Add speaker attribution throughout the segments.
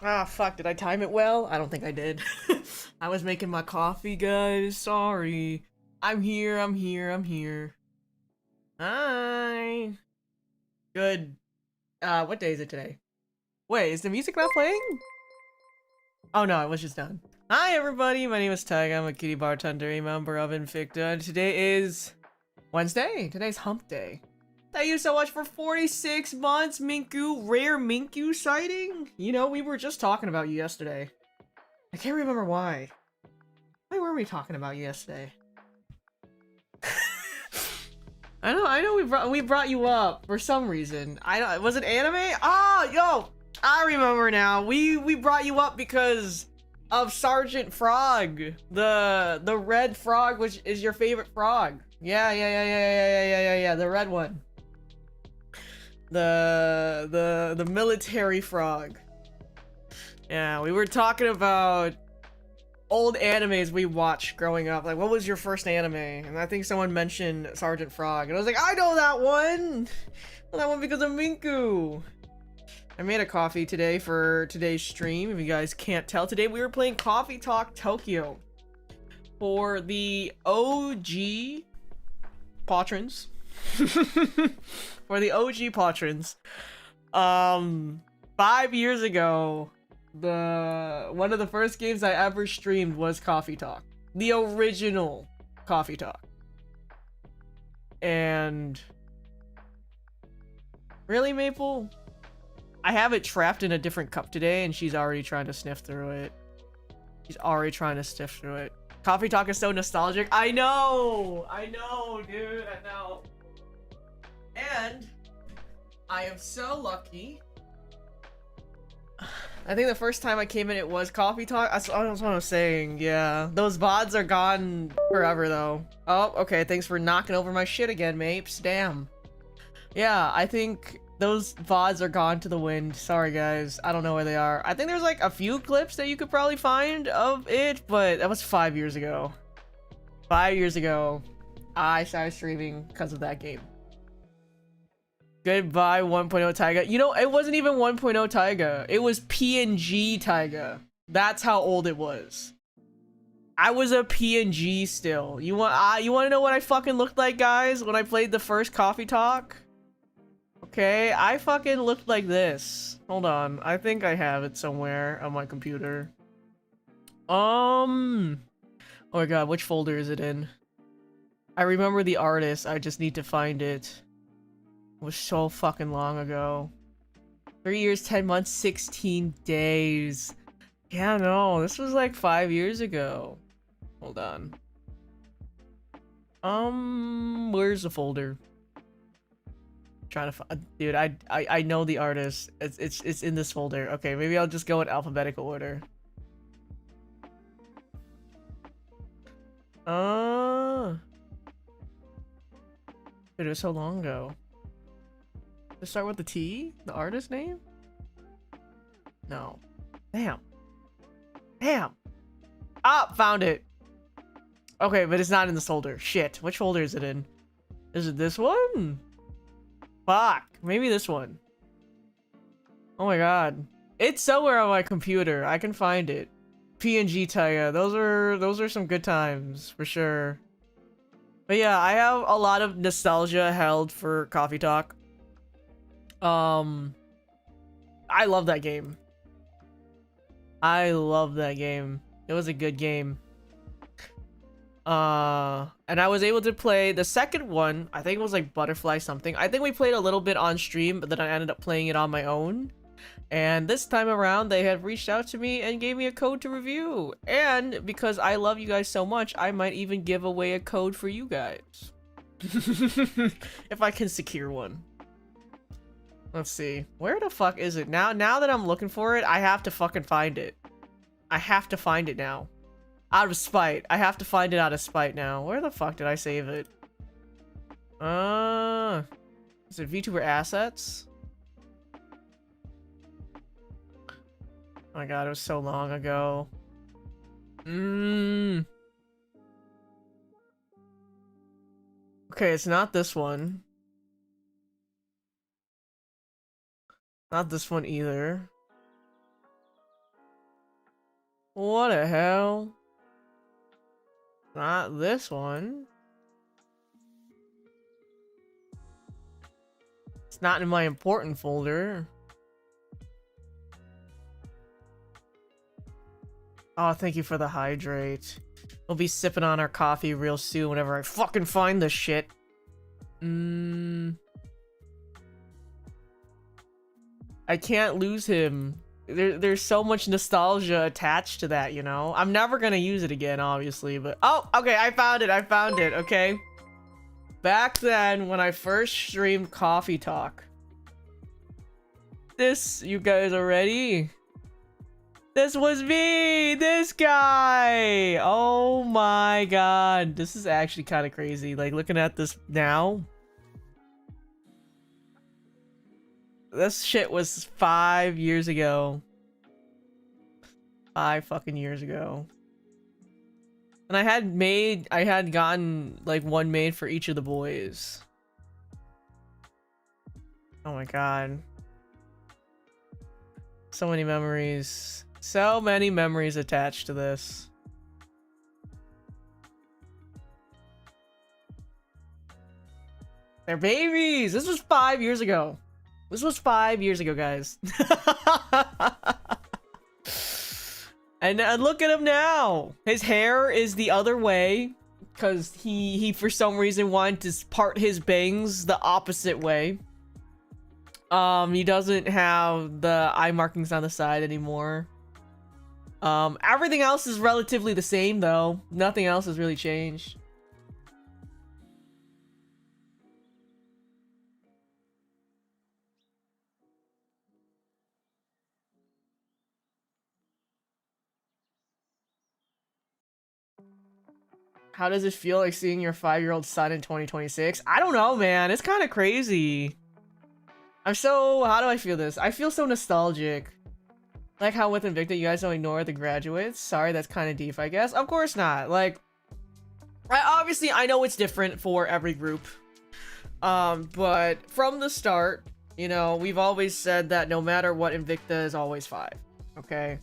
Speaker 1: Ah, fuck, did I time it well? I don't think I did. I was making my coffee, guys. Sorry. I'm here, I'm here, I'm here. Hi. Good. What day is it today? Wait, is the music not playing? Oh no, it was just done. Hi everybody, my name is Taiga. I'm a kitty bartender, a member of INVICTA, and today is Wednesday. Today's hump day. Thank you so much for 46 months, Minku. Rare Minku sighting? You know, we were just talking about you yesterday. I can't remember why. Why were we talking about you yesterday? I know we brought you up for some reason. I don't, was it anime? Ah, yo, I remember now. We brought you up because of Sergeant Frog, the red frog, which is your favorite frog. Yeah, the red one. The military frog. Yeah, we were talking about old animes we watched growing up. Like, what was your first anime? And I think someone mentioned Sergeant Frog, and I was like, I know that one. That one because of Minku. I made a coffee today for today's stream. If you guys can't tell, today we were playing Coffee Talk Tokyo for the OG Pawtrons. For the OG Pawtrons. 5 years ago, one of the first games I ever streamed was Coffee Talk. The original Coffee Talk. And really, Maple? I have it trapped in a different cup today, and she's already trying to sniff through it. She's already trying to sniff through it. Coffee Talk is so nostalgic. I know, dude, I know. And I am so lucky. I think the first time I came in, it was Coffee Talk. That's what I was saying. Yeah, those VODs are gone forever, though. Oh, okay. Thanks for knocking over my shit again, Mapes. Damn. Yeah, I think those VODs are gone to the wind. Sorry, guys. I don't know where they are. I think there's like a few clips that you could probably find of it, but that was 5 years ago. 5 years ago, I started streaming because of that game. Goodbye 1.0 Taiga. You know, it wasn't even 1.0 Taiga. It was PNG Taiga. That's how old it was. I was a PNG still. You want to know what I fucking looked like, guys, when I played the first Coffee Talk? Okay, I fucking looked like this. Hold on. I think I have it somewhere on my computer. Oh my god, which folder is it in? I remember the artist. I just need to find it. It was so fucking long ago. 3 years, 10 months, 16 days. Yeah, no, this was like 5 years ago. Hold on. Where's the folder? Trying to find, dude. I know the artist. It's in this folder. Okay, maybe I'll just go in alphabetical order. Dude, it was so long ago. Let's start with the T? The artist name? No. Damn. Damn. Ah, found it. Okay, but it's not in this folder. Shit. Which folder is it in? Is it this one? Fuck. Maybe this one. Oh my god. It's somewhere on my computer. I can find it. PNG Taiga. Those are some good times for sure. But yeah, I have a lot of nostalgia held for Coffee Talk. I love that game. I love that game. It was a good game. And I was able to play the second one. I think it was like Butterfly something. I think we played a little bit on stream, but then I ended up playing it on my own. And this time around, they had reached out to me and gave me a code to review. And because I love you guys so much, I might even give away a code for you guys. If I can secure one. Let's see. Where the fuck is it? Now that I'm looking for it, I have to fucking find it. I have to find it now. Out of spite. I have to find it out of spite now. Where the fuck did I save it? Is it VTuber Assets? Oh my god, it was so long ago. Okay, it's not this one. Not this one either. What the hell? Not this one. It's not in my important folder. Oh, thank you for the hydrate. We'll be sipping on our coffee real soon whenever I fucking find this shit. I can't lose him. There's so much nostalgia attached to that, you know? I'm never gonna use it again, obviously, but... Oh, okay, I found it, okay? Back then, when I first streamed Coffee Talk. This, you guys are ready? This was me! This guy! Oh my god. This is actually kind of crazy. Like, looking at this now. This shit was 5 years ago. 5 fucking years ago. And I had gotten like one made for each of the boys. Oh my god. So many memories. So many memories attached to this. They're babies! This was 5 years ago. This was 5 years ago, guys. And look at him now. His hair is the other way because he for some reason wanted to part his bangs the opposite way. He doesn't have the eye markings on the side anymore. Everything else is relatively the same though. Nothing else has really changed. How does it feel like seeing your 5-year-old son in 2026? I don't know, man. It's kind of crazy. How do I feel this? I feel so nostalgic. Like how with Invicta, you guys don't ignore the graduates. Sorry, that's kind of deep, I guess. Of course not. Like, obviously, I know it's different for every group. But from the start, you know, we've always said that no matter what, Invicta is always 5. Okay?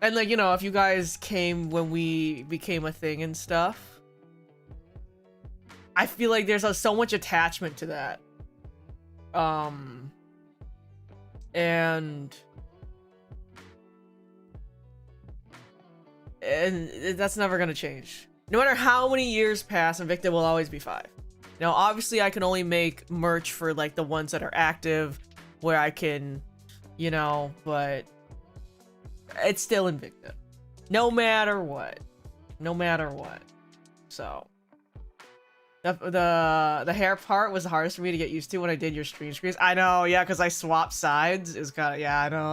Speaker 1: And like, you know, if you guys came when we became a thing and stuff, I feel like there's so much attachment to that. And that's never gonna change. No matter how many years pass, Invicta will always be 5. Now, obviously, I can only make merch for like the ones that are active, where I can, you know, but it's still Invicta. No matter what. No matter what. So the hair part was the hardest for me to get used to when I did your stream screens. I know, yeah, because I swapped sides. It's kind of, yeah, I know.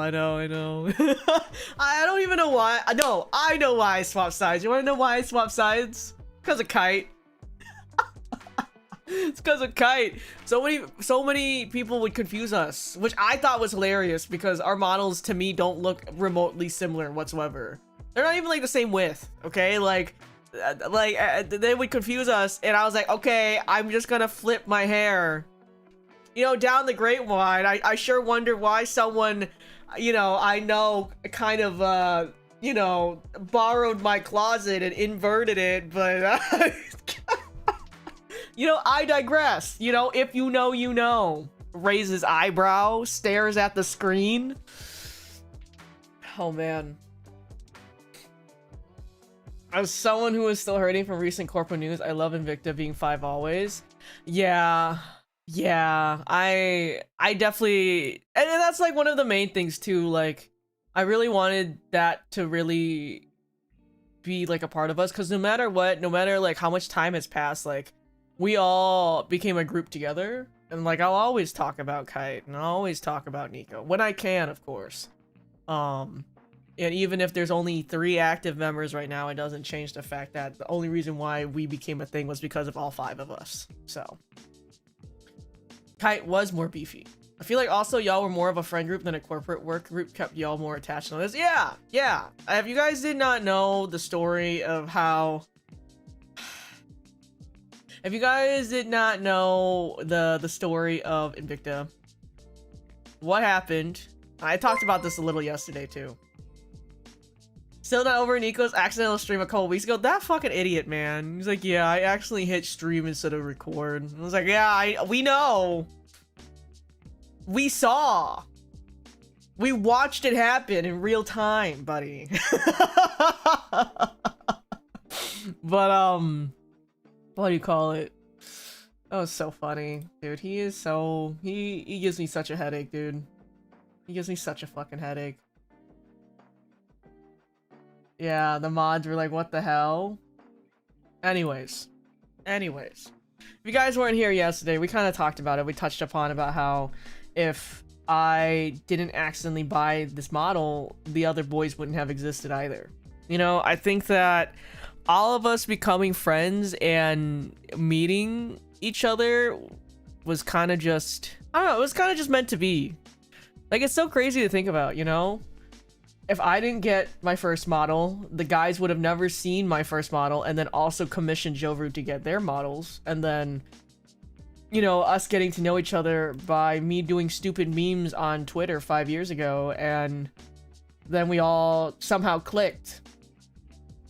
Speaker 1: I don't even know why. No, I know why I swapped sides. You want to know why I swapped sides? Because of Kite. It's because of Kite. So many people would confuse us, which I thought was hilarious because our models to me don't look remotely similar whatsoever. They're not even like the same width, okay? Like they would confuse us, and I was like, okay, I'm just gonna flip my hair. You know, down the grapevine, I sure wonder why someone, you know, I know kind of, you know, borrowed my closet and inverted it, but you know, I digress. You know, if you know, you know. Raises eyebrow, stares at the screen. Oh, man. As someone who is still hurting from recent corporate news, I love Invicta being 5 always. Yeah. I definitely... And that's, like, one of the main things, too. Like, I really wanted that to really be, like, a part of us. Because no matter what, no matter, like, how much time has passed, like, we all became a group together, and like I'll always talk about Kite and I'll always talk about Nico when I can, of course. And even if there's only 3 active members right now, it doesn't change the fact that the only reason why we became a thing was because of all 5 of us. So Kite was more beefy. I feel like also y'all were more of a friend group than a corporate work group, kept y'all more attached to this. Yeah. If you guys did not know the story of how If you guys did not know the story of Invicta, what happened, I talked about this a little yesterday too. Still not over Nico's accidental stream a couple weeks ago. That fucking idiot, man. He's like, yeah, I actually hit stream instead of record. I was like, yeah, we know. We saw. We watched it happen in real time, buddy. But, what do you call it? That was so funny, dude. He is so... He gives me such a headache, dude. He gives me such a fucking headache. Yeah, the mods were like, what the hell? Anyways. If you guys weren't here yesterday, we kind of talked about it. We touched upon about how if I didn't accidentally buy this model, the other boys wouldn't have existed either. You know, I think that all of us becoming friends and meeting each other was kind of just, I don't know, it was kind of just meant to be. Like, it's so crazy to think about, you know? If I didn't get my first model, the guys would have never seen my first model and then also commissioned Jovru to get their models. And then, you know, us getting to know each other by me doing stupid memes on Twitter 5 years ago, and then we all somehow clicked.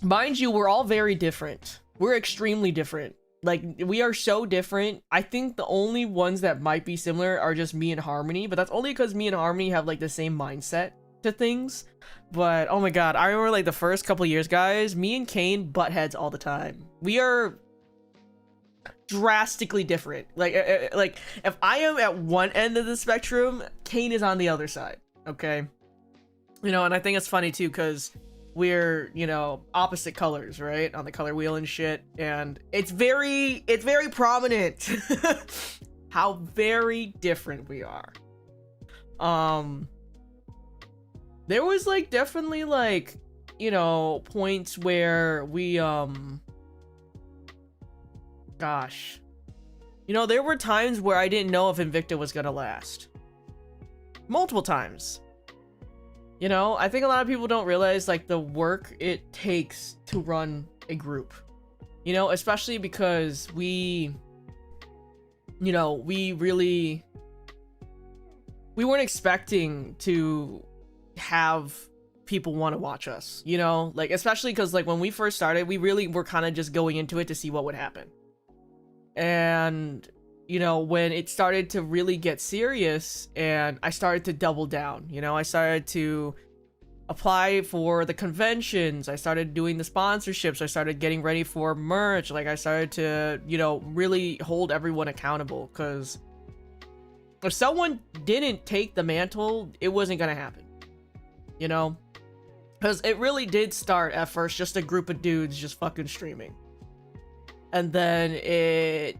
Speaker 1: Mind you, we're all very different. We're extremely different. Like, we are so different. I think the only ones that might be similar are just me and Harmony, but that's only because me and Harmony have, like, the same mindset to things. But, oh my god, I remember, like, the first couple years, guys, me and Kane butt heads all the time. We are drastically different. Like, if I am at one end of the spectrum, Kane is on the other side, okay? You know, and I think it's funny, too, because we're, you know, opposite colors, right, on the color wheel and shit, and it's very prominent how very different we are. There was, like, definitely, like, you know, points where we, gosh, you know, there were times where I didn't know if Invicta was gonna last. Multiple times. You know, I think a lot of people don't realize, like, the work it takes to run a group. You know, especially because we, you know, we weren't expecting to have people want to watch us, you know? Like, especially because, like, when we first started, we really were kind of just going into it to see what would happen. And, you know, when it started to really get serious and I started to double down, you know, I started to apply for the conventions, I started doing the sponsorships, I started getting ready for merch, like, I started to, you know, really hold everyone accountable, because if someone didn't take the mantle, it wasn't gonna happen, you know? Because it really did start at first just a group of dudes just fucking streaming. And then it,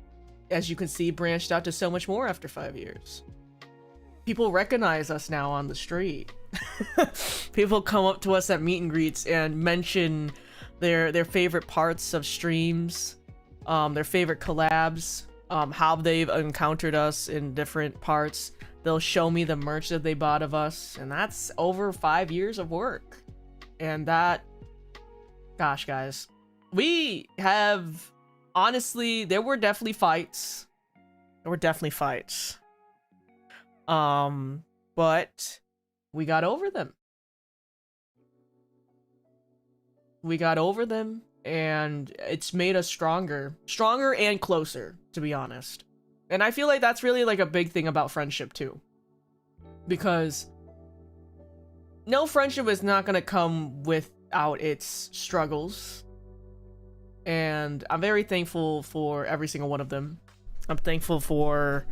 Speaker 1: as you can see, branched out to so much more after 5 years. People recognize us now on the street. People come up to us at meet and greets and mention their favorite parts of streams, their favorite collabs, how they've encountered us in different parts. They'll show me the merch that they bought of us, and that's over 5 years of work. And that, gosh, guys, we have, honestly, there were definitely fights. But we got over them. And it's made us stronger and closer, to be honest. And I feel like that's really, like, a big thing about friendship too, because no friendship is not gonna come without its struggles, and I'm very thankful for every single one of them. I'm thankful for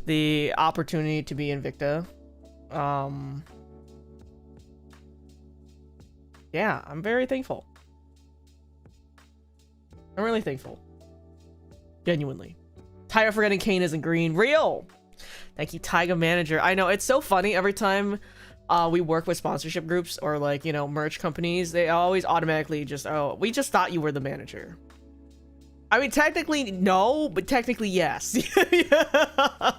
Speaker 1: the opportunity to be INVICTA. Yeah, I'm very thankful. I'm really thankful. Genuinely. Taiga forgetting Kane isn't green. Real! Thank you, Taiga manager. I know, it's so funny every time we work with sponsorship groups or, like, you know, merch companies, they always automatically just, oh, we just thought you were the manager. I mean, technically, no, but technically, yes. Yeah.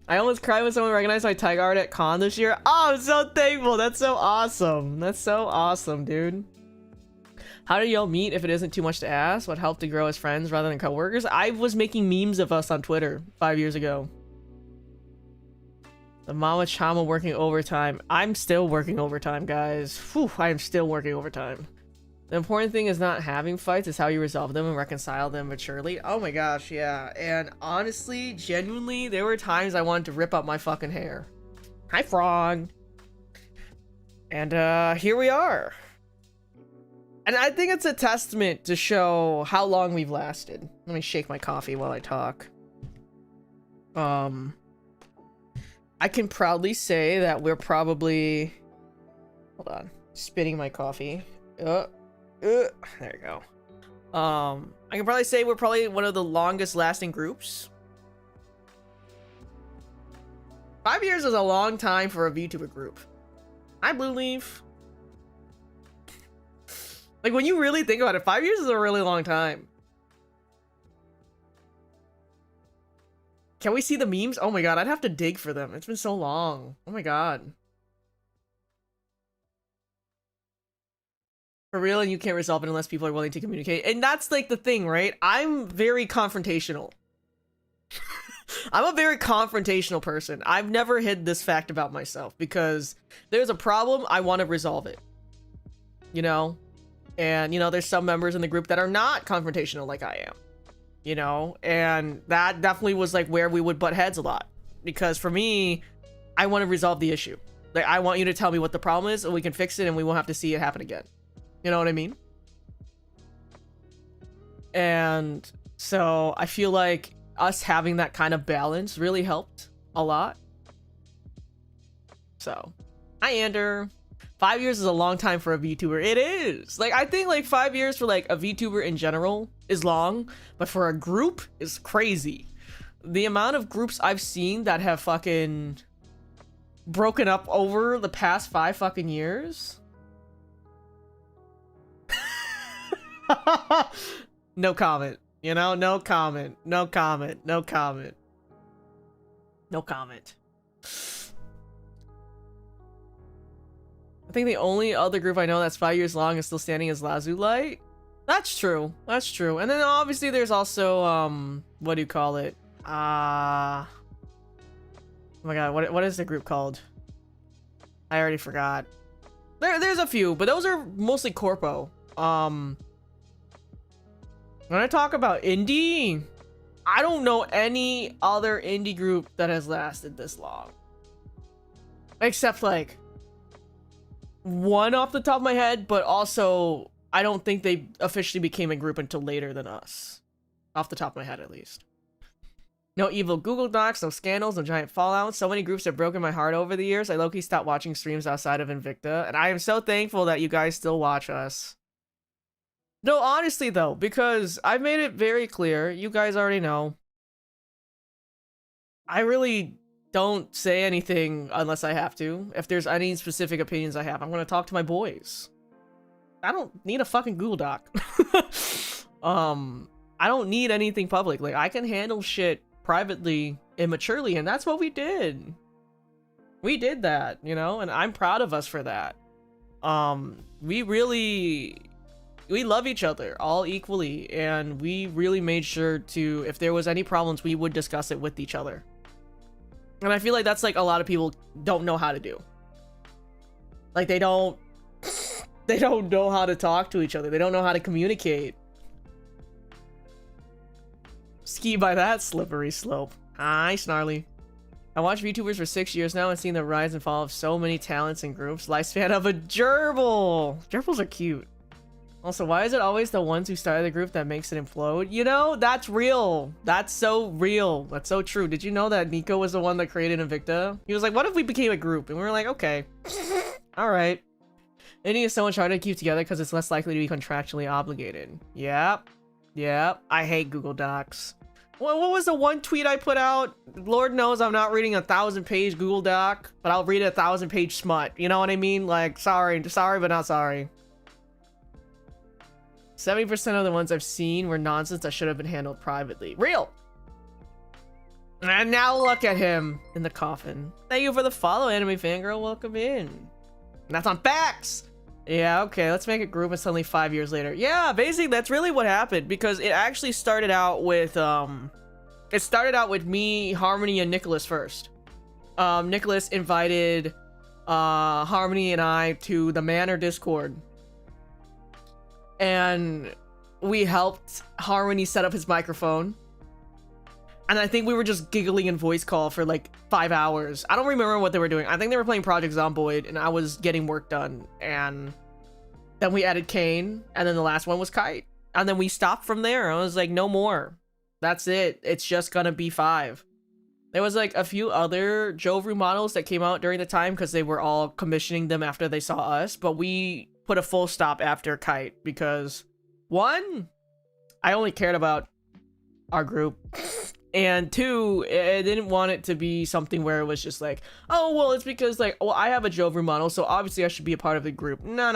Speaker 1: I almost cried when someone recognized my Taiga art at con this year. Oh, I'm so thankful. That's so awesome. That's so awesome, dude. How did y'all meet if it isn't too much to ask? What helped to grow as friends rather than co-workers? I was making memes of us on Twitter 5 years ago. The Mama Chama working overtime. I'm still working overtime, guys. Whew, I am still working overtime. The important thing is not having fights, it's how you resolve them and reconcile them maturely. Oh my gosh, yeah. And honestly, genuinely, there were times I wanted to rip out my fucking hair. Hi, Frog. And here we are. And I think it's a testament to show how long we've lasted. Let me shake my coffee while I talk. I can proudly say that we're probably... Hold on. Spitting my coffee. There you go. I can probably say we're probably one of the longest lasting groups. 5 years is a long time for a VTuber group. Hi, Blue Leaf. Like, when you really think about it, 5 years is a really long time. Can we see the memes? Oh my god, I'd have to dig for them. It's been so long. Oh my god. For real, and you can't resolve it unless people are willing to communicate. And that's like the thing, right? I'm very confrontational. I'm a very confrontational person. I've never hid this fact about myself because there's a problem, I want to resolve it. You know? And, you know, there's some members in the group that are not confrontational like I am. You know? And that definitely was like where we would butt heads a lot. Because for me, I want to resolve the issue. Like, I want you to tell me what the problem is and we can fix it and we won't have to see it happen again. You know what I mean? And so I feel like us having that kind of balance really helped a lot. So, hi, Ander. 5 years is a long time for a VTuber. It is. Like, I think like 5 years for like a VTuber in general is long, but for a group is crazy. The amount of groups I've seen that have fucking broken up over the past 5 fucking years. No comment. You know, no comment. No comment. No comment. No comment. I think the only other group I know that's 5 years long and still standing is Lazulite. That's true. That's true. And then obviously there's also what do you call it? Oh my god, what is the group called? I already forgot. There's a few, but those are mostly corpo. When I talk about indie, I don't know any other indie group that has lasted this long. Except like one off the top of my head, but also I don't think they officially became a group until later than us. Off the top of my head, at least. No evil Google Docs, no scandals, no giant fallout. So many groups have broken my heart over the years. I low-key stopped watching streams outside of INVICTA, and I am so thankful that you guys still watch us. No, honestly though, because I've made it very clear, you guys already know, I really don't say anything unless I have to. If there's any specific opinions I have, I'm gonna talk to my boys. I don't need a fucking Google Doc. I don't need anything public. Like, I can handle shit privately, immaturely, and that's what we did. We did that, you know, and I'm proud of us for that. We love each other all equally, and we really made sure to, if there was any problems, we would discuss it with each other. And I feel like that's like a lot of people don't know how to do. Like, they don't know how to talk to each other. They don't know how to communicate. Ski by that slippery slope. Hi, Snarly. I watched VTubers for 6 years now and seen the rise and fall of so many talents and groups. Lifespan of a gerbil. Gerbils are cute. Also, why is it always the ones who started the group that makes it implode? You know, that's real. That's so real. That's so true. Did you know that Nico was the one that created INVICTA? He was like, what if we became a group? And we were like, okay. Alright. Indie is so much harder to keep together because it's less likely to be contractually obligated. Yep. Yep. I hate Google Docs. What was the one tweet I put out? Lord knows I'm not reading a 1,000-page Google Doc, but I'll read a 1,000-page smut. You know what I mean? Like, sorry, but not sorry. 70% of the ones I've seen were nonsense that should have been handled privately. Real! And now look at him in the coffin. Thank you for the follow, Anime Fangirl. Welcome in. And that's on facts! Yeah, okay, let's make a group and suddenly 5 years later. Yeah, basically, that's really what happened, because it actually started out with, me, Harmony, and Nicholas first. Nicholas invited Harmony and I to the Manor Discord, and we helped Harmony set up his microphone. And I think we were just giggling in voice call for like 5 hours. I don't remember what they were doing. I think they were playing Project Zomboid, and I was getting work done. And then we added Kane, and then the last one was Kite. And then we stopped from there. I was like, no more. That's it. It's just gonna be 5. There was like a few other Jovru models that came out during the time because they were all commissioning them after they saw us. But we put a full stop after Kite because, 1, I only cared about our group. And 2, I didn't want it to be something where it was just like, oh, well, it's because, like, well, I have a Jovru model, so obviously I should be a part of the group. No.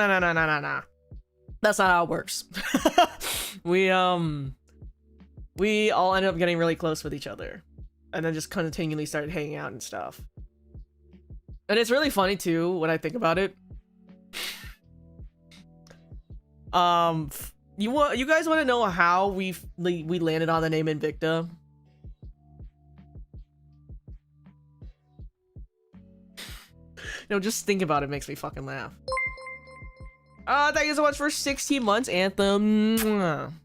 Speaker 1: That's not how it works. We all ended up getting really close with each other. And then just continually started hanging out and stuff. And it's really funny, too, when I think about it. You guys want to know how we landed on the name INVICTA? You know, just think about it makes me fucking laugh. Thank you so much for 16 months, Anthem.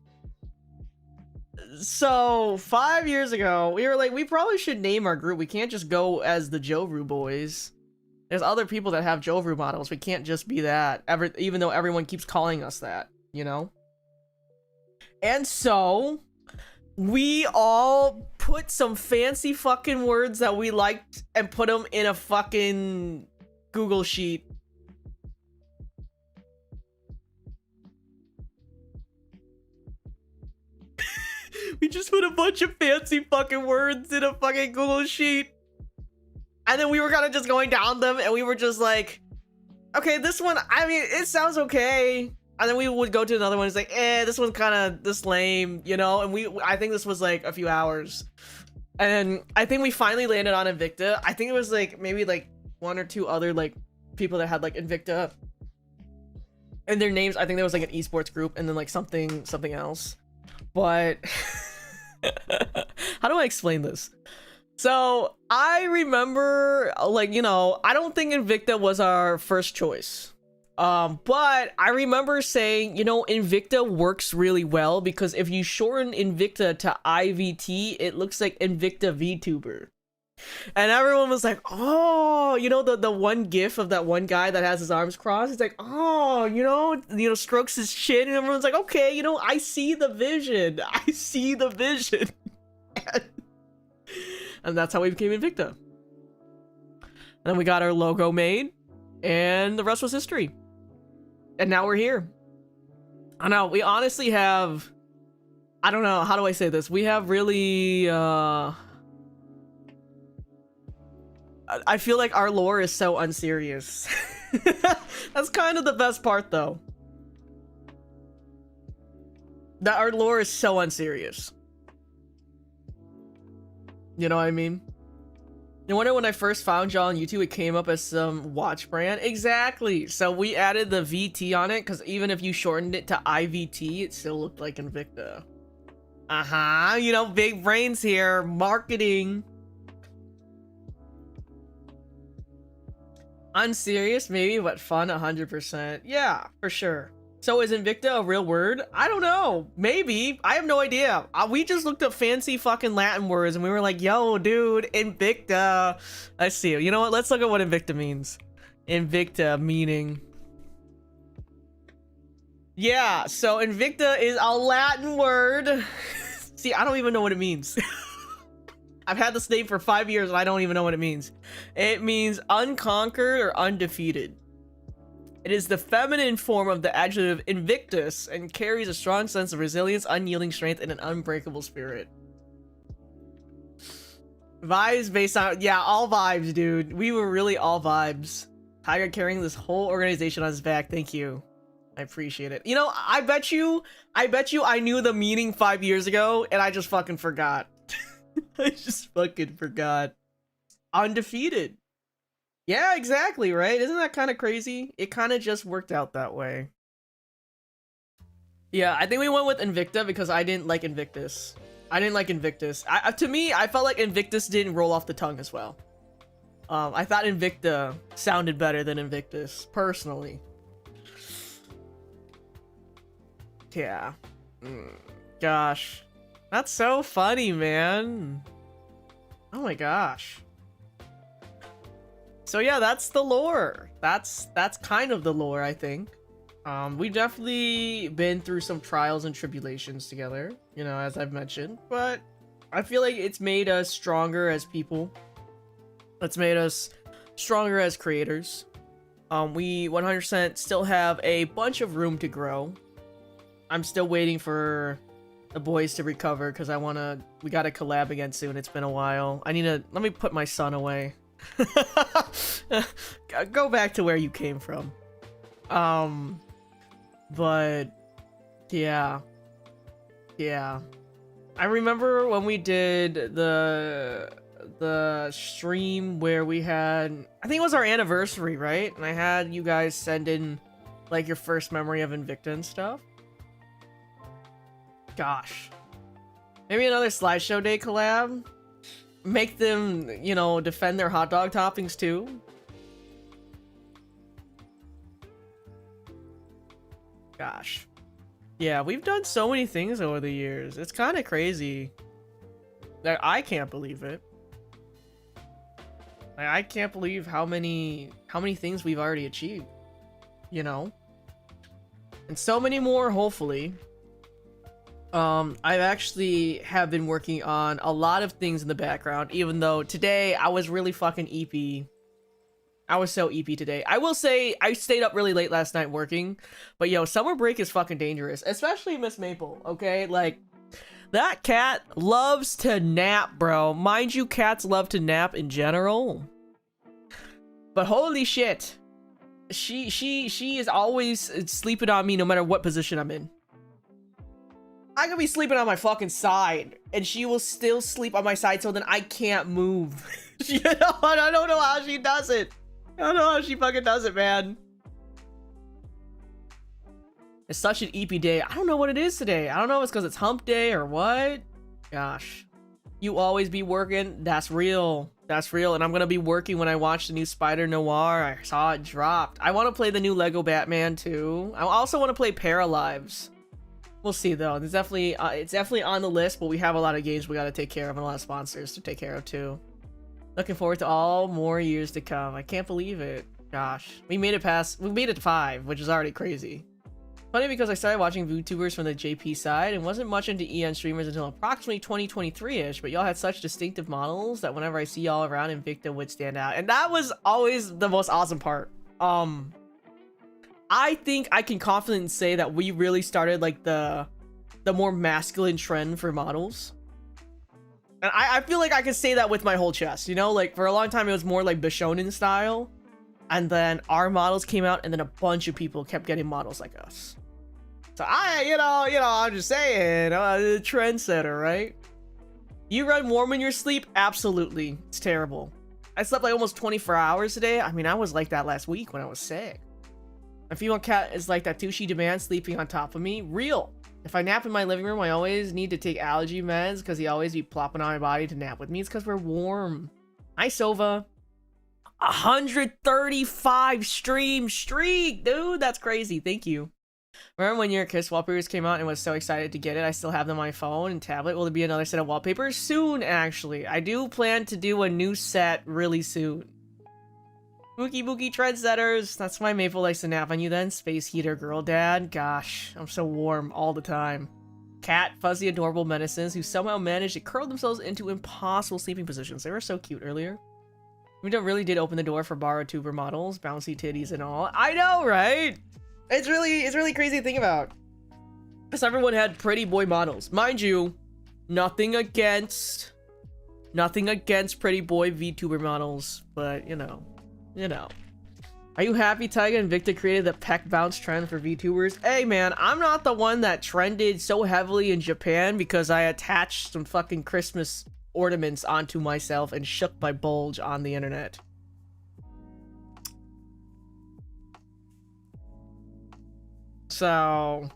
Speaker 1: So, 5 years ago, we were like, we probably should name our group. We can't just go as the Jovru boys. There's other people that have Jovru models. We can't just be that, even though everyone keeps calling us that, you know? And so, we all put some fancy fucking words that we liked and put them in a fucking Google sheet. We just put a bunch of fancy fucking words in a fucking Google sheet. And then we were kind of just going down them, and we were just like, okay, this one, I mean, it sounds okay. And then we would go to another one and say, this one's kind of this lame, you know? And I think this was like a few hours. And I think we finally landed on INVICTA. I think it was like maybe like 1 or 2 other like people that had like INVICTA and their names. I think there was like an esports group and then like something else. But how do I explain this? So I remember, like, you know, I don't think INVICTA was our first choice. But I remember saying, you know, INVICTA works really well because if you shorten INVICTA to IVT, it looks like INVICTA VTuber. And everyone was like, oh, you know, the one gif of that one guy that has his arms crossed. He's like, oh, you know, strokes his chin, and everyone's like, okay, you know, I see the vision. I see the vision. And that's how we became INVICTA. And then we got our logo made, and the rest was history. And now we're here. I know, we honestly have, I don't know, how do I say this? We have really, I feel like our lore is so unserious. That's kind of the best part, though. That our lore is so unserious. You know what I mean? No wonder when I first found y'all on YouTube, it came up as some watch brand. Exactly. So we added the VT on it, because even if you shortened it to IVT, it still looked like INVICTA. You know, big brains here. Marketing. Unserious, maybe, but fun 100%. Yeah, for sure. So is INVICTA a real word? I don't know. Maybe. I have no idea. We just looked up fancy fucking Latin words and we were like, yo, dude, INVICTA. Let's see. You know what? Let's look at what INVICTA means. INVICTA meaning. Yeah, so INVICTA is a Latin word. See, I don't even know what it means. I've had this name for 5 years and I don't even know what it means. It means unconquered or undefeated. It is the feminine form of the adjective invictus and carries a strong sense of resilience, unyielding strength, and an unbreakable spirit. Vibes based on, yeah, all vibes, dude. We were really all vibes. Taiga carrying this whole organization on his back. Thank you. I appreciate it. You know, I bet you I knew the meaning 5 years ago and I just fucking forgot. I just fucking forgot. Undefeated. Yeah, exactly, right? Isn't that kind of crazy? It kind of just worked out that way. Yeah, I think we went with INVICTA because I didn't like Invictus. To me, I felt like Invictus didn't roll off the tongue as well. I thought Invicta sounded better than Invictus, personally. Yeah. Gosh. That's so funny, man. Oh my gosh. So yeah, that's the lore. That's kind of the lore, I think. We've definitely been through some trials and tribulations together, you know, as I've mentioned, but I feel like it's made us stronger as people. It's made us stronger as creators. We 100% still have a bunch of room to grow. I'm still waiting for the boys to recover because we gotta collab again soon. It's been a while. Let me put my son away. Go back to where you came from. But yeah. I remember when we did the stream where we had, I think it was our anniversary, right? And I had you guys send in like your first memory of Invicta and stuff. Gosh. Maybe another slideshow day collab. Make them, you know, defend their hot dog toppings too. Gosh. Yeah, we've done so many things over the years. It's kind of crazy. Like, I can't believe it. Like, I can't believe how many things we've already achieved. You know? And so many more, hopefully. I actually have been working on a lot of things in the background, even though today I was really fucking EP. I was so EP today. I will say I stayed up really late last night working, but yo, summer break is fucking dangerous, especially Miss Maple, okay? Like, that cat loves to nap, bro. Mind you, cats love to nap in general. But holy shit. She is always sleeping on me no matter what position I'm in. I could be sleeping on my fucking side, and she will still sleep on my side, so then I can't move. You know, I don't know how she does it. I don't know how she fucking does it, man. It's such an EP day. I don't know what it is today. I don't know if it's because it's hump day or what. Gosh. You always be working. That's real. That's real. And I'm going to be working when I watch the new Spider Noir. I saw it dropped. I want to play the new Lego Batman too. I also want to play Paralives. We'll see though. It's definitely on the list, but we have a lot of games we got to take care of and a lot of sponsors to take care of too. Looking forward to all more years to come. I can't believe it. Gosh, we made it to 5, which is already crazy. Funny because I started watching VTubers from the JP side and wasn't much into EN streamers until approximately 2023-ish, but y'all had such distinctive models that whenever I see y'all around, Invicta would stand out. And that was always the most awesome part. I think I can confidently say that we really started like the more masculine trend for models. And I feel like I can say that with my whole chest, you know? Like, for a long time, it was more like Bishonen style. And then our models came out, and then a bunch of people kept getting models like us. So I'm just saying, the trendsetter, right? You run warm in your sleep? Absolutely. It's terrible. I slept like almost 24 hours today. I mean, I was like that last week when I was sick. My female cat is like that too. She demands sleeping on top of me. Real. If I nap in my living room, I always need to take allergy meds because he always be plopping on my body to nap with me. It's because we're warm. Hi, Sova. 135 stream streak, dude. That's crazy. Thank you. Remember when your Kiss wallpapers came out and was so excited to get it? I still have them on my phone and tablet. Will there be another set of wallpapers? Soon, actually. I do plan to do a new set really soon. Bookie trendsetters. That's why Maple likes to nap on you then. Space heater girl dad. Gosh, I'm so warm all the time. Cat, fuzzy, adorable medicines who somehow managed to curl themselves into impossible sleeping positions. They were so cute earlier. We really did open the door for BarTuber models, bouncy titties and all. I know, right? It's really crazy to think about. Because everyone had pretty boy models. Mind you, nothing against pretty boy VTuber models, but you know. Are you happy Taiga and Invicta created the peck bounce trend for VTubers? Hey man, I'm not the one that trended so heavily in Japan because I attached some fucking Christmas ornaments onto myself and shook my bulge on the internet. So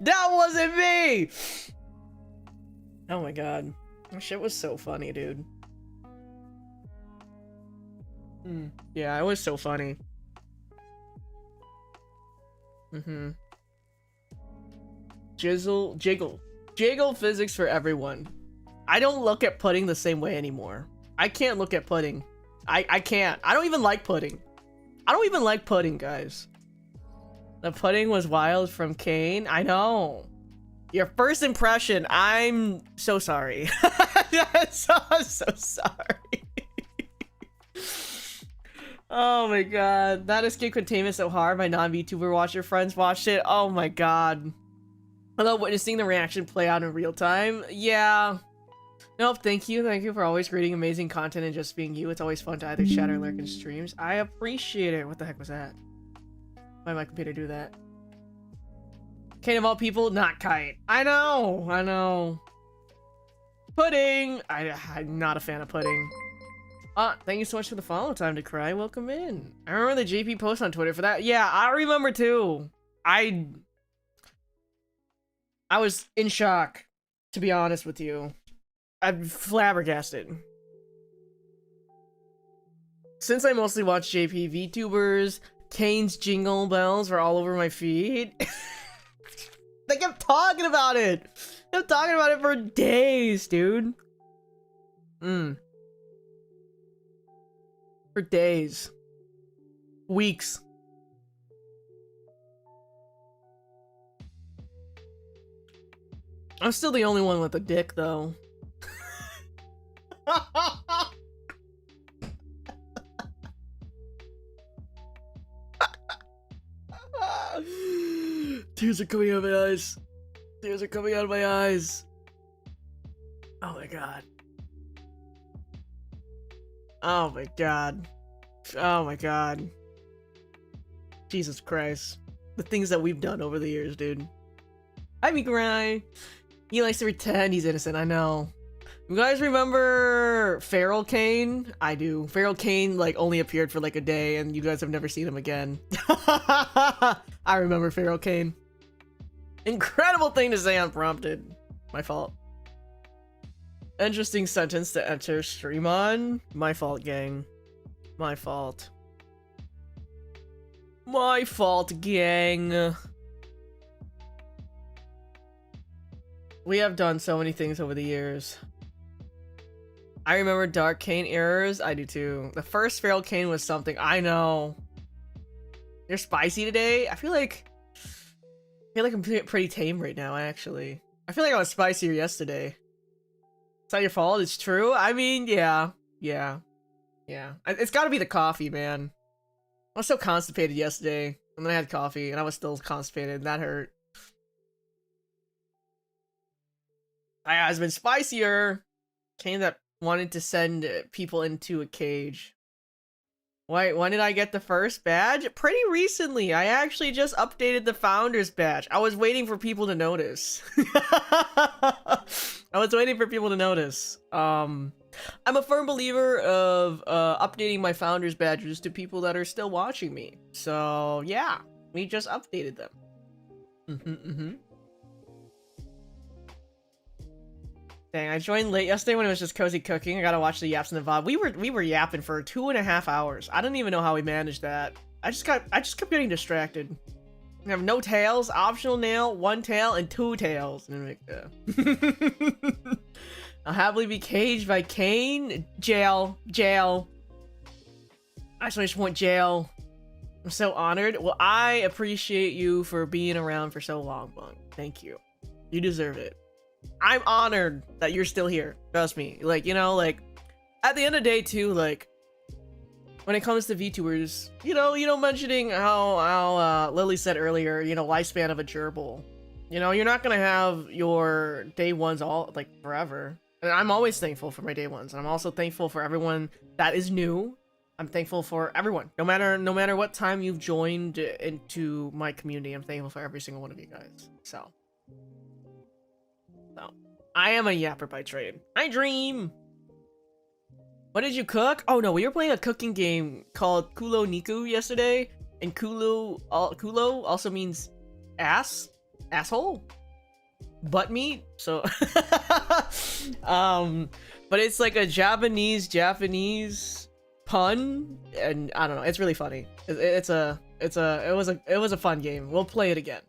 Speaker 1: that wasn't me. Oh my god, that shit was so funny, dude. Yeah, it was so funny. Jiggle physics for everyone. I don't look at pudding the same way anymore. I can't look at pudding. I can't. I don't even like pudding. I don't even like pudding, guys. The pudding was wild from Kane. I know. Your first impression, I'm so sorry. so sorry. Oh my god. That escape containment so hard. My non-VTuber watcher friends watched it. Oh my god. I love witnessing the reaction play out in real time. Yeah. Nope, thank you. Thank you for always creating amazing content and just being you. It's always fun to either chat or lurk in streams. I appreciate it. What the heck was that? Why did my computer do that? Kane of all people, not Kite. I know. Pudding! I'm not a fan of pudding. Thank you so much for the follow. Time to cry. Welcome in. I remember the JP post on Twitter for that. Yeah, I remember too. I was in shock, to be honest with you. I'm flabbergasted. Since I mostly watch JP VTubers, Kane's jingle bells were all over my feed. They kept talking about it. They kept talking about it for days, dude. For days. Weeks. I'm still the only one with a dick, though. Tears are coming out of my eyes. Tears are coming out of my eyes. Oh my god. Oh my god. Oh my god. Jesus Christ. The things that we've done over the years, dude. Hi, Mikurai. He likes to pretend he's innocent, I know. You guys remember Feral Kane? I do. Feral Kane, like, only appeared for like a day, and you guys have never seen him again. I remember Feral Kane. Incredible thing to say unprompted. My fault. Interesting sentence to enter stream on. My fault, gang. My fault. My fault, gang. We have done so many things over the years. I remember Dark Kane errors. I do too. The first Feral Kane was something. I know. You're spicy today? I feel like I'm pretty tame right now, actually. I feel like I was spicier yesterday. It's not your fault, it's true. I mean, yeah. It's gotta be the coffee, man. I was so constipated yesterday, and then I had coffee, and I was still constipated, and that hurt. I've been spicier. Kane that wanted to send people into a cage. When did I get the first badge? Pretty recently. I actually just updated the founder's badge. I was waiting for people to notice. I was waiting for people to notice. I'm a firm believer of updating my founder's badges to people that are still watching me. So yeah, we just updated them. Dang, I joined late yesterday when it was just cozy cooking. I gotta watch the yaps in the VOD. We were yapping for 2.5 hours. I don't even know how we managed that. I just kept getting distracted. We have no tails, optional nail, 1 tail, and 2 tails. I'll happily be caged by Kane. Jail. I just want jail. I'm so honored. Well, I appreciate you for being around for so long, Bunk. Thank you. You deserve it. I'm honored that you're still here. Trust me. Like, you know, like, at the end of the day, too, like, when it comes to VTubers, you know, mentioning how Lily said earlier, you know, lifespan of a gerbil. You know, you're not gonna have your day ones all, like, forever. And I'm always thankful for my day ones. And I'm also thankful for everyone that is new. I'm thankful for everyone. No matter what time you've joined into my community, I'm thankful for every single one of you guys. So I am a yapper by trade. I dream. What did you cook? Oh no, we were playing a cooking game called Kulo Niku yesterday, and Kulo also means asshole, butt meat. So, but it's like a Japanese pun, and I don't know, it's really funny. It was a fun game. We'll play it again.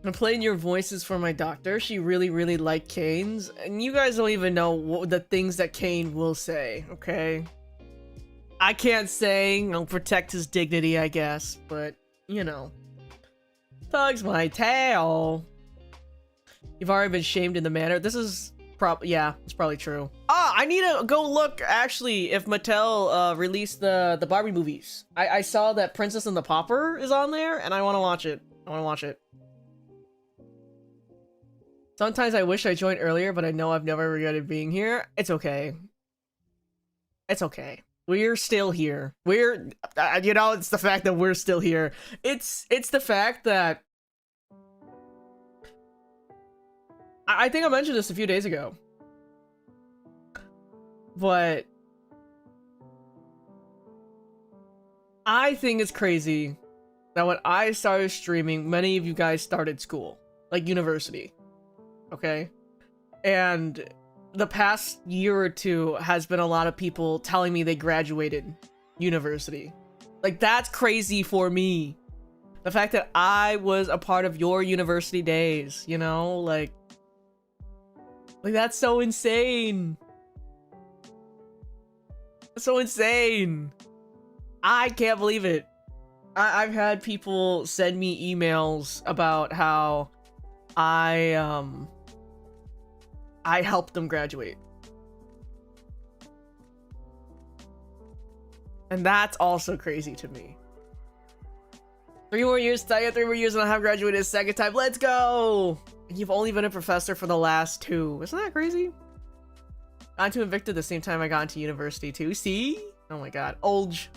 Speaker 1: I'm playing your voices for my doctor. She really liked Kane's, and you guys don't even know what the things that Kane will say, okay? I can't say, I'll protect his dignity, I guess, but, you know. Tugs my tail. You've already been shamed in the manner. This is yeah, it's probably true. Ah, I need to go look, actually, if Mattel released the Barbie movies. I saw that Princess and the Pauper is on there, and I want to watch it. Sometimes I wish I joined earlier, but I know I've never regretted being here. It's okay. It's okay. We're still here. We're, you know, it's the fact that we're still here. It's the fact that I think I mentioned this a few days ago, but I think it's crazy that when I started streaming, many of you guys started school, like university, okay? And the past year or two has been a lot of people telling me they graduated university. Like, that's crazy for me. The fact that I was a part of your university days, you know, like that's so insane. That's so insane. I can't believe it. I've had people send me emails about how I helped them graduate. And that's also crazy to me. 3 more years, Taiga, 3 more years, and I'll have graduated a second time. Let's go! And you've only been a professor for the last 2. Isn't that crazy? Got into INVICTA the same time I got into university too. See? Oh my god. Olge.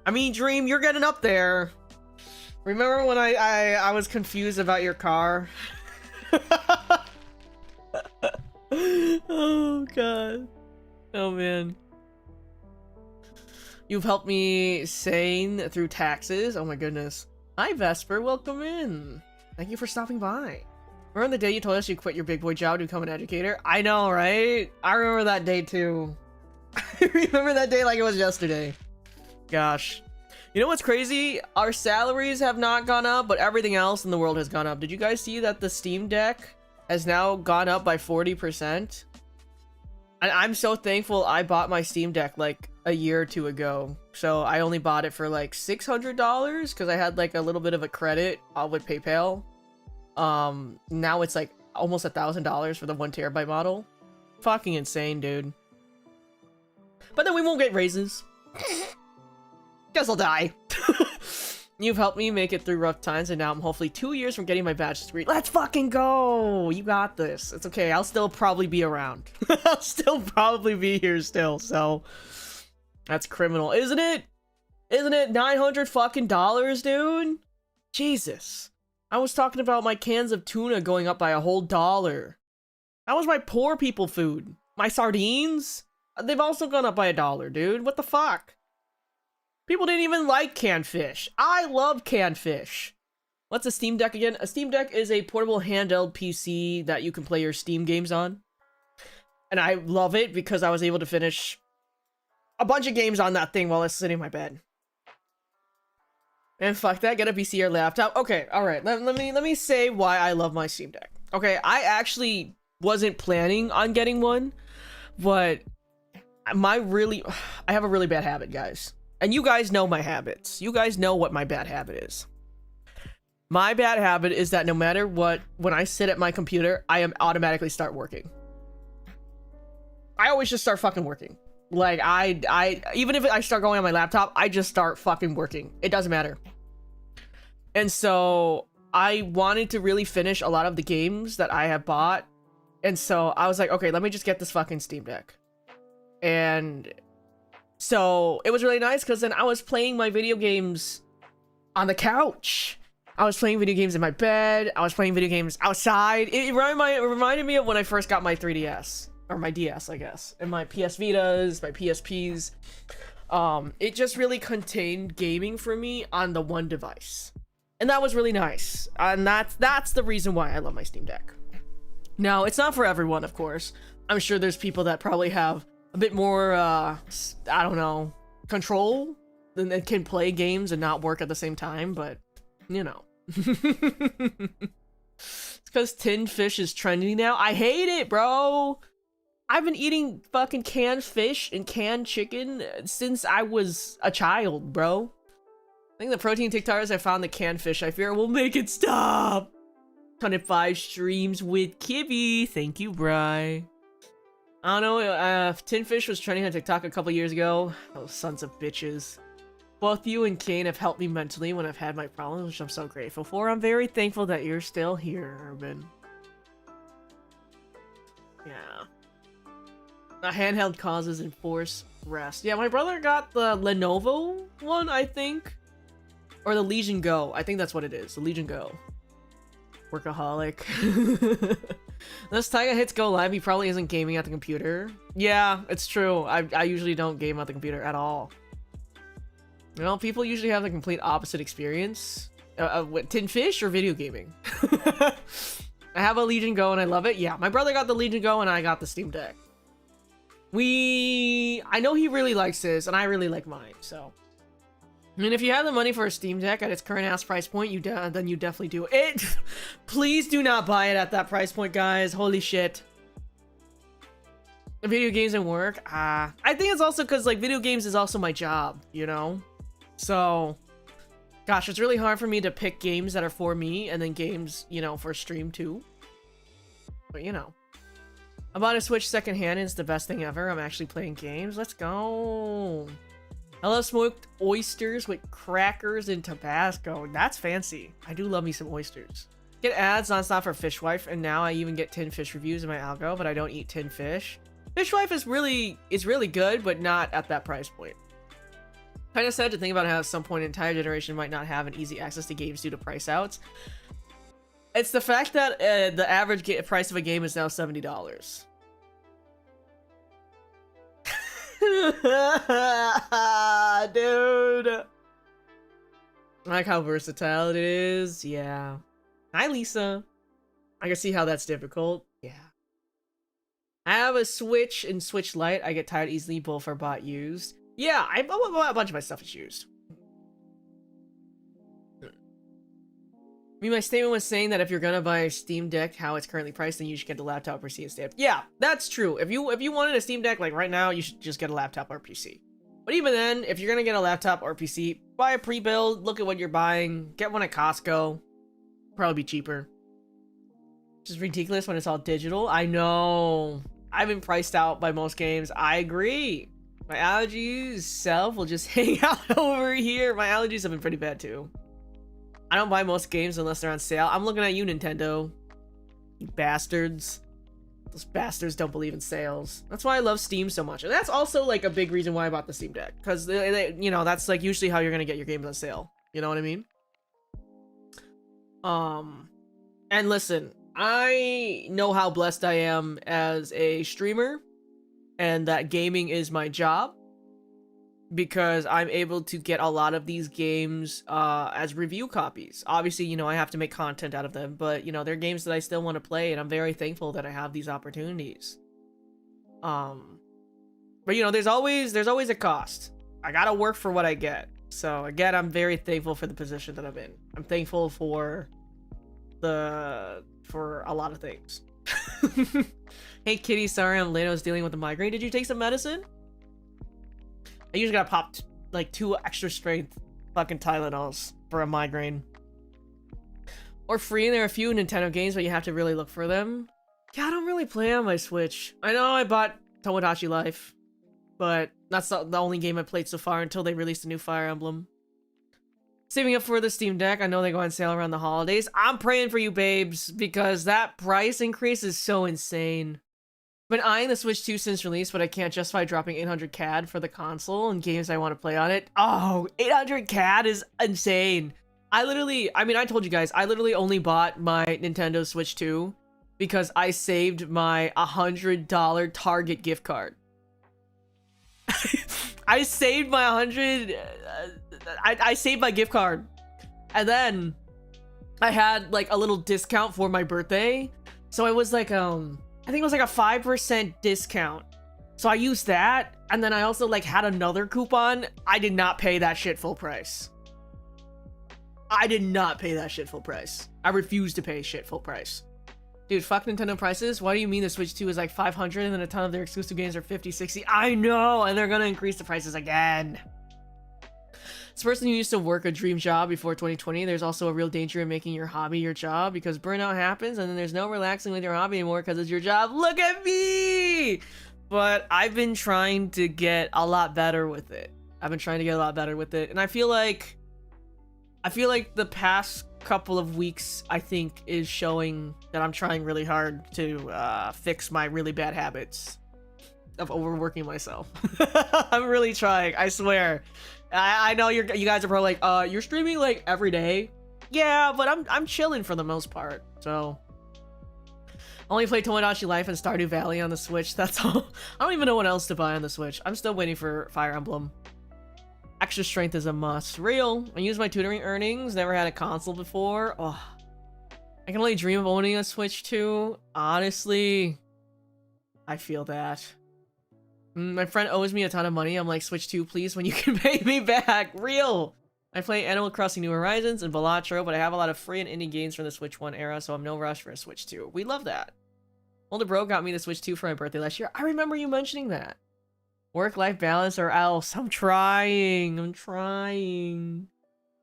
Speaker 1: I mean, Dream, you're getting up there. Remember when I was confused about your car? Oh god. Oh man. You've helped me sane through taxes. Oh my goodness. Hi Vesper, welcome in. Thank you for stopping by. Remember the day you told us you quit your big boy job to become an educator? I know, right? I remember that day too. I remember that day like it was yesterday. Gosh. You know what's crazy? Our salaries have not gone up, but everything else in the world has gone up. Did you guys see that the Steam Deck has now gone up by 40%? And I'm so thankful I bought my Steam Deck like a year or 2 ago. So I only bought it for like $600 because I had like a little bit of a credit with PayPal. Now it's like almost $1,000 for the 1 terabyte model. Fucking insane, dude. But then we won't get raises. Guess I'll die. You've helped me make it through rough times, and now I'm hopefully 2 years from getting my bachelor's degree. Let's fucking go! You got this. It's okay. I'll still probably be around. I'll still probably be here still, so... That's criminal, isn't it? Isn't it $900 fucking dollars, dude? Jesus. I was talking about my cans of tuna going up by a whole $1. That was my poor people food. My sardines? They've also gone up by $1, dude. What the fuck? People didn't even like canned fish. I love canned fish. What's a Steam Deck again? A Steam Deck is a portable handheld PC that you can play your Steam games on. And I love it because I was able to finish a bunch of games on that thing while I was sitting in my bed. And fuck that, get a PC or laptop. Okay, alright, let me say why I love my Steam Deck. Okay, I actually wasn't planning on getting one, but I have a really bad habit, guys. And you guys know my habits. You guys know what my bad habit is. My bad habit is that no matter what, when I sit at my computer, I automatically start working. I always just start fucking working. Like, even if I start going on my laptop, I just start fucking working. It doesn't matter. And so, I wanted to really finish a lot of the games that I have bought. And so, I was like, okay, let me just get this fucking Steam Deck. And so, it was really nice because then I was playing my video games on the couch. I was playing video games in my bed. I was playing video games outside. It reminded me of when I first got my 3DS. Or my DS, I guess. And my PS Vitas, my PSPs. It just really contained gaming for me on the one device. And that was really nice. And that's the reason why I love my Steam Deck. Now, it's not for everyone, of course. I'm sure there's people that probably have a bit more, I don't know, control than that can play games and not work at the same time, but, you know. It's because tinned fish is trendy now. I hate it, bro. I've been eating fucking canned fish and canned chicken since I was a child, bro. I think the protein TikTokers I found the canned fish I fear will make it stop. 25 streams with Kibby. Thank you, Bri. I don't know, tin fish was trending on TikTok a couple years ago. Those sons of bitches. Both you and Kane have helped me mentally when I've had my problems, which I'm so grateful for. I'm very thankful that you're still here, Urban. Yeah. A handheld causes enforce rest. Yeah, my brother got the Lenovo one, I think. Or the Legion Go. I think that's what it is. The Legion Go. Workaholic. Unless Taiga hits go live, he probably isn't gaming at the computer. Yeah, it's true. I usually don't game at the computer at all. You know, people usually have the complete opposite experience. What, tin fish or video gaming? I have a Legion Go and I love it. Yeah, my brother got the Legion Go and I got the Steam Deck. I know he really likes this and I really like mine, so. I mean, if you have the money for a Steam Deck at its current ass price point, then you definitely do it. Please do not buy it at that price point, guys. Holy shit. Video games and work? I think it's also because, like, video games is also my job, you know? So, gosh, it's really hard for me to pick games that are for me and then games, you know, for stream too. But, you know. I bought a Switch secondhand and it's the best thing ever. I'm actually playing games. Let's go. I love smoked oysters with crackers and Tabasco. That's fancy. I do love me some oysters. Get ads nonstop for Fishwife, and now I even get tinned fish reviews in my algo, but I don't eat tinned fish. Fishwife is really good, but not at that price point. Kind of sad to think about how at some point an entire generation might not have an easy access to games due to price outs. It's the fact that the average price of a game is now $70. Dude, I like how versatile it is. Yeah. Hi, Lisa. I can see how that's difficult. Yeah. I have a Switch and Switch Lite. I get tired easily. Both are bought used. Yeah, I bought a bunch of my stuff is used. I mean, my statement was saying that if you're gonna buy a Steam Deck, how it's currently priced, then you should get the laptop or PC instead. Yeah, that's true. If you wanted a Steam Deck, like right now, you should just get a laptop or PC. But even then, if you're gonna get a laptop or PC, buy a pre-build, look at what you're buying, get one at Costco. Probably be cheaper. Just ridiculous when it's all digital. I know. I've been priced out by most games. I agree. My allergies self will just hang out over here. My allergies have been pretty bad too. I don't buy most games unless they're on sale. I'm looking at you, Nintendo. You bastards. Those bastards don't believe in sales. That's why I love Steam so much. And that's also, like, a big reason why I bought the Steam Deck. Because, you know, that's, like, usually how you're going to get your games on sale. You know what I mean? And listen, I know how blessed I am as a streamer. And that gaming is my job. Because I'm able to get a lot of these games as review copies. Obviously, you know, I have to make content out of them, but, you know, they're games that I still want to play, and I'm very thankful that I have these opportunities. But, you know, there's always a cost. I gotta work for what I get. So, again, I'm very thankful for the position that I'm in. I'm thankful for a lot of things. Hey, Kitty, sorry I'm late. I was dealing with a migraine. Did you take some medicine? I usually gotta pop like 2 extra strength fucking Tylenols for a migraine. Or free, there are a few Nintendo games, but you have to really look for them. Yeah, I don't really play on my Switch. I know I bought Tomodachi Life, but that's the only game I played so far until they released a new Fire Emblem. Saving up for the Steam Deck, I know they go on sale around the holidays. I'm praying for you, babes, because that price increase is so insane. Been eyeing the Switch 2 since release, but I can't justify dropping 800 CAD for the console and games I want to play on it. Oh, 800 CAD is insane. I mean, I told you guys, I literally only bought my Nintendo Switch 2 because I saved my $100 Target gift card. I saved my I saved my gift card. And then I had like a little discount for my birthday. So I was like, I think it was like a 5% discount. So I used that, and then I also like had another coupon. I did not pay that shit full price. I did not pay that shit full price. I refuse to pay shit full price. Dude, fuck Nintendo prices. What do you mean the Switch 2 is like 500 and then a ton of their exclusive games are 50, 60? I know, and they're gonna increase the prices again. This person who used to work a dream job before 2020, there's also a real danger in making your hobby your job because burnout happens and then there's no relaxing with your hobby anymore because it's your job. Look at me! But I've been trying to get a lot better with it. And I feel like the past couple of weeks, I think, is showing that I'm trying really hard to fix my really bad habits of overworking myself. I'm really trying, I swear. I know you guys are probably like, you're streaming like every day. Yeah, but I'm chilling for the most part, so. Only play Tomodachi Life and Stardew Valley on the Switch, that's all. I don't even know what else to buy on the Switch. I'm still waiting for Fire Emblem. Extra strength is a must. Real. I use my tutoring earnings. Never had a console before. Oh, I can only dream of owning a Switch 2. Honestly, I feel that. My friend owes me a ton of money. I'm like, Switch 2, please, when you can pay me back. Real. I play Animal Crossing New Horizons and Balatro, but I have a lot of free and indie games from the Switch 1 era, so I'm no rush for a Switch 2. We love that. Older bro got me the Switch 2 for my birthday last year. I remember you mentioning that. Work-life balance or else. I'm trying.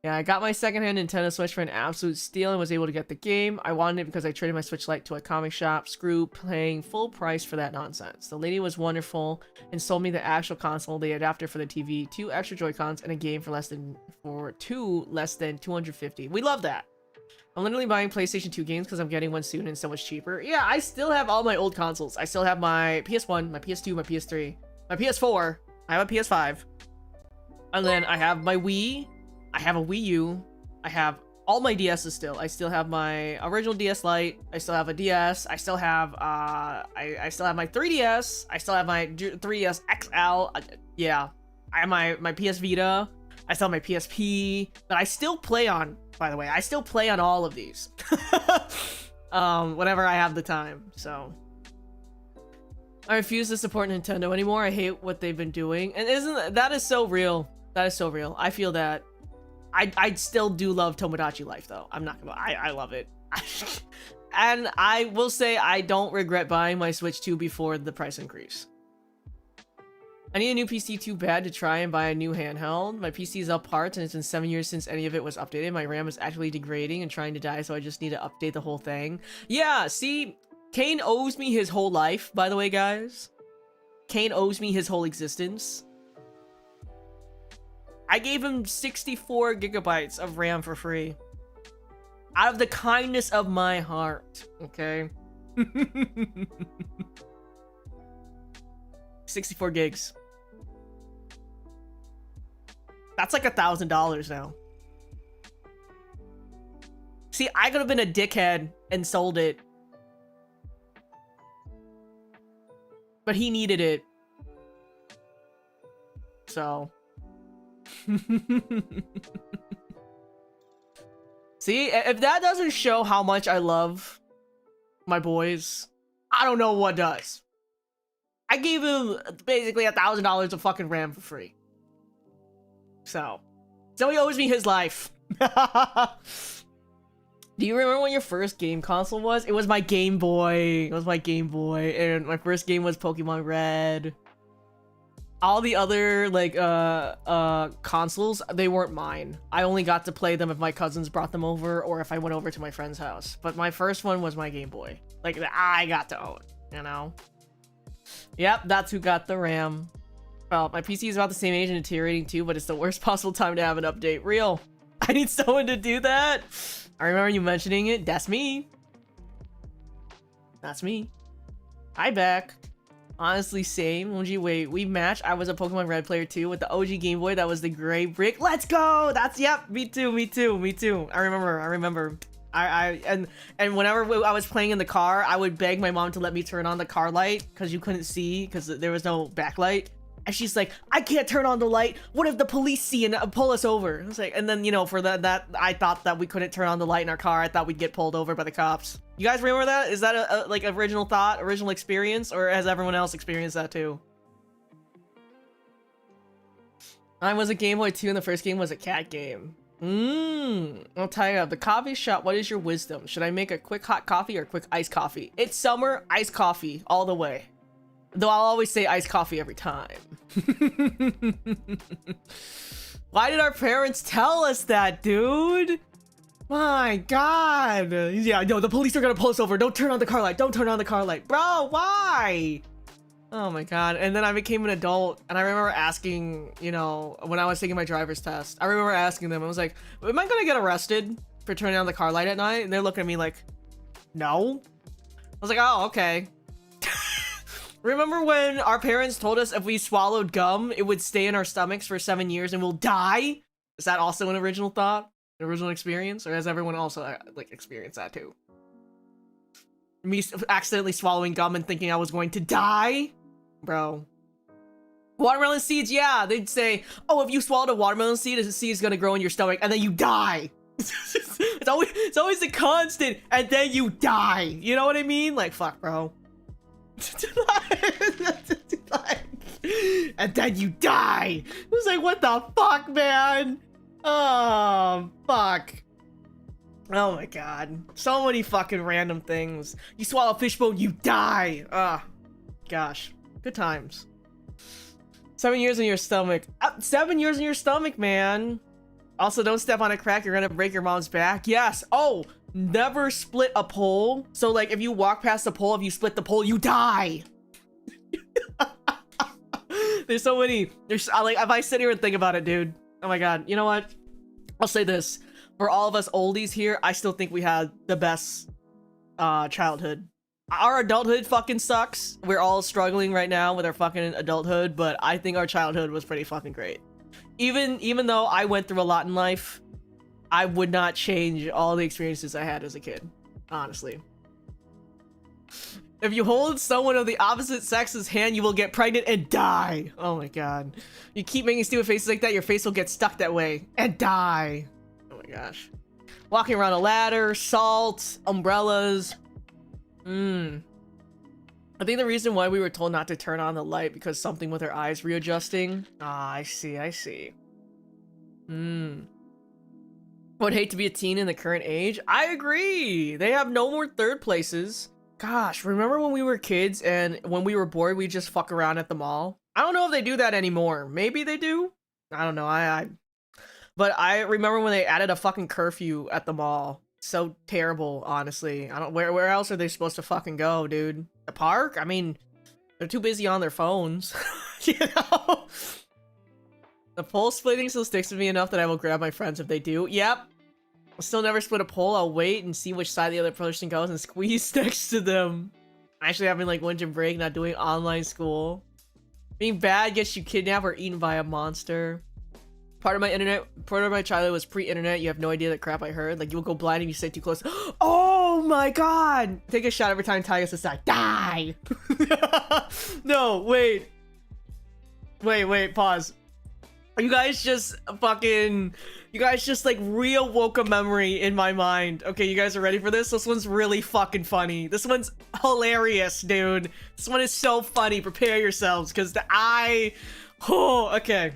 Speaker 1: Yeah, I got my secondhand Nintendo Switch for an absolute steal and was able to get the game. I wanted it because I traded my Switch Lite to a comic shop. Screw paying full price for that nonsense. The lady was wonderful and sold me the actual console, the adapter for the TV, 2 extra Joy-Cons, and a game for less than 250. We love that. I'm literally buying PlayStation 2 games because I'm getting one soon and so much cheaper. Yeah, I still have all my old consoles. I still have my PS1, my PS2, my PS3, my PS4. I have a PS5. And then I have my Wii. I have a Wii U. I have all my DSs still. I still have my original DS Lite. I still have a DS. I still have I still have my 3DS. I still have my 3DS XL. Yeah. I have my PS Vita. I still have my PSP that I still play on, by the way. I still play on all of these. Whenever I have the time, so. I refuse to support Nintendo anymore. I hate what they've been doing. And that is so real. That is so real. I feel that. I still do love Tomodachi Life though. I'm not gonna lie. I love it. And I will say I don't regret buying my Switch 2 before the price increase. I need a new PC too bad to try and buy a new handheld. My PC is up parts and it's been 7 years since any of it was updated. My RAM is actually degrading and trying to die, so I just need to update the whole thing. Yeah, see, Kane owes me his whole life, by the way, guys. Kane owes me his whole existence. I gave him 64 gigabytes of RAM for free. Out of the kindness of my heart, okay? 64 gigs. That's like $1,000 now. See, I could have been a dickhead and sold it. But he needed it. So... See, if that doesn't show how much I love my boys, I don't know what does. I gave him basically $1,000 of fucking RAM for free. So he owes me his life. Do you remember what your first game console was? It was my Game Boy. It was my Game Boy, and my first game was Pokemon Red. All the other, like, consoles, they weren't mine. I only got to play them if my cousins brought them over or if I went over to my friend's house. But my first one was my Game Boy. Like, I got to own, you know? Yep, that's who got the RAM. Well, my PC is about the same age and deteriorating too, but it's the worst possible time to have an update. Real. I need someone to do that. I remember you mentioning it. That's me. That's me. Hi, back. Honestly, same. Moji, wait, we matched. I was a Pokemon Red player too with the OG Game Boy. That was the gray brick. Let's go. That's, yep. Me too. I remember. And whenever I was playing in the car, I would beg my mom to let me turn on the car light because you couldn't see because there was no backlight. And she's like, I can't turn on the light. What if the police see and pull us over? I was like, and then, you know, for that I thought that we couldn't turn on the light in our car. I thought we'd get pulled over by the cops. You guys remember that? Is that a like original thought, original experience, or has everyone else experienced that too? Mine was a Game Boy 2 and the first game was a cat game. I'll Taiga, the coffee shop, what is your wisdom? Should I make a quick hot coffee or quick iced coffee? It's summer, iced coffee all the way. Though I'll always say iced coffee every time. Why did our parents tell us that, dude? My god. Yeah, no, the police are gonna pull us over. Don't turn on the car light. Don't turn on the car light. Bro, why? Oh my god. And then I became an adult, and I remember asking, you know, when I was taking my driver's test, I remember asking them, I was like, am I gonna get arrested for turning on the car light at night? And they're looking at me like, no. I was like, oh, okay. Remember when our parents told us if we swallowed gum, it would stay in our stomachs for 7 years and we'll die? Is that also an original thought? An original experience? Or has everyone also, like, experienced that too? Me accidentally swallowing gum and thinking I was going to die? Bro. Watermelon seeds, yeah. They'd say, oh, if you swallowed a watermelon seed, a seed is gonna grow in your stomach, and then you die. It's always a constant, and then you die. You know what I mean? Like, fuck, bro. And then you die. It was like, what the fuck, man? Oh, fuck. Oh my god. So many fucking random things. You swallow a fishbone, you die. Ah, gosh. Good times. 7 years in your stomach. 7 years in your stomach, man. Also, don't step on a crack. You're gonna break your mom's back. Yes. Oh, never split a pole. So, like, if you walk past a pole, if you split the pole, you die. There's so many. There's like, if I sit here and think about it, dude. Oh my god. You know what? I'll say this. For all of us oldies here, I still think we had the best childhood. Our adulthood fucking sucks. We're all struggling right now with our fucking adulthood, but I think our childhood was pretty fucking great. Even though I went through a lot in life, I would not change all the experiences I had as a kid, honestly. If you hold someone of the opposite sex's hand, you will get pregnant and die. Oh my god. You keep making stupid faces like that, your face will get stuck that way and die. Oh my gosh. Walking around a ladder, salt, umbrellas. I think the reason why we were told not to turn on the light because something with our eyes readjusting. Ah, I see. Would hate to be a teen in the current age. I agree. They have no more third places. Gosh, remember when we were kids and when we were bored, we just fuck around at the mall? I don't know if they do that anymore. Maybe they do. I don't know. But I remember when they added a fucking curfew at the mall. So terrible, honestly. I don't. Where else are they supposed to fucking go, dude? The park? I mean, they're too busy on their phones. You know? The pole splitting still sticks with me enough that I will grab my friends if they do. Yep. I'll still never split a pole. I'll wait and see which side the other person goes and squeeze next to them. Actually having like winter break, not doing online school. Being bad gets you kidnapped or eaten by a monster. Part of my childhood was pre-internet. You have no idea the crap I heard. Like, you'll go blind if you stay too close. Oh my god! Take a shot every time Taiga says that. Die! No, wait. Wait, pause. You guys just like reawoke a memory in my mind. Okay, you guys are ready for this? This one's really fucking funny. This one's hilarious, dude. This one is so funny. Prepare yourselves, because okay.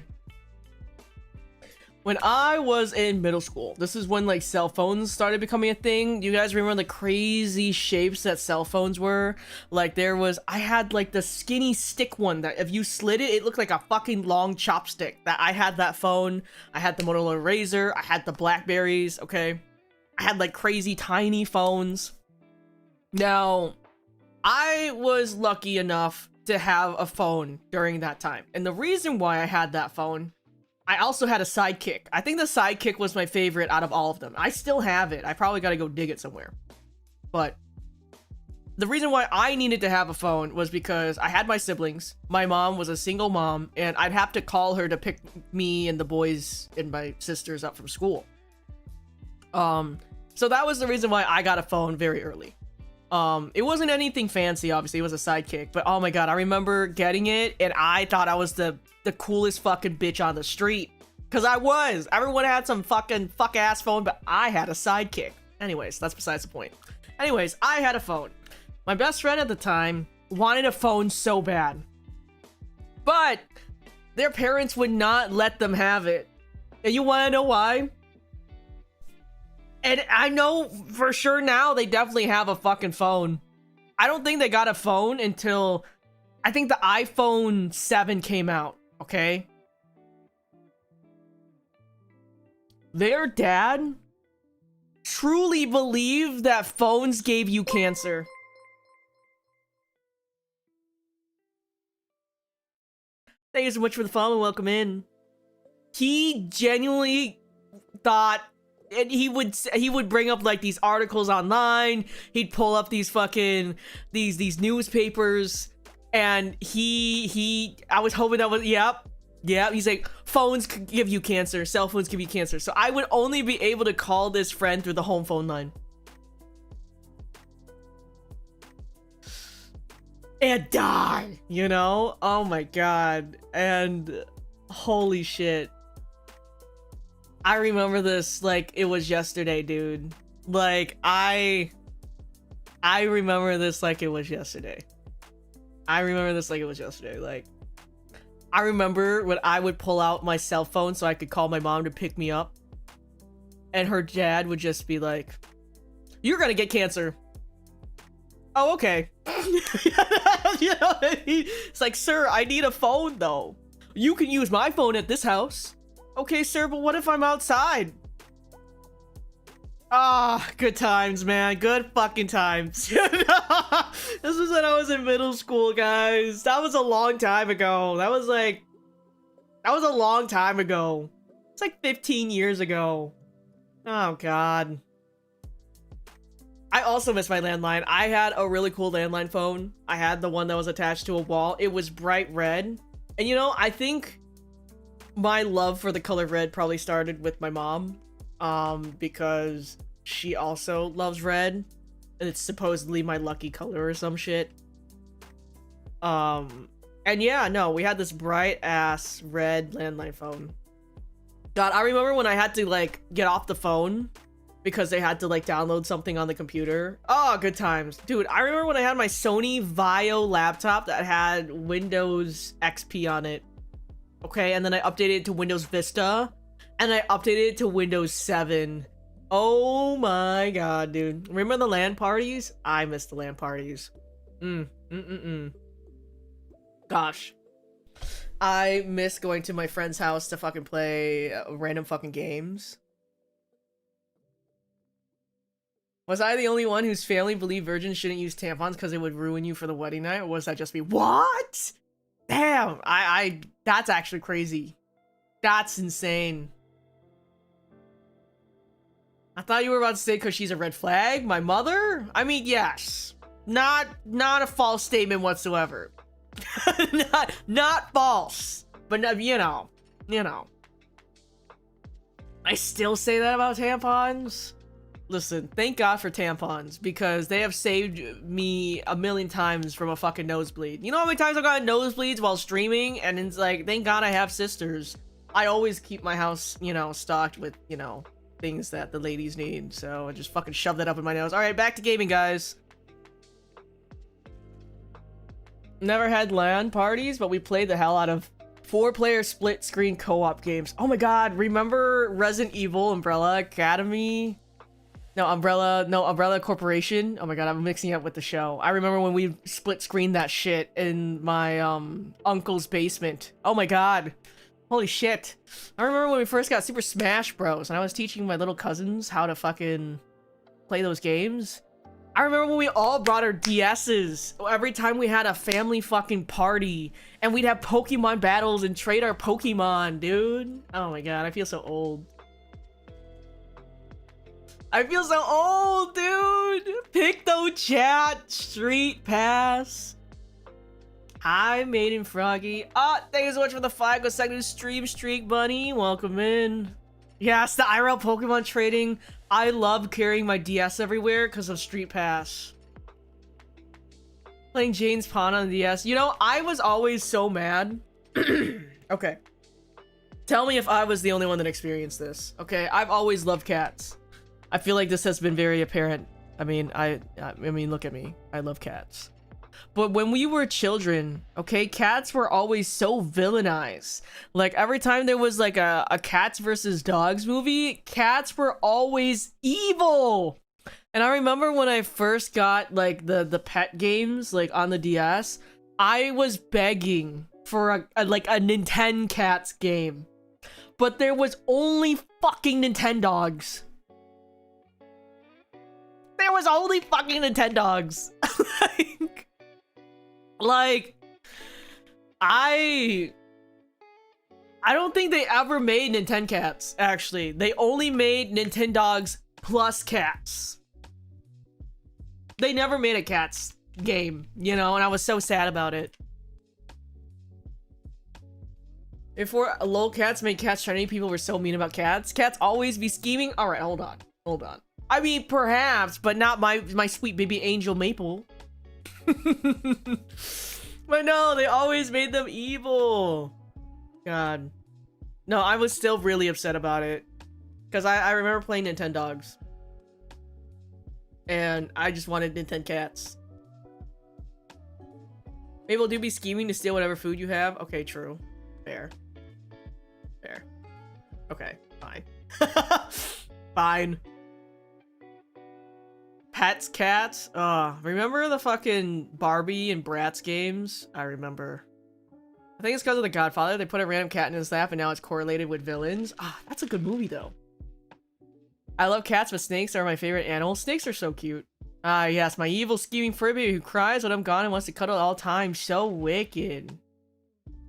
Speaker 1: When I was in middle school, this is when like cell phones started becoming a thing. You guys remember the crazy shapes that cell phones were? Like I had like the skinny stick one that if you slid it, it looked like a fucking long chopstick. I had that phone. I had the Motorola Razr. I had the Blackberries, okay? I had like crazy tiny phones. Now, I was lucky enough to have a phone during that time. And the reason why I had that phone, I also had a Sidekick. I think the Sidekick was my favorite out of all of them. I still have it. I probably gotta go dig it somewhere. But the reason why I needed to have a phone was because I had my siblings. My mom was a single mom, and I'd have to call her to pick me and the boys and my sisters up from school. So that was the reason why I got a phone very early. It wasn't anything fancy, obviously. It was a sidekick, but oh my god, I remember getting it, and I thought I was the coolest fucking bitch on the street. Because I was. Everyone had some fucking fuck-ass phone, but I had a sidekick. Anyways, that's besides the point. Anyways, I had a phone. My best friend at the time wanted a phone so bad. But their parents would not let them have it. And you want to know why? And I know for sure now they definitely have a fucking phone. I don't think they got a phone until I think the iPhone 7 came out, okay? Their dad truly believed that phones gave you cancer. Thank you so much for the follow. Welcome in. He genuinely thought, and he would bring up like these articles online. He'd pull up these fucking these newspapers, and I was hoping that was yep. He's like, phones could give you cancer, cell phones give you cancer. So I would only be able to call this friend through the home phone line. And die, you know? Oh my god. And holy shit. I remember this like it was yesterday, dude. Like I remember this like it was yesterday. Like I remember when I would pull out my cell phone so I could call my mom to pick me up, and her dad would just be like, "You're gonna get cancer." Oh, okay. You know what I mean? It's like, sir, I need a phone though. You can use my phone at this house. Okay, sir, but what if I'm outside? Ah, good times, man. Good fucking times. This was when I was in middle school, guys. That was a long time ago. That was a long time ago. It's like 15 years ago. Oh, God. I also miss my landline. I had a really cool landline phone. I had the one that was attached to a wall. It was bright red. And you know, I think my love for the color red probably started with my mom. Because she also loves red. And it's supposedly my lucky color or some shit. And yeah, no, we had this bright ass red landline phone. God, I remember when I had to like get off the phone because they had to like download something on the computer. Oh, good times. Dude, I remember when I had my Sony Vaio laptop that had Windows XP on it. Okay, and then I updated it to Windows Vista. And I updated it to Windows 7. Oh my god, dude. Remember the LAN parties? I miss the LAN parties. Gosh. I miss going to my friend's house to fucking play random fucking games. Was I the only one whose family believed virgins shouldn't use tampons because it would ruin you for the wedding night? Or was that just me? What? Damn, that's actually crazy. That's insane. I thought you were about to say because she's a red flag? My mother? I mean, yes. Not a false statement whatsoever. not false. But, you know. I still say that about tampons. Listen, thank God for tampons, because they have saved me a million times from a fucking nosebleed. You know how many times I've gotten nosebleeds while streaming? And it's like, thank God I have sisters. I always keep my house, you know, stocked with, you know, things that the ladies need. So I just fucking shove that up in my nose. Alright, back to gaming, guys. Never had LAN parties, but we played the hell out of 4-player split screen co-op games. Oh my god, remember Resident Evil Umbrella Academy? No, Umbrella Corporation. Oh my god, I'm mixing it up with the show. I remember when we split screened that shit in my uncle's basement. Oh my god. Holy shit. I remember when we first got Super Smash Bros. And I was teaching my little cousins how to fucking play those games. I remember when we all brought our DS's every time we had a family fucking party. And we'd have Pokemon battles and trade our Pokemon, dude. Oh my god, I feel so old. I feel so old, dude! Picto Chat, Street Pass. Hi, Maiden Froggy. Thank you so much for the 5-second stream streak, buddy. Welcome in. Yes, the IRL Pokemon trading. I love carrying my DS everywhere because of Street Pass. Playing Jane's Pawn on the DS. You know, I was always so mad. Okay. Tell me if I was the only one that experienced this. Okay, I've always loved cats. I feel like this has been very apparent. I mean, I mean, look at me. I love cats. But when we were children, okay, cats were always so villainized. Like, every time there was, like, a cats versus dogs movie, cats were always evil! And I remember when I first got, like, the pet games, like, on the DS, I was begging for a Nintendo Cats game. But there was only fucking Nintendogs. There was only fucking Nintendogs. like, I don't think they ever made Nintendo Cats, actually. They only made Nintendogs plus cats. They never made a cats game, you know, and I was so sad about it. Before LOL cats made cats shiny, people were so mean about cats. Cats always be scheming. All right, hold on. I mean, perhaps, but not my sweet baby angel Maple. But no, they always made them evil. God. No, I was still really upset about it. Because I remember playing Nintendogs. And I just wanted Nintendo Cats. Maple do be scheming to steal whatever food you have. Okay, true. Fair. Okay, fine. Fine. Pets, cats. Remember the fucking Barbie and Bratz games? I remember. I think it's because of The Godfather. They put a random cat in his lap and now it's correlated with villains. That's a good movie though. I love cats, but snakes are my favorite animals. Snakes are so cute. Yes, my evil scheming Furby who cries when I'm gone and wants to cuddle at all times. So wicked.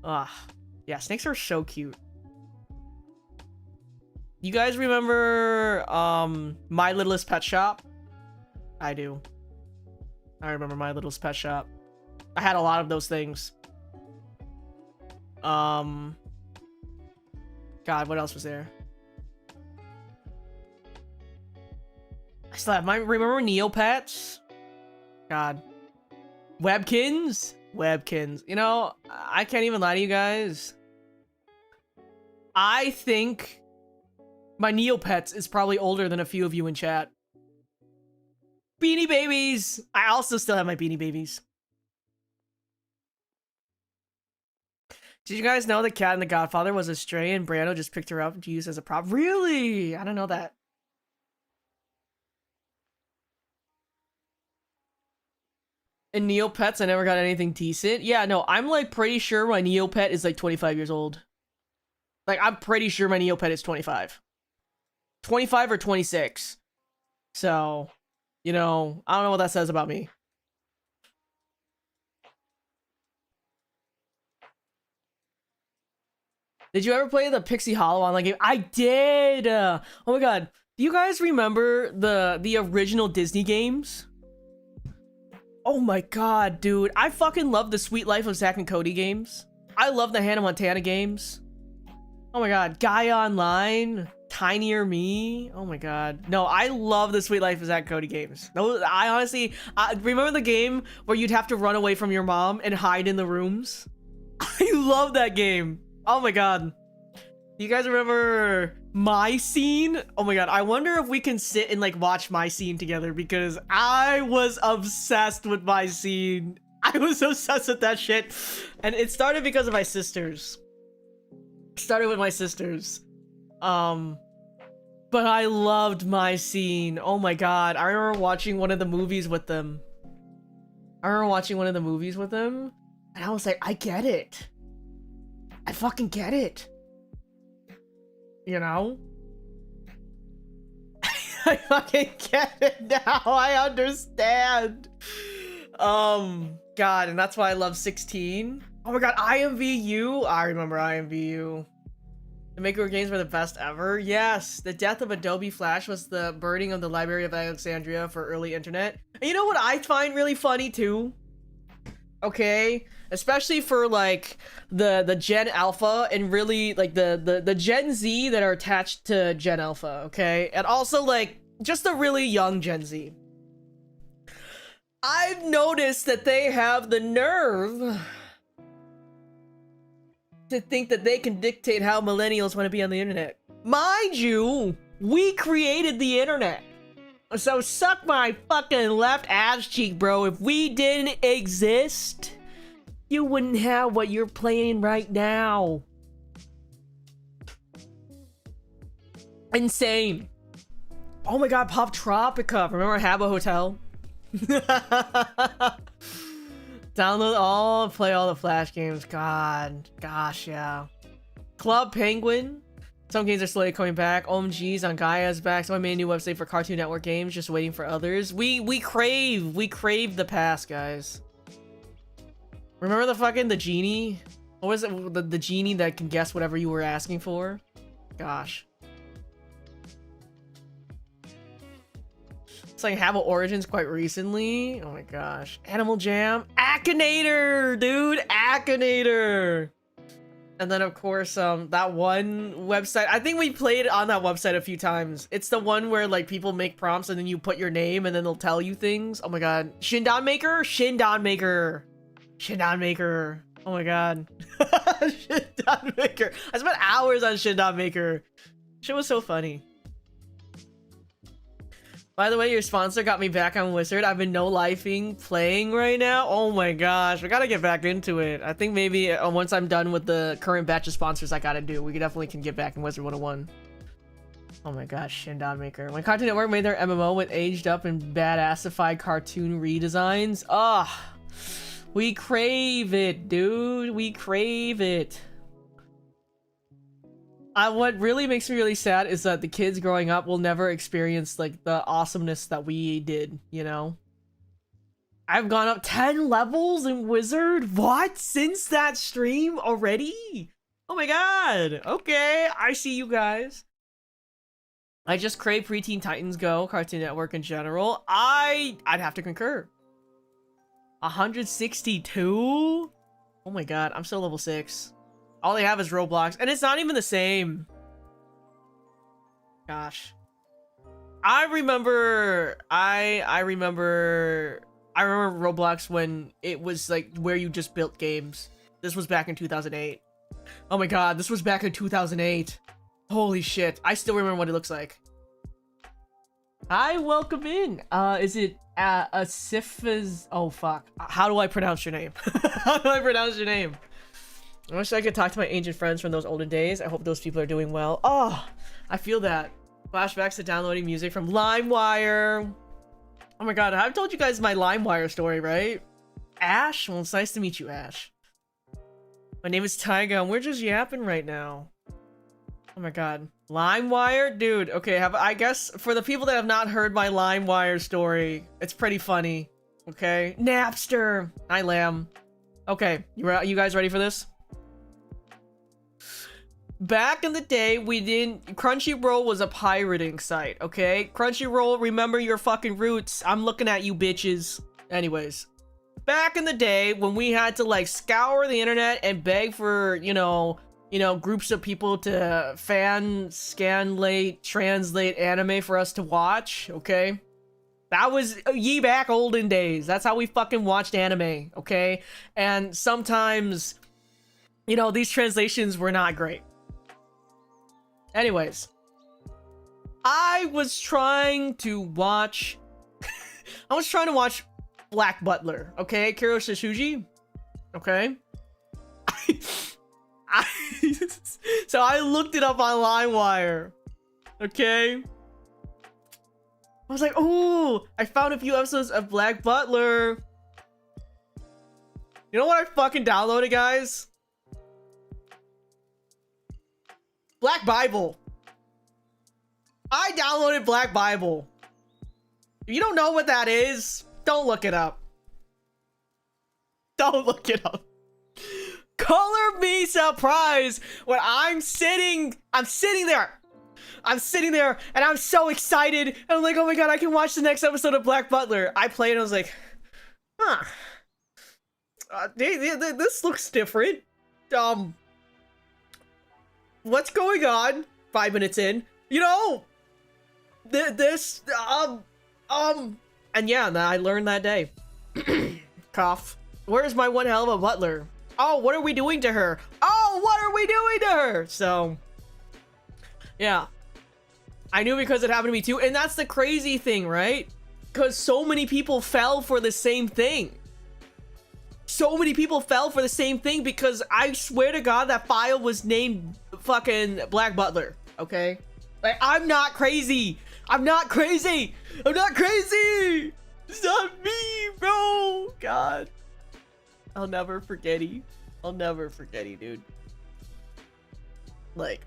Speaker 1: Yeah, snakes are so cute. You guys remember My Littlest Pet Shop? I do. I remember My Littlest Pet Shop. I had a lot of those things. God, what else was there? I still have remember Neopets? God. Webkins? Webkins. You know, I can't even lie to you guys. I think my Neopets is probably older than a few of you in chat. Beanie Babies! I also still have my Beanie Babies. Did you guys know the cat in The Godfather was a stray and Brando just picked her up to use as a prop? Really? I don't know that. In Neopets, I never got anything decent. Yeah, no, I'm like pretty sure my Neopet is like 25 years old. Like, I'm pretty sure my Neopet is 25. 25 or 26. So, you know, I don't know what that says about me. Did you ever play the Pixie Hollow online game? I did! Oh my god. Do you guys remember the original Disney games? Oh my god, dude. I fucking love the Sweet Life of Zack and Cody games. I love the Hannah Montana games. Oh my god. Gaia Online. Tinier Me. Oh my god. No, I love the Sweet Life of Zack and Cody games. Those, I honestly... remember the game where you'd have to run away from your mom and hide in the rooms? I love that game. Oh my god. Do you guys remember My Scene? Oh my god, I wonder if we can sit and like watch My Scene together because I was obsessed with My Scene. I was obsessed with that shit. And it started because of my sisters. It started with my sisters. But I loved My Scene. Oh my god, I remember watching one of the movies with them. And I was like, I get it. I fucking get it. You know? I fucking get it now. I understand. God, and that's why I love 16. Oh my god, IMVU. I remember IMVU. The Maker games were the best ever. Yes, the death of Adobe Flash was the burning of the Library of Alexandria for early internet. And you know what I find really funny too? Okay, especially for like the Gen Alpha and really like the Gen Z that are attached to Gen Alpha, okay? And also like just the really young Gen Z. I've noticed that they have the nerve to think that they can dictate how millennials want to be on the internet. Mind you, we created the internet. So suck my fucking left ass cheek, bro. If we didn't exist, you wouldn't have what you're playing right now. Insane. Oh my god, Pop Tropica. Remember Habbo Hotel? Download all, play all the Flash games. God, gosh, yeah. Club Penguin. Some games are slowly coming back. OMG's on Gaia's back. So I made a new website for Cartoon Network games, just waiting for others. We crave the past, guys. Remember the genie? What was it? The genie that can guess whatever you were asking for? Gosh. It's like Habbo Origins quite recently. Oh my gosh. Animal Jam. Akinator, dude. Akinator. And then of course, that one website. I think we played on that website a few times. It's the one where like people make prompts and then you put your name and then they'll tell you things. Oh my god. Shindon Maker? Shindon Maker. Shindon Maker. Oh my god. Shindon Maker. I spent hours on Shindon Maker. Shit was so funny. By the way, your sponsor got me back on Wizard. I've been no-lifing playing right now. Oh my gosh, we gotta get back into it. I think maybe once I'm done with the current batch of sponsors I gotta do, we definitely can get back in Wizard 101. Oh my gosh, Shindon Maker. When Cartoon Network made their MMO with aged up and badassified cartoon redesigns, we crave it, dude. We crave it. What really makes me really sad is that the kids growing up will never experience like the awesomeness that we did, you know? I've gone up 10 levels in Wizard? What? Since that stream already? Oh my god. Okay, I see you guys. I just crave Preteen Titans Go, Cartoon Network in general. I'd have to concur. 162? Oh my god, I'm still level 6. All they have is Roblox, and it's not even the same. Gosh. I remember Roblox when it was like where you just built games. This was back in 2008. Oh my god, this was back in 2008. Holy shit. I still remember what it looks like. Hi, welcome in. Is it Asif's? Oh fuck. How do I pronounce your name? How do I pronounce your name? I wish I could talk to my ancient friends from those olden days. I hope those people are doing well. Oh, I feel that. Flashbacks to downloading music from LimeWire. Oh my god, I've told you guys my LimeWire story, right? Ash? Well, it's nice to meet you, Ash. My name is Taiga, and we're just yapping right now. Oh my god. LimeWire? Dude, okay, I guess for the people that have not heard my LimeWire story, it's pretty funny. Okay? Napster! Hi, Lamb. Okay, you guys ready for this? Back in the day, Crunchyroll was a pirating site, okay? Crunchyroll, remember your fucking roots. I'm looking at you bitches. Anyways, back in the day when we had to like scour the internet and beg for, you know, groups of people to translate anime for us to watch, okay? That was ye back olden days. That's how we fucking watched anime, okay? And sometimes, you know, these translations were not great. Anyways, I was trying to watch Black Butler, okay? Kiro Shishuji, okay? So I looked it up on LimeWire, okay? I was like, oh, I found a few episodes of Black Butler. You know what I fucking downloaded, guys? Black Bible. I downloaded Black Bible. If you don't know what that is, don't look it up. Don't look it up. Color me surprised when I'm sitting there and I'm so excited and I'm like, oh my god, I can watch the next episode of Black Butler. I played and I was like, huh, this looks different. What's going on? 5 minutes in, you know, and yeah, I learned that day. Cough. Where's my one hell of a butler? Oh, what are we doing to her? Oh, what are we doing to her? So, yeah. I knew because it happened to me too. And that's the crazy thing, right? Because so many people fell for the same thing. So many people fell for the same thing because I swear to God that file was named fucking Black Butler. Okay? Like, I'm not crazy. I'm not crazy. I'm not crazy. It's not me, bro. God. I'll never forget you. I'll never forget you, dude. Like,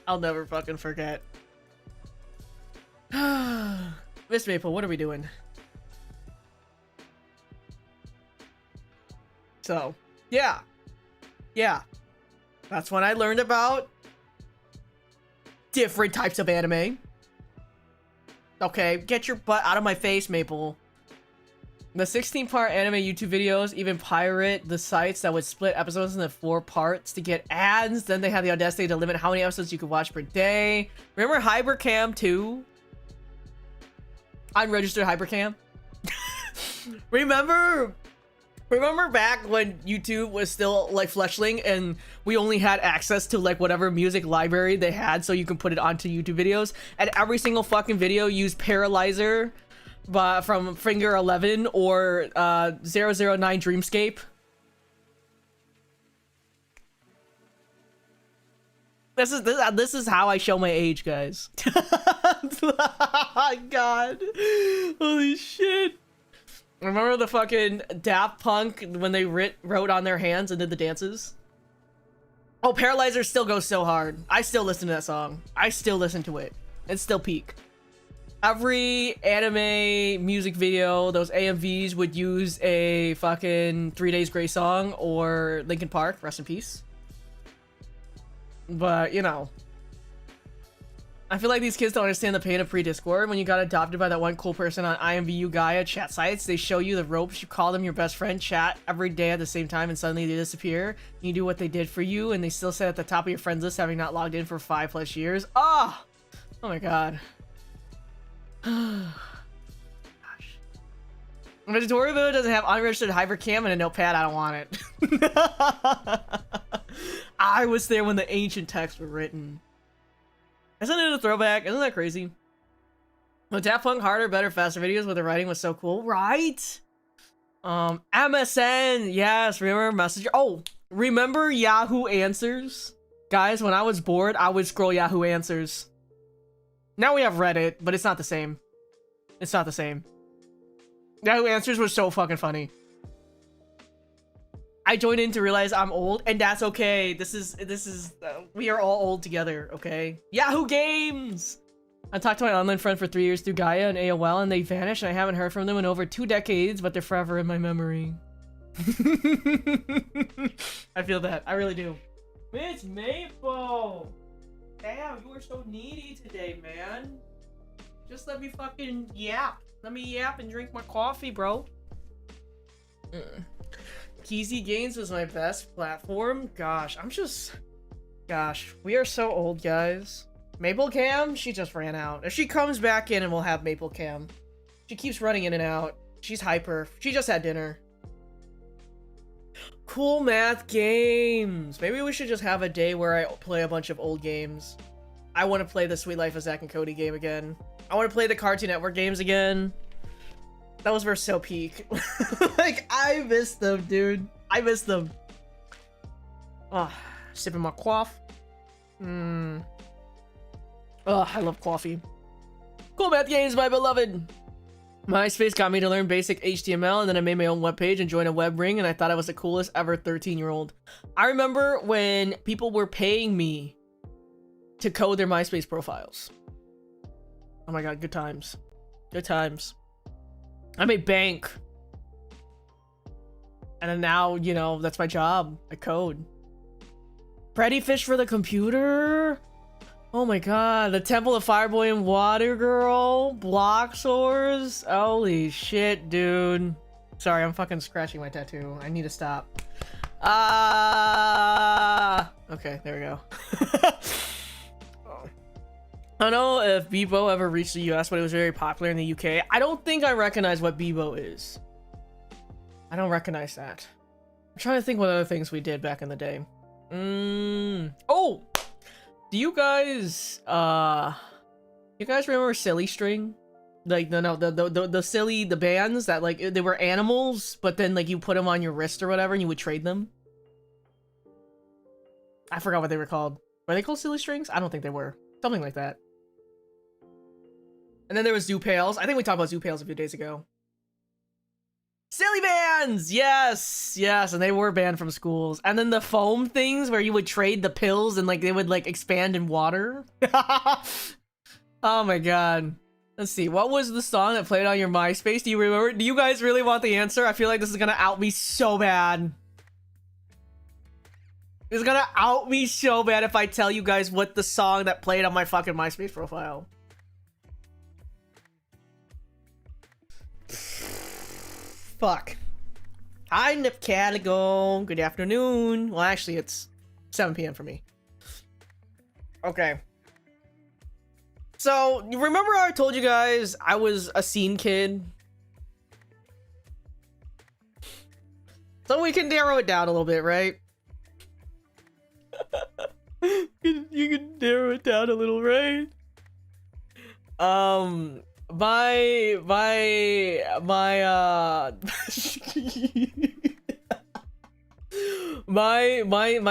Speaker 1: I'll never fucking forget. Miss Maple, what are we doing? So, yeah. Yeah. That's when I learned about different types of anime. Okay, get your butt out of my face, Maple. The 16-part anime YouTube videos even pirate the sites that would split episodes into 4 parts to get ads. Then they had the audacity to limit how many episodes you could watch per day. Remember Hypercam 2? Unregistered Hypercam? Remember back when YouTube was still like Fleshling and we only had access to like whatever music library they had so you can put it onto YouTube videos, and every single fucking video used Paralyzer from Finger 11 or 009 Dreamscape. This is how I show my age, guys. God, holy shit. Remember the fucking Daft Punk when they wrote on their hands and did the dances? Oh, Paralyzer still goes so hard. I still listen to that song. I still listen to it. It's still peak. Every anime music video, those AMVs would use a fucking 3 Days Grace song or Linkin Park, rest in peace. But, you know. I feel like these kids don't understand the pain of pre-Discord. When you got adopted by that one cool person on IMVU Gaia chat sites, they show you the ropes, you call them your best friend, chat every day at the same time, and suddenly they disappear. You do what they did for you, and they still sit at the top of your friends list having not logged in for 5+ years. Oh! Oh my god. Gosh. If a tutorial video doesn't have unregistered Hypercam and a notepad, I don't want it. I was there when the ancient texts were written. Isn't it a throwback? Isn't that crazy? But Daft Punk harder, better, faster videos where the writing was so cool, right? MSN, yes, remember Messenger? Oh, remember Yahoo Answers? Guys, when I was bored, I would scroll Yahoo Answers. Now we have Reddit, but it's not the same. It's not the same. Yahoo Answers was so fucking funny. I joined in to realize I'm old, and that's okay. This is we are all old together, okay? Yahoo Games! I talked to my online friend for 3 years through Gaia and AOL, and they vanished, and I haven't heard from them in over 2 decades, but they're forever in my memory. I feel that. I really do. Miss Maple! Damn, you were so needy today, man. Just let me fucking yap. Let me yap and drink my coffee, bro. Keezy Games was my best platform. Gosh, Gosh, we are so old, guys. Maple Cam, she just ran out. If she comes back in and we'll have Maple Cam. She keeps running in and out. She's hyper. She just had dinner. Cool math games. Maybe we should just have a day where I play a bunch of old games. I want to play the Sweet Life of Zack and Cody game again. I want to play the Cartoon Network games again. Those were so peak. Like, I miss them, dude. I miss them. Oh, sipping my coffee. Oh, I love coffee. Cool math games, my beloved. MySpace got me to learn basic HTML, and then I made my own webpage and joined a web ring, and I thought I was the coolest ever 13-year-old. I remember when people were paying me to code their MySpace profiles. Oh my god, good times. Good times. I made bank. And then now, you know, that's my job. I code. Freddy Fish for the computer? Oh my god, the Temple of Fireboy and Water Girl, Block Swords. Holy shit, dude. Sorry, I'm fucking scratching my tattoo. I need to stop. Okay, there we go. I don't know if Bebo ever reached the US, but it was very popular in the UK. I don't think I recognize what Bebo is. I don't recognize that. I'm trying to think what other things we did back in the day. Oh! Do you guys, remember Silly String? Like, the bands that, like, they were animals, but then, like, you put them on your wrist or whatever, and you would trade them? I forgot what they were called. Were they called Silly Strings? I don't think they were. Something like that. And then there was Zoo Pails. I think we talked about Zoo Pails a few days ago. Silly bands! Yes! Yes, and they were banned from schools. And then the foam things where you would trade the pills and, like, they would, like, expand in water. Oh my god. Let's see. What was the song that played on your MySpace? Do you remember? Do you guys really want the answer? I feel like this is gonna out me so bad. It's gonna out me so bad if I tell you guys what the song that played on my fucking MySpace profile. Fuck. Hi, Nip Caligo. Good afternoon. Well, actually, it's 7 p.m. for me. Okay. So, you remember how I told you guys I was a scene kid? So we can narrow it down a little bit, right? You can narrow it down a little, right? My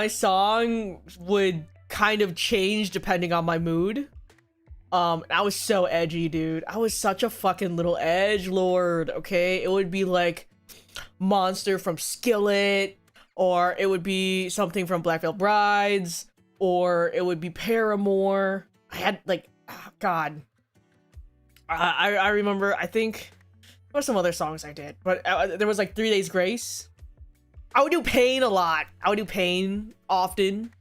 Speaker 1: song would kind of change depending on my mood. I was so edgy, dude. I was such a fucking little edgelord, okay? It would be like Monster from Skillet, or it would be something from Black Veil Brides, or it would be Paramore. I had, like, oh, God. I remember, I think, there were some other songs I did, but there was, like, 3 Days Grace. I would do Pain a lot. I would do Pain often.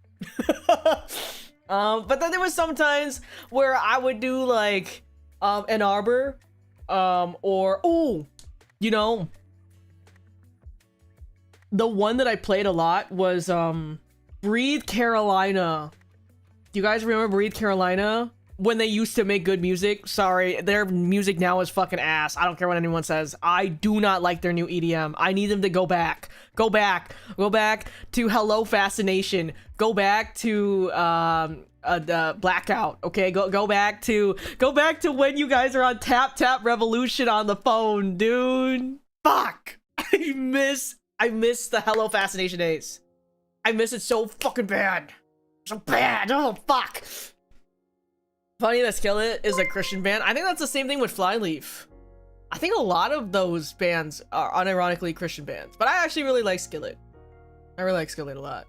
Speaker 1: But then there was sometimes where I would do, like, Ann Arbor, or, oh, you know, the one that I played a lot was, Breathe Carolina. Do you guys remember Breathe Carolina? When they used to make good music. Sorry, their music now is fucking ass. I don't care what anyone says. I do not like their new EDM. I need them to go back. Go back. Go back to Hello Fascination. Go back to the Blackout. Okay, go back to when you guys are on Tap Tap Revolution on the phone, dude. Fuck. I miss the Hello Fascination days. I miss it so fucking bad. So bad. Oh fuck. Funny that Skillet is a Christian band. I think that's the same thing with Flyleaf. I think a lot of those bands are unironically Christian bands, but I actually really like Skillet. I really like Skillet a lot.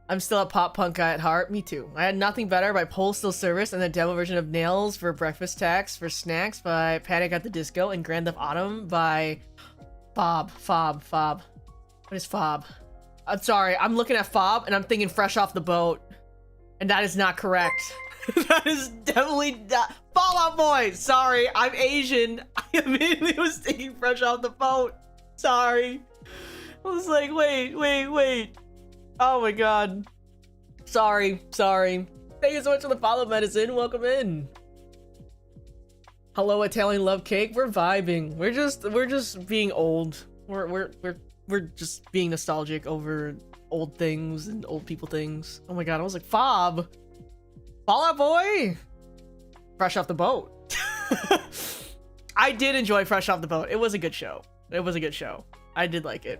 Speaker 1: I'm still a pop punk guy at heart. Me too. I Had Nothing Better by Postal Service and the demo version of Nails for Breakfast Tax for Snacks by Panic at the Disco and Grand Theft Autumn by Fob. What is Fob? I'm sorry. I'm looking at Fob and I'm thinking Fresh Off the Boat, and that is not correct. That is definitely not Fall Out Boy. Sorry, I'm Asian. I immediately was thinking Fresh Off the Boat. Sorry. I was like, wait. Oh my god. Sorry. Thank you so much for the follow, Medicine. Welcome in. Hello, Italian Love Cake. We're vibing. We're just being old. We're just being nostalgic over old things and old people things. Oh my god, I was like, Fob. Fall Out Boy! Fresh Off the Boat. I did enjoy Fresh Off the Boat. It was a good show. I did like it.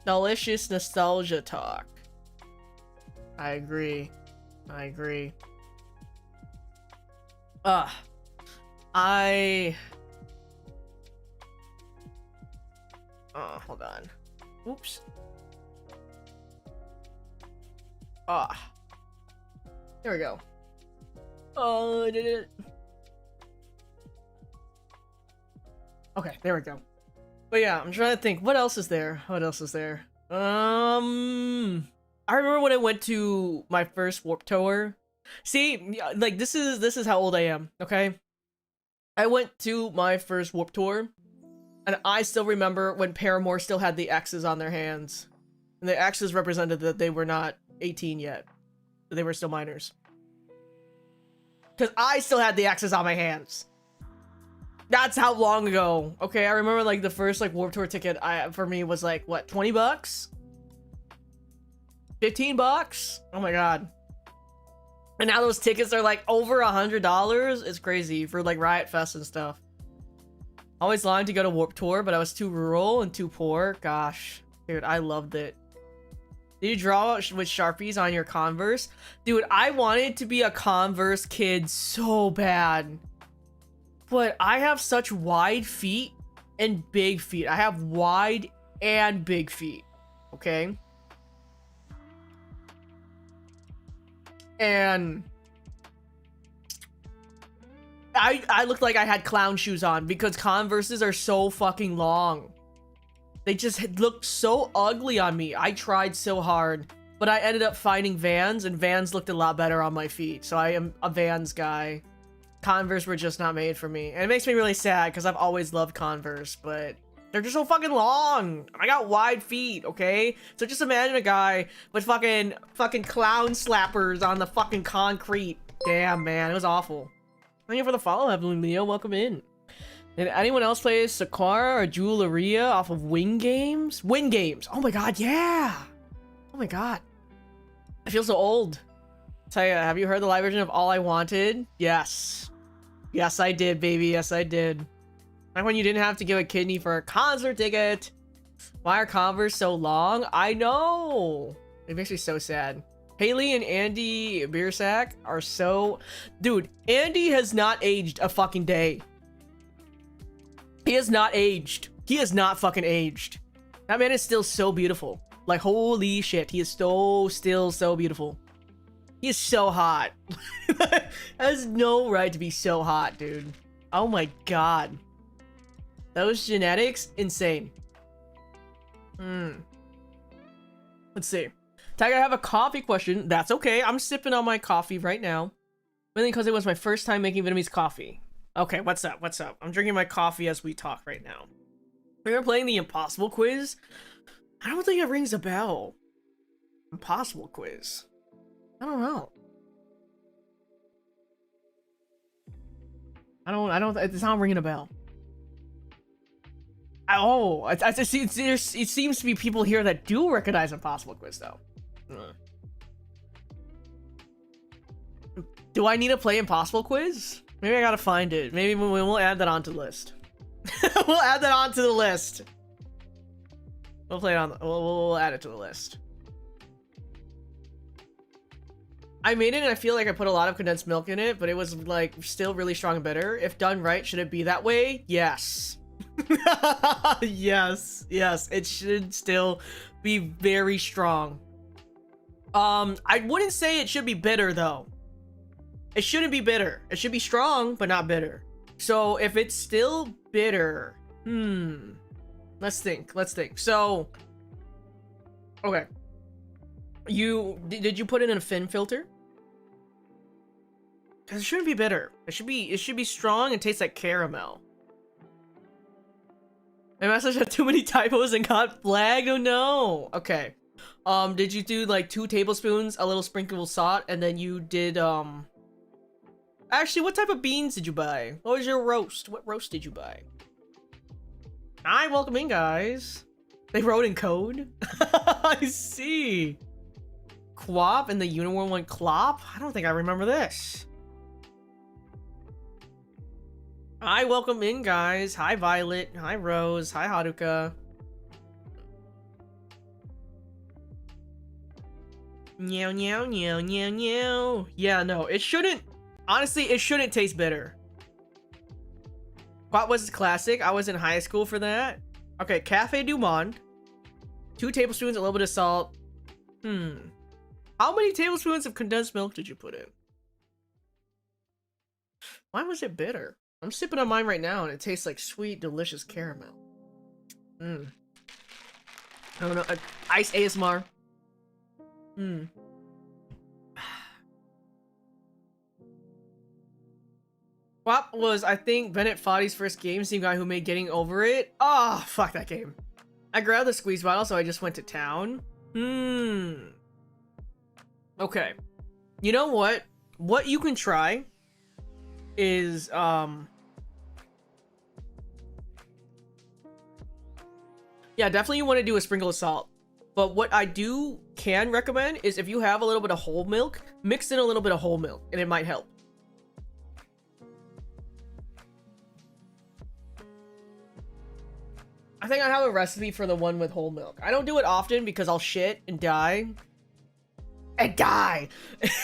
Speaker 1: Delicious nostalgia talk. I agree. Oh, hold on. Oops. There we go. Oh, I did it. Okay, there we go. But yeah, I'm trying to think. What else is there? I remember when I went to my first Warped Tour. See, like, this is how old I am, okay? I went to my first Warped Tour, and I still remember when Paramore still had the X's on their hands. And the X's represented that they were not 18 yet. They were still minors. Because I still had the X's on my hands. That's how long ago. Okay, I remember like the first like Warped Tour ticket for me was like, what, 20 bucks? 15 bucks? Oh my god. And now those tickets are like over $100. It's crazy for like Riot Fest and stuff. Always longed to go to Warped Tour, but I was too rural and too poor. Gosh, dude, I loved it. Did you draw with Sharpies on your Converse? Dude, I wanted to be a Converse kid so bad. But I have such wide feet and big feet. I have wide and big feet. Okay? And I looked like I had clown shoes on because Converses are so fucking long. They just looked so ugly on me. I tried so hard, but I ended up finding Vans, and Vans looked a lot better on my feet. So I am a Vans guy. Converse were just not made for me. And it makes me really sad because I've always loved Converse, but they're just so fucking long. I got wide feet, okay? So just imagine a guy with fucking clown slappers on the fucking concrete. Damn, man, it was awful. Thank you for the follow, Evelyn Leo. Welcome in. Did anyone else play Sakura or Jewelleria off of Wing Games? Wing Games. Oh my god, yeah. Oh my god. I feel so old. Taiga, have you heard the live version of All I Wanted? Yes. Yes, I did, baby. Yes, I did. Like when you didn't have to give a kidney for a concert ticket. Why are Converse so long? I know. It makes me so sad. Haley and Andy Biersack are so... Dude, Andy has not aged a fucking day. He has not aged. He has not fucking aged. That man is still so beautiful. Like, holy shit. He is still so beautiful. He is so hot. Has no right to be so hot, dude. Oh my god. Those genetics, insane. Let's see. Taiga, I have a coffee question. That's okay. I'm sipping on my coffee right now. Mainly because it was my first time making Vietnamese coffee. Okay, what's up? What's up? I'm drinking my coffee as we talk right now. We were playing the Impossible Quiz. I don't think it rings a bell. Impossible Quiz. I don't know. It's not ringing a bell. Oh, it seems to be people here that do recognize Impossible Quiz, though. Do I need to play Impossible Quiz? Maybe I gotta find it. Maybe we'll add that onto the list. We'll add that onto the list. We'll play it on. We'll add it to the list. I made it and I feel like I put a lot of condensed milk in it, but it was like still really strong and bitter. If done right, should it be that way? Yes. Yes. It should still be very strong. I wouldn't say it should be bitter though. It shouldn't be bitter. It should be strong, but not bitter. So if it's still bitter, let's think. So, okay. Did you put it in a fin filter? Cause it shouldn't be bitter. It should be strong and taste like caramel. My message had too many typos and got flagged. Oh no. Okay. Did you do like 2 tablespoons, a little sprinkle of salt, and then you did actually, what type of beans did you buy? What was your roast? What roast did you buy? Hi, welcome in, guys. They wrote in code. I see. Quap and the unicorn went clop? I don't think I remember this. Hi, welcome in, guys. Hi, Violet. Hi, Rose. Hi, Haruka. Meow, meow, meow, meow, meow. Yeah, no, it shouldn't. Honestly, it shouldn't taste bitter. What was classic? I was in high school for that. Okay, Cafe du Monde. 2 tablespoons, a little bit of salt. How many tablespoons of condensed milk did you put in? Why was it bitter? I'm sipping on mine right now and it tastes like sweet, delicious caramel. I don't know. Ice ASMR. Quap was, I think, Bennett Foddy's first game, same guy who made Getting Over It. Oh, fuck that game. I grabbed the squeeze bottle, so I just went to town. Okay. You know what? What you can try is yeah, definitely you want to do a sprinkle of salt. But what I can recommend is if you have a little bit of whole milk, mix in a little bit of whole milk and it might help. I think I have a recipe for the one with whole milk. I don't do it often because I'll shit and die.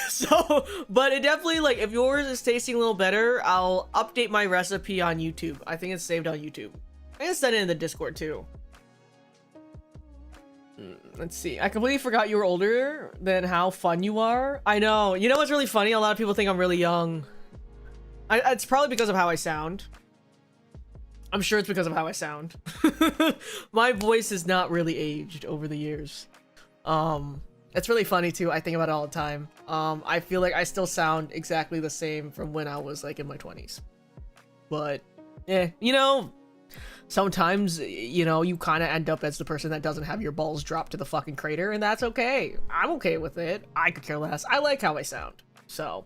Speaker 1: So, but it definitely, like, if yours is tasting a little better, I'll update my recipe on YouTube. I think it's saved on YouTube. I can send it in the Discord too. Let's see. I completely forgot you were older than how fun you are. I know. You know what's really funny? A lot of people think I'm really young. It's probably because of how I sound. I'm sure it's because of how I sound. My voice is not really aged over the years. It's really funny too. I think about it all the time. I feel like I still sound exactly the same from when I was like in my 20s. But, you know, sometimes, you know, you kind of end up as the person that doesn't have your balls dropped to the fucking crater, and that's okay. I'm okay with it. I could care less. I like how I sound. So,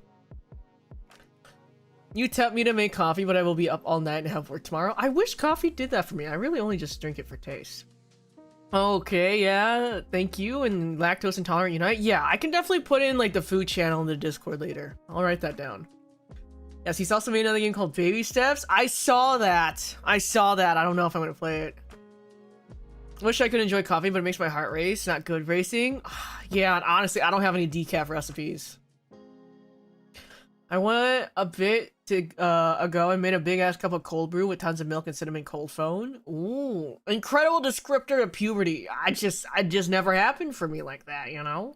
Speaker 1: you tempt me to make coffee, but I will be up all night and have work tomorrow. I wish coffee did that for me. I really only just drink it for taste. Okay, yeah, thank you. And lactose intolerant unite. Yeah, I can definitely put in like the food channel in the Discord later. I'll write that down. Yes, he's also made another game called Baby Steps. I saw that. I don't know if I'm gonna play it. Wish I could enjoy coffee, but it makes my heart race. Not good racing. Yeah, and honestly, I don't have any decaf recipes. I went a bit ago and made a big ass cup of cold brew with tons of milk and cinnamon cold foam. Ooh, incredible descriptor of puberty. I just never happened for me like that, you know?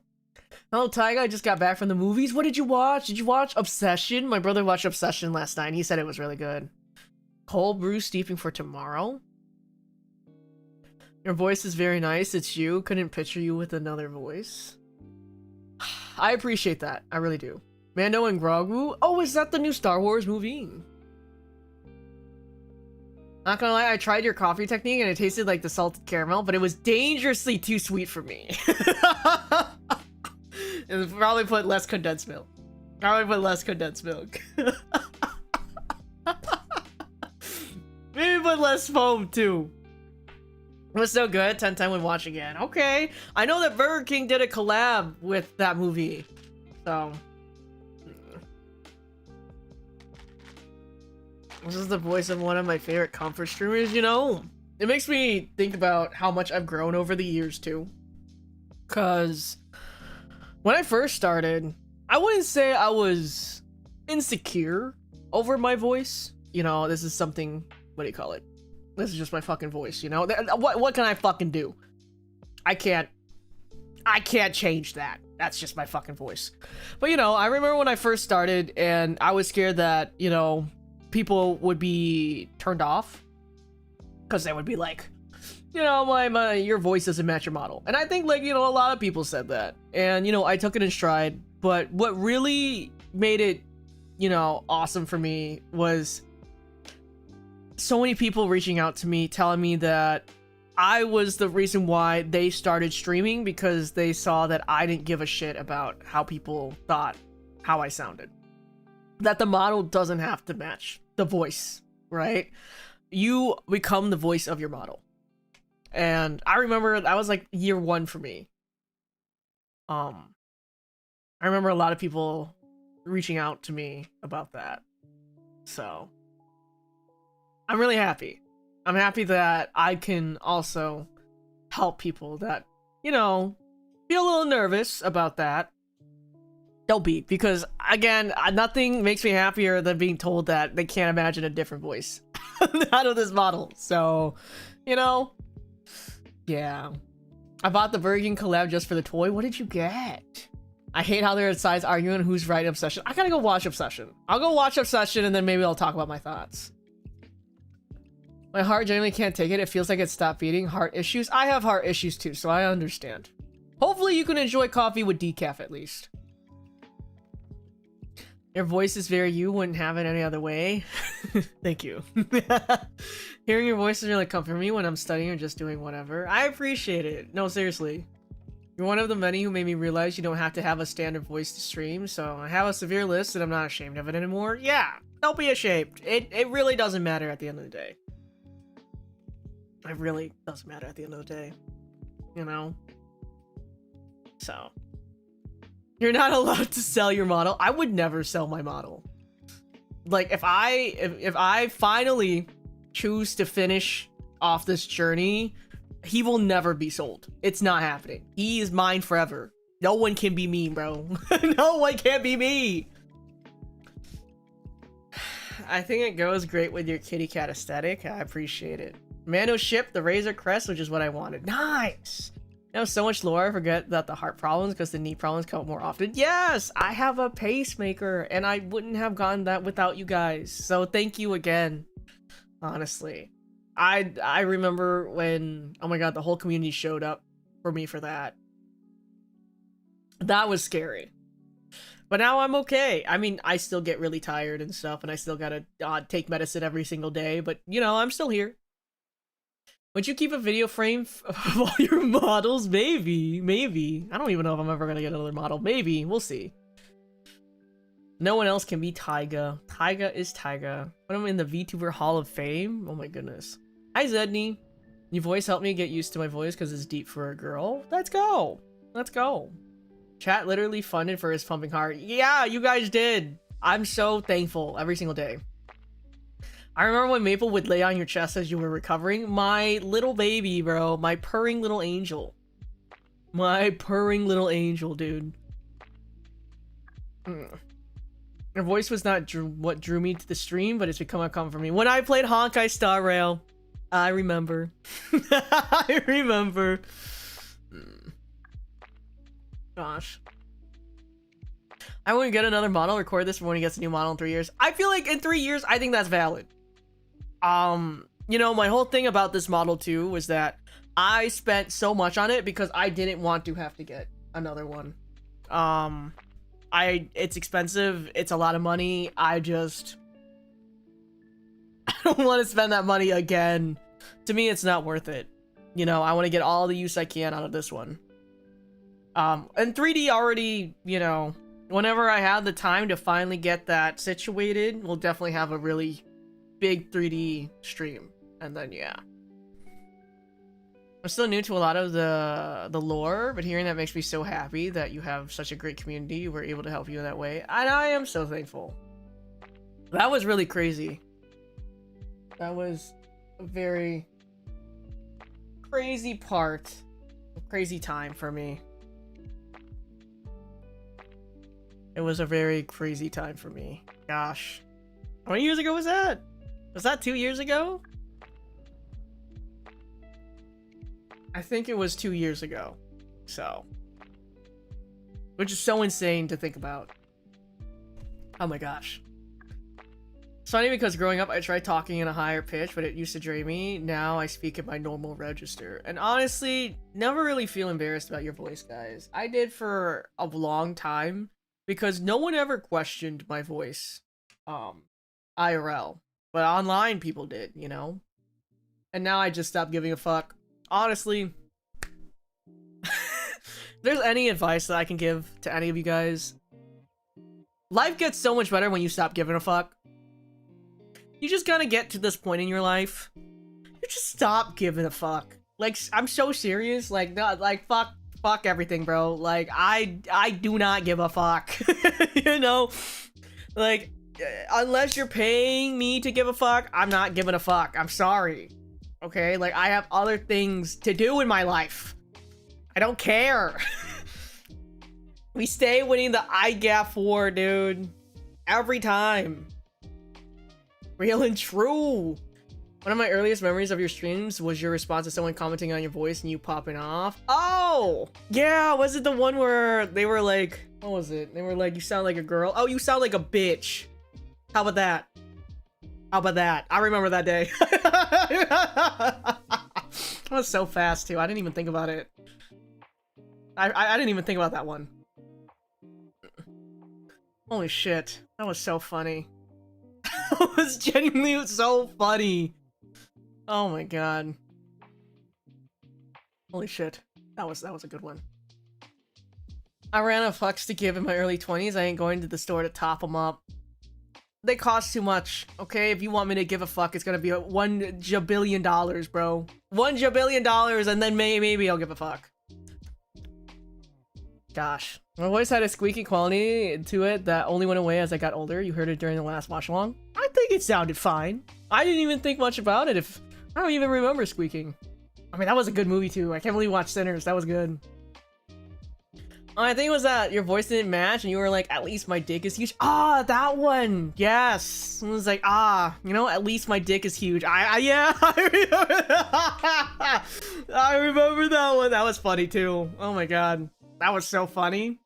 Speaker 1: Oh, Taiga, I just got back from the movies. What did you watch? Did you watch Obsession? My brother watched Obsession last night and he said it was really good. Cold brew steeping for tomorrow? Your voice is very nice. It's you. Couldn't picture you with another voice. I appreciate that. I really do. Mando and Grogu? Oh, is that the new Star Wars movie? Not gonna lie, I tried your coffee technique and it tasted like the salted caramel, but it was dangerously too sweet for me. And probably put less condensed milk. Maybe put less foam too. It was so good, 10/10 would watch again. Okay, I know that Burger King did a collab with that movie, so... This is the voice of one of my favorite comfort streamers, you know? It makes me think about how much I've grown over the years, too. Because when I first started, I wouldn't say I was insecure over my voice. You know, this is something, what do you call it? This is just my fucking voice, you know? What can I fucking do? I can't change that. That's just my fucking voice. But, you know, I remember when I first started and I was scared that, you know, people would be turned off because they would be like, you know, your voice doesn't match your model. And I think, like, you know, a lot of people said that, and, you know, I took it in stride. But what really made it, you know, awesome for me was so many people reaching out to me telling me that I was the reason why they started streaming, because they saw that I didn't give a shit about how people thought how I sounded. That the model doesn't have to match the voice, right? You become the voice of your model. And I remember that was like year one for me. I remember a lot of people reaching out to me about that. So I'm really happy. I'm happy that I can also help people that, you know, feel a little nervous about that. Don't be, because again, nothing makes me happier than being told that they can't imagine a different voice out of this model. So, you know, yeah. I bought the Burger King collab just for the toy. What did you get? I hate how they're at sides arguing who's right in Obsession. I gotta go watch Obsession. I'll go watch Obsession and then maybe I'll talk about my thoughts. My heart genuinely can't take it. It feels like it stopped beating. Heart issues. I have heart issues too, so I understand. Hopefully you can enjoy coffee with decaf at least. Your voice is very you, wouldn't have it any other way. Thank you. Hearing your voice is really comforting me when I'm studying or just doing whatever. I appreciate it. No, seriously. You're one of the many who made me realize you don't have to have a standard voice to stream, so I have a severe list and I'm not ashamed of it anymore. Yeah, don't be ashamed. It really doesn't matter at the end of the day. It really doesn't matter at the end of the day. You know? So. You're not allowed to sell your model. I would never sell my model. Like, if I finally choose to finish off this journey, he will never be sold. It's not happening. He is mine forever. No one can be me, bro. No one can be me. I think it goes great with your kitty cat aesthetic. I appreciate it. Mando shipped the Razor Crest, which is what I wanted. Nice. You know, so much lore. I forget that the heart problems because the knee problems come up more often. Yes, I have a pacemaker, and I wouldn't have gotten that without you guys. So thank you again. Honestly, I remember when, oh my god, the whole community showed up for me for that. That was scary. But now I'm okay. I mean, I still get really tired and stuff, and I still gotta take medicine every single day. But you know, I'm still here. Would you keep a video frame of all your models? Maybe. Maybe. I don't even know if I'm ever gonna get another model. Maybe. We'll see. No one else can be Taiga. Taiga is Taiga. Put him in the VTuber Hall of Fame? Oh my goodness. Hi, Zedney. Your voice helped me get used to my voice because it's deep for a girl. Let's go. Let's go. Chat literally funded for his pumping heart. Yeah, you guys did. I'm so thankful every single day. I remember when Maple would lay on your chest as you were recovering. My little baby, bro. My purring little angel. My purring little angel, dude. Your voice was not what drew me to the stream, but it's become a comfort for me. When I played Honkai Star Rail, I remember. I remember. Gosh. I wouldn't get another model. Record this for when he gets a new model in 3 years. I feel like in 3 years, I think that's valid. You know, my whole thing about this model too was that I spent so much on it because I didn't want to have to get another one. It's expensive. It's a lot of money. I don't want to spend that money again. To me, it's not worth it. You know, I want to get all the use I can out of this one. And 3D already, you know, whenever I have the time to finally get that situated, we'll definitely have a really big 3D stream. And then, yeah. I'm still new to a lot of the lore, but hearing that makes me so happy that you have such a great community. We're able to help you in that way. And I am so thankful. That was really crazy. That was a very crazy part. A crazy time for me. It was a very crazy time for me. Gosh. How many years ago was that? Was that 2 years ago? I think it was 2 years ago. So. Which is so insane to think about. Oh my gosh. It's funny because growing up I tried talking in a higher pitch, but it used to drain me. Now I speak at my normal register. And honestly, never really feel embarrassed about your voice, guys. I did for a long time. Because no one ever questioned my voice, IRL. But online people did, you know? And now I just stopped giving a fuck. Honestly, if there's any advice that I can give to any of you guys, life gets so much better when you stop giving a fuck. You just gotta get to this point in your life. You just stop giving a fuck. Like, I'm so serious. Like, not like, fuck everything, bro. Like, I do not give a fuck. You know? Like, unless you're paying me to give a fuck, I'm not giving a fuck. I'm sorry. Okay? Like, I have other things to do in my life. I don't care. We stay winning the IGAF war, dude. Every time. Real and true. One of my earliest memories of your streams was your response to someone commenting on your voice and you popping off. Oh! Yeah, was it the one where they were like, what was it? They were like, you sound like a girl. Oh, you sound like a bitch. How about that? How about that? I remember that day. That was so fast too. I didn't even think about it. I didn't even think about that one. Holy shit. That was so funny. That was genuinely so funny. Oh my god. Holy shit. That was a good one. I ran out of fucks to give in my early 20s. I ain't going to the store to top them up. They cost too much, okay? If you want me to give a fuck, it's gonna be $1 jabillion, bro. $1 jabillion, and then maybe I'll give a fuck. Gosh. My voice had a squeaky quality to it that only went away as I got older. You heard it during the last watch along. I think it sounded fine. I didn't even think much about it. I don't even remember squeaking. I mean, that was a good movie too. I can't believe you watched Sinners. That was good. I think it was that your voice didn't match and you were like, at least my dick is huge. Ah, that one. Yes. It was like, you know, at least my dick is huge. Yeah, I remember that. I remember that one. That was funny too. Oh my god. That was so funny.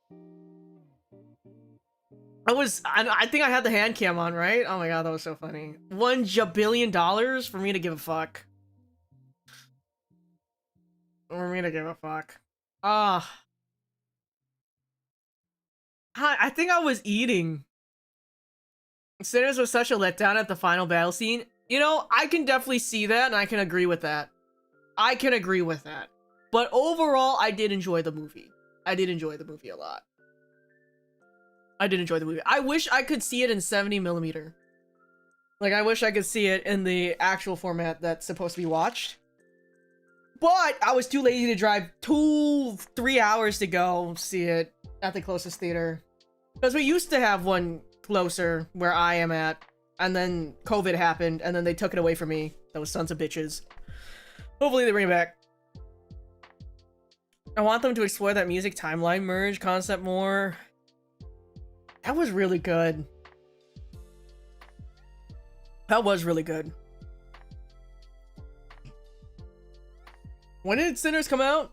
Speaker 1: I think I had the hand cam on, right? Oh my god, that was so funny. $1 jabillion for me to give a fuck. For me to give a fuck. I think I was eating. Sinners was such a letdown at the final battle scene. You know, I can definitely see that, and I can agree with that. I can agree with that. But overall, I did enjoy the movie. I did enjoy the movie a lot. I did enjoy the movie. I wish I could see it in 70mm. Like, I wish I could see it in the actual format that's supposed to be watched. But I was too lazy to drive 2-3 hours to go see it at the closest theater. Because we used to have one closer where I am at. And then COVID happened, and then they took it away from me. Those sons of bitches. Hopefully they bring it back. I want them to explore that music timeline merge concept more. That was really good. That was really good. When did Sinners come out?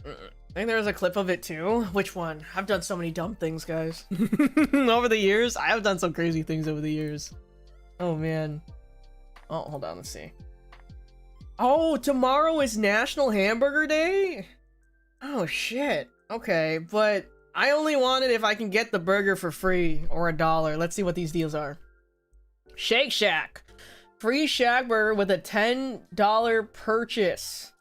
Speaker 1: I think there was a clip of it too. Which one? I've done so many dumb things, guys. Over the years. I have done some crazy things over the years. Oh, man. Oh, hold on. Let's see. Oh, tomorrow is National Hamburger Day? Oh, shit. Okay, but I only want it if I can get the burger for free or $1. Let's see what these deals are. Shake Shack. Free Shack Burger with a $10 purchase.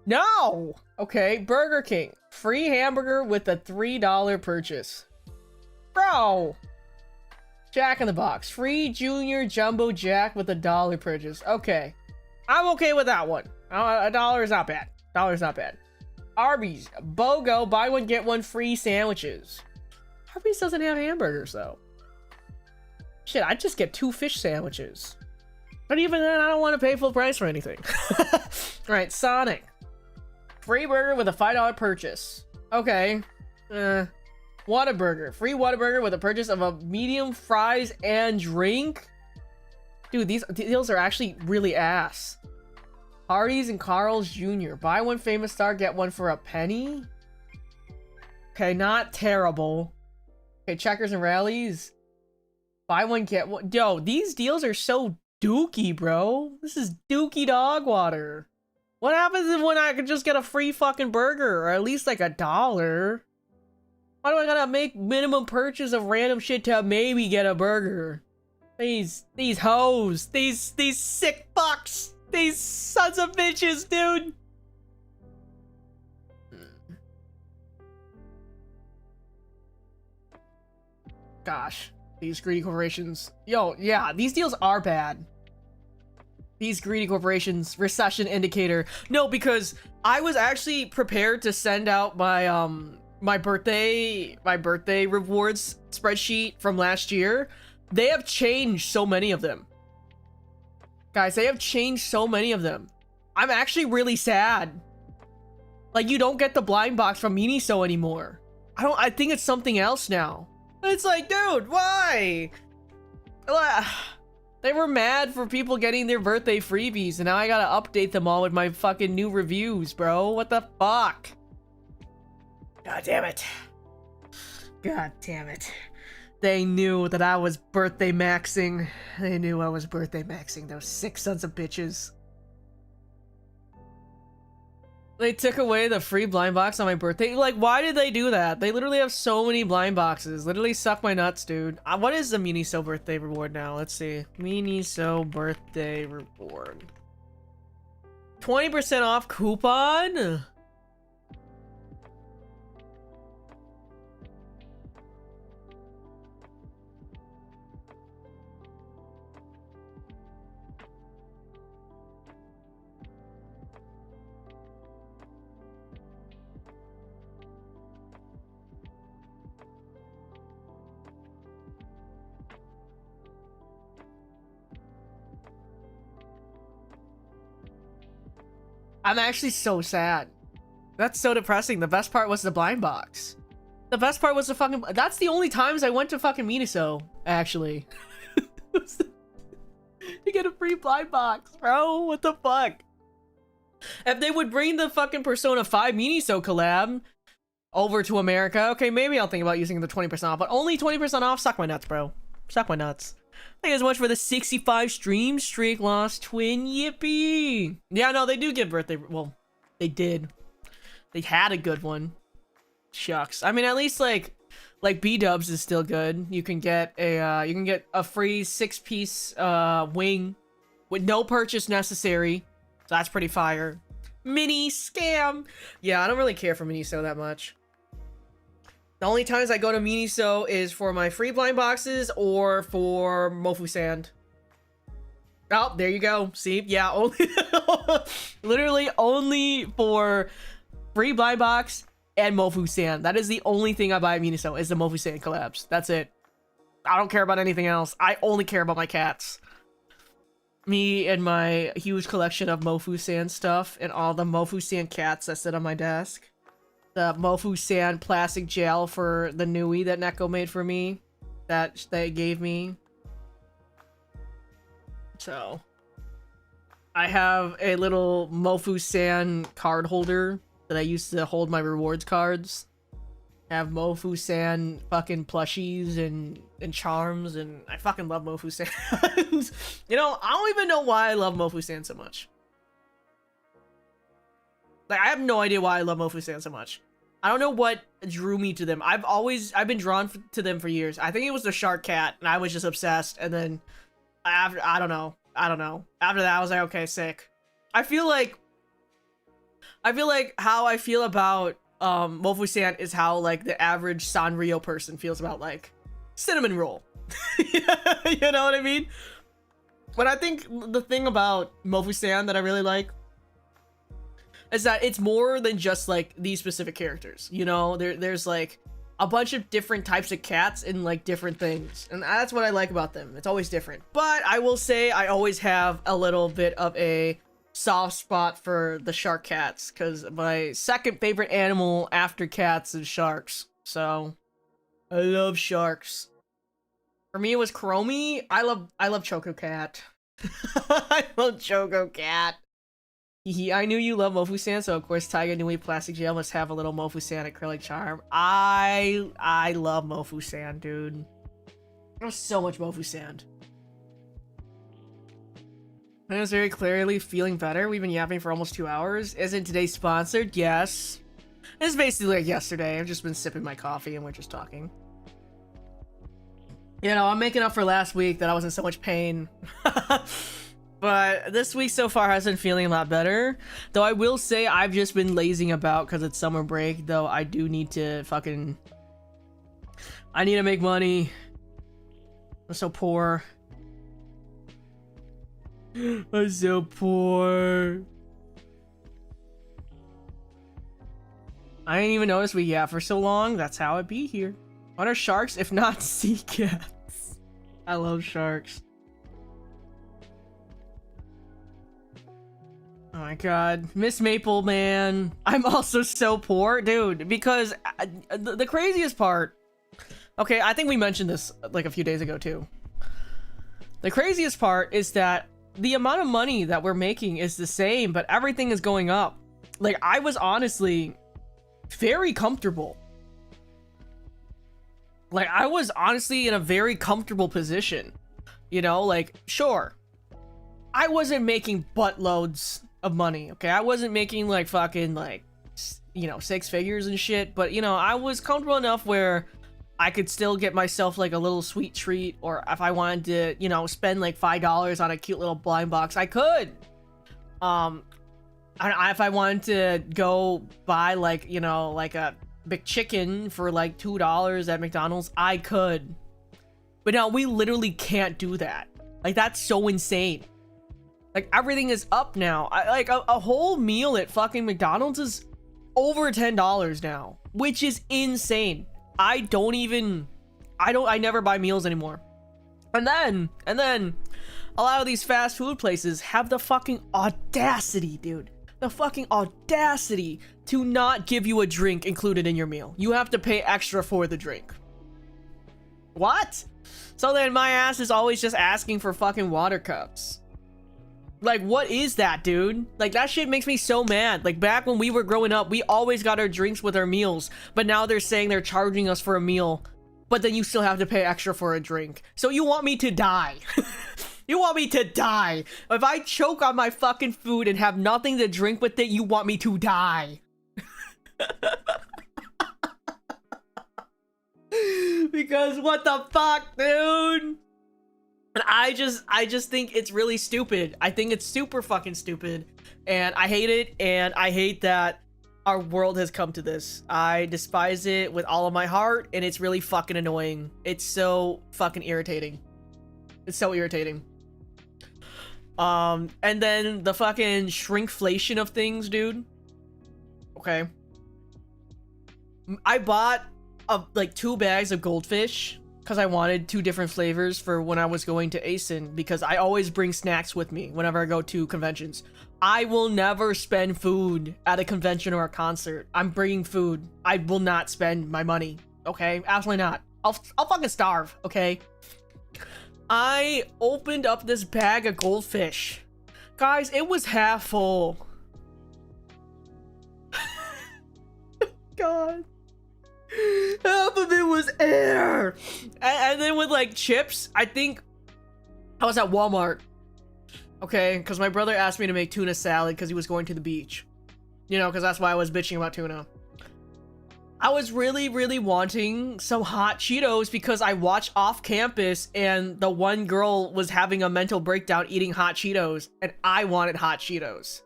Speaker 1: No! Okay, Burger King. Free hamburger with a $3 purchase. Bro! Jack in the Box. Free Junior Jumbo Jack with a $1 purchase. Okay. I'm okay with that one. $1 is not bad. $1 is not bad. Arby's. BOGO. Buy one, get one free sandwiches. Arby's doesn't have hamburgers, though. Shit, I'd just get 2 fish sandwiches. But even then, I don't want to pay full price for anything. Alright, Sonic. Free burger with a $5 purchase. Okay. Whataburger. Free Whataburger with a purchase of a medium fries and drink. Dude, these deals are actually really ass. Hardee's and Carl's Jr. Buy one famous star, get one for a penny. Okay, not terrible. Okay, Checkers and Rallies. Buy one, get one. Yo, these deals are so dookie, bro. This is dookie dog water. What happens when I could just get a free fucking burger, or at least like $1? Why do I gotta make minimum purchase of random shit to maybe get a burger? These hoes, these sick fucks, these sons of bitches, dude. Gosh, these greedy corporations. Yo, yeah, these deals are bad. These greedy corporations, recession indicator. No, because I was actually prepared to send out my my birthday rewards spreadsheet from last year. They have changed so many of them. Guys, they have changed so many of them. I'm actually really sad. Like, you don't get the blind box from Miniso anymore. I think it's something else now. It's like, dude, why? They were mad for people getting their birthday freebies, and now I gotta update them all with my fucking new reviews, bro. What the fuck? God damn it. God damn it. They knew that I was birthday maxing. They knew I was birthday maxing, those sick sons of bitches. They took away the free blind box on my birthday. Like, why did they do that? They literally have so many blind boxes. Literally suck my nuts, dude. What is the Miniso birthday reward now? Let's see. Miniso birthday reward. 20% off coupon? I'm actually so sad. That's so depressing. The best part was the blind box. The best part was the fucking... That's the only times I went to fucking Miniso, actually. To get a free blind box, bro. What the fuck? If they would bring the fucking Persona 5 Miniso collab over to America, okay, maybe I'll think about using the 20% off, but only 20% off? Suck my nuts, bro. Suck my nuts. Thank you so much for the 65 stream streak, Lost Twin. Yippee! Yeah, no, they do give birthday... Well, they did. They had a good one. Shucks. I mean, at least, like B-dubs is still good. You can get a free 6-piece wing with no purchase necessary. So that's pretty fire. Mini scam. Yeah, I don't really care for Miniso that much. The only times I go to Miniso is for my free blind boxes or for Mofu Sand. Oh, there you go. See? Yeah, only literally only for free blind box and Mofu Sand. That is the only thing I buy at Miniso is the Mofu Sand collabs. That's it. I don't care about anything else. I only care about my cats. Me and my huge collection of Mofu Sand stuff and all the Mofu Sand cats that sit on my desk. The Mofu Sand plastic gel for the Nui that Neko made for me. That they gave me. So I have a little Mofu Sand card holder that I used to hold my rewards cards. I have Mofu Sand fucking plushies and charms, and I fucking love Mofu Sand. You know, I don't even know why I love Mofu Sand so much. Like, I have no idea why I love Mofu Sand so much. I don't know what drew me to them. I've been drawn to them for years. I think it was the shark cat, and I was just obsessed, and then after, I don't know. After that, I was like, okay, sick. I feel like how I feel about Mofu Sand is how like the average Sanrio person feels about like cinnamon roll. You know what I mean? But I think the thing about Mofu Sand that I really like is that it's more than just like these specific characters. You know, there's like a bunch of different types of cats and like different things, and that's what I like about them. It's always different. But I will say I always have a little bit of a soft spot for the shark cats, because my second favorite animal after cats is sharks. So I love sharks. For me, it was Chromie. I love Choco Cat. I love Choco Cat. I knew you love Mofu Sand, so of course Taiga Nui Plastic Gel must have a little Mofu Sand acrylic charm. I love Mofu Sand, dude. There's so much Mofu Sand. I was very clearly feeling better. We've been yapping for almost 2 hours. Isn't today sponsored? Yes. It's basically like yesterday. I've just been sipping my coffee and we're just talking. You know, I'm making up for last week that I was in so much pain. But this week so far has been feeling a lot better. Though I will say I've just been lazing about because it's summer break. Though I do need to fucking... I need to make money. I'm so poor. I'm so poor. I didn't even notice we yapped for so long. That's how it be here. What are sharks if not sea cats? I love sharks. Oh my god. Miss Maple, man. I'm also so poor. Dude, because the craziest part... Okay, I think we mentioned this like a few days ago too. The craziest part is that the amount of money that we're making is the same, but everything is going up. Like, I was honestly very comfortable. Like, I was honestly in a very comfortable position. You know, like, sure. I wasn't making buttloads of money, okay? I wasn't making, like, fucking, like, you know, 6 figures and shit. But, you know, I was comfortable enough where I could still get myself like a little sweet treat, or if I wanted to, you know, spend like $5 on a cute little blind box, I could. If I wanted to go buy like, you know, like a McChicken for like $2 at McDonald's, I could. But now we literally can't do that. Like, that's so insane. Like, everything is up now. Like a whole meal at fucking McDonald's is over $10 now, which is insane. I never buy meals anymore. And then a lot of these fast food places have the fucking audacity, dude. The fucking audacity to not give you a drink included in your meal. You have to pay extra for the drink. What? So then my ass is always just asking for fucking water cups. Like, what is that, dude? Like, that shit makes me so mad. Like, back when we were growing up, we always got our drinks with our meals. But now they're saying they're charging us for a meal. But then you still have to pay extra for a drink. So you want me to die. You want me to die. If I choke on my fucking food and have nothing to drink with it, you want me to die. Because what the fuck, dude? And I just think it's really stupid. I think it's super fucking stupid. And I hate it. And I hate that our world has come to this. I despise it with all of my heart. And it's really fucking annoying. It's so fucking irritating. It's so irritating. And then the fucking shrinkflation of things, dude. Okay. I bought like 2 bags of goldfish because I wanted 2 different flavors for when I was going to ASIN, because I always bring snacks with me whenever I go to conventions. I will never spend food at a convention or a concert. I'm bringing food. I will not spend my money. Okay? Absolutely not. I'll fucking starve. Okay? I opened up this bag of goldfish. Guys, it was half full. God. Half of it was air. And then with like chips, I think I was at Walmart. Okay, because my brother asked me to make tuna salad because he was going to the beach. You know, because that's why I was bitching about tuna. I was really, really wanting some hot Cheetos because I watched Off Campus and the one girl was having a mental breakdown eating hot Cheetos, and I wanted hot Cheetos.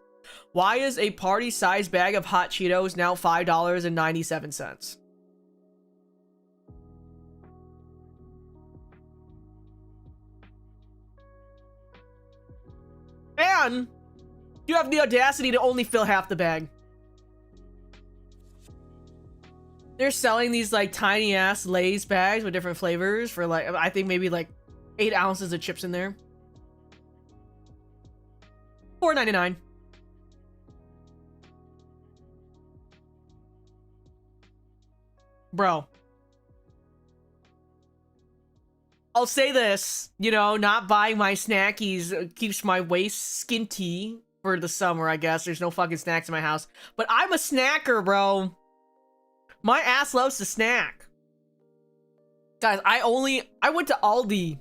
Speaker 1: Why is a party-sized bag of hot Cheetos now $5.97? And you have the audacity to only fill half the bag. They're selling these like tiny ass Lay's bags with different flavors for like, I think maybe like 8 ounces of chips in there. $4.99. Bro. I'll say this, you know, not buying my snackies keeps my waist skinty for the summer, I guess. There's no fucking snacks in my house. But I'm a snacker, bro. My ass loves to snack. Guys, I went to Aldi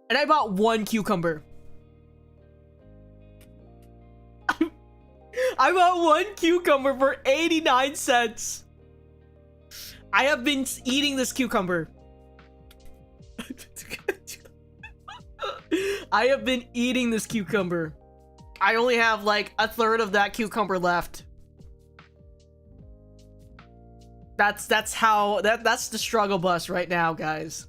Speaker 1: and I bought 1 cucumber. I bought 1 cucumber for 89 cents. I have been eating this cucumber. I have been eating this cucumber. I only have like 1/3 of that cucumber left. That's the struggle bus right now, guys.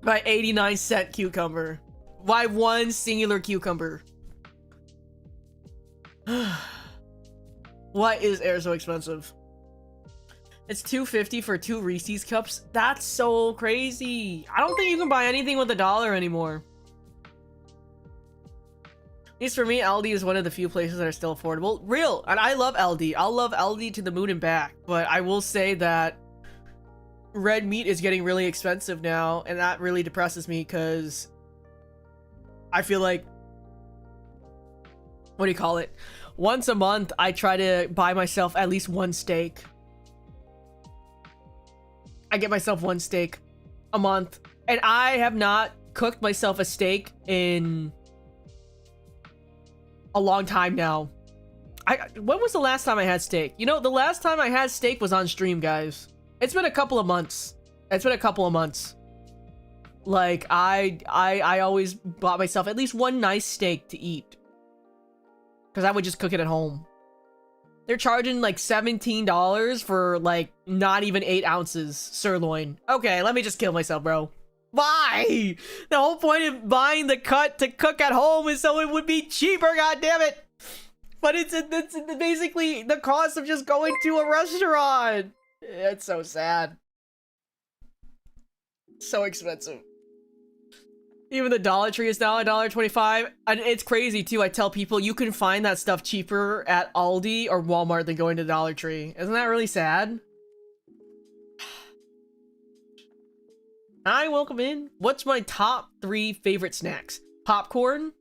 Speaker 1: My 89-cent cucumber. Why 1 singular cucumber? Why is air so expensive? It's $2.50 for 2 Reese's cups. That's so crazy. I don't think you can buy anything with $1 anymore. At least for me, Aldi is one of the few places that are still affordable. Real, and I love Aldi. I'll love Aldi to the moon and back. But I will say that red meat is getting really expensive now, and that really depresses me because I feel like, what do you call it? Once a month, I try to buy myself at least 1 steak. I get myself 1 steak a month, and I have not cooked myself a steak in a long time now. When was the last time I had steak? You know, the last time I had steak was on stream, guys. It's been a couple of months. It's been a couple of months. Like, I always bought myself at least 1 nice steak to eat, because I would just cook it at home. They're charging like $17 for like not even 8 ounces sirloin. Okay, let me just kill myself, bro. Why? The whole point of buying the cut to cook at home is so it would be cheaper, god damn it. But it's basically the cost of just going to a restaurant. It's so sad. So expensive. Even the Dollar Tree is now $1.25, and it's crazy too. I tell people you can find that stuff cheaper at Aldi or Walmart than going to Dollar Tree. Isn't that really sad? Hi, welcome in. What's my top 3 favorite snacks? Popcorn,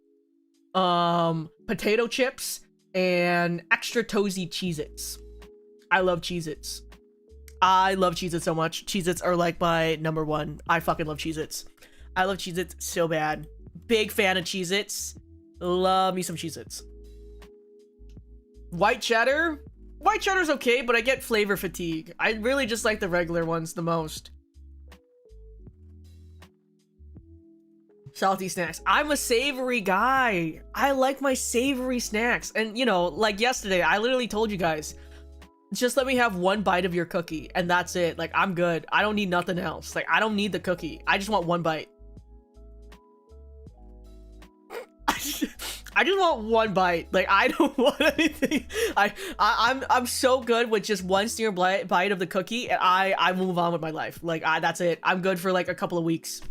Speaker 1: potato chips, and extra toasty Cheez-Its. I love Cheez-Its. I love Cheez-Its so much. Cheez-Its are like my number 1. I fucking love Cheez-Its. I love Cheez-Its so bad. Big fan of Cheez-Its. Love me some Cheez-Its. White cheddar? White cheddar's okay, but I get flavor fatigue. I really just like the regular ones the most. Salty snacks. I'm a savory guy. I like my savory snacks. And, you know, like yesterday, I literally told you guys, just let me have 1 bite of your cookie, and that's it. Like, I'm good. I don't need nothing else. Like, I don't need the cookie. I just want 1 bite. I just want 1 bite. Like, I don't want anything. I'm so good with just 1 single bite of the cookie, and I move on with my life. Like, that's it. I'm good for like a couple of weeks.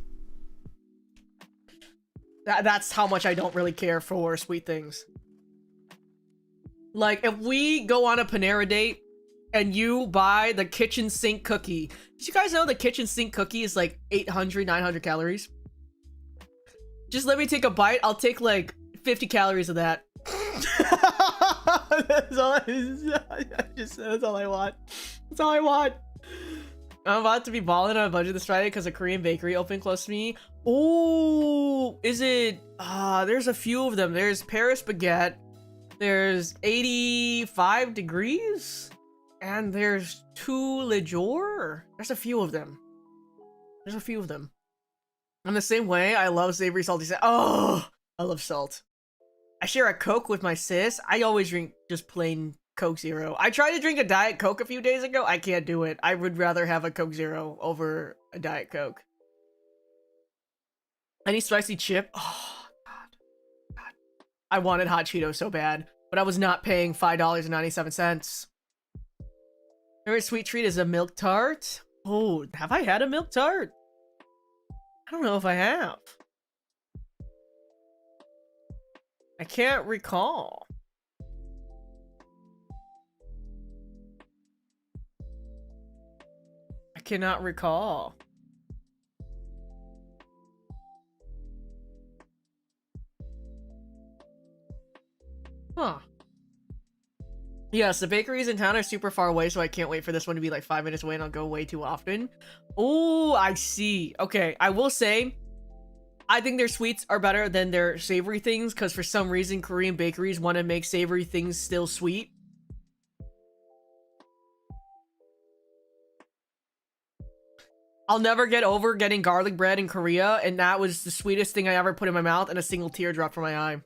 Speaker 1: That's how much I don't really care for sweet things. Like, if we go on a Panera date and you buy the kitchen sink cookie, did you guys know the kitchen sink cookie is like 800, 900 calories? Just let me take a bite. I'll take like 50 calories of that. That's all I want. That's all I want. I'm about to be balling on a budget this Friday because a Korean bakery opened close to me. Oh, is it? There's a few of them. There's Paris Baguette. There's 85 degrees. And there's 2 Le Jour. There's a few of them. There's a few of them. In the same way, I love savory salty snack. Oh, I love salt. I share a Coke with my sis. I always drink just plain Coke Zero. I tried to drink a Diet Coke a few days ago. I can't do it. I would rather have a Coke Zero over a Diet Coke. Any spicy chip? Oh, God. I wanted hot Cheetos so bad, but I was not paying $5.97. Favorite sweet treat is a milk tart. Oh, have I had a milk tart? I don't know if I have. I can't recall. I cannot recall. Huh. Yes, the bakeries in town are super far away, so I can't wait for this one to be like 5 minutes away and I'll go way too often. Oh, I see. Okay, I will say, I think their sweets are better than their savory things, because for some reason, Korean bakeries want to make savory things still sweet. I'll never get over getting garlic bread in Korea, and that was the sweetest thing I ever put in my mouth, and a single tear dropped from my eye.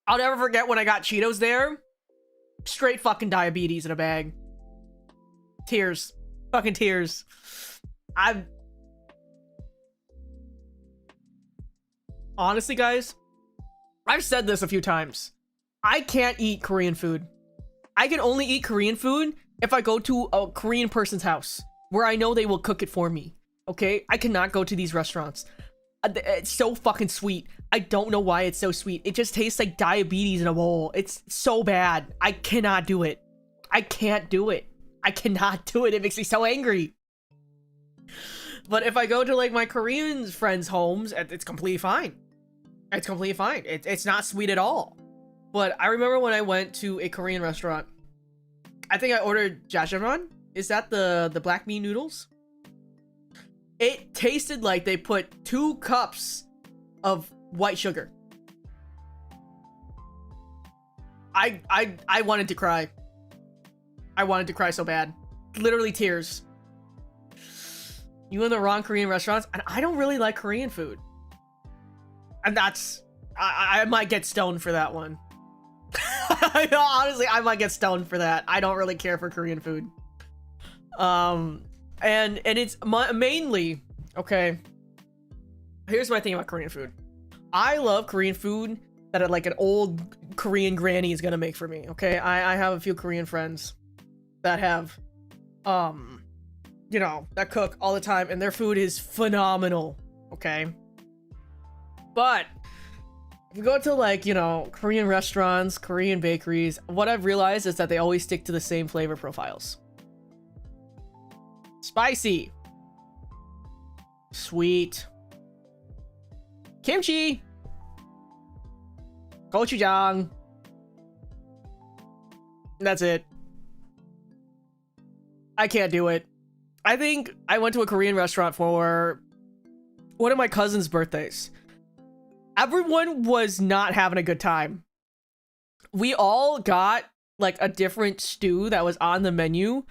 Speaker 1: I'll never forget when I got Cheetos there. Straight fucking diabetes in a bag. Tears. Fucking tears. Honestly, guys, I've said this a few times. I can't eat Korean food. I can only eat Korean food if I go to a Korean person's house where I know they will cook it for me. Okay? I cannot go to these restaurants. It's so fucking sweet. I don't know why it's so sweet. It just tastes like diabetes in a bowl. It's so bad. I cannot do it. I can't do it. I cannot do it. It makes me so angry. But if I go to like my Korean friends' homes, it's completely fine. It's completely fine. It's not sweet at all. But I remember when I went to a Korean restaurant, I think I ordered jajangmyeon. Is that the black bean noodles? It tasted like they put 2 cups of white sugar. I wanted to cry. I wanted to cry so bad. Literally tears. You in the wrong Korean restaurants, and I don't really like Korean food. And that's... I might get stoned for that one. Honestly, I might get stoned for that. I don't really care for Korean food. And it's mainly... Okay. Here's my thing about Korean food. I love Korean food that like an old Korean granny is gonna make for me, okay? I have a few Korean friends that have, you know, that cook all the time, and their food is phenomenal, okay? But if you go to like, you know, Korean restaurants, Korean bakeries, what I've realized is that they always stick to the same flavor profiles. Spicy. Sweet. Kimchi. Gochujang. That's it. I can't do it. I think I went to a Korean restaurant for one of my cousin's birthdays. Everyone was not having a good time. We all got like a different stew that was on the menu.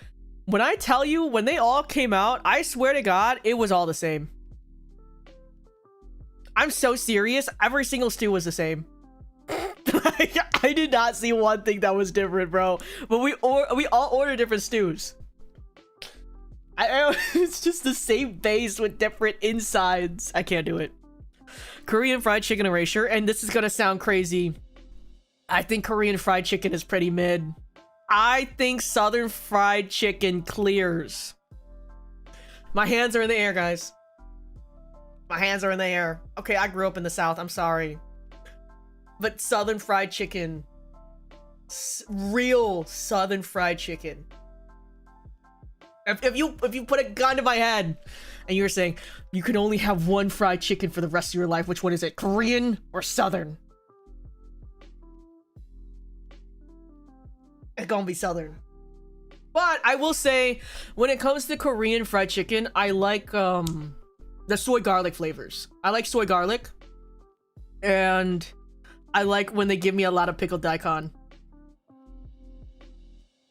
Speaker 1: When I tell you, when they all came out, I swear to God, it was all the same. I'm so serious. Every single stew was the same. I did not see one thing that was different, bro. But we all ordered different stews. It's just the same base with different insides. I can't do it. Korean fried chicken erasure, and this is gonna sound crazy. I think Korean fried chicken is pretty mid. I think Southern fried chicken clears. My hands are in the air, guys. My hands are in the air. Okay, I grew up in the South. I'm sorry. But Southern fried chicken. Real Southern fried chicken. If you put a gun to my head and you're saying you can only have one fried chicken for the rest of your life, which one is it? Korean or Southern? It's gonna be Southern. But I will say, when it comes to Korean fried chicken, I like the soy garlic flavors. I like soy garlic. And I like when they give me a lot of pickled daikon.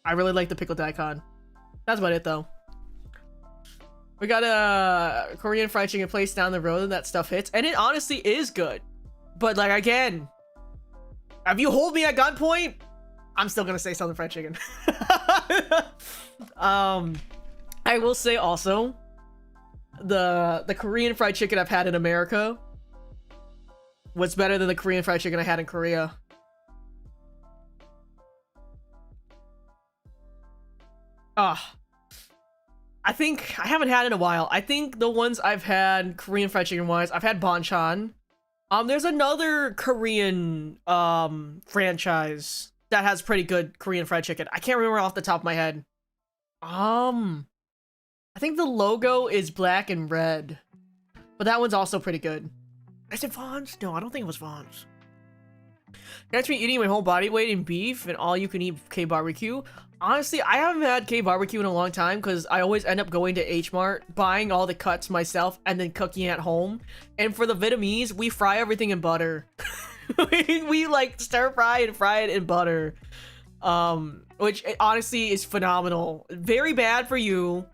Speaker 1: I really like the pickled daikon. That's about it, though. We got a Korean fried chicken place down the road, and that stuff hits. And it honestly is good. But, like, again, if you hold me at gunpoint, I'm still gonna say Southern fried chicken. I will say also, the Korean fried chicken I've had in America was better than the Korean fried chicken I had in Korea. I think I haven't had it in a while. I think the ones I've had Korean fried chicken wise, I've had Banchan. There's another Korean franchise that has pretty good Korean fried chicken. I can't remember off the top of my head. I think the logo is black and red, but that one's also pretty good. Is it Vaughn's? No, I don't think it was Vaughn's. Catch me eating my whole body weight in beef and all you can eat K barbecue. Honestly, I haven't had K barbecue in a long time because I always end up going to H Mart, buying all the cuts myself, and then cooking at home. And for the Vietnamese, we fry everything in butter. we like stir fry and fry it in butter, which honestly is phenomenal. Very bad for you,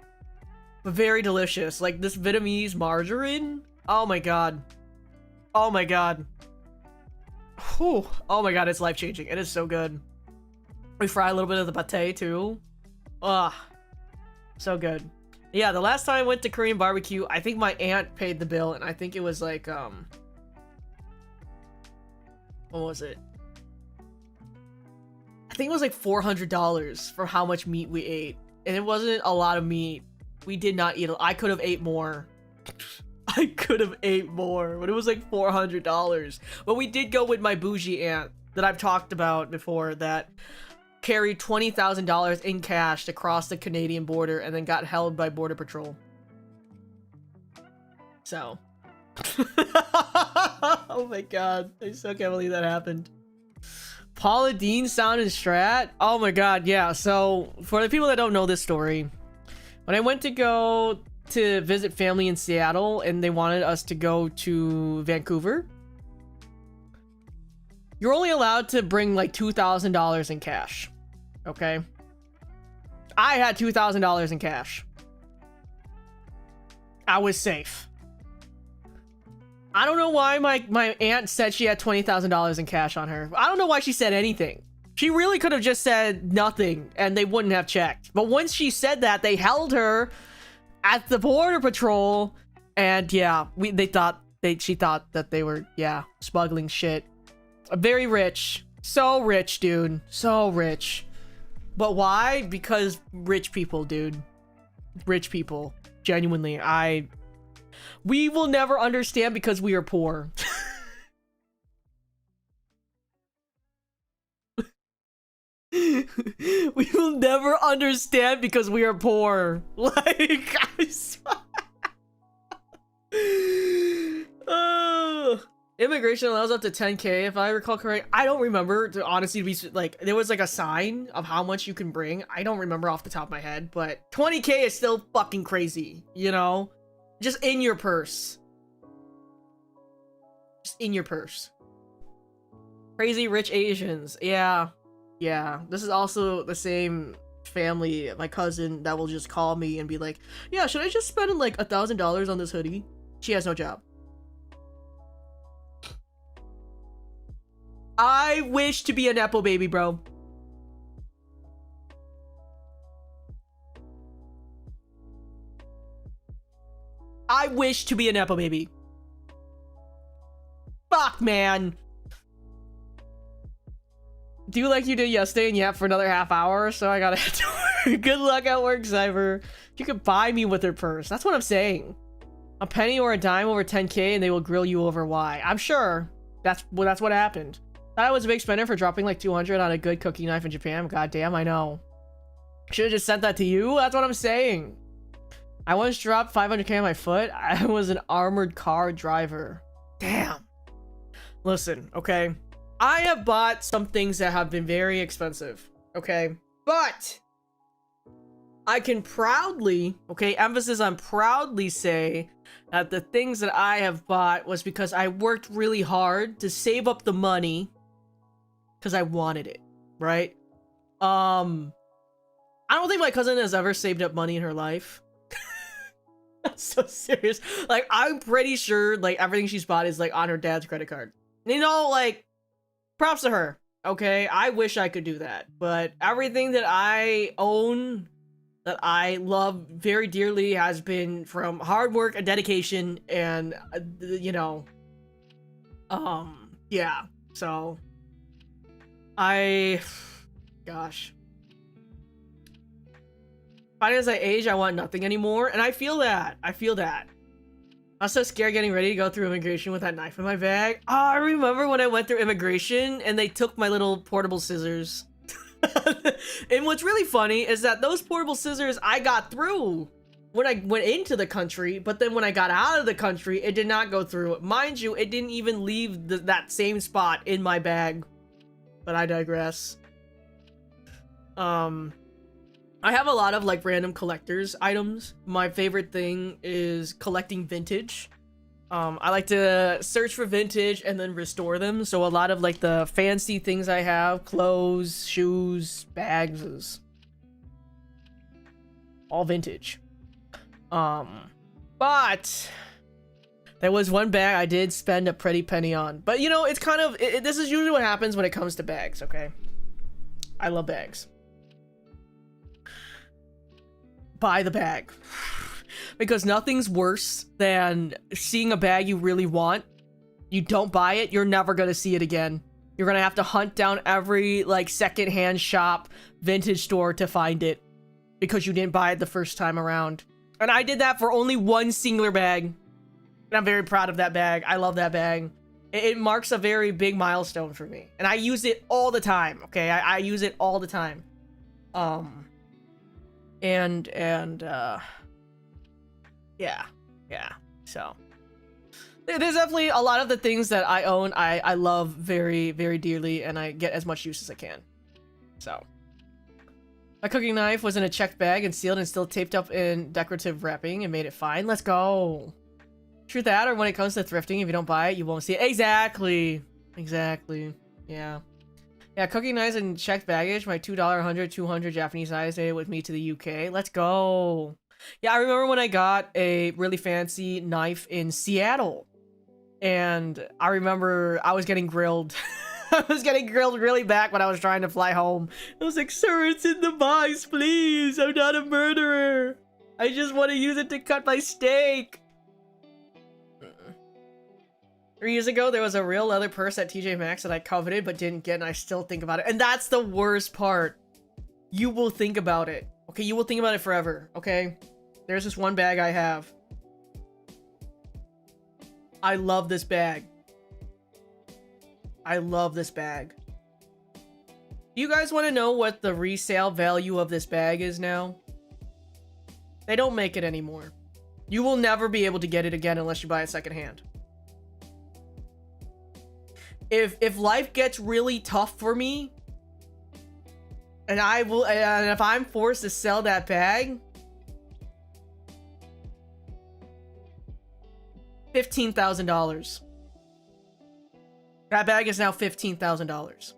Speaker 1: but very delicious. Like this Vietnamese margarine. Oh my god. Oh my god. Whew. Oh my god, it's life-changing. It is so good. We fry a little bit of the pate too. So good. Yeah, the last time I went to Korean barbecue, I think my aunt paid the bill, and I think it was like what was it? I think it was like $400 for how much meat we ate. And it wasn't a lot of meat. We did not eat. I could have ate more. I could have ate more, but it was like $400. But we did go with my bougie aunt that I've talked about before that carried $20,000 in cash to cross the Canadian border and then got held by Border Patrol. So. Oh my god. I still can't believe that happened. Paula Deen sound and strat? Oh my god, yeah. So, for the people that don't know this story, when I went to go to visit family in Seattle and they wanted us to go to Vancouver, you're only allowed to bring like $2,000 in cash. Okay? I had $2,000 in cash. I was safe. I don't know why my aunt said she had $20,000 in cash on her. I don't know why she said anything. She really could have just said nothing and they wouldn't have checked. But once she said that, they held her at the Border Patrol, and yeah, she thought that they were, yeah, smuggling shit. Very rich. So rich, dude. So rich. But why? Because rich people, dude. Rich people. Genuinely, we will never understand because we are poor. We will never understand because we are poor. Like, I swear. Immigration allows up to 10K if I recall correct. I don't remember, to honestly be like, there was like a sign of how much you can bring. I don't remember off the top of my head, but 20K is still fucking crazy, you know? Just in your purse. Just in your purse. Crazy rich Asians. Yeah. Yeah. This is also the same family, my cousin, that will just call me and be like, yeah, should I just spend like $1,000 on this hoodie? She has no job. I wish to be a Nepo baby, bro. I wish to be a Nepo baby. Fuck, man. Do like you did yesterday and yap for another half hour, so I gotta head to work. Good luck at work, Cyber. You could buy me with their purse. That's what I'm saying. A penny or a dime over 10K and they will grill you over why. I'm sure that's what happened. Thought I was a big spender for dropping like 200 on a good cooking knife in Japan. God damn, I know. Should have just sent that to you. That's what I'm saying. I once dropped 500K on my foot. I was an armored car driver. Damn. Listen, okay. I have bought some things that have been very expensive, okay? But I can proudly, okay, emphasis on proudly say that the things that I have bought was because I worked really hard to save up the money because I wanted it, right? I don't think my cousin has ever saved up money in her life. That's so serious. Like, I'm pretty sure, like, everything she's bought is, like, on her dad's credit card. You know, like, props to her, okay? I wish I could do that. But everything that I own, that I love very dearly, has been from hard work and dedication and, you know, yeah. So, gosh. Finding as I age, I want nothing anymore, and I feel that. I feel that. I was so scared getting ready to go through immigration with that knife in my bag. Oh, I remember when I went through immigration and they took my little portable scissors. And what's really funny is that those portable scissors I got through when I went into the country, but then when I got out of the country, it did not go through. Mind you, it didn't even leave that same spot in my bag. But I digress. I have a lot of like random collector's items. My favorite thing is collecting vintage. I like to search for vintage and then restore them. So a lot of like the fancy things I have, clothes, shoes, bags, is all vintage. But there was one bag I did spend a pretty penny on. But you know, it's kind of, this is usually what happens when it comes to bags, okay? I love bags. Buy the bag. Because nothing's worse than seeing a bag you really want. You don't buy it, you're never gonna see it again. You're gonna have to hunt down every like secondhand shop, vintage store to find it. Because you didn't buy it the first time around. And I did that for only one singular bag. And I'm very proud of that bag. I love that bag. It marks a very big milestone for me. And I use it all the time, okay? I use it all the time. Yeah, so there's definitely a lot of the things that I own I love very, very dearly, and I get as much use as I can. So my cooking knife was in a checked bag and sealed and still taped up in decorative wrapping and made it fine. Let's go. True that, or when it comes to thrifting, if you don't buy it, you won't see it. Exactly. Yeah, cooking knives and checked baggage. My $2 100 200 Japanese size day with me to the UK. Let's go. Yeah, I remember when I got a really fancy knife in Seattle. And I remember I was getting grilled. I was getting grilled really bad when I was trying to fly home. I was like, sir, it's in the box, please. I'm not a murderer. I just want to use it to cut my steak. 3 years ago, there was a real leather purse at TJ Maxx that I coveted but didn't get, and I still think about it. And that's the worst part. You will think about it. Okay, you will think about it forever, okay? There's this one bag I have. I love this bag. I love this bag. Do you guys want to know what the resale value of this bag is now? They don't make it anymore. You will never be able to get it again unless you buy it secondhand. If life gets really tough for me, and if I'm forced to sell that bag, $15,000. That bag is now $15,000.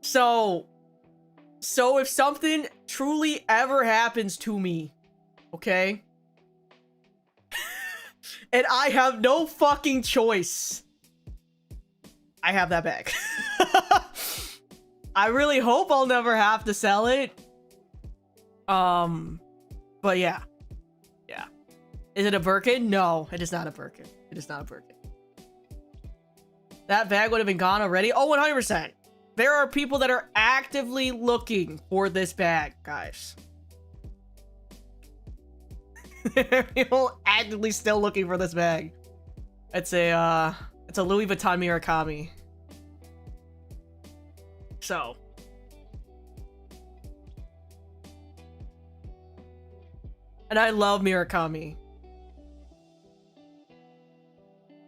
Speaker 1: So if something truly ever happens to me, okay? And I have no fucking choice, I have that bag. I really hope I'll never have to sell it. But yeah. Yeah. Is it a Birkin? No, it is not a Birkin. It is not a Birkin. That bag would have been gone already? Oh, 100%. There are people that are actively looking for this bag, guys. There are people actively still looking for this bag. It's a Louis Vuitton Murakami. So. And I love Murakami.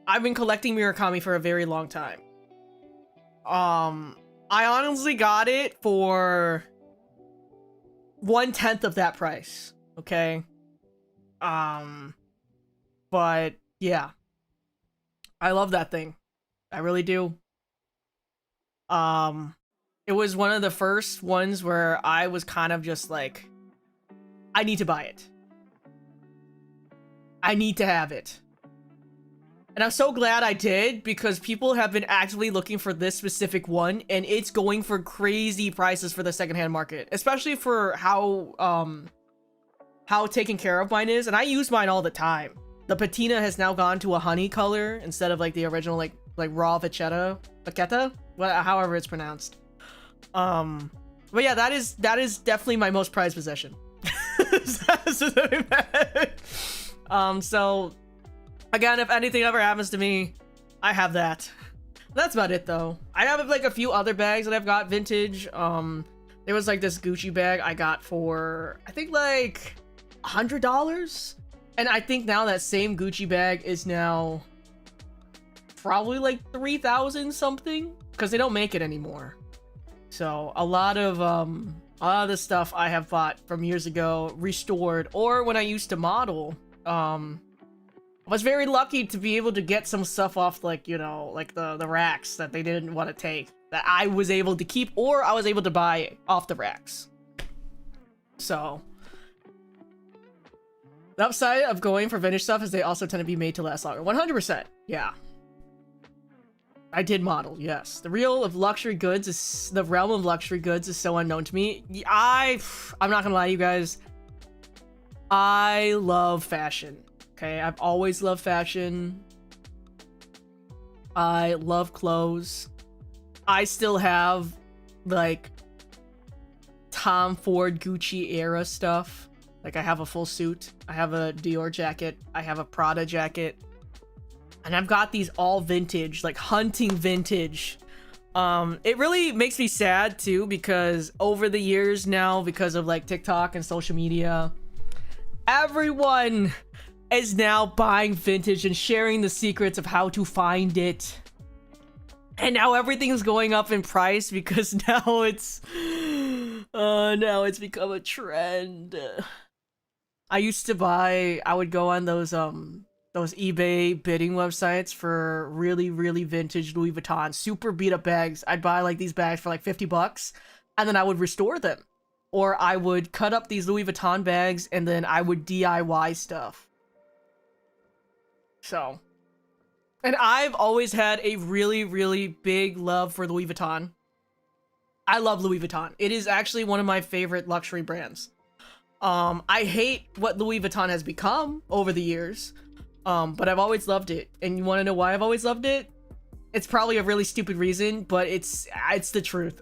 Speaker 1: I've been collecting Murakami for a very long time. I honestly got it for 1/10 of that price. Okay. But yeah. I love that thing. I really do. It was one of the first ones where I was kind of just like, I need to buy it. I need to have it. And I'm so glad I did, because people have been actively looking for this specific one, and it's going for crazy prices for the secondhand market, especially for how taken care of mine is. And I use mine all the time. The patina has now gone to a honey color instead of like the original like raw vachetta, however it's pronounced. But yeah, that is definitely my most prized possession. So again, if anything ever happens to me, I have that. That's about it though. I have like a few other bags that I've got vintage. There was like this Gucci bag I got for, I think like $100. And I think now that same Gucci bag is now probably like 3,000 something, because they don't make it anymore. So a lot of the stuff I have bought from years ago, restored, or when I used to model, I was very lucky to be able to get some stuff off, like, you know, like the racks that they didn't want to take, that I was able to keep, or I was able to buy off the racks. So the upside of going for vintage stuff is they also tend to be made to last longer. 100%. Yeah. I did model, yes. The realm of luxury goods is so unknown to me. I'm not gonna lie to you guys. I love fashion. Okay, I've always loved fashion. I love clothes. I still have like Tom Ford Gucci era stuff. Like, I have a full suit, I have a Dior jacket, I have a Prada jacket, and I've got these all vintage, like hunting vintage. It really makes me sad too, because over the years now, because of like TikTok and social media, everyone is now buying vintage and sharing the secrets of how to find it. And now everything's going up in price because now it's become a trend. I would go on those eBay bidding websites for really, really vintage Louis Vuitton, super beat up bags. I'd buy like these bags for like $50, and then I would restore them. Or I would cut up these Louis Vuitton bags, and then I would DIY stuff. So, and I've always had a really, really big love for Louis Vuitton. I love Louis Vuitton. It is actually one of my favorite luxury brands. I hate what Louis Vuitton has become over the years, but I've always loved it. And you want to know why I've always loved it? It's probably a really stupid reason, but it's the truth.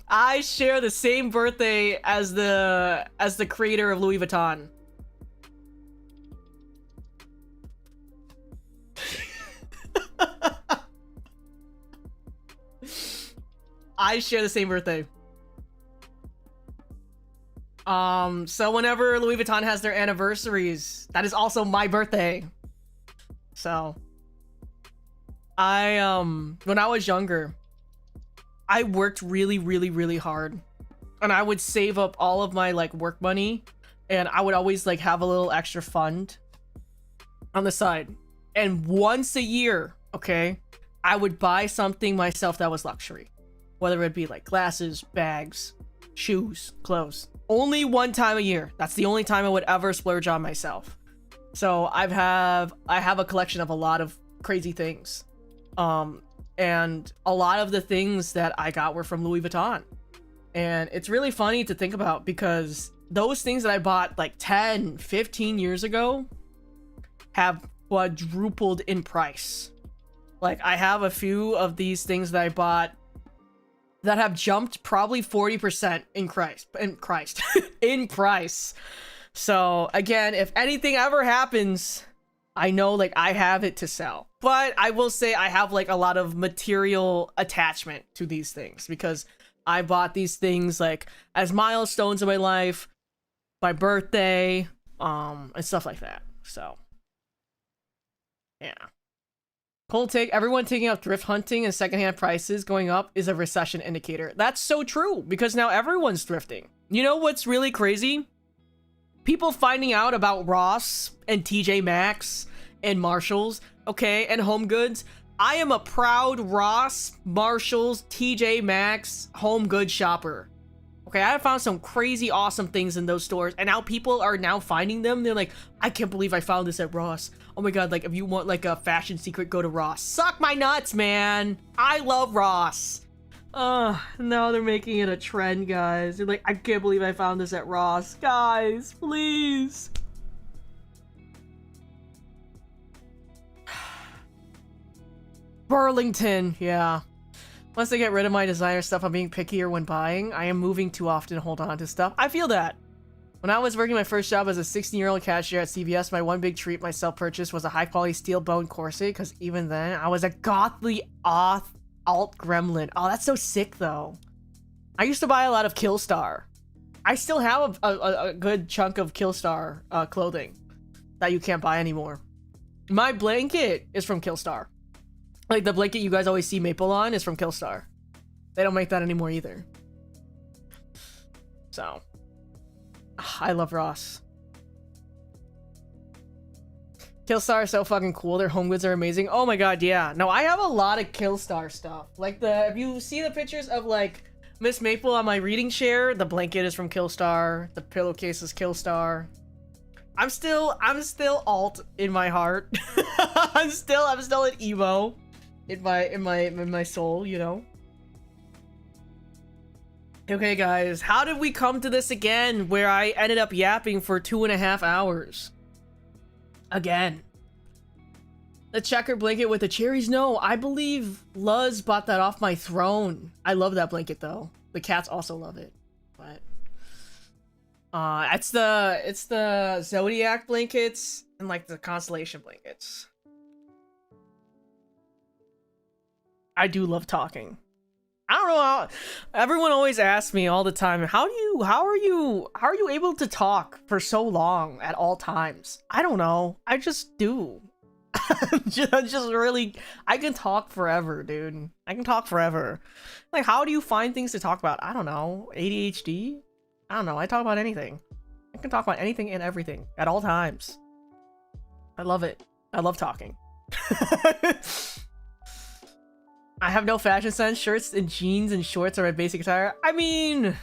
Speaker 1: I share the same birthday as the creator of Louis Vuitton. I share the same birthday. So whenever Louis Vuitton has their anniversaries, that is also my birthday. So when I was younger, I worked really hard, and I would save up all of my like work money, and I would always like have a little extra fund on the side. And once a year, okay, I would buy something myself that was luxury, whether it be like glasses, bags, shoes, clothes. Only one time a year. That's the only time I would ever splurge on myself. So I have a collection of a lot of crazy things. And a lot of the things that I got were from Louis Vuitton. And it's really funny to think about because those things that I bought like 10, 15 years ago have quadrupled in price. Like I have a few of these things that I bought that have jumped probably 40% in price. So again, if anything ever happens, I know like I have it to sell. But I will say I have like a lot of material attachment to these things because I bought these things like as milestones in my life, my birthday, and stuff like that. So yeah. Cold take, everyone taking up thrift hunting and secondhand prices going up is a recession indicator. That's so true because now everyone's thrifting. You know what's really crazy? People finding out about Ross and TJ Maxx and Marshalls, okay, and Home Goods. I am a proud Ross, Marshalls, TJ Maxx Home Goods shopper. Okay, I have found some crazy awesome things in those stores, and now people are now finding them. They're like, I can't believe I found this at Ross. Oh my god, like if you want like a fashion secret, go to Ross. Suck my nuts, man. I love Ross. Now they're making it a trend, guys. They're like, I can't believe I found this at Ross. Guys, please. Burlington, yeah. Once I get rid of my designer stuff, I'm being pickier when buying. I am moving too often to hold on to stuff. I feel that. When I was working my first job as a 16-year-old cashier at CVS, my one big treat myself purchased was a high-quality steel bone corset, because even then, I was a gothly alt gremlin. Oh, that's so sick, though. I used to buy a lot of Killstar. I still have a good chunk of Killstar clothing that you can't buy anymore. My blanket is from Killstar. Like, the blanket you guys always see Maple on is from Killstar. They don't make that anymore either. So, I love Ross. Killstar is so fucking cool. Their home goods are amazing. Oh my god, yeah. No, I have a lot of Killstar stuff. Like, if you see the pictures of, like, Miss Maple on my reading chair, the blanket is from Killstar. The pillowcase is Killstar. I'm still alt in my heart. I'm still an emo in my soul, you know. Okay, guys, how did we come to this again where I ended up yapping for 2.5 hours? Again. The checker blanket with the cherries? No, I believe Luz bought that off my throne. I love that blanket, though. The cats also love it. But it's the Zodiac blankets and, like, the constellation blankets. I do love talking. I don't know how everyone always asks me all the time, how are you able to talk for so long at all times? I don't know. I just do. just really, I can talk forever, dude. I can talk forever. Like, how do you find things to talk about? I don't know. ADHD? I don't know. I talk about anything. I can talk about anything and everything at all times. I love it. I love talking. I have no fashion sense. Shirts and jeans and shorts are my basic attire. I mean,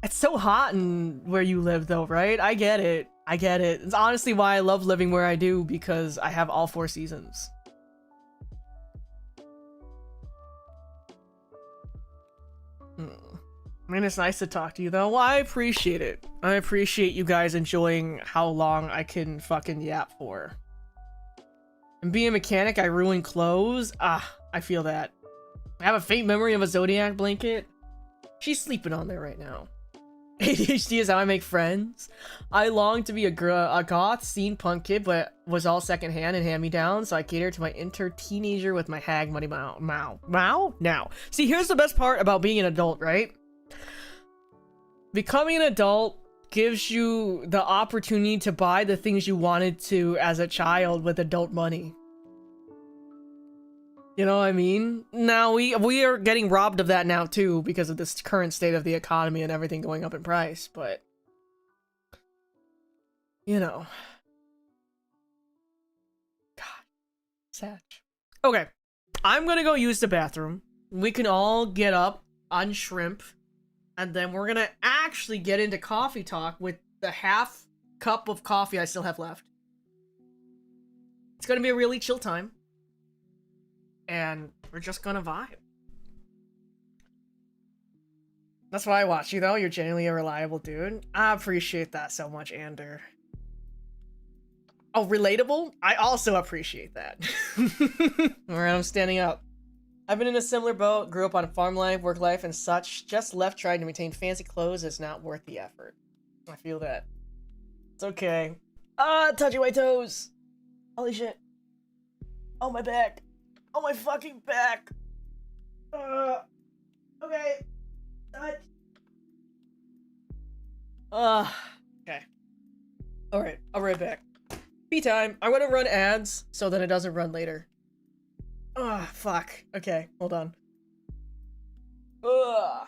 Speaker 1: it's so hot in where you live, though, right? I get it. I get it. It's honestly why I love living where I do, because I have all 4 seasons. I mean, it's nice to talk to you, though. Well, I appreciate it. I appreciate you guys enjoying how long I can fucking yap for. And being a mechanic, I ruin clothes. I feel that. I have a faint memory of a Zodiac blanket. She's sleeping on there right now. ADHD is how I make friends. I long to be a goth scene punk kid, but was all secondhand and hand-me-down, so I cater to my inter-teenager with my hag money now. See, here's the best part about being an adult, right? Becoming an adult gives you the opportunity to buy the things you wanted to as a child with adult money. You know what I mean? Now we are getting robbed of that now too because of this current state of the economy and everything going up in price, but you know. God, sad. Okay. I'm gonna go use the bathroom. We can all get up, unshrimp, and then we're gonna actually get into coffee talk with the half cup of coffee I still have left. It's gonna be a really chill time. And we're just gonna vibe. That's why I watch you, though. You're genuinely a reliable dude. I appreciate that so much, Ander. Oh, relatable? I also appreciate that. Alright, I'm standing up. I've been in a similar boat, grew up on farm life, work life, and such. Just left trying to maintain fancy clothes is not worth the effort. I feel that. It's okay. Touchy my toes! Holy shit. Oh, my back. Oh, my fucking back. Okay. Touch. Okay. Alright, I'll be right back. Pee time. I want to run ads so that it doesn't run later. Fuck. Okay, hold on. Ugh.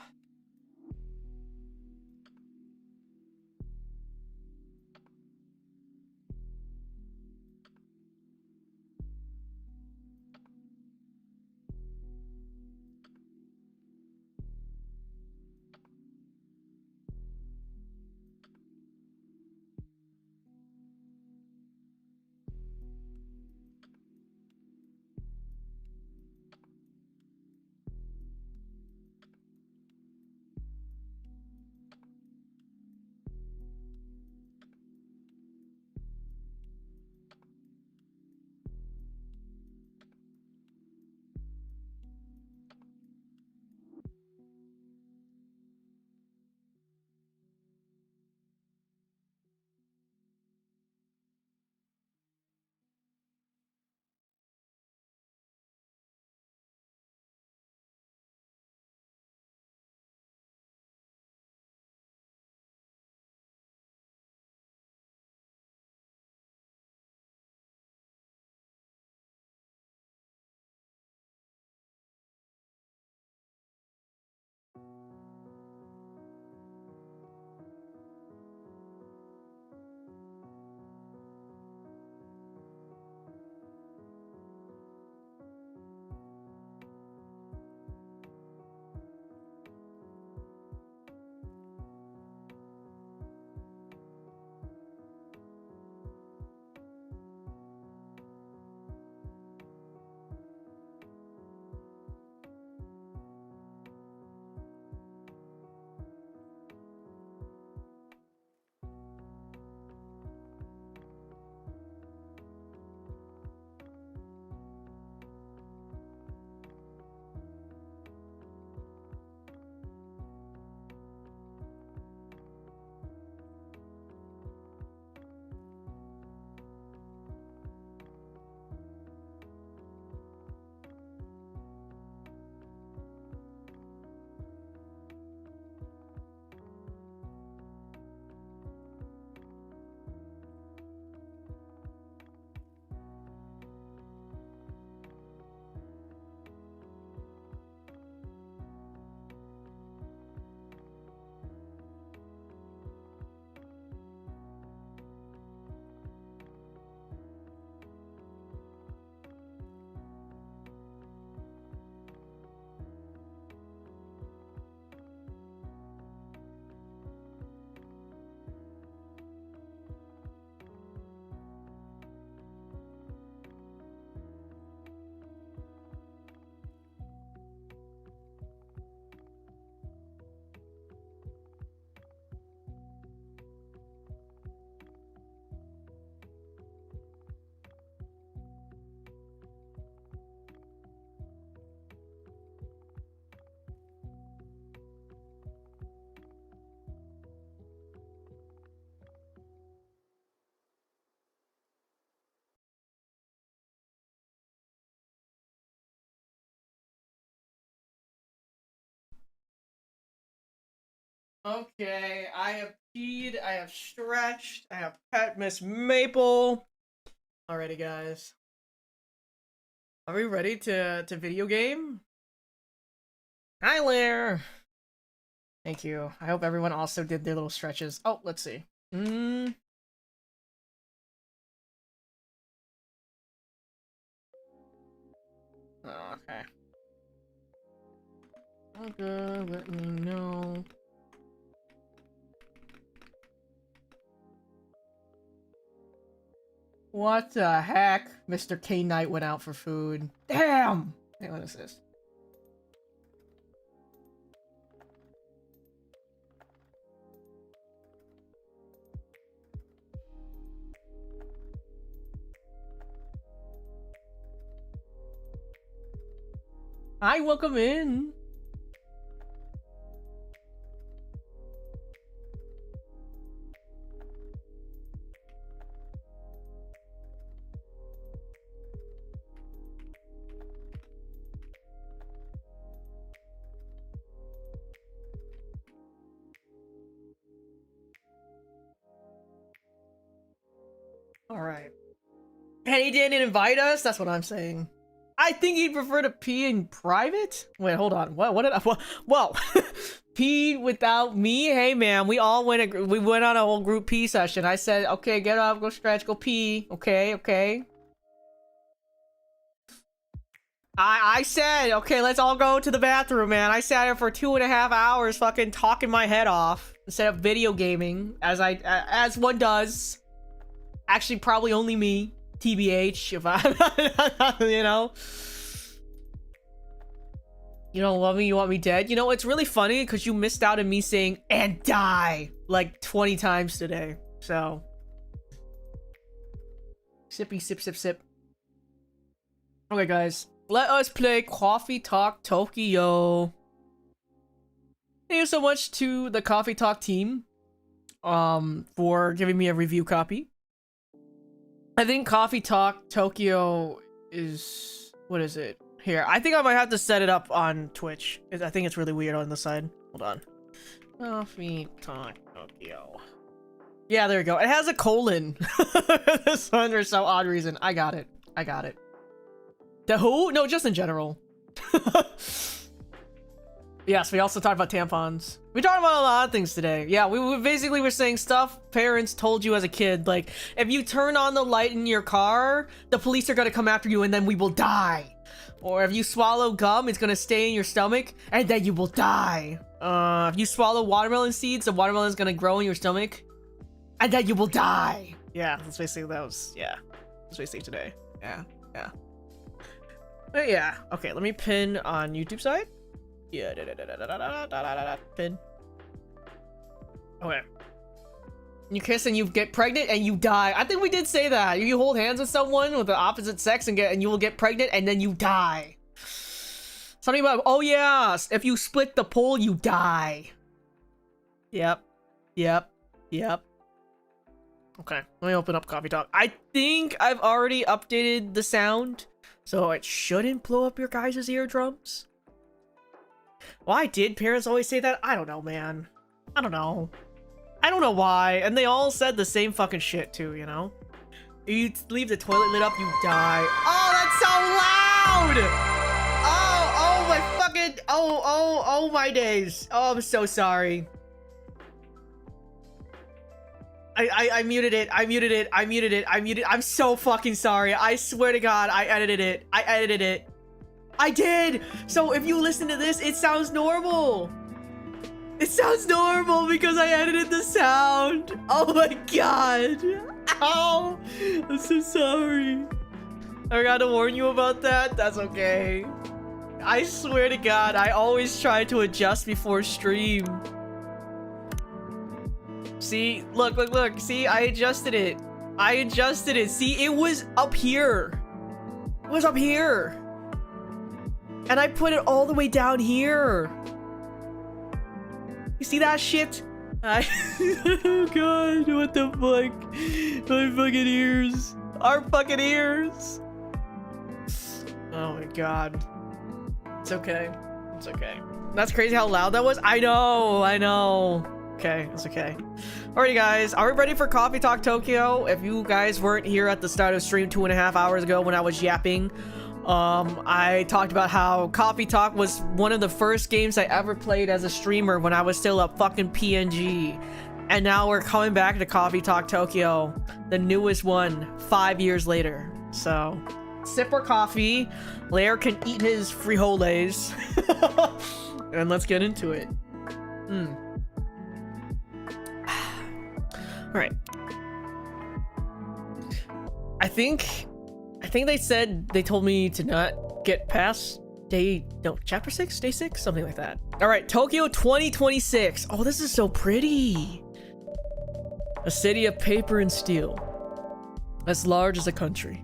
Speaker 1: Okay, I have peed, I have stretched, I have pet Miss Maple. Alrighty, guys. Are we ready to video game? Hi, Lair. Thank you. I hope everyone also did their little stretches. Oh, let's see. Oh, okay. Okay, let me know. What the heck? Mr. K Knight went out for food. Damn! Hey, what is this? Hi, welcome in. Alright. And he didn't invite us? That's what I'm saying. I think he'd prefer to pee in private? Wait, hold on. What did I... Whoa. Pee without me? Hey, man, we went on a whole group pee session. I said, okay, get up, go stretch, go pee. Okay. I said, okay, let's all go to the bathroom, man. I sat here for 2.5 hours fucking talking my head off instead of video gaming, as one does. Actually, probably only me. TBH, if I, you know. You don't love me, you want me dead? You know, it's really funny because you missed out on me saying, and die, like 20 times today. So. Sippy, sip, sip, sip. Okay, guys. Let us play Coffee Talk Tokyo. Thank you so much to the Coffee Talk team for giving me a review copy. I think Coffee Talk Tokyo is... What is it? Here, I think I might have to set it up on Twitch. I think it's really weird on the side. Hold on. Coffee Talk Tokyo. Yeah, there we go. It has a colon. This one for some odd reason. I got it. The who? No, just in general. Yes, we also talked about tampons. We talked about a lot of things today. Yeah, we basically were saying stuff parents told you as a kid. Like, if you turn on the light in your car, the police are gonna come after you and then we will die. Or if you swallow gum, it's gonna stay in your stomach and then you will die. If you swallow watermelon seeds, the watermelon is gonna grow in your stomach and then you will die. Yeah, that's basically that's basically today. Yeah. But yeah, okay, let me pin on YouTube side. Yeah, pin. Okay. You kiss and you get pregnant and you die. I think we did say that. You hold hands with someone with the opposite sex and you will get pregnant and then you die. Something about, oh yeah, if you split the pole, you die. Yep. Okay, let me open up Coffee Talk. I think I've already updated the sound, so it shouldn't blow up your guys' eardrums. Why did parents always say that? I don't know, man. I don't know why. And they all said the same fucking shit too, you know? If you leave the toilet lit up, you die. Oh, that's so loud! Oh my fucking, oh my days. Oh, I'm so sorry. I muted it. I'm so fucking sorry. I swear to God, I edited it. I did! So if you listen to this, it sounds normal. It sounds normal because I edited the sound. Oh my God. Ow. I'm so sorry. I forgot to warn you about that. That's okay. I swear to God, I always try to adjust before stream. See, look. See, I adjusted it. See, it was up here. And I put it all the way down here. You see that shit? Oh God, what the fuck? My fucking ears. Our fucking ears. Oh my God. It's okay. That's crazy how loud that was. I know. Okay, it's okay. Alrighty, guys, are we ready for Coffee Talk Tokyo? If you guys weren't here at the start of stream 2.5 hours ago when I was yapping, I talked about how Coffee Talk was one of the first games I ever played as a streamer when I was still a fucking PNG. And now we're coming back to Coffee Talk Tokyo, the newest one, 5 years later. So, sip our coffee, Lair can eat his frijoles, and let's get into it. Alright. I think they told me to not get past chapter 6, day 6, something like that. Alright, Tokyo 2026. Oh, this is so pretty. A city of paper and steel, as large as a country.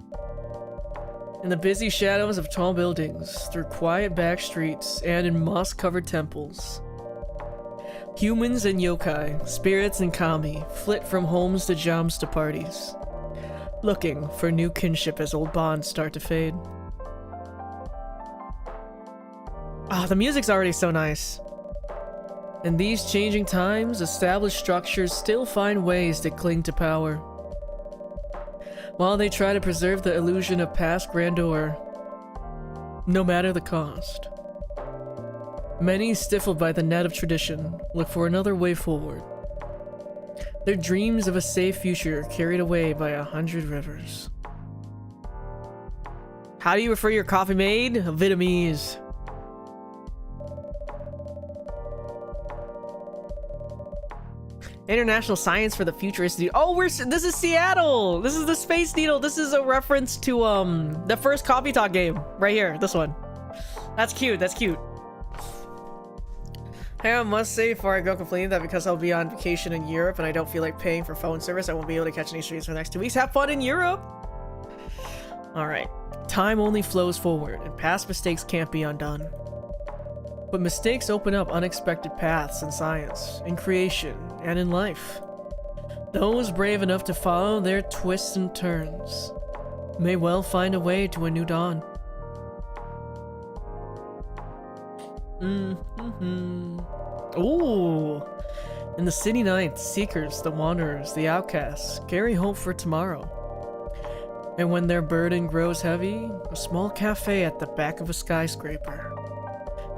Speaker 1: In the busy shadows of tall buildings, through quiet back streets, and in moss-covered temples, humans and yokai, spirits and kami, flit from homes to jams to parties, looking for new kinship as old bonds start to fade. Ah, the music's already so nice. In these changing times, established structures still find ways to cling to power, while they try to preserve the illusion of past grandeur, no matter the cost. Many, stifled by the net of tradition, look for another way forward. Their dreams of a safe future carried away by 100 rivers. How do you refer your coffee made? Vietnamese. International Science for the Futuristic. Oh, this is Seattle. This is the Space Needle. This is a reference to the first Coffee Talk game right here. This one. That's cute. That's cute. Hey, I must say before I go complaining that because I'll be on vacation in Europe and I don't feel like paying for phone service, I won't be able to catch any streams for the next 2 weeks. Have fun in Europe. All right. Time only flows forward, and past mistakes can't be undone. But mistakes open up unexpected paths in science, in creation, and in life. Those brave enough to follow their twists and turns may well find a way to a new dawn. Ooh! In the city night, the seekers, the wanderers, the outcasts carry hope for tomorrow. And when their burden grows heavy, a small cafe at the back of a skyscraper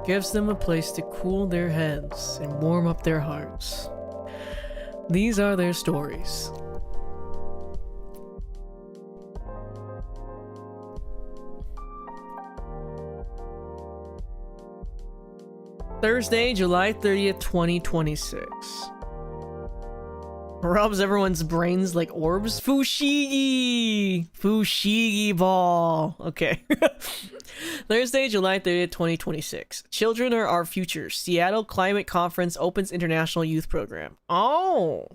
Speaker 1: gives them a place to cool their heads and warm up their hearts. These are their stories. Thursday, July 30th, 2026. Rubs everyone's brains like orbs. Fushigi! Fushigi ball. Okay. Thursday, July 30th, 2026. Children are our future. Seattle Climate Conference opens International Youth Program. Oh!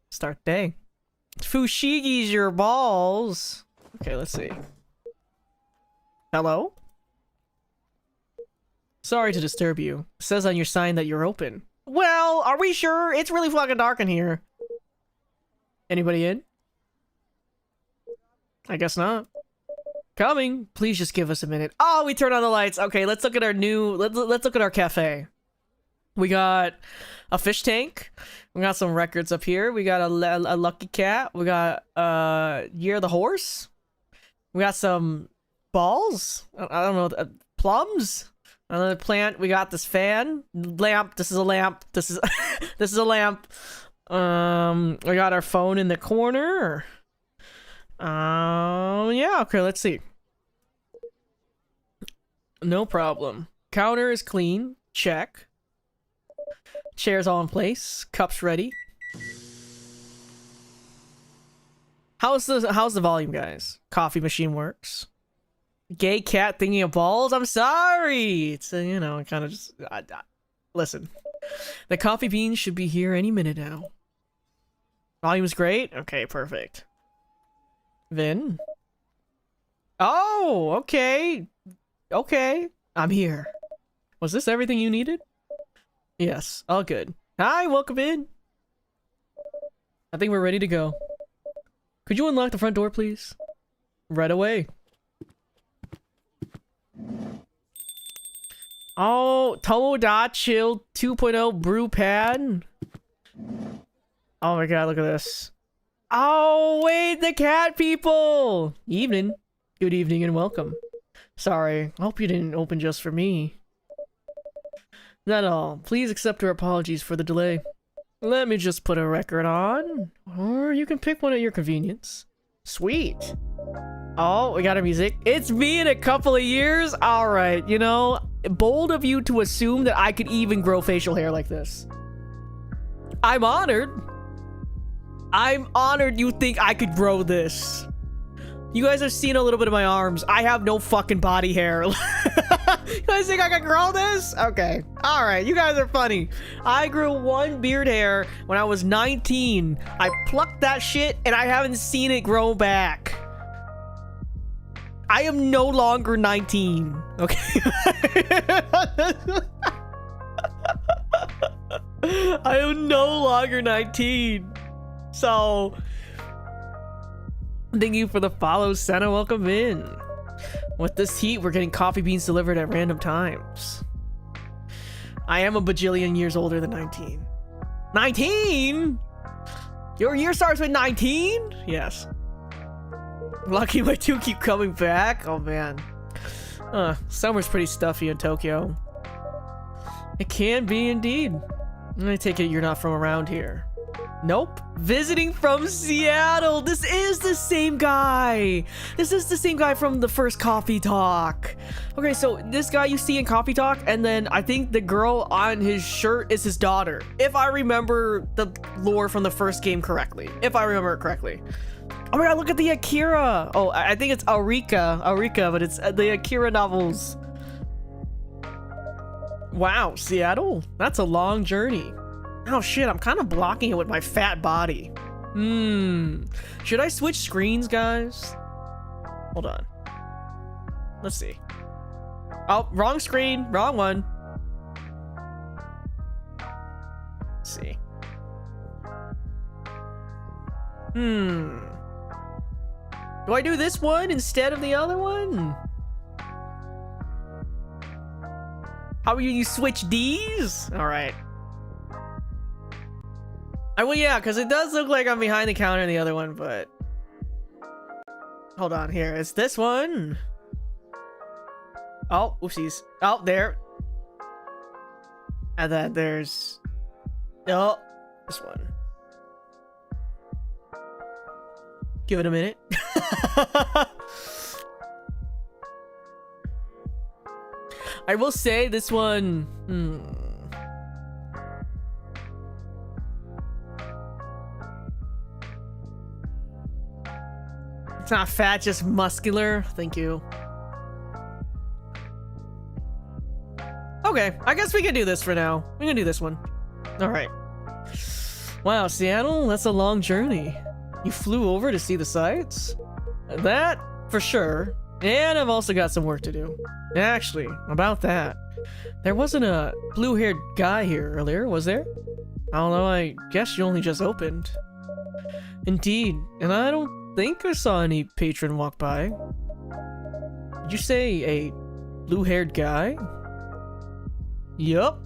Speaker 1: Start day. Fushigi's your balls. Okay, let's see. Hello? Sorry to disturb you. It says on your sign that you're open. Well, are we sure? It's really fucking dark in here. Anybody in? I guess not. Coming. Please just give us a minute. Oh, we turned on the lights. Okay, let's look at our new... Let's look at our cafe. We got a fish tank. We got some records up here. We got a lucky cat. We got Year of the Horse. We got some balls. I don't know. Plums. Another plant. We got this fan. Lamp. This is a lamp. This is this is a lamp. We got our phone in the corner. Yeah, okay, let's see. No problem. Counter is clean. Check. Chairs all in place. Cups ready. How's the volume, guys? Coffee machine works. Gay cat thinking of balls? I'm sorry! It's, you know, kind of just... listen. The coffee beans should be here any minute now. Volume's great? Okay, perfect. Vin? Oh, okay. Okay. I'm here. Was this everything you needed? Yes, all good. Hi, welcome in. I think we're ready to go. Could you unlock the front door, please? Right away. Oh, Tomoda Chill 2.0 brew pad. Oh my god, look at this. Oh, wait, the cat people! Evening. Good evening and welcome. Sorry, I hope you didn't open just for me. Not all. Please accept our apologies for the delay. Let me just put a record on, or you can pick one at your convenience. Sweet. Oh, we got our music. It's me in a couple of years? Alright, you know, bold of you to assume that I could even grow facial hair like this. I'm honored. I'm honored you think I could grow this. You guys have seen a little bit of my arms. I have no fucking body hair. You guys think I can grow this? Okay. Alright, you guys are funny. I grew one beard hair when I was 19. I plucked that shit and I haven't seen it grow back. I am no longer 19. Okay. I am no longer 19. So, thank you for the follow, Senna. Welcome in. With this heat, we're getting coffee beans delivered at random times. I am a bajillion years older than 19. 19? Your year starts with 19? Yes. Lucky my two keep coming back. Oh man. Summer's pretty stuffy in Tokyo. It can be indeed. I take it you're not from around here. Nope. Visiting from Seattle. This is the same guy. This is the same guy from the first Coffee Talk. Okay, so this guy you see in Coffee Talk, and then I think the girl on his shirt is his daughter. If I remember the lore from the first game correctly. If I remember it correctly. Oh my god, look at the Akira. Oh, I think it's Aurika, but it's the Akira novels. Wow, Seattle? That's a long journey. Oh shit, I'm kind of blocking it with my fat body. Should I switch screens, guys? Hold on. Let's see. Oh, wrong screen. Wrong one. Let's see. Do I do this one instead of the other one? How about you switch these? Alright. Well, yeah, because it does look like I'm behind the counter in the other one, but... Hold on, here. It's this one. Oh, oopsies. Oh, there. And then there's... Oh, this one. Give it a minute. I will say this one... It's not fat, just muscular. Thank you. Okay, I guess we can do this for now. We can do this one. Alright. Wow, Seattle, that's a long journey. You flew over to see the sights? That, for sure. And I've also got some work to do. Actually, about that. There wasn't a blue-haired guy here earlier, was there? I don't know, I guess you only just opened. Indeed, and I don't think I saw any patron walk by. Did you say a blue-haired guy? Yup.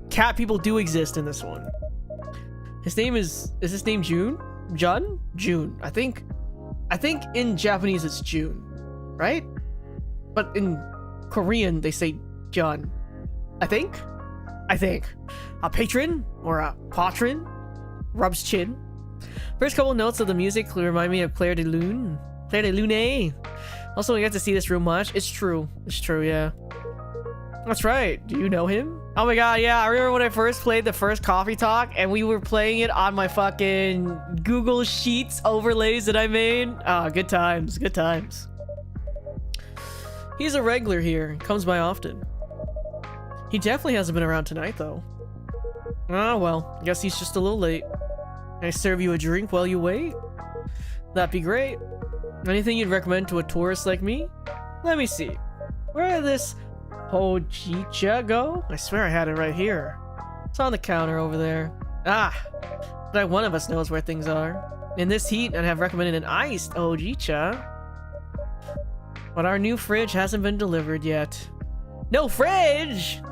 Speaker 1: Cat people do exist in this one. His name is his name June? Jun? June. I think in Japanese it's June, right? But in Korean they say Jun. I think. A patron or a patron rubs chin. First couple notes of the music remind me of Claire de Lune. Claire de Lune. Also, we got to see this real much. It's true, yeah. That's right. Do you know him? Oh my god, yeah. I remember when I first played the first Coffee Talk and we were playing it on my fucking Google Sheets overlays that I made. Ah, good times, good times. He's a regular here. Comes by often. He definitely hasn't been around tonight, though. Oh, well. I guess he's just a little late. Can I serve you a drink while you wait? That'd be great. Anything you'd recommend to a tourist like me? Let me see. Where did this Hojicha go? I swear I had it right here. It's on the counter over there. Ah! But one of us knows where things are. In this heat, I'd have recommended an iced Hojicha. But our new fridge hasn't been delivered yet. No fridge!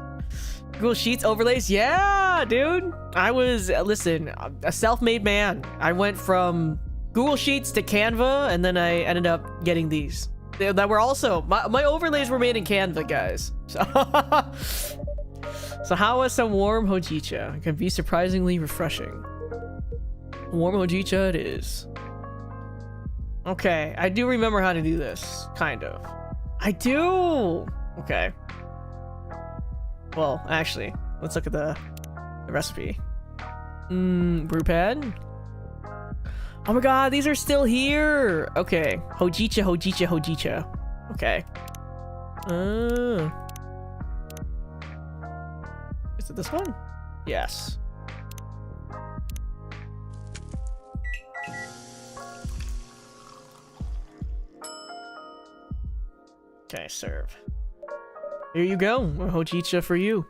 Speaker 1: Google Sheets overlays? Yeah, dude. I was, listen, a self-made man. I went from Google Sheets to Canva, and then I ended up getting these. That were also, my overlays were made in Canva, guys. So, so how was some warm hojicha? It can be surprisingly refreshing. Warm hojicha it is. Okay, I do remember how to do this, kind of. I do! Okay. Well, actually, let's look at the recipe. Brew pad. Oh my god, these are still here! Okay, hojicha, hojicha, hojicha. Okay. Is it this one? Yes. Okay, serve. Here you go, a hojicha for you.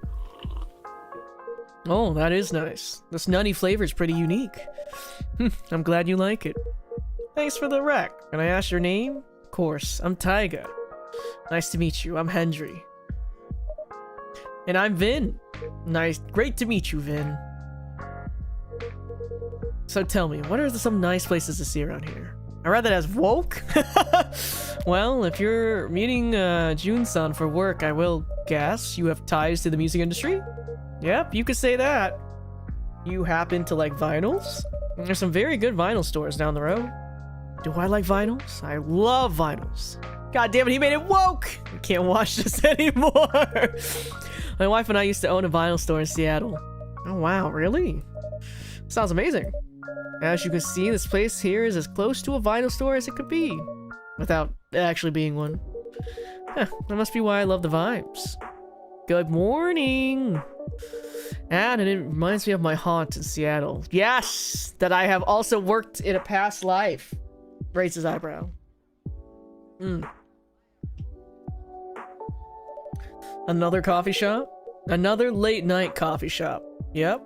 Speaker 1: Oh, that is nice. This nutty flavor is pretty unique. I'm glad you like it. Thanks for the rec. Can I ask your name? Of course, I'm Taiga. Nice to meet you, I'm Hendry. And I'm Vin. Nice, great to meet you, Vin. So tell me, what are some nice places to see around here? I read that as woke? Well, if you're meeting Jun-san for work, I will guess you have ties to the music industry? Yep, you could say that. You happen to like vinyls? There's some very good vinyl stores down the road. Do I like vinyls? I love vinyls. God damn it, he made it woke! I can't watch this anymore. My wife and I used to own a vinyl store in Seattle. Oh wow, really? Sounds amazing. As you can see, this place here is as close to a vinyl store as it could be, without actually being one. That must be why I love the vibes. Good morning! And it reminds me of my haunt in Seattle. Yes! That I have also worked in a past life. Raised his eyebrow. Another coffee shop? Another late night coffee shop. Yep.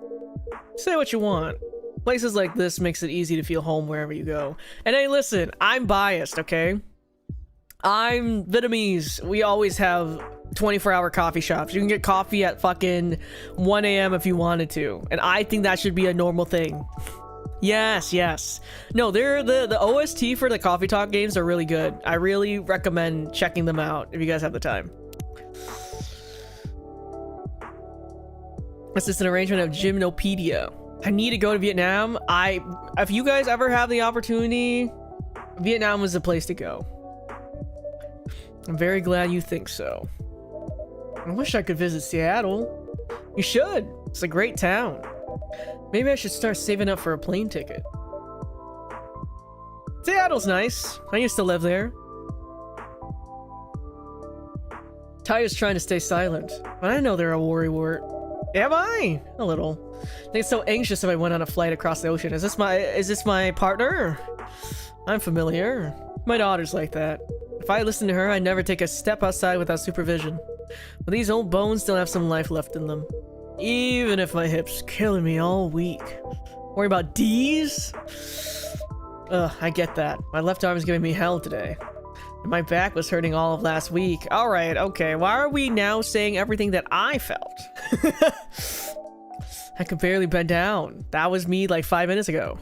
Speaker 1: Say what you want. Places like this makes it easy to feel home wherever you go. And hey, listen, I'm biased, okay? I'm Vietnamese. We always have 24-hour coffee shops. You can get coffee at fucking 1 a.m. if you wanted to. And I think that should be a normal thing. Yes, yes. No, they're the OST for the Coffee Talk games are really good. I really recommend checking them out if you guys have the time. This is an arrangement of Gymnopedia. I need to go to Vietnam. If you guys ever have the opportunity, Vietnam was the place to go. I'm very glad you think so. I wish I could visit Seattle. You should. It's a great town. Maybe I should start saving up for a plane ticket. Seattle's nice. I used to live there. Taiga's trying to stay silent, but I know they're a worrywart. Am I? A little. They get so anxious if I went on a flight across the ocean. Is this my partner? I'm familiar. My daughter's like that. If I listen to her, I never take a step outside without supervision. But these old bones still have some life left in them. Even if my hip's killing me all week. Worry about D's? Ugh, I get that. My left arm is giving me hell today. And my back was hurting all of last week. Alright, okay. Why are we now saying everything that I felt? I could barely bend down. That was me like 5 minutes ago.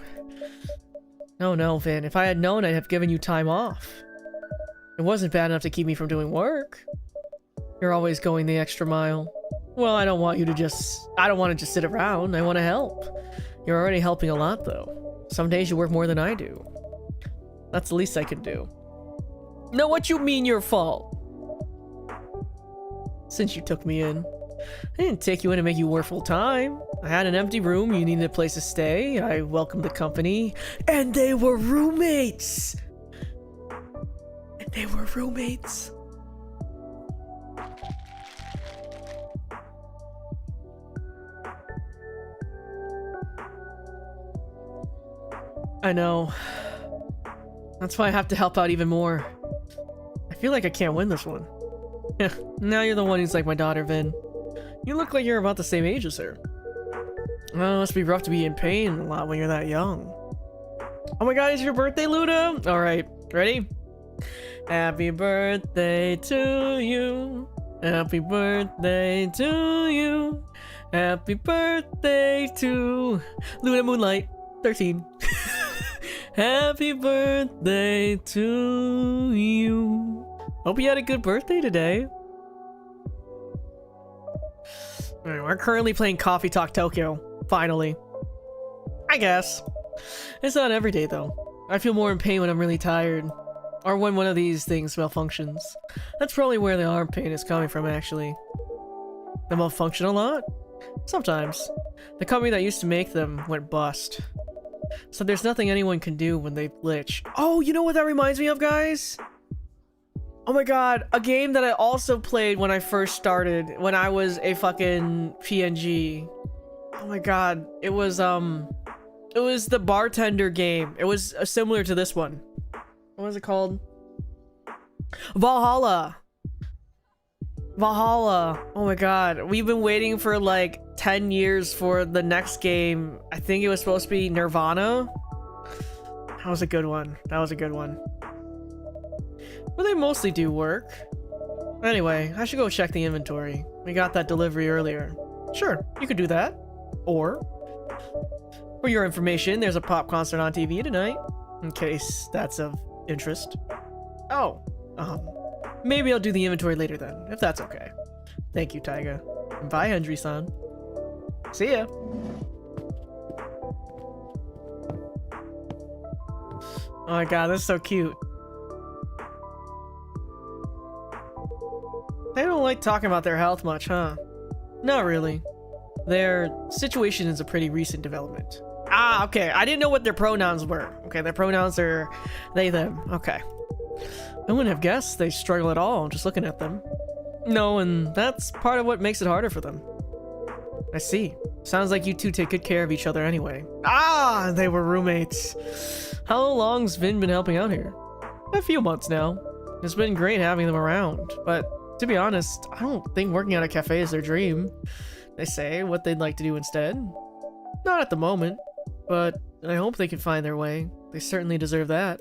Speaker 1: No, Vin. If I had known, I'd have given you time off. It wasn't bad enough to keep me from doing work. You're always going the extra mile. Well, I don't want to just sit around. I want to help. You're already helping a lot, though. Some days you work more than I do. That's the least I can do. No, what you mean your fault? Since you took me in. I didn't take you in to make you work full time. I had an empty room, you needed a place to stay. I welcomed the company. And they were roommates! I know. That's why I have to help out even more. I feel like I can't win this one. Yeah, now you're the one who's like my daughter, Vin. You look like you're about the same age as her. Oh, it must be rough to be in pain a lot when you're that young. Oh my god, it's your birthday, Luda? Alright, ready? Happy birthday to you. Happy birthday to you. Happy birthday to Luna Moonlight 13. Happy birthday to you. Hope you had a good birthday today. Alright, we're currently playing Coffee Talk Tokyo. Finally. I guess. It's not every day though. I feel more in pain when I'm really tired. Or when one of these things malfunctions. That's probably where the arm pain is coming from, actually. They malfunction a lot? Sometimes. The company that used to make them went bust. So there's nothing anyone can do when they glitch. Oh, you know what that reminds me of, guys? Oh my god, a game that I also played when I first started, when I was a fucking PNG. Oh my god, it was the bartender game. It was similar to this one. What was it called? Valhalla. Valhalla. Oh my god. We've been waiting for like 10 years for the next game. I think it was supposed to be Nirvana. That was a good one. That was a good one. But they mostly do work. Anyway, I should go check the inventory. We got that delivery earlier. Sure, you could do that. Or, for your information, there's a pop concert on TV tonight. In case that's of interest. Oh, maybe I'll do the inventory later then, if that's okay. Thank you, Taiga. And bye, Hendry-san. See ya. Oh my god, that's so cute. They don't like talking about their health much, huh? Not really. Their situation is a pretty recent development. Ah, okay. I didn't know what their pronouns were. Okay, their pronouns are they, them. Okay. I wouldn't have guessed they struggle at all just looking at them. No, and that's part of what makes it harder for them. I see. Sounds like you two take good care of each other anyway. Ah, they were roommates. How long's Vin been helping out here? A few months now. It's been great having them around, but to be honest, I don't think working at a cafe is their dream. They say what they'd like to do instead. Not at the moment, but I hope they can find their way. They certainly deserve that.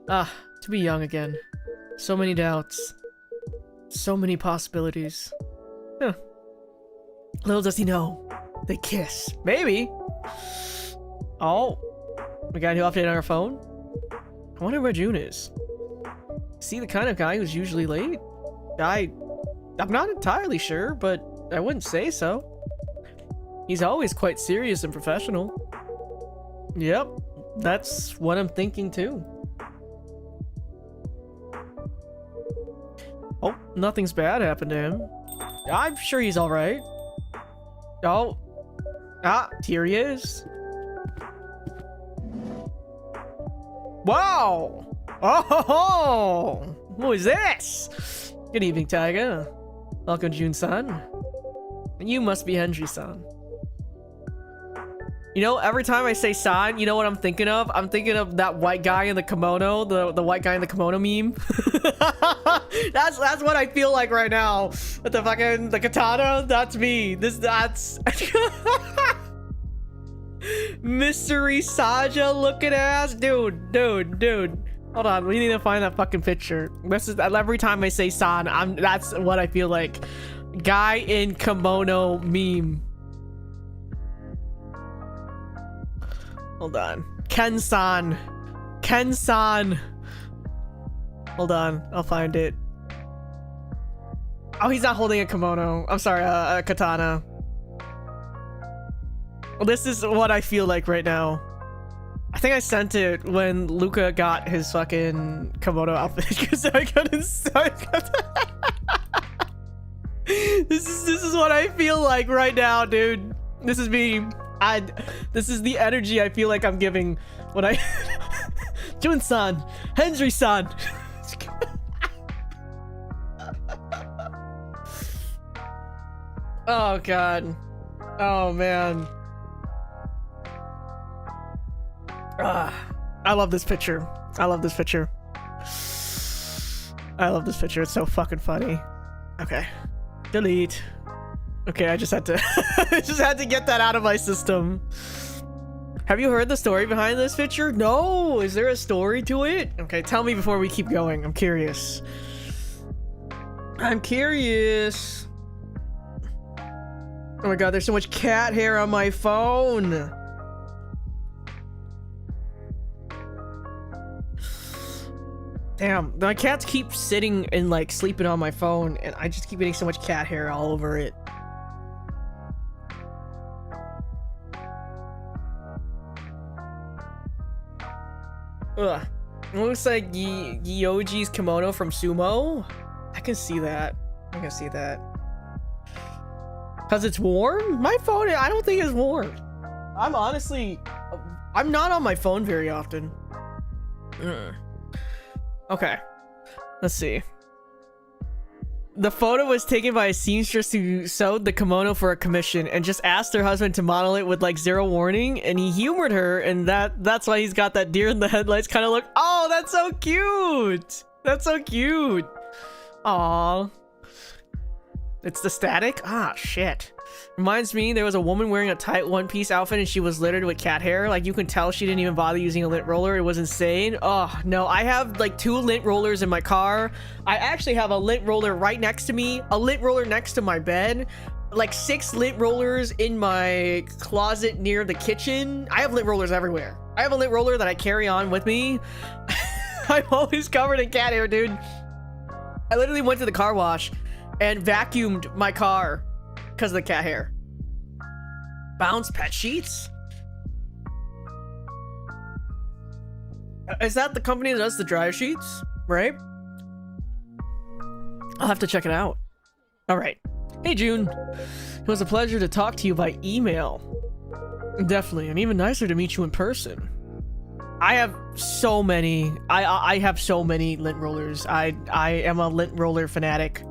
Speaker 1: Ah, to be young again. So many doubts. So many possibilities. Huh. Little does he know. They kiss. Maybe. Oh. We got a new update on our phone? I wonder where June is. Is he the kind of guy who's usually late? I'm not entirely sure, but I wouldn't say so. He's always quite serious and professional. Yep, that's what I'm thinking too. Oh, nothing's bad happened to him. I'm sure he's alright. Oh. Ah, here he is. Wow! Oh ho ho! Who is this? Good evening, Taiga. Welcome, Jun-san. You must be Hendry-san. You know, every time I say san, you know what I'm thinking of? I'm thinking of that white guy in the kimono, the white guy in the kimono meme. That's what I feel like right now. With the katana, that's me. That's Mystery Saja looking ass. Dude. Hold on, we need to find that fucking picture. This is every time I say san, that's what I feel like. Guy in kimono meme. Hold on. Ken-san. Hold on, I'll find it. Oh, he's not holding a kimono. I'm sorry, a katana. Well, this is what I feel like right now. I think I sent it when Luca got his fucking kimono outfit because I couldn't start. This is what I feel like right now, dude. This is me. This is the energy I feel like I'm giving when I Jun-san, Hendry-san. Oh god. Oh man. I love this picture. It's so fucking funny. Okay. Delete. Okay, I just had to get that out of my system. Have you heard the story behind this picture? No! Is there a story to it? Okay, tell me before we keep going. I'm curious. I'm curious. Oh my god, there's so much cat hair on my phone. Damn, my cats keep sitting and like sleeping on my phone, and I just keep getting so much cat hair all over it. Ugh. It looks like Yoji's kimono from Sumo. I can see that. I can see that. Cause it's warm? My phone, I don't think it's warm. I'm not on my phone very often. Okay, let's see. The photo was taken by a seamstress who sewed the kimono for a commission and just asked her husband to model it with like zero warning, and he humored her, and that's why he's got that deer in the headlights kind of look. Oh, that's so cute. That's so cute. Aw. It's the static? Ah, shit. Reminds me, there was a woman wearing a tight one-piece outfit and she was littered with cat hair. Like, you can tell she didn't even bother using a lint roller. It was insane. Oh, no. I have, like, 2 lint rollers in my car. I actually have a lint roller right next to me. A lint roller next to my bed. Like, 6 lint rollers in my closet near the kitchen. I have lint rollers everywhere. I have a lint roller that I carry on with me. I'm always covered in cat hair, dude. I literally went to the car wash and vacuumed my car because of the cat hair. Bounce pet sheets? Is that the company that does the dryer sheets? Right? I'll have to check it out. All right. Hey, June. It was a pleasure to talk to you by email. Definitely, and even nicer to meet you in person. I have so many. I have so many lint rollers. I am a lint roller fanatic.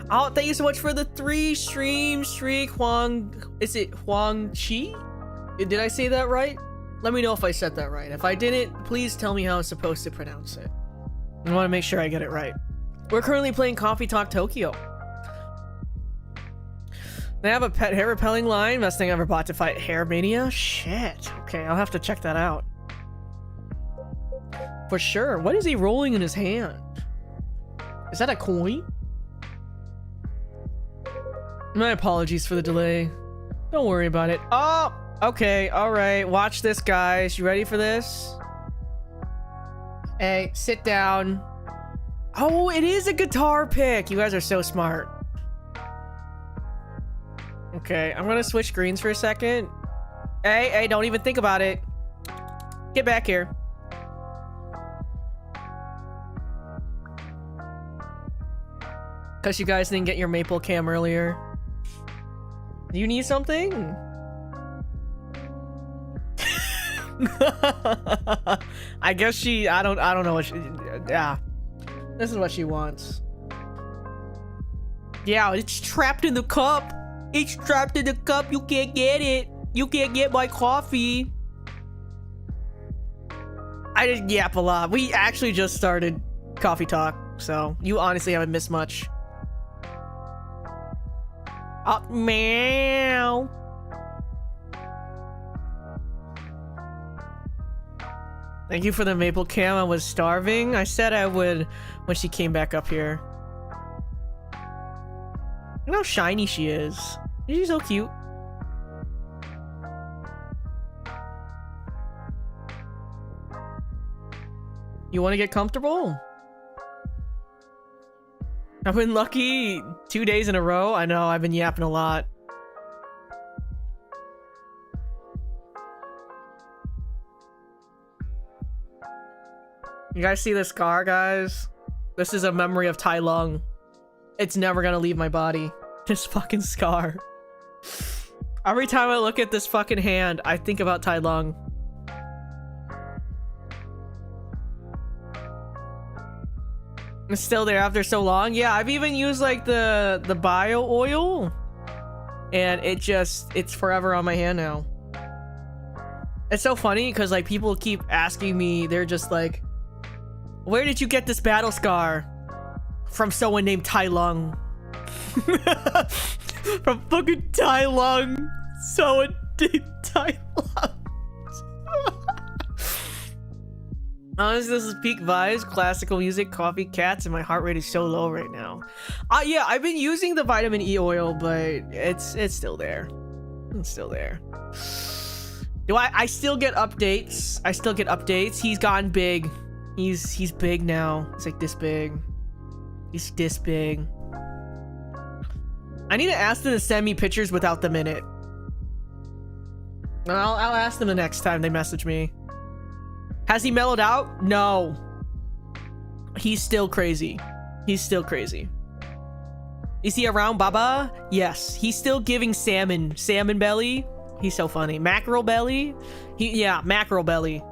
Speaker 1: Oh, thank you so much for the 3 streams, Streak Huang. Is it Huang Chi? Did I say that right? Let me know if I said that right. If I didn't, please tell me how I'm supposed to pronounce it. I want to make sure I get it right. We're currently playing Coffee Talk Tokyo. They have a pet hair repelling line. Best thing I ever bought to fight hair mania. Shit. Okay, I'll have to check that out. For sure. What is he rolling in his hand? Is that a coin? My apologies for the delay. Don't worry about it. Oh, okay. All right. Watch this, guys. You ready for this? Hey, sit down. Oh, it is a guitar pick. You guys are so smart. Okay, I'm gonna switch screens for a second. Hey, don't even think about it. Get back here. Because you guys didn't get your maple cam earlier. Do you need something? I guess she, I don't know what she, yeah. This is what she wants. Yeah, it's trapped in the cup. It's trapped in the cup. You can't get it. You can't get my coffee. I didn't yap a lot. We actually just started Coffee Talk, so you honestly haven't missed much. Oh, meow. Thank you for the maple cam. I was starving. I said I would when she came back up here. Look how shiny she is. She's so cute. You want to get comfortable? I've been lucky 2 days in a row. I know, I've been yapping a lot. You guys see this scar, guys? This is a memory of Tai Lung. It's never gonna leave my body. This fucking scar. Every time I look at this fucking hand, I think about Tai Lung. It's still there after so long. Yeah, I've even used like the bio oil, and it's forever on my hand now. It's so funny because like people keep asking me, they're just like, where did you get this battle scar? From someone named Tai Lung. From fucking Tai Lung. Someone named Tai Lung. Honestly, this is peak vibes, classical music, coffee, cats, and my heart rate is so low right now. Yeah, I've been using the vitamin E oil, but it's still there. It's still there. Do I still get updates? I still get updates. He's gotten big. He's big now. He's like this big. He's this big. I need to ask them to send me pictures without them in it. I'll ask them the next time they message me. Has he mellowed out? No. He's still crazy. He's still crazy. Is he around, Baba? Yes. He's still giving salmon belly. He's so funny. Mackerel belly? Yeah, mackerel belly.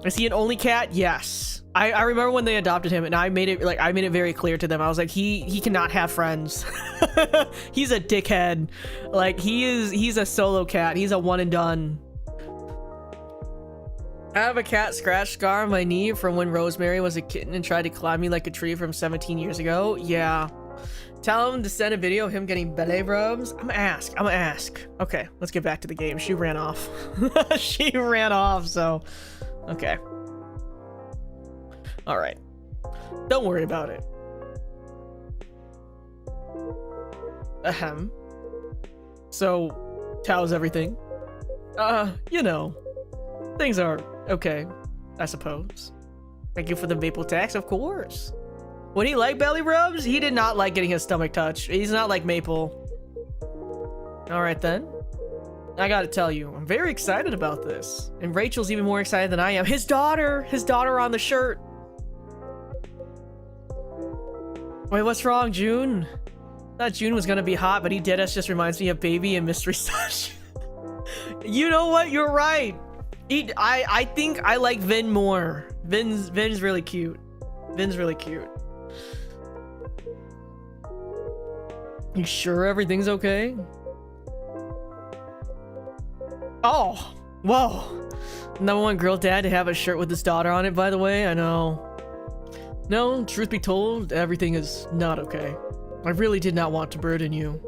Speaker 1: Is he an only cat? Yes. I remember when they adopted him, and I made it very clear to them. I was like, he cannot have friends. He's a dickhead. Like, he's a solo cat. He's a one and done. I have a cat scratch scar on my knee from when Rosemary was a kitten and tried to climb me like a tree from 17 years ago. Yeah. Tell him to send a video of him getting belly rubs. I'm gonna ask. Okay, let's get back to the game. She ran off. She ran off, so... Okay. Alright. Don't worry about it. Ahem. So, how's everything? You know. Things are okay, I suppose. Thank you for the maple tax, of course. Would he like belly rubs? He did not like getting his stomach touched. He's not like Maple. Alright then. I gotta tell you, I'm very excited about this. And Rachel's even more excited than I am. His daughter on the shirt. Wait, what's wrong, June? I thought June was gonna be hot, but he did us just reminds me of Baby and Mystery Stash. You know what? You're right. I think I like Vin more. Vin's really cute. Vin's really cute. You sure everything's okay? Oh, whoa. #1 girl dad to have a shirt with his daughter on it, by the way. I know. No, truth be told, everything is not okay. I really did not want to burden you.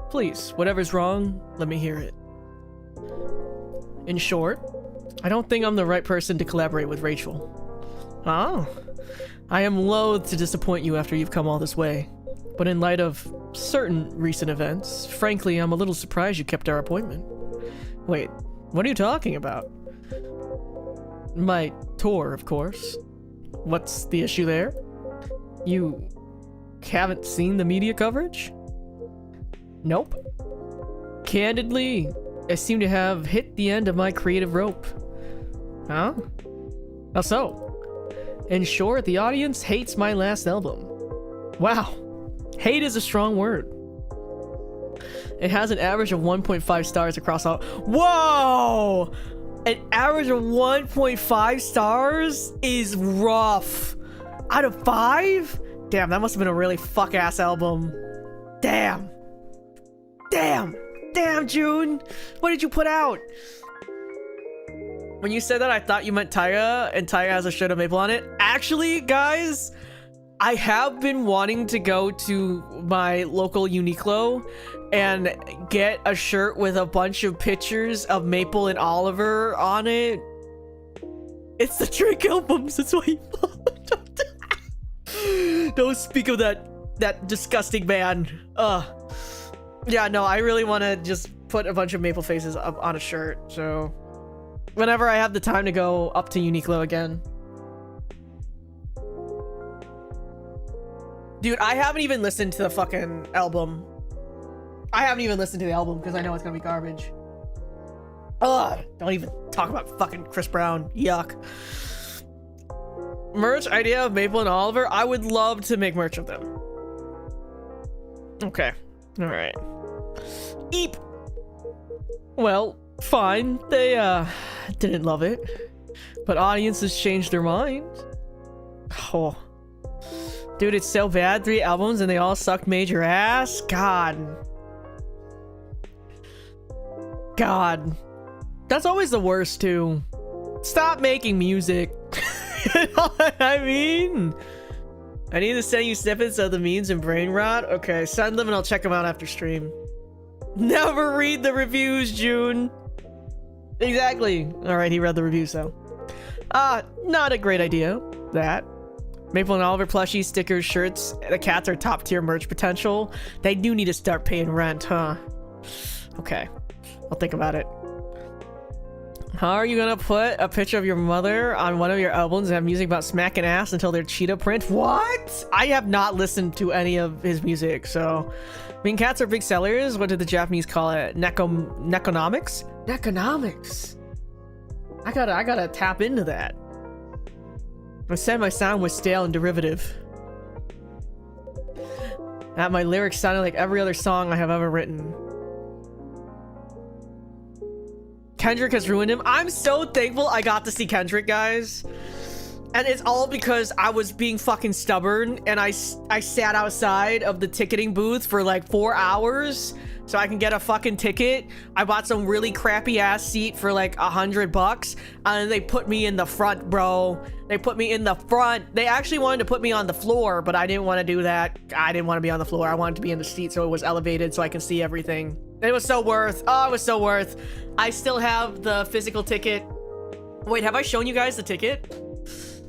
Speaker 1: Please, whatever's wrong, let me hear it. In short, I don't think I'm the right person to collaborate with Rachel. Oh. I am loath to disappoint you after you've come all this way. But in light of certain recent events, frankly, I'm a little surprised you kept our appointment. Wait, what are you talking about? My tour, of course. What's the issue there? You haven't seen the media coverage? Nope. Candidly, I seem to have hit the end of my creative rope. Huh? How so? In short, the audience hates my last album. Wow. Hate is a strong word. It has an average of 1.5 stars across all... Whoa! An average of 1.5 stars is rough. Out of 5? Damn, that must have been a really fuck-ass album. Damn. Damn. Damn, June. What did you put out? When you said that, I thought you meant Taiga, and Taiga has a shirt of Maple on it. Actually, guys, I have been wanting to go to my local Uniqlo and get a shirt with a bunch of pictures of Maple and Oliver on it. It's the Drake albums, that's why you followed. Don't speak of that disgusting man. Yeah, no, I really want to just put a bunch of Maple faces up on a shirt, so... Whenever I have the time to go up to Uniqlo again. Dude, I haven't even listened to the fucking album. I haven't even listened to the album because I know it's gonna be garbage. Ugh, don't even talk about fucking Chris Brown. Yuck. Merch idea of Maple and Oliver. I would love to make merch of them. Okay. Alright. Eep. Well, fine. They, didn't love it. But audiences changed their mind. Oh. Dude, it's so bad. 3 albums and they all sucked major ass. God. That's always the worst, too. Stop making music. You know what I mean? I need to send you snippets of the memes and brain rot. Okay, send them and I'll check them out after stream. Never read the reviews, June. Exactly. Alright, he read the reviews, though. Not a great idea. That. Maple and Oliver plushies, stickers, shirts. The cats are top tier merch potential. They do need to start paying rent, huh? Okay. I'll think about it. How are you gonna put a picture of your mother on one of your albums and have music about smacking ass until they're cheetah print? What? I have not listened to any of his music, so... I mean, cats are big sellers. What did the Japanese call it? Nekonomics? Nekonomics! I gotta tap into that. I said my sound was stale and derivative. That my lyrics sounded like every other song I have ever written. Kendrick has ruined him. I'm so thankful I got to see Kendrick, guys. And it's all because I was being fucking stubborn and I sat outside of the ticketing booth for like 4 hours so I can get a fucking ticket. I bought some really crappy ass seat for like $100 and they put me in the front, bro. They put me in the front. They actually wanted to put me on the floor, but I didn't want to do that. I didn't want to be on the floor. I wanted to be in the seat so it was elevated so I can see everything. It was so worth. Oh, it was so worth. I still have the physical ticket. Wait, have I shown you guys the ticket?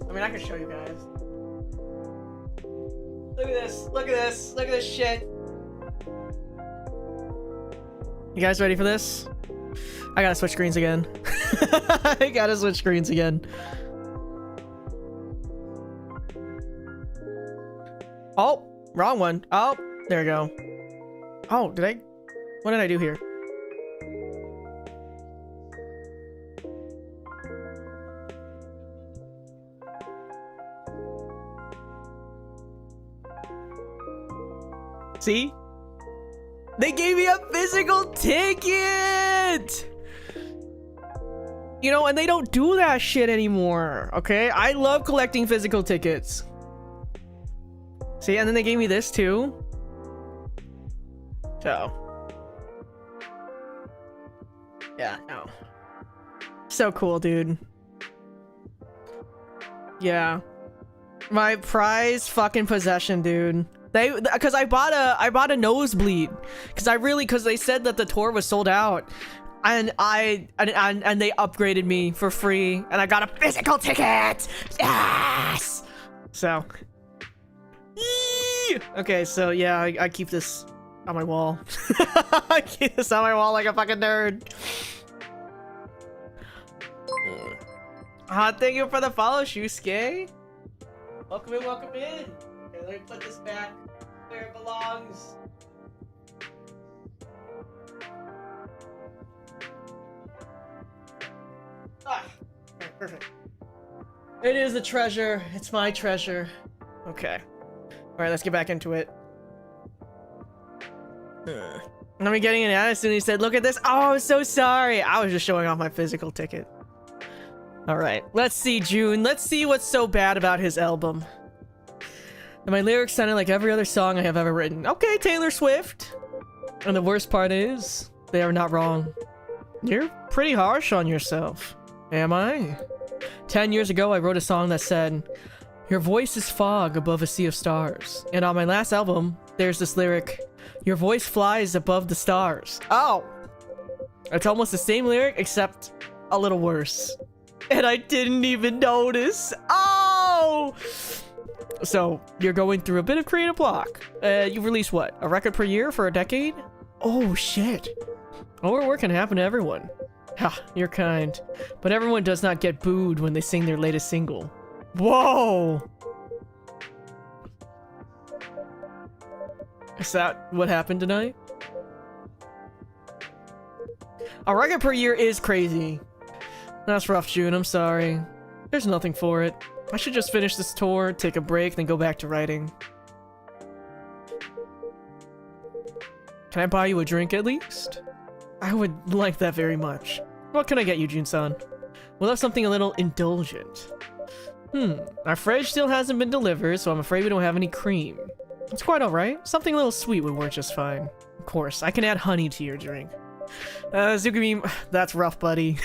Speaker 1: I mean, I can show you guys. Look at this. Look at this. Look at this shit. You guys ready for this? I gotta switch screens again. I gotta switch screens again. Oh, wrong one. Oh, there we go. Oh, what did I do here? See? They gave me a physical ticket! You know, and they don't do that shit anymore, okay? I love collecting physical tickets. See, and then they gave me this too. So. Yeah, no. So cool, dude. Yeah. My prized fucking possession, dude. Because I bought a nosebleed because they said that the tour was sold out, and they upgraded me for free, and I got a physical ticket. Yes. So. Okay, so yeah, I keep this on my wall. I keep this on my wall like a fucking nerd. Thank you for the follow, Shusuke. Welcome in, welcome in. Okay, let me put this back where it belongs. Ah, okay, perfect. It is a treasure. It's my treasure. Okay. Alright, let's get back into it. I'm getting an attitude and he said, look at this. Oh, I'm so sorry. I was just showing off my physical ticket. Alright, let's see, June. Let's see what's so bad about his album. And my lyrics sounded like every other song I have ever written. Okay, Taylor Swift. And the worst part is, they are not wrong. You're pretty harsh on yourself. Am I? 10 years ago, I wrote a song that said, your voice is fog above a sea of stars. And on my last album, there's this lyric, your voice flies above the stars. Oh! It's almost the same lyric, except a little worse. And I didn't even notice. Oh! So, you're going through a bit of creative block. You release what? A record per year for a decade? Oh, shit. Overwork can happen to everyone. Ha, you're kind. But everyone does not get booed when they sing their latest single. Whoa! Is that what happened tonight? A record per year is crazy. That's rough, June. I'm sorry. There's nothing for it. I should just finish this tour, take a break, then go back to writing. Can I buy you a drink at least? I would like that very much. What can I get you, Jun-san? We'll have something a little indulgent. Our fridge still hasn't been delivered, so I'm afraid we don't have any cream. It's quite alright. Something a little sweet would work just fine. Of course, I can add honey to your drink. Zugami, that's rough, buddy.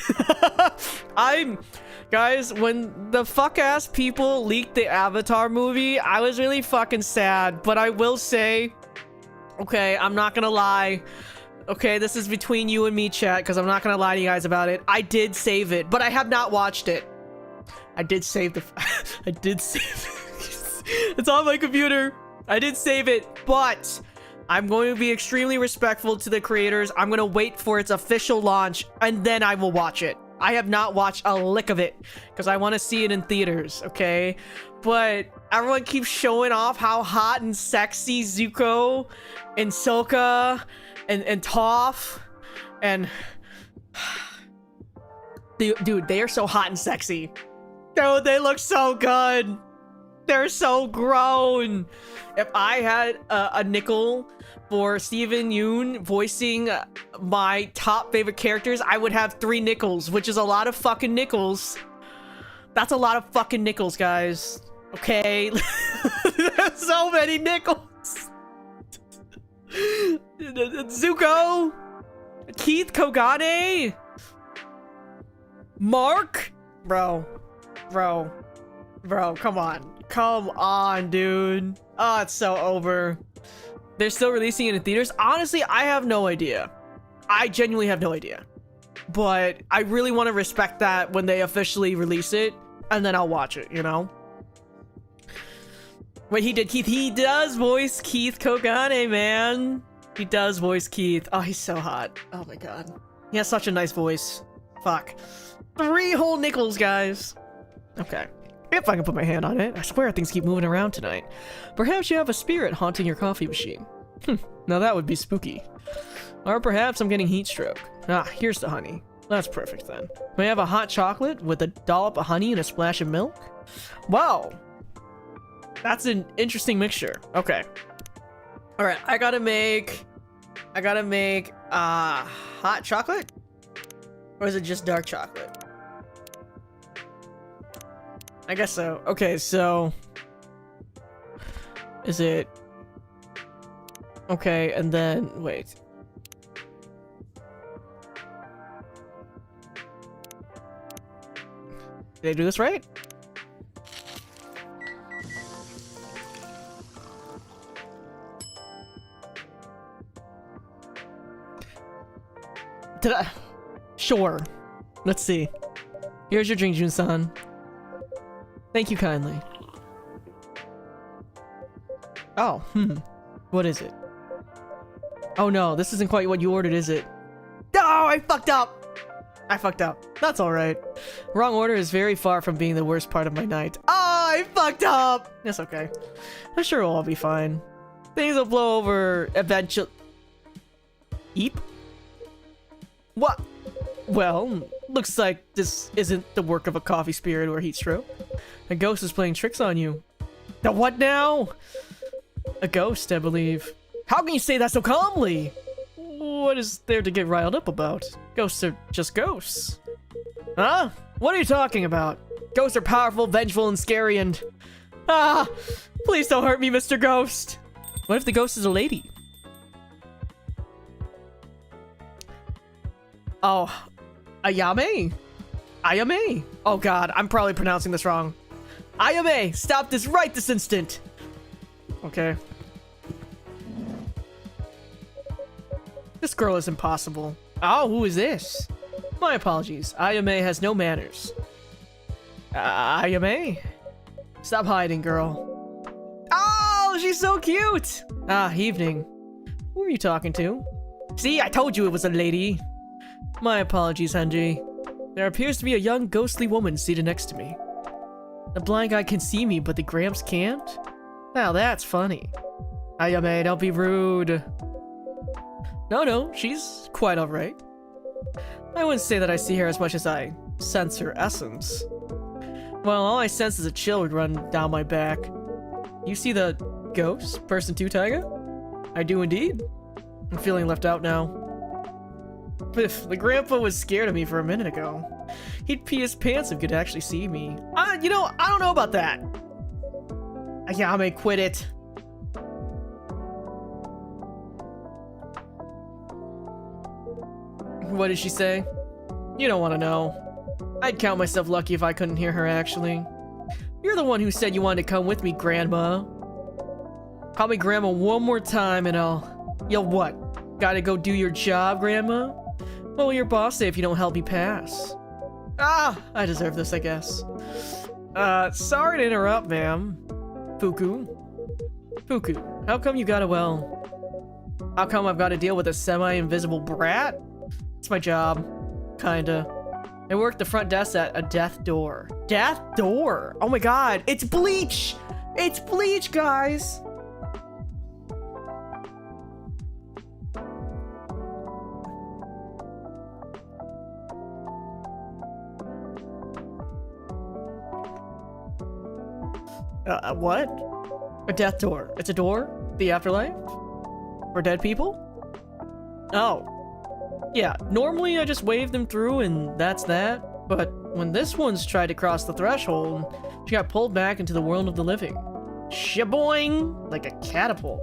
Speaker 1: Guys, when the fuck-ass people leaked the Avatar movie, I was really fucking sad, but I will say, okay, I'm not gonna lie. Okay, this is between you and me, chat, because I'm not gonna lie to you guys about it. I did save it, but I have not watched it. I did save the... I did save... It's on my computer. I did save it, but I'm going to be extremely respectful to the creators. I'm going to wait for its official launch, and then I will watch it. I have not watched a lick of it, because I want to see it in theaters, okay? But everyone keeps showing off how hot and sexy Zuko and Sokka and Toph and... Dude, they are so hot and sexy. Dude, they look so good. They're so grown. If I had a nickel for Steven Yeun voicing my top favorite characters, I would have 3 nickels, which is a lot of fucking nickels. That's a lot of fucking nickels, guys. Okay? There's so many nickels. Zuko, Keith Kogane, Mark, bro, come on, dude. Oh, it's so over. They're still releasing it in theaters. Honestly, I have no idea. I genuinely have no idea, but I really want to respect that when they officially release it, and then I'll watch it, you know. Wait, he does voice Keith Kogane, man. He does voice Keith. Oh, he's so hot. Oh my god, he has such a nice voice. Fuck. 3 whole nickels, guys. Okay. If I can put my hand on it. I swear things keep moving around tonight. Perhaps you have a spirit haunting your coffee machine. Now that would be spooky. Or perhaps I'm getting heat stroke. Ah, here's the honey. That's perfect then. May I have a hot chocolate with a dollop of honey and a splash of milk? Wow. That's an interesting mixture. Okay. Alright, I gotta make hot chocolate? Or is it just dark chocolate? I guess so. Okay, so... Is it... Okay, and then... Wait. Did I do this right? Did I... Sure. Let's see. Here's your drink, Jun-san. Thank you kindly. Oh, what is it? Oh no, this isn't quite what you ordered, is it? Oh, I fucked up! That's alright. Wrong order is very far from being the worst part of my night. Oh, I fucked up! That's okay. I'm sure it'll all be fine. Things will blow over eventually. Eep? What? Well, looks like this isn't the work of a coffee spirit or heat stroke. A ghost is playing tricks on you. The what now? A ghost, I believe. How can you say that so calmly? What is there to get riled up about? Ghosts are just ghosts. Huh? What are you talking about? Ghosts are powerful, vengeful, and scary and... Ah! Please don't hurt me, Mr. Ghost! What if the ghost is a lady? Oh... Ayame? Ayame? Oh god, I'm probably pronouncing this wrong. Ayame! Stop this right this instant! Okay. This girl is impossible. Oh, who is this? My apologies. Ayame has no manners. Ayame? Stop hiding, girl. Oh, she's so cute! Ah, evening. Who are you talking to? See, I told you it was a lady. My apologies, Henji. There appears to be a young ghostly woman seated next to me. The blind guy can see me, but the Gramps can't? Now that's funny. Ayame, don't be rude. No, she's quite alright. I wouldn't say that I see her as much as I sense her essence. Well, all I sense is a chill would run down my back. You see the ghost person too, Taiga? I do indeed. I'm feeling left out now. Biff, the grandpa was scared of me for a minute ago. He'd pee his pants if he could actually see me. You know, I don't know about that. Ayame, quit it. What did she say? You don't want to know. I'd count myself lucky if I couldn't hear her, actually. You're the one who said you wanted to come with me, Grandma. Call me Grandma one more time and You'll what? Gotta go do your job, Grandma? What will your boss say if you don't help me pass? Ah, I deserve this, I guess. Sorry to interrupt, ma'am. Fuku. Fuku, how come you gotta, how come I've got to deal with a semi-invisible brat? It's my job. Kinda. I work the front desk at a death door. Death door? Oh my god, it's Bleach! It's Bleach, guys! What? A death door. It's a door? The afterlife? For dead people? Oh. Yeah, normally I just wave them through and that's that. But when this one's tried to cross the threshold, she got pulled back into the world of the living. Shaboing! Like a catapult.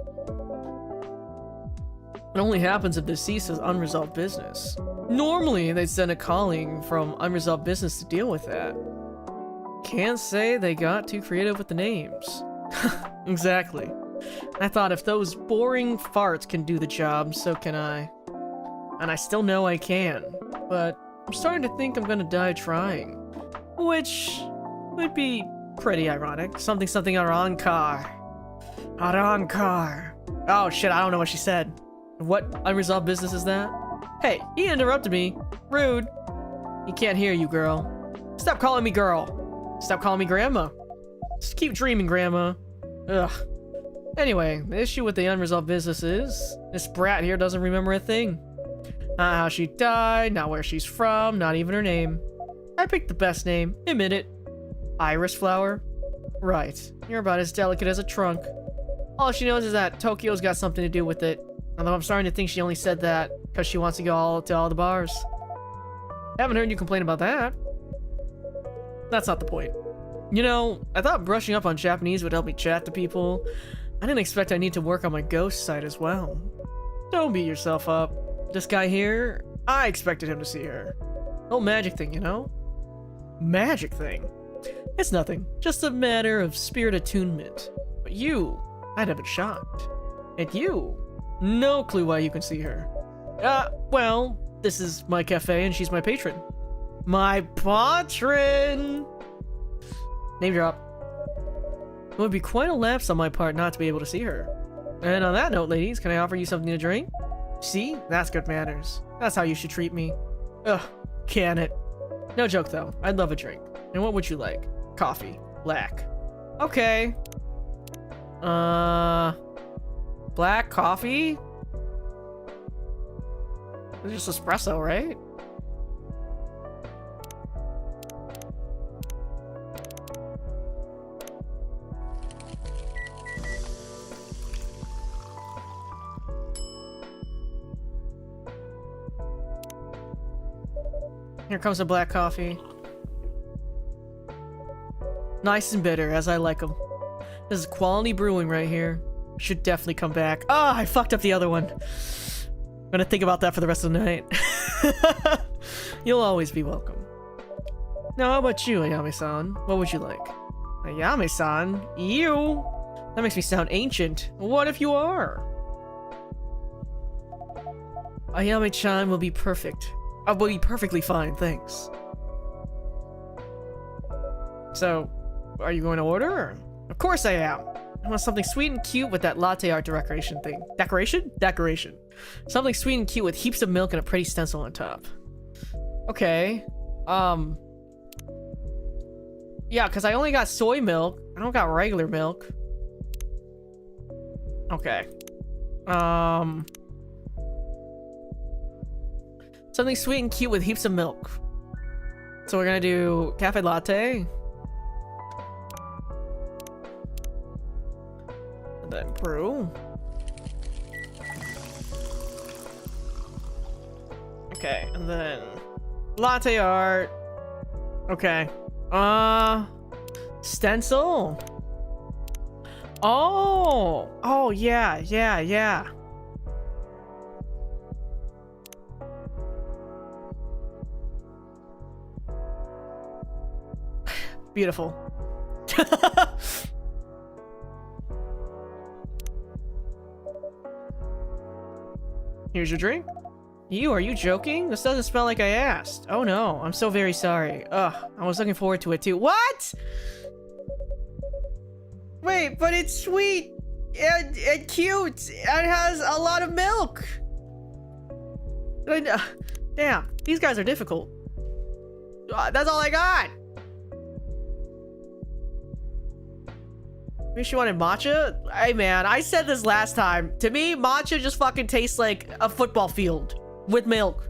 Speaker 1: It only happens if deceased has unresolved business. Normally, they'd send a colleague from unresolved business to deal with that. Can't say they got too creative with the names. Exactly. I thought if those boring farts can do the job, so can I. And I still know I can. But I'm starting to think I'm gonna die trying. Which would be pretty ironic. Something Arankar. Arankar. Oh shit, I don't know what she said. What unresolved business is that? Hey, he interrupted me. Rude. He can't hear you, girl. Stop calling me girl. Stop calling me grandma. Just keep dreaming, grandma. Ugh. Anyway, the issue with the unresolved business is this brat here doesn't remember a thing. Not how she died, not where she's from, not even her name. I picked the best name, admit it. Iris flower? Right. You're about as delicate as a trunk. All she knows is that Tokyo's got something to do with it. Although I'm starting to think she only said that because she wants to go to all the bars. Haven't heard you complain about that. That's not the point. You know, I thought brushing up on Japanese would help me chat to people. I didn't expect I need to work on my ghost side as well. Don't beat yourself up. This guy here, I expected him to see her. Whole magic thing, you know? Magic thing? It's nothing. Just a matter of spirit attunement. But you, I'd have been shocked. And you, no clue why you can see her. Well, this is my cafe and she's my patron. My patron! Name drop. It would be quite a lapse on my part not to be able to see her. And on that note, ladies, can I offer you something to drink? See? That's good manners. That's how you should treat me. Ugh, can it? No joke though, I'd love a drink. And what would you like? Coffee. Black. Okay. Black coffee? It's just espresso, right? Here comes the black coffee. Nice and bitter, as I like them. This is quality brewing right here. Should definitely come back. Ah, I fucked up the other one. I'm gonna think about that for the rest of the night. You'll always be welcome. Now, how about you, Ayame-san? What would you like? Ayame-san? You? That makes me sound ancient. What if you are? Ayame-chan will be perfect. I will be perfectly fine, thanks. So, are you going to order? Of course I am. I want something sweet and cute with that latte art decoration thing. Decoration? Decoration. Something sweet and cute with heaps of milk and a pretty stencil on top. Okay. Yeah, because I only got soy milk. I don't got regular milk. Okay. Something sweet and cute with heaps of milk. So we're gonna do cafe latte. And then brew. Okay, and then latte art. Okay. Stencil. Oh, yeah. Beautiful. Here's your drink. Are you joking? This doesn't smell like I asked. Oh no, I'm so very sorry. Ugh, I was looking forward to it too. What? Wait, but it's sweet and cute and has a lot of milk. Damn, these guys are difficult. That's all I got. Maybe she wanted matcha? Hey man, I said this last time. To me, matcha just fucking tastes like a football field with milk.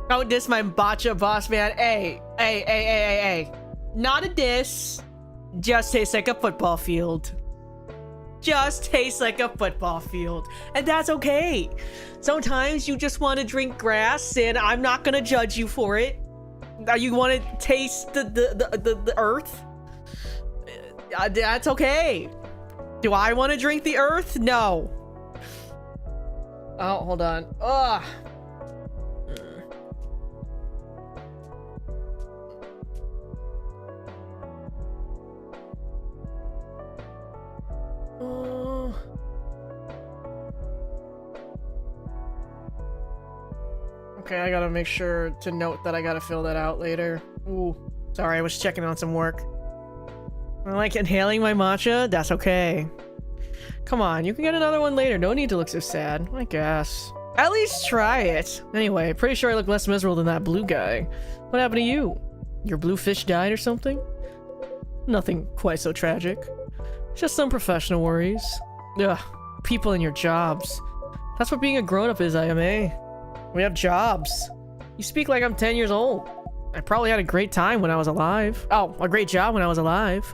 Speaker 1: Don't diss my matcha boss, man. Hey. Not a diss. Just tastes like a football field. Just tastes like a football field. And that's okay. Sometimes you just want to drink grass, and I'm not gonna judge you for it. Now you want to taste the earth? That's okay. Do I want to drink the earth? No. Oh, hold on. Ugh. Okay, I gotta make sure to note that I gotta fill that out later. Ooh, sorry, I was checking on some work. I like inhaling my matcha? That's okay. Come on, you can get another one later. No need to look so sad, I guess. At least try it. Anyway, pretty sure I look less miserable than that blue guy. What happened to you? Your blue fish died or something? Nothing quite so tragic. Just some professional worries. Ugh, people and your jobs. That's what being a grown-up is, IMA. We have jobs. You speak like I'm 10 years old. I probably had a great time when I was alive. Oh, a great job when I was alive.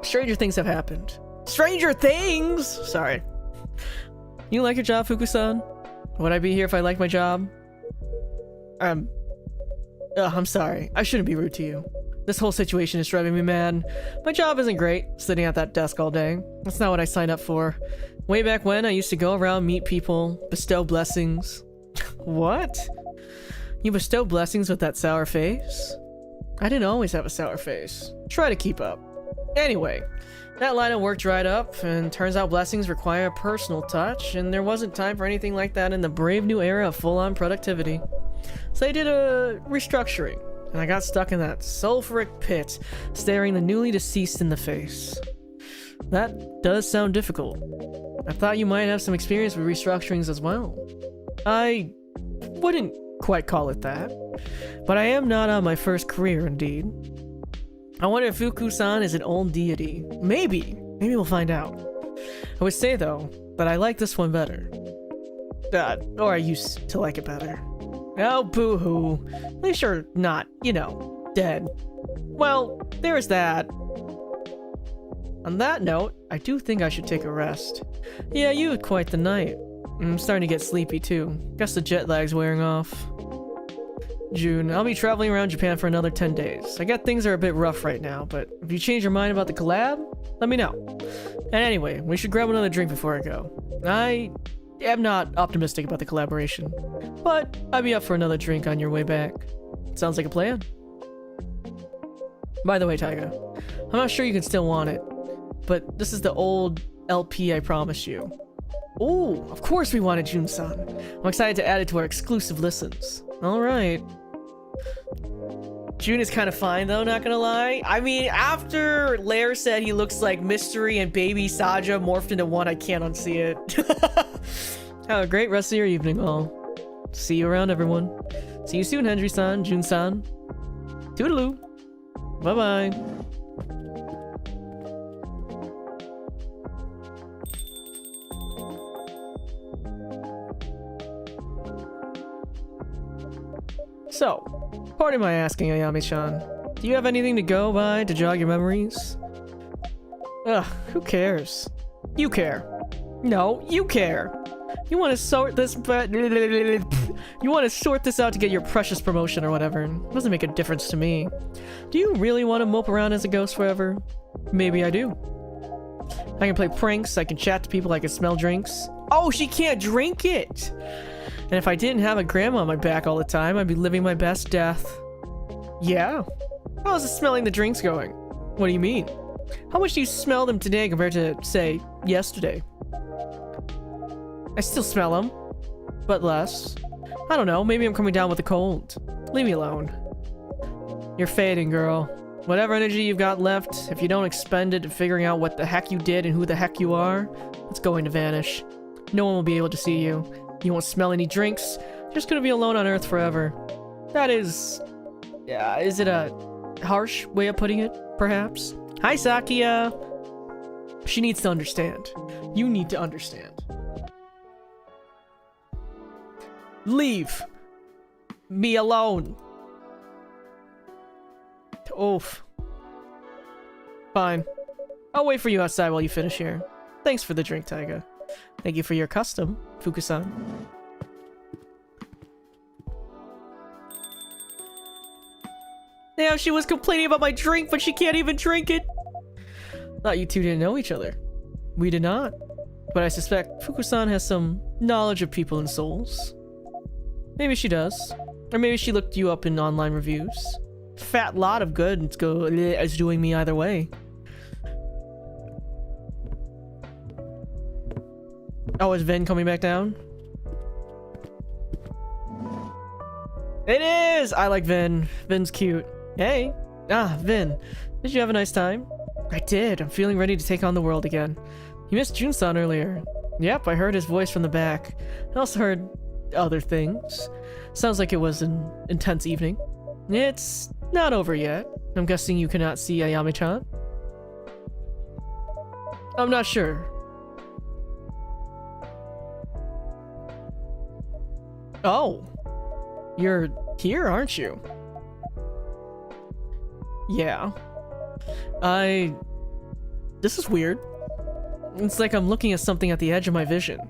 Speaker 1: Stranger things have happened. Stranger things? Sorry. You like your job, Fuku-san? Would I be here if I liked my job? I'm sorry. I shouldn't be rude to you. This whole situation is driving me mad. My job isn't great, sitting at that desk all day. That's not what I signed up for. Way back when, I used to go around, meet people, bestow blessings. What? You bestow blessings with that sour face? I didn't always have a sour face. Try to keep up. Anyway, that line of work dried up, and turns out blessings require a personal touch, and there wasn't time for anything like that in the brave new era of full-on productivity. So I did a restructuring, and I got stuck in that sulfuric pit, staring the newly deceased in the face. That does sound difficult. I thought you might have some experience with restructurings as well. I wouldn't quite call it that, but I am not on my first career, indeed. I wonder if Fuku-san is an old deity. Maybe we'll find out. I would say, though, that I like this one better. Or I used to like it better. Oh, boo-hoo. At least you're not, dead. Well, there's that. On that note, I do think I should take a rest. Yeah, you had quite the night. I'm starting to get sleepy too. Guess the jet lag's wearing off. June, I'll be traveling around Japan for another 10 days. I get things are a bit rough right now, but if you change your mind about the collab, let me know. And anyway, we should grab another drink before I go. I am not optimistic about the collaboration, but I'd be up for another drink on your way back. Sounds like a plan. By the way, Taiga, I'm not sure you can still want it, but this is the old LP I promised you. Ooh, of course we wanted Jun-san. I'm excited to add it to our exclusive listens. Alright. June is kind of fine though, not gonna lie. I mean, after Lair said he looks like Mystery and Baby Saja morphed into one, I can't unsee it. Have a great rest of your evening, all. See you around, everyone. See you soon, Hendry-san, Jun-san. Toodaloo. Bye-bye. So, pardon my asking, Ayami-chan. Do you have anything to go by to jog your memories? Ugh, who cares? You care. No, you care. You want to sort this, but you want to sort this out to get your precious promotion or whatever. It doesn't make a difference to me. Do you really want to mope around as a ghost forever? Maybe I do. I can play pranks, I can chat to people, I can smell drinks. Oh, she can't drink it! And if I didn't have a grandma on my back all the time, I'd be living my best death. Yeah. How's the smelling the drinks going? What do you mean? How much do you smell them today compared to, say, yesterday? I still smell them, but less. I don't know, maybe I'm coming down with a cold. Leave me alone. You're fading, girl. Whatever energy you've got left, if you don't expend it figuring out what the heck you did and who the heck you are, it's going to vanish. No one will be able to see you. You won't smell any drinks. You're just gonna be alone on Earth forever. That is... yeah, is it a harsh way of putting it, perhaps? Hi, Sakia! She needs to understand. You need to understand. Leave me alone. Oof. Fine. I'll wait for you outside while you finish here. Thanks for the drink, Taiga. Thank you for your custom, Fukusan. Damn, she was complaining about my drink, but she can't even drink it. Thought you two didn't know each other. We did not. But I suspect Fukusan has some knowledge of people and souls. Maybe she does. Or maybe she looked you up in online reviews. Fat lot of good is doing me either way. Oh, is Vin coming back down? It is! I like Vin. Vin's cute. Hey. Ah, Vin. Did you have a nice time? I did. I'm feeling ready to take on the world again. You missed Jun-san earlier. Yep, I heard his voice from the back. I also heard other things. Sounds like it was an intense evening. It's not over yet. I'm guessing you cannot see Ayame-chan? I'm not sure. Oh. You're here, aren't you? Yeah. This is weird. It's like I'm looking at something at the edge of my vision.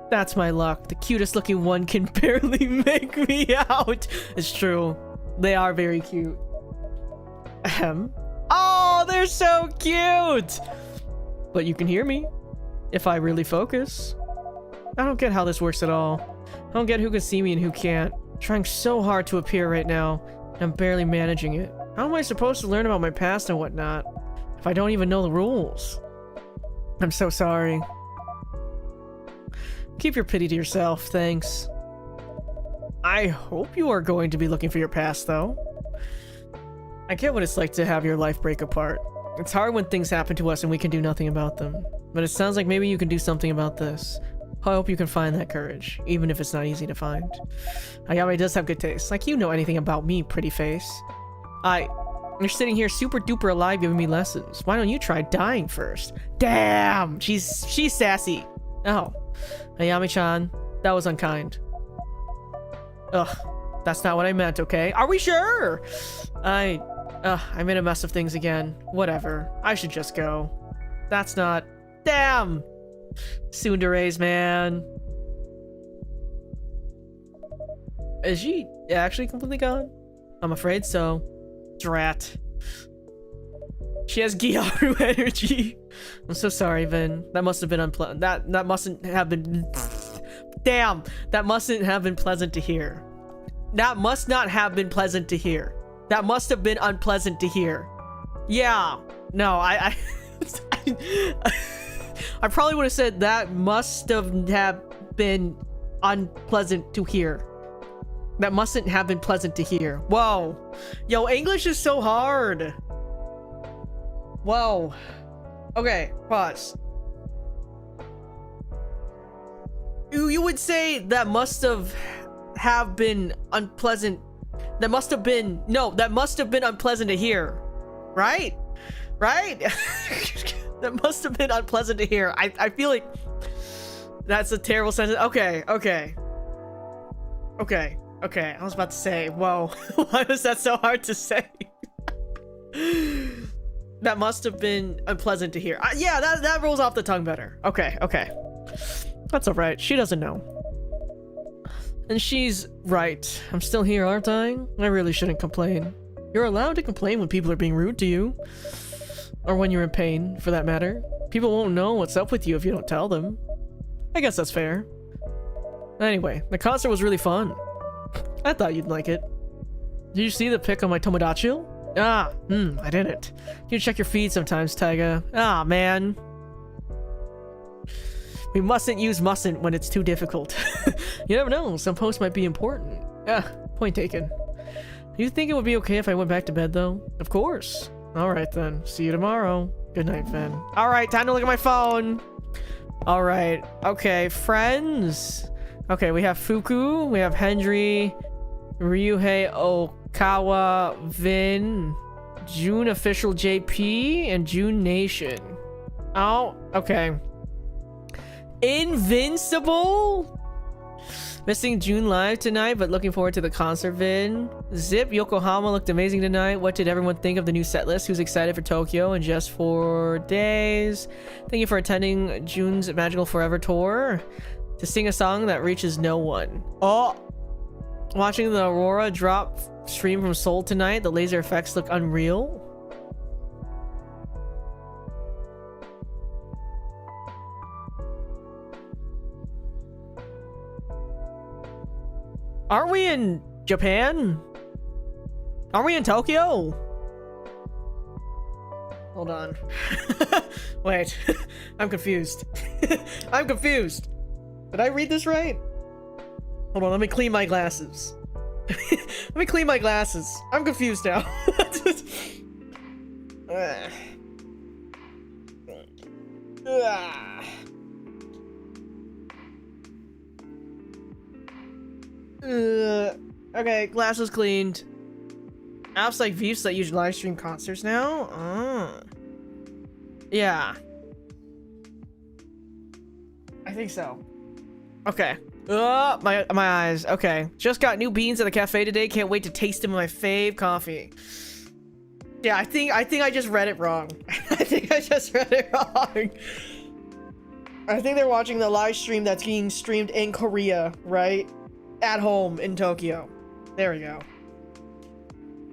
Speaker 1: That's my luck. The cutest looking one can barely make me out. It's true. They are very cute. Ahem. Oh, they're so cute! But you can hear me. If I really focus. I don't get how this works at all. I don't get who can see me and who can't. I'm trying so hard to appear right now, and I'm barely managing it. How am I supposed to learn about my past and whatnot if I don't even know the rules? I'm so sorry. Keep your pity to yourself, thanks. I hope you are going to be looking for your past, though. I get what it's like to have your life break apart. It's hard when things happen to us and we can do nothing about them. But it sounds like maybe you can do something about this. I hope you can find that courage, even if it's not easy to find. Ayame does have good taste. Like you know anything about me, pretty face. You're sitting here super duper alive giving me lessons. Why don't you try dying first? Damn! She's sassy. Oh. Ayame-chan, that was unkind. Ugh. That's not what I meant, okay? Are we sure? I made a mess of things again. Whatever. I should just go. That's not... Damn! Tsundere's, man. Is she actually completely gone? I'm afraid so. Drat. She has Gyaru energy. I'm so sorry, Vin. That must have been unpleasant. That mustn't have been... Damn! That mustn't have been pleasant to hear. That must not have been pleasant to hear. That must have been unpleasant to hear. Yeah. No, I probably would have said that must have been unpleasant to hear. That mustn't have been pleasant to hear. Whoa. Yo, English is so hard. Whoa. Okay, pause. You would say that must have been unpleasant. That must have been unpleasant to hear. Right? Right? That must have been unpleasant to hear. I feel like that's a terrible sentence. Okay. I was about to say, whoa. Why was that so hard to say? That must have been unpleasant to hear. Yeah, that rolls off the tongue better. Okay. That's alright. She doesn't know. And she's right. I'm still here, aren't I? I really shouldn't complain. You're allowed to complain when people are being rude to you. Or when you're in pain, for that matter. People won't know what's up with you if you don't tell them. I guess that's fair. Anyway, the concert was really fun. I thought you'd like it. Did you see the pic on my Tomodachi? I didn't. You check your feed sometimes, Taiga. Ah, man. We mustn't use mustn't when it's too difficult. You never know, some posts might be important. Point taken. Do you think it would be okay if I went back to bed, though? Of course. Alright then, see you tomorrow. Good night, Finn. Alright, time to look at my phone. Alright, okay, friends. Okay, we have Fuku, we have Hendry, Ryuhei Okawa, Vin, June Official JP, and June Nation. Oh, okay. Invincible? Missing June live tonight, but looking forward to the concert vid. Zip Yokohama looked amazing tonight. What did everyone think of the new set list? Who's excited for Tokyo in just 4 days? Thank you for attending June's Magical Forever tour. To sing a song that reaches no one. Oh! Watching the Aurora drop stream from Seoul tonight. The laser effects look unreal. Are we in Japan? Are we in Tokyo? Hold on. Wait. I'm confused. I'm confused. Did I read this right? Hold on, let me clean my glasses. Let me clean my glasses. I'm confused now. Okay, glasses cleaned. Apps like Veeps that use live stream concerts now? Yeah. I think so. Okay. My eyes. Okay. Just got new beans at the cafe today. Can't wait to taste them in my fave coffee. Yeah, I think I just read it wrong. I think I just read it wrong. I think they're watching the live stream that's being streamed in Korea, right? At home in Tokyo. There we go.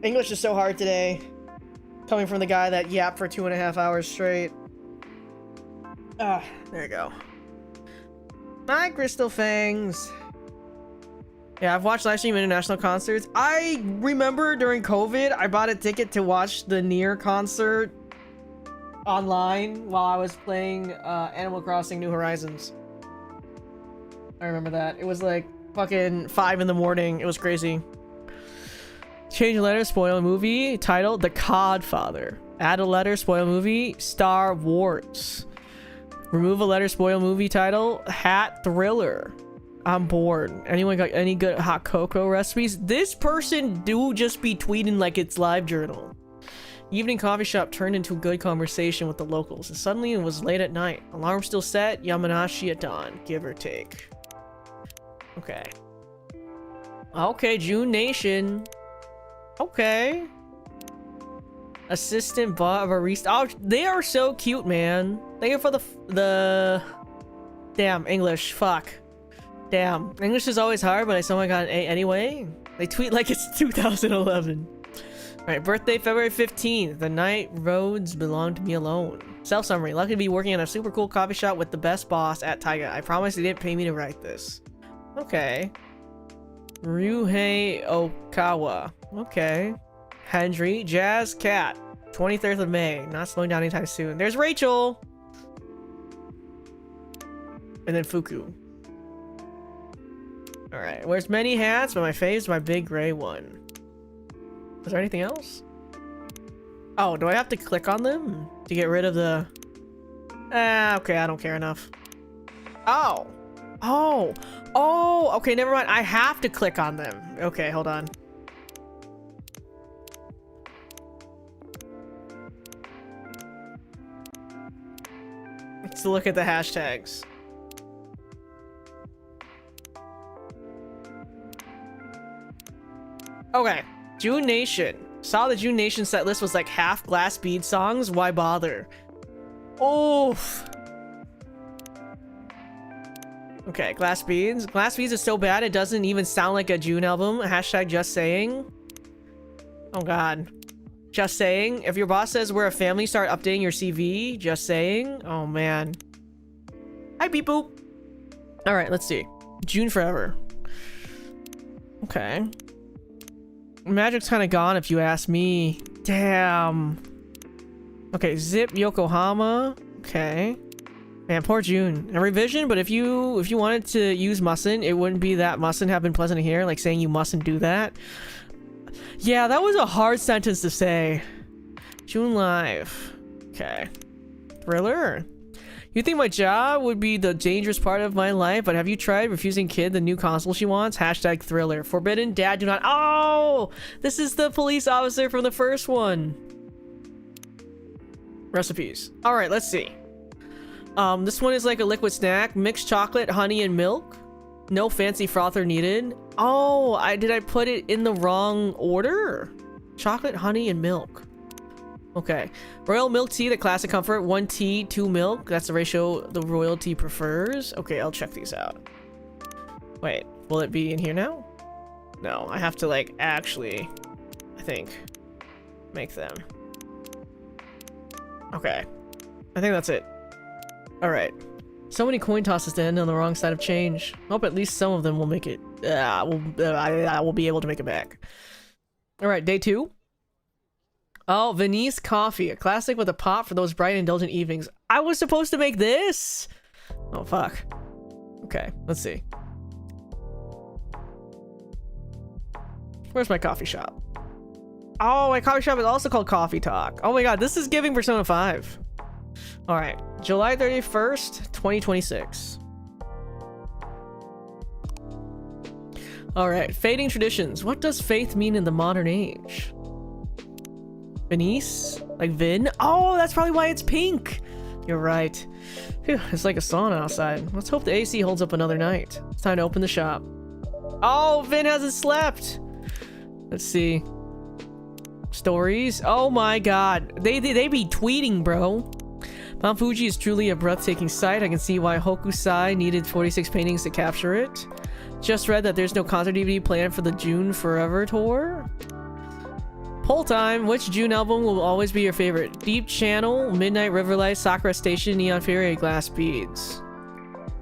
Speaker 1: English is so hard today. Coming from the guy that yapped for 2.5 hours straight. There you go. Hi, Crystal Fangs. Yeah, I've watched live stream international concerts. I remember during COVID, I bought a ticket to watch the Nier concert online while I was playing Animal Crossing New Horizons. I remember that. It was like fucking 5 in the morning. It was crazy. Change a letter, spoil a movie. Title, The Codfather. Add a letter, spoil movie. Star Wars. Remove a letter, spoil movie. Title, Hat Thriller. I'm bored. Anyone got any good hot cocoa recipes? This person do just be tweeting like it's live journal. Evening coffee shop turned into a good conversation with the locals, and suddenly it was late at night. Alarm still set, Yamanashi at dawn, give or take. Okay. Okay, June Nation. Okay. Assistant bot barista. Oh, they are so cute, man. Thank you for the damn English. Fuck. Damn. English is always hard, but I somehow got an A anyway. They tweet like it's 2011. Alright, birthday February 15th. The night roads belong to me alone. Self-summary. Lucky to be working at a super cool coffee shop with the best boss at Taiga. I promise they didn't pay me to write this. Okay. Ryuhei Okawa. Okay. Hendry. Jazz Cat. 23rd of May. Not slowing down anytime soon. There's Rachel! And then Fuku. Alright. Wears many hats, but my fave's my big gray one. Is there anything else? Oh, do I have to click on them to get rid of the... okay, I don't care enough. Oh! Oh! Oh! Okay, never mind. I have to click on them. Okay, hold on. Let's look at the hashtags. Okay. June Nation. Saw the June Nation set list was like half Glass Bead songs. Why bother? Oof. Okay, Glass Beads. Glass Beads is so bad it doesn't even sound like a June album. Hashtag just saying. Oh god. Just saying. If your boss says we're a family, start updating your CV. Just saying. Oh, man. Hi, beep boop. All right, let's see. June forever. Okay. Magic's kind of gone if you ask me. Damn. Okay, Zip Yokohama. Okay. Man, poor June. A revision, but if you wanted to use mustn't, it wouldn't be that mustn't have been pleasant to hear, like saying you mustn't do that. Yeah, that was a hard sentence to say. June live. Okay. Thriller. You think my job would be the dangerous part of my life, but have you tried refusing Kid the new console she wants? Hashtag thriller. Forbidden, dad do not. Oh! This is the police officer from the first one. Recipes. Alright, let's see. This one is like a liquid snack. Mixed chocolate, honey, and milk. No fancy frother needed. Oh, did I put it in the wrong order? Chocolate, honey, and milk. Okay. Royal milk tea, the classic comfort. 1 tea, 2 milk. That's the ratio the royalty prefers. Okay, I'll check these out. Wait, will it be in here now? No, I have to like actually, I think, make them. Okay. I think that's it. Alright. So many coin tosses to end on the wrong side of change. Hope at least some of them will make it. I will be able to make it back. Alright, day 2. Oh, Venice coffee. A classic with a pop for those bright, indulgent evenings. I was supposed to make this? Oh, fuck. Okay, let's see. Where's my coffee shop? Oh, my coffee shop is also called Coffee Talk. Oh my god, this is giving Persona 5. Alright, July 31st, 2026. Alright, fading traditions. What does faith mean in the modern age? Venice? Like Vin? Oh, that's probably why it's pink! You're right. Phew, it's like a sauna outside. Let's hope the AC holds up another night. It's time to open the shop. Oh, Vin hasn't slept! Let's see. Stories? Oh my god. They be tweeting, bro. Mount Fuji is truly a breathtaking sight. I can see why Hokusai needed 46 paintings to capture it. Just read that there's no concert DVD planned for the June Forever tour. Poll time. Which June album will always be your favorite? Deep Channel, Midnight Riverlight, Sakura Station, Neon Fury, Glass Beads.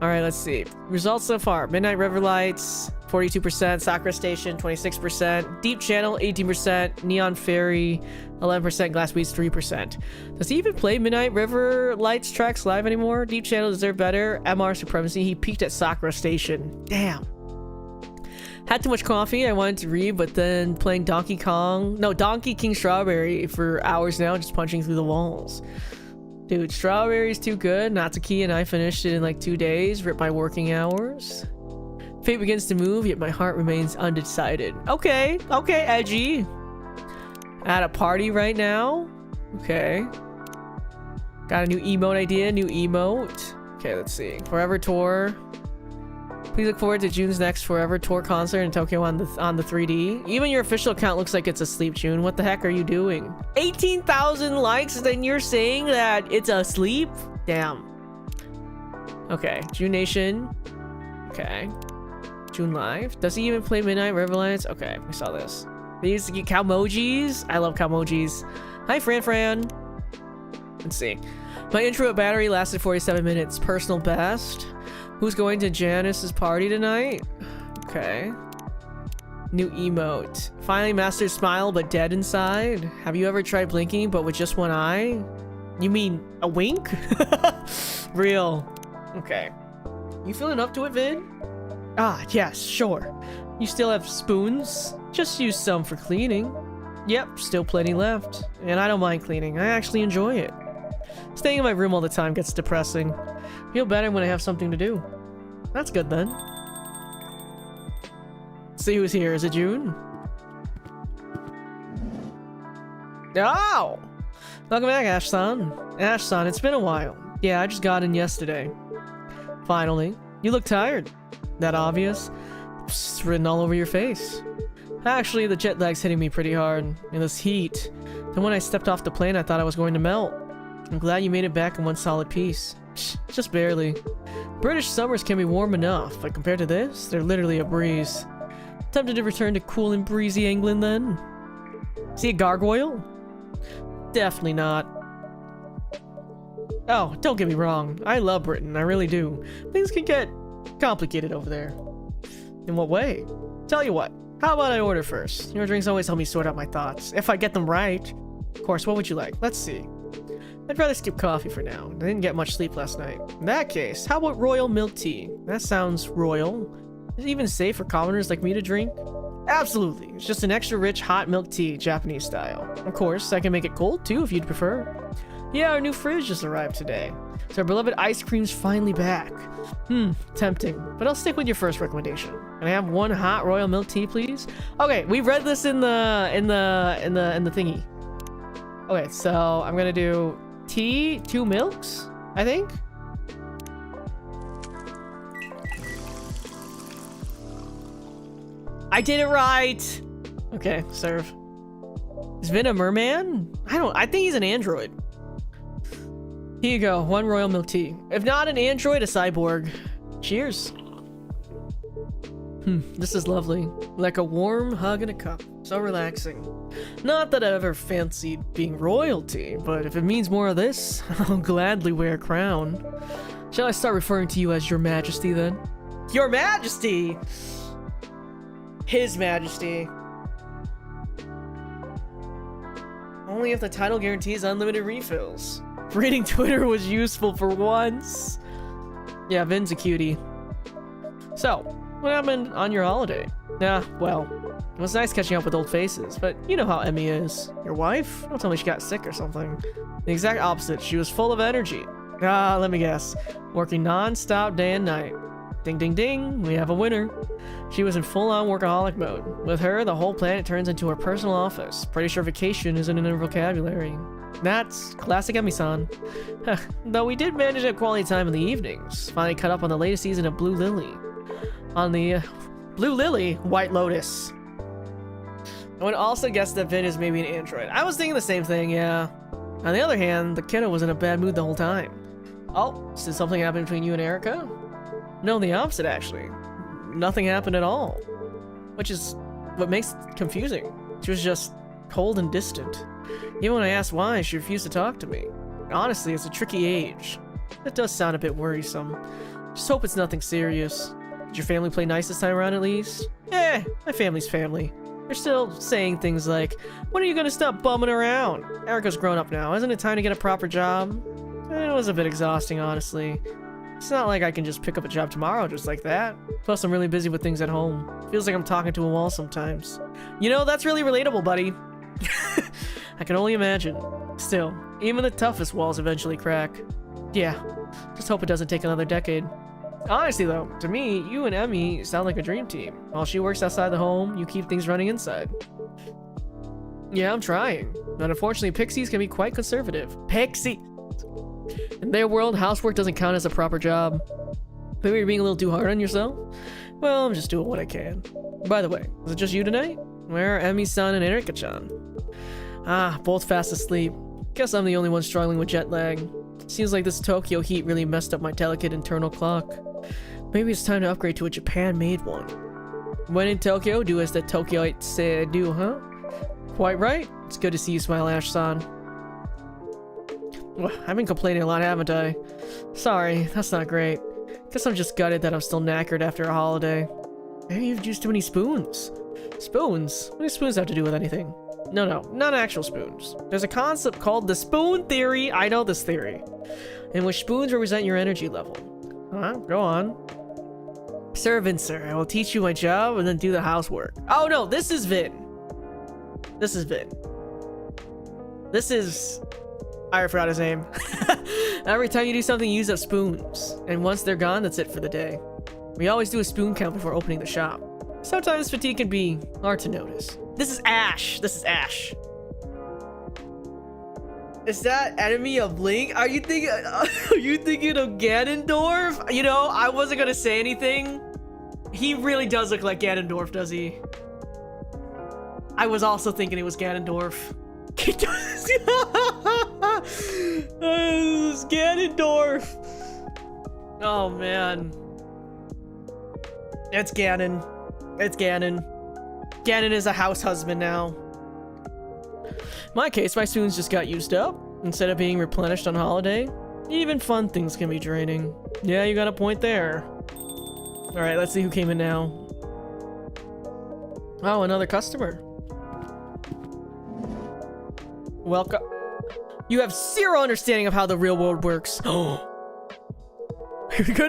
Speaker 1: Alright, let's see. Results so far. Midnight Riverlights, 42%. Sakura Station, 26%. Deep Channel, 18%. Neon Fairy, 11%. Glass Beads, 3%. Does he even play Midnight Riverlights tracks live anymore? Deep Channel deserved better. MR Supremacy. He peaked at Sakura Station. Damn. Had too much coffee. I wanted to read, but then playing Donkey King Strawberry for hours now, just punching through the walls. Dude, Strawberry's too good. Natsuki and I finished it in like 2 days. Ripped my working hours. Fate begins to move, yet my heart remains undecided. Okay, edgy. At a party right now. Okay. Got a new emote idea, new emote. Okay, let's see. Forever Tour. Please look forward to June's next Forever Tour concert in Tokyo on the 3D. Even your official account looks like it's asleep, June. What the heck are you doing? 18,000 likes, then you're saying that it's asleep? Damn. Okay, June Nation. Okay. June Live. Does he even play Midnight Riverlights? Okay, we saw this. These Calmojis. I love Calmojis. Hi, Fran. Let's see. My intro battery lasted 47 minutes. Personal best. Who's going to Janice's party tonight? Okay. New emote. Finally mastered smile, but dead inside. Have you ever tried blinking, but with just one eye? You mean a wink? Real. Okay. You feeling up to it, Vin? Ah, yes, sure. You still have spoons? Just use some for cleaning. Yep, still plenty left. And I don't mind cleaning. I actually enjoy it. Staying in my room all the time gets depressing. Feel better when I have something to do. That's good then. See who's here. Is it June? Oh! Welcome back, Ash-san. Ash-san, it's been a while. Yeah, I just got in yesterday. Finally. You look tired. That obvious? It's written all over your face. Actually, the jet lag's hitting me pretty hard. In this heat. Then when I stepped off the plane, I thought I was going to melt. I'm glad you made it back in one solid piece. Just barely. British summers can be warm enough, but compared to this, they're literally a breeze. Tempted to return to cool and breezy England then? See a gargoyle? Definitely not. Oh, don't get me wrong. I love Britain, I really do. Things can get complicated over there. In what way? Tell you what, how about I order first? Your drinks always help me sort out my thoughts. If I get them right. Of course, what would you like? Let's see. I'd rather skip coffee for now. I didn't get much sleep last night. In that case, how about royal milk tea? That sounds royal. Is it even safe for commoners like me to drink? Absolutely. It's just an extra rich hot milk tea, Japanese style. Of course, I can make it cold too if you'd prefer. Yeah, our new fridge just arrived today. So our beloved ice cream's finally back. Tempting. But I'll stick with your first recommendation. Can I have one hot royal milk tea, please? Okay, we read this in the thingy. Okay, so I'm gonna do tea, 2 milks, I think. I did it right. Okay, serve. Is Vin a merman? I think he's an android. Here you go, 1 royal milk tea. If not an android, a cyborg. Cheers. This is lovely. Like a warm hug in a cup. So relaxing. Not that I've ever fancied being royalty, but if it means more of this, I'll gladly wear a crown. Shall I start referring to you as Your Majesty then? Your Majesty! His Majesty. Only if the title guarantees unlimited refills. Reading Twitter was useful for once. Yeah, Vin's a cutie. So, what happened on your holiday? Well, it was nice catching up with old faces, but you know how Emmy is. Your wife? Don't tell me she got sick or something. The exact opposite. She was full of energy. Let me guess. Working non-stop day and night. Ding, ding, ding. We have a winner. She was in full-on workaholic mode. With her, the whole planet turns into her personal office. Pretty sure vacation isn't in her vocabulary. That's classic Emmy-san. Though we did manage to have quality time in the evenings. Finally caught up on the latest season of Blue Lily. On the Blue Lily, White Lotus. I would also guess that Vin is maybe an android. I was thinking the same thing, yeah. On the other hand, the kiddo was in a bad mood the whole time. Oh, did something happen between you and Erica? No, the opposite actually. Nothing happened at all. Which is what makes it confusing. She was just cold and distant. Even when I asked why, she refused to talk to me. Honestly, it's a tricky age. That does sound a bit worrisome. Just hope it's nothing serious. Did your family play nice this time around at least? My family's family. They're still saying things like, when are you gonna stop bumming around? Erica's grown up now, isn't it time to get a proper job? It was a bit exhausting, honestly. It's not like I can just pick up a job tomorrow just like that. Plus, I'm really busy with things at home. Feels like I'm talking to a wall sometimes. You know, that's really relatable, buddy. I can only imagine. Still, even the toughest walls eventually crack. Yeah, just hope it doesn't take another decade. Honestly though, to me, you and Emmy sound like a dream team. While she works outside the home, you keep things running inside. Yeah, I'm trying. But unfortunately, pixies can be quite conservative. Pixie! In their world, housework doesn't count as a proper job. Maybe you're being a little too hard on yourself? Well, I'm just doing what I can. By the way, is it just you tonight? Where are Emmy-san and Erika-chan? Both fast asleep. Guess I'm the only one struggling with jet lag. Seems like this Tokyo heat really messed up my delicate internal clock. Maybe it's time to upgrade to a Japan-made one. When in Tokyo, do as the Tokyoites say do, huh? Quite right. It's good to see you smile, Ash-san. Well, I've been complaining a lot, haven't I? Sorry, that's not great. Guess I'm just gutted that I'm still knackered after a holiday. Maybe you've used too many spoons. Spoons? What do spoons have to do with anything? No, not actual spoons. There's a concept called the spoon theory. I know this theory. In which spoons represent your energy level. Go on. Sir Vin, sir, I will teach you my job and then do the housework. Oh no, this is Vin. This is Vin. This is... I forgot his name. Every time you do something, you use up spoons. And once they're gone, that's it for the day. We always do a spoon count before opening the shop. Sometimes fatigue can be hard to notice. This is Ash. This is Ash. Is that enemy of Link? Are you thinking of Ganondorf? You know, I wasn't gonna say anything. He really does look like Ganondorf, does he? I was also thinking it was Ganondorf. He does. It's Ganondorf. Oh man. It's Ganon. It's Ganon. Ganon is a house husband now. In my case, my spoons just got used up. Instead of being replenished on holiday, even fun things can be draining. Yeah, you got a point there. Alright, let's see who came in now. Oh, another customer. Welcome. You have zero understanding of how the real world works. Good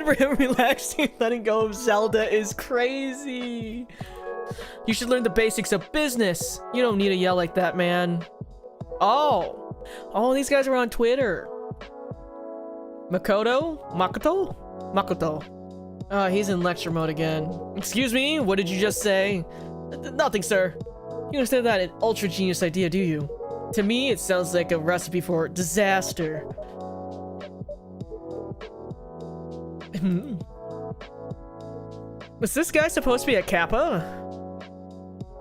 Speaker 1: for him relaxing. Letting go of Zelda is crazy. You should learn the basics of business. You don't need to yell like that, man. Oh, these guys are on Twitter. Makoto? He's in lecture mode again. Excuse me, what did you just say? Nothing, sir. You understand that an ultra genius idea, do you? To me, it sounds like a recipe for disaster. Was this guy supposed to be a Kappa?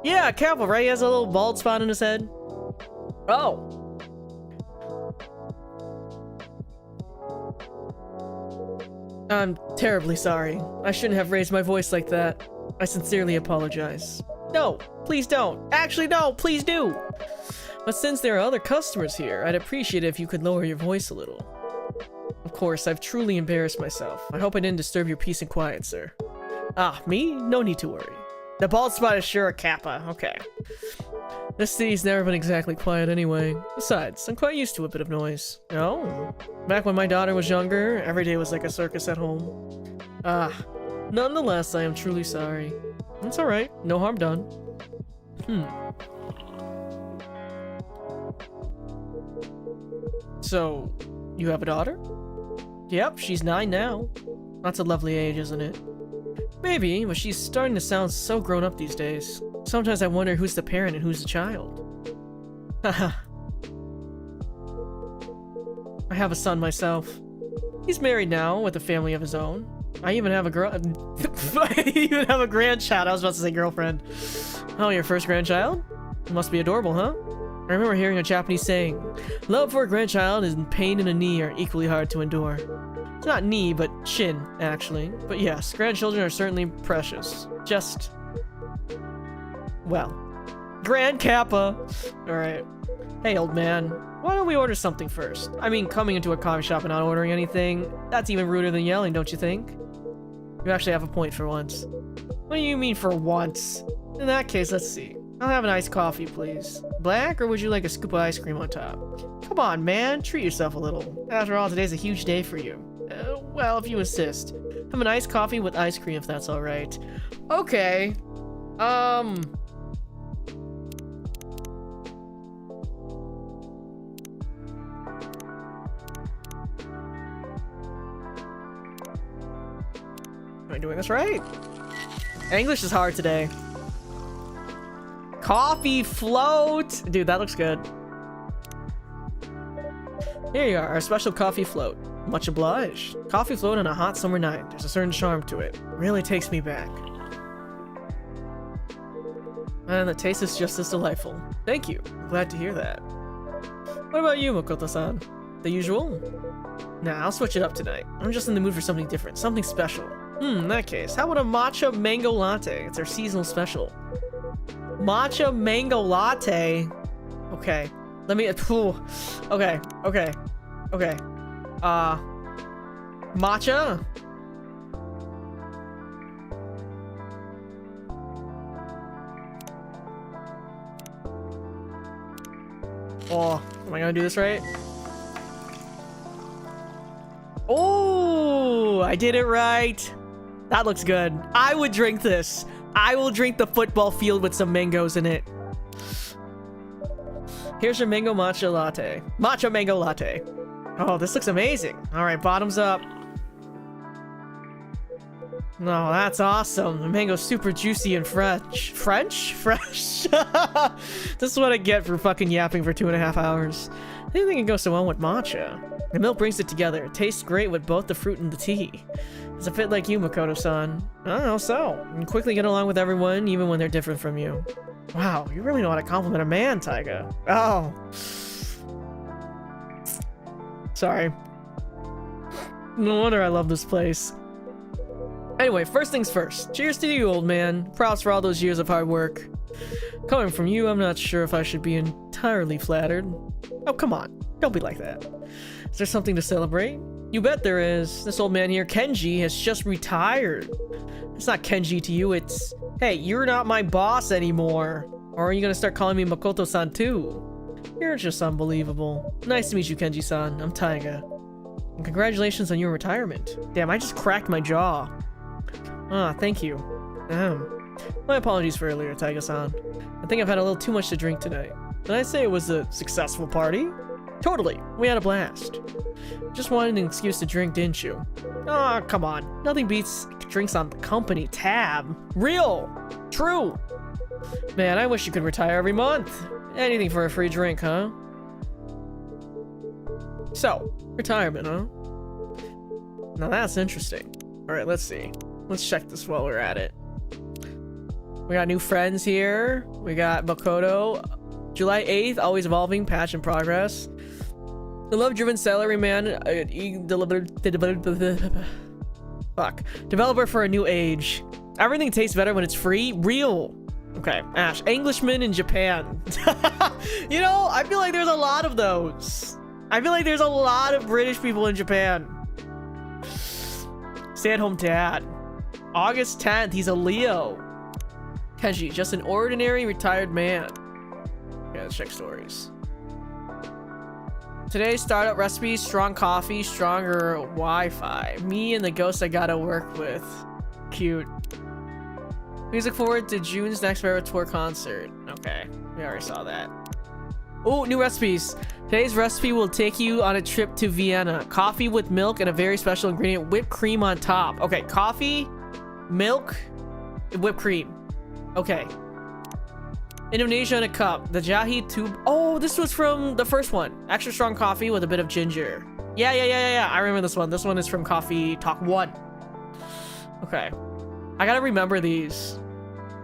Speaker 1: Yeah, Kappa, right? He has a little bald spot on his head. Oh. I'm terribly sorry. I shouldn't have raised my voice like that. I sincerely apologize. No, please don't. Actually, no, please do. But since there are other customers here, I'd appreciate it if you could lower your voice a little. Of course, I've truly embarrassed myself. I hope I didn't disturb your peace and quiet, sir. Ah, me? No need to worry. The bald spot is sure a Kappa. Okay. This city's never been exactly quiet anyway. Besides, I'm quite used to a bit of noise. Oh? Back when my daughter was younger, every day was like a circus at home. Nonetheless, I am truly sorry. It's alright. No harm done. So, you have a daughter? Yep, she's 9 now. That's a lovely age, isn't it? Maybe, but she's starting to sound so grown up these days. Sometimes I wonder who's the parent and who's the child. Haha. I have a son myself. He's married now with a family of his own. I even have a I even have a grandchild. I was about to say girlfriend. Oh, your first grandchild? Must be adorable, huh? I remember hearing a Japanese saying, love for a grandchild and pain in a knee are equally hard to endure. It's not knee, but shin, actually. But yes, grandchildren are certainly precious. Just... well. Grand Kappa! Alright. Hey, old man. Why don't we order something first? I mean, coming into a coffee shop and not ordering anything, that's even ruder than yelling, don't you think? You actually have a point for once. What do you mean for once? In that case, let's see. I'll have an iced coffee, please. Black, or would you like a scoop of ice cream on top? Come on, man. Treat yourself a little. After all, today's a huge day for you. Well, if you insist. Have an iced coffee with ice cream, if that's alright. Okay. Am I doing this right? English is hard today. Coffee float! Dude, that looks good. Here you are, our special coffee float. Much obliged. Coffee float on a hot summer night. There's a certain charm to it. Really takes me back. And the taste is just as delightful. Thank you. I'm glad to hear that. What about you, Makoto-san? The usual? Nah, I'll switch it up tonight. I'm just in the mood for something different, something special. In that case, how about a matcha mango latte? It's our seasonal special. Matcha mango latte? Okay. Let me... Okay. Matcha? Oh, am I gonna do this right? Oh, I did it right. That looks good. I would drink this. I will drink the football field with some mangoes in it. Here's your mango matcha latte. Matcha mango latte. Oh, this looks amazing. All right, bottoms up. No, that's awesome. The mango's super juicy and fresh. Fresh? This is what I get for fucking yapping for 2.5 hours. Anything can go so well with matcha. The milk brings it together. It tastes great with both the fruit and the tea. It's a fit like you, Makoto-san. I don't know, so. You can quickly get along with everyone, even when they're different from you. Wow, you really know how to compliment a man, Taiga. Oh. Sorry. No wonder I love this place. Anyway, first things first. Cheers to you, old man. Props for all those years of hard work. Coming from you, I'm not sure if I should be entirely flattered. Oh, come on. Don't be like that. Is there something to celebrate? You bet there is. This old man here, Kenji, has just retired. It's not Kenji to you, it's... Hey, you're not my boss anymore. Or are you gonna start calling me Makoto-san too? You're just unbelievable. Nice to meet you, Kenji-san. I'm Taiga. And congratulations on your retirement. Damn, I just cracked my jaw. Ah, thank you. My apologies for earlier, Taiga-san. I think I've had a little too much to drink tonight. Did I say it was a successful party? Totally. We had a blast. Just wanted an excuse to drink, didn't you? Ah, come on. Nothing beats drinks on the company tab. Real. True. Man, I wish you could retire every month. Anything for a free drink, huh? So, retirement, huh? Now that's interesting. Alright, let's see. Let's check this while we're at it. We got new friends here. We got Makoto. July 8th, always evolving, patch in progress. The love-driven salaryman. Fuck. Developer for a new age. Everything tastes better when it's free. Real. Okay, Ash. Englishman in Japan. You know, I feel like there's a lot of those. I feel like there's a lot of British people in Japan. Stay-at-home dad. August 10th, he's a Leo. Kenji, just an ordinary retired man. Okay, let's check stories. Today's startup recipe, strong coffee, stronger Wi-Fi. Me and the ghost I gotta work with. Cute. Please look forward to June's next Vera Tour concert. Okay, we already saw that. Oh, new recipes. Today's recipe will take you on a trip to Vienna. Coffee with milk and a very special ingredient, whipped cream on top. Okay, coffee, milk, whipped cream. Okay. Indonesia in a cup. The Jahi tube. Oh, this was from the first one. Extra strong coffee with a bit of ginger. Yeah. I remember this one. This one is from Coffee Talk 1. Okay. I gotta remember these.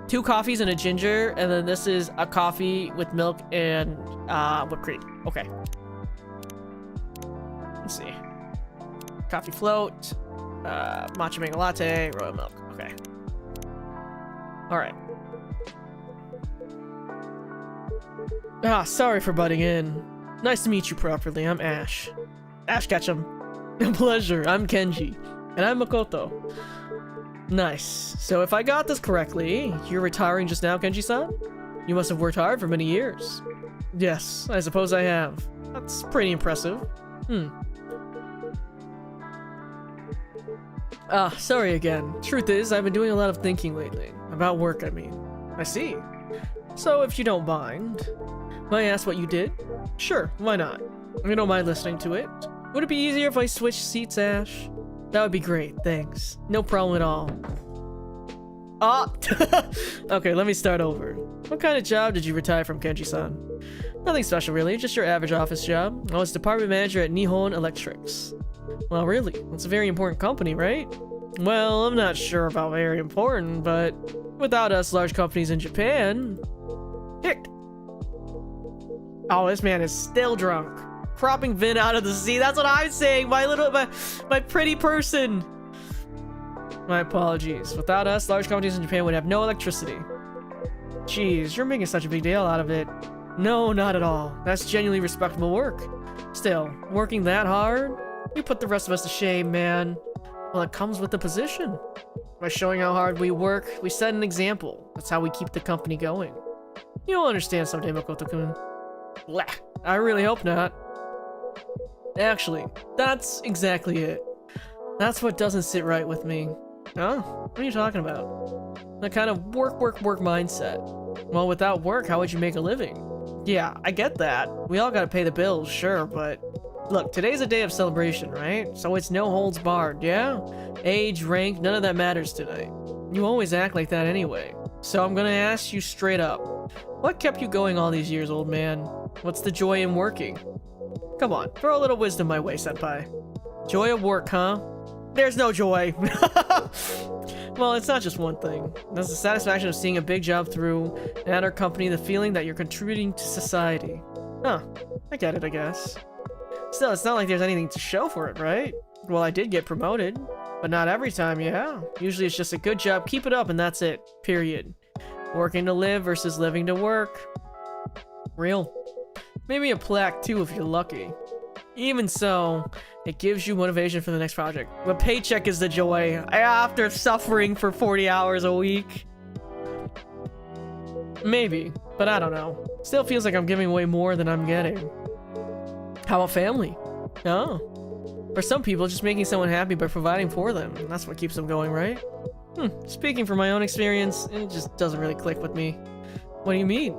Speaker 1: 2 coffees and a ginger, and then this is a coffee with milk and whipped cream. Okay. Let's see. Coffee float, matcha mango latte, royal milk. Okay. All right. Ah, sorry for butting in. Nice to meet you properly. I'm Ash. Ash Ketchum. A pleasure. I'm Kenji. And I'm Makoto. Nice. So if I got this correctly, you're retiring just now, Kenji-san? You must have worked hard for many years. Yes, I suppose I have. That's pretty impressive. Sorry again. Truth is, I've been doing a lot of thinking lately. About work, I mean. I see. So if you don't mind, may I ask what you did? Sure, why not? I don't mind listening to it. Would it be easier if I switched seats, Ash? That would be great, thanks. No problem at all. Ah! Okay, let me start over. What kind of job did you retire from, Kenji-san? Nothing special, really. Just your average office job. I was department manager at Nihon Electrics. Well, really? It's a very important company, right? Well, I'm not sure about very important, but without us large companies in Japan... Hick! Oh, this man is still drunk. Cropping Vin out of the sea. That's what I'm saying. My pretty person. My apologies. Without us, large companies in Japan would have no electricity. Jeez, you're making such a big deal out of it. No, not at all. That's genuinely respectable work. Still, working that hard? You put the rest of us to shame, man. Well, it comes with the position. By showing how hard we work, we set an example. That's how we keep the company going. You'll understand someday, Makoto-kun. Blah. I really hope not. Actually, that's exactly it. That's what doesn't sit right with me. Huh? What are you talking about? The kind of work mindset. Well, without work, how would you make a living? Yeah, I get that. We all gotta pay the bills, sure, but... Look, today's a day of celebration, right? So it's no holds barred, yeah? Age, rank, none of that matters tonight. You always act like that anyway. So I'm gonna ask you straight up. What kept you going all these years, old man? What's the joy in working? Come on, throw a little wisdom my way, senpai. Joy of work, huh? There's no joy. Well, it's not just one thing. There's the satisfaction of seeing a big job through, and at our company, the feeling that you're contributing to society. Huh, I get it, I guess. Still, it's not like there's anything to show for it, right? Well, I did get promoted, but not every time, yeah. Usually it's just a good job, keep it up, and that's it. Period. Working to live versus living to work. Real. Maybe a plaque too if you're lucky. Even so, it gives you motivation for the next project. The paycheck is the joy after suffering for 40 hours a week. Maybe, but I don't know. Still feels like I'm giving away more than I'm getting. How about family? Oh. For some people, just making someone happy by providing for them. That's what keeps them going, right? Speaking from my own experience, it just doesn't really click with me. What do you mean?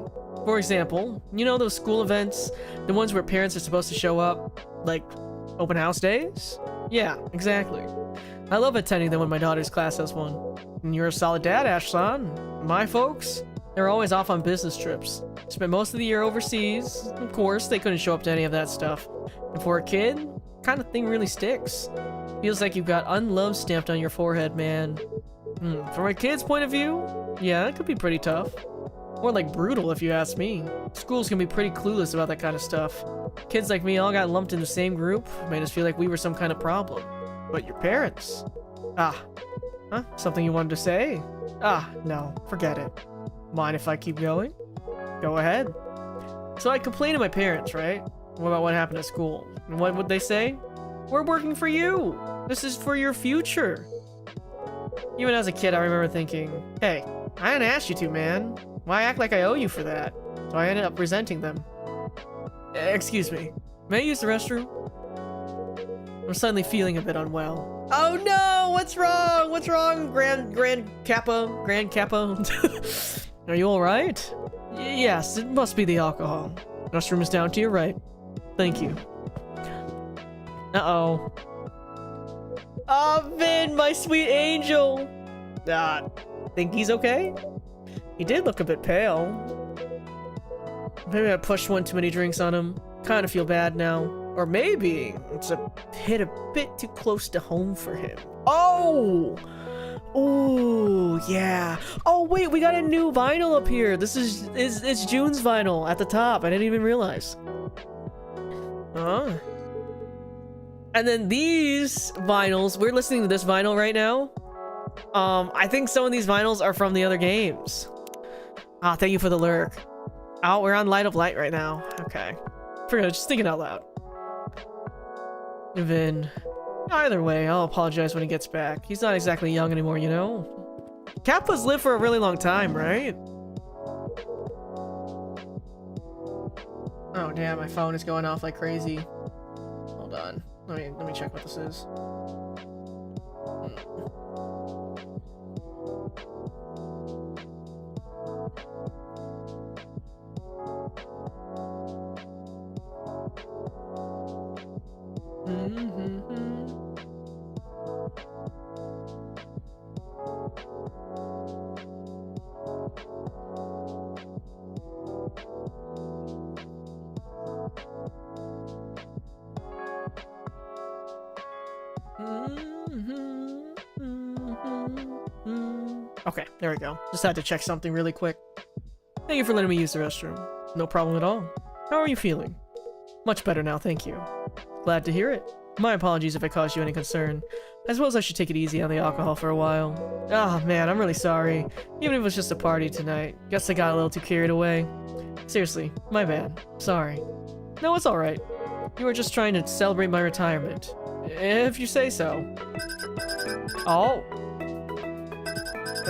Speaker 1: For example, you know those school events? The ones where parents are supposed to show up? Like, open house days? Yeah, exactly. I love attending them when my daughter's class has one. And you're a solid dad, Ashlan. My folks? They're always off on business trips. Spent most of the year overseas. Of course, they couldn't show up to any of that stuff. And for a kid, kind of thing really sticks. Feels like you've got unloved stamped on your forehead, man. From a kid's point of view, yeah, it could be pretty tough. More like brutal, if you ask me. Schools can be pretty clueless about that kind of stuff. Kids like me all got lumped in the same group, made us feel like we were some kind of problem. But your parents? Huh? Something you wanted to say? No, forget it. Mind if I keep going? Go ahead. So I complained to my parents, right? What about what happened at school? And what would they say? We're working for you! This is for your future! Even as a kid, I remember thinking, hey, I didn't ask you to, man. Why act like I owe you for that? So I ended up resenting them. Excuse me. May I use the restroom? I'm suddenly feeling a bit unwell. Oh no! What's wrong? What's wrong, Grand Kappa? Are you alright? Yes, it must be the alcohol. Restroom is down to your right. Thank you. Uh-oh. Oh, Vin, my sweet angel! Think he's okay? He did look a bit pale. Maybe I pushed one too many drinks on him. Kinda feel bad now. Or maybe it's hit a bit too close to home for him. Oh! Oh, yeah. Oh, wait, we got a new vinyl up here. This is it's June's vinyl at the top. I didn't even realize. And then these vinyls, we're listening to this vinyl right now. I think some of these vinyls are from the other games. Thank you for the lurk. Oh, we're on Light of Light right now. Okay. Forget it, just thinking out loud. Vin. Either way, I'll apologize when he gets back. He's not exactly young anymore, you know? Kappas live for a really long time, right? Oh, damn, my phone is going off like crazy. Hold on. Let me check what this is. Okay, there we go. Just had to check something really quick. Thank you for letting me use the restroom. No problem at all. How are you feeling? Much better now, thank you. Glad to hear it. My apologies if I caused you any concern. I suppose I should take it easy on the alcohol for a while. Oh man, I'm really sorry. Even if it was just a party tonight. Guess I got a little too carried away. Seriously, my bad. Sorry. No, it's alright. You were just trying to celebrate my retirement. If you say so. Oh.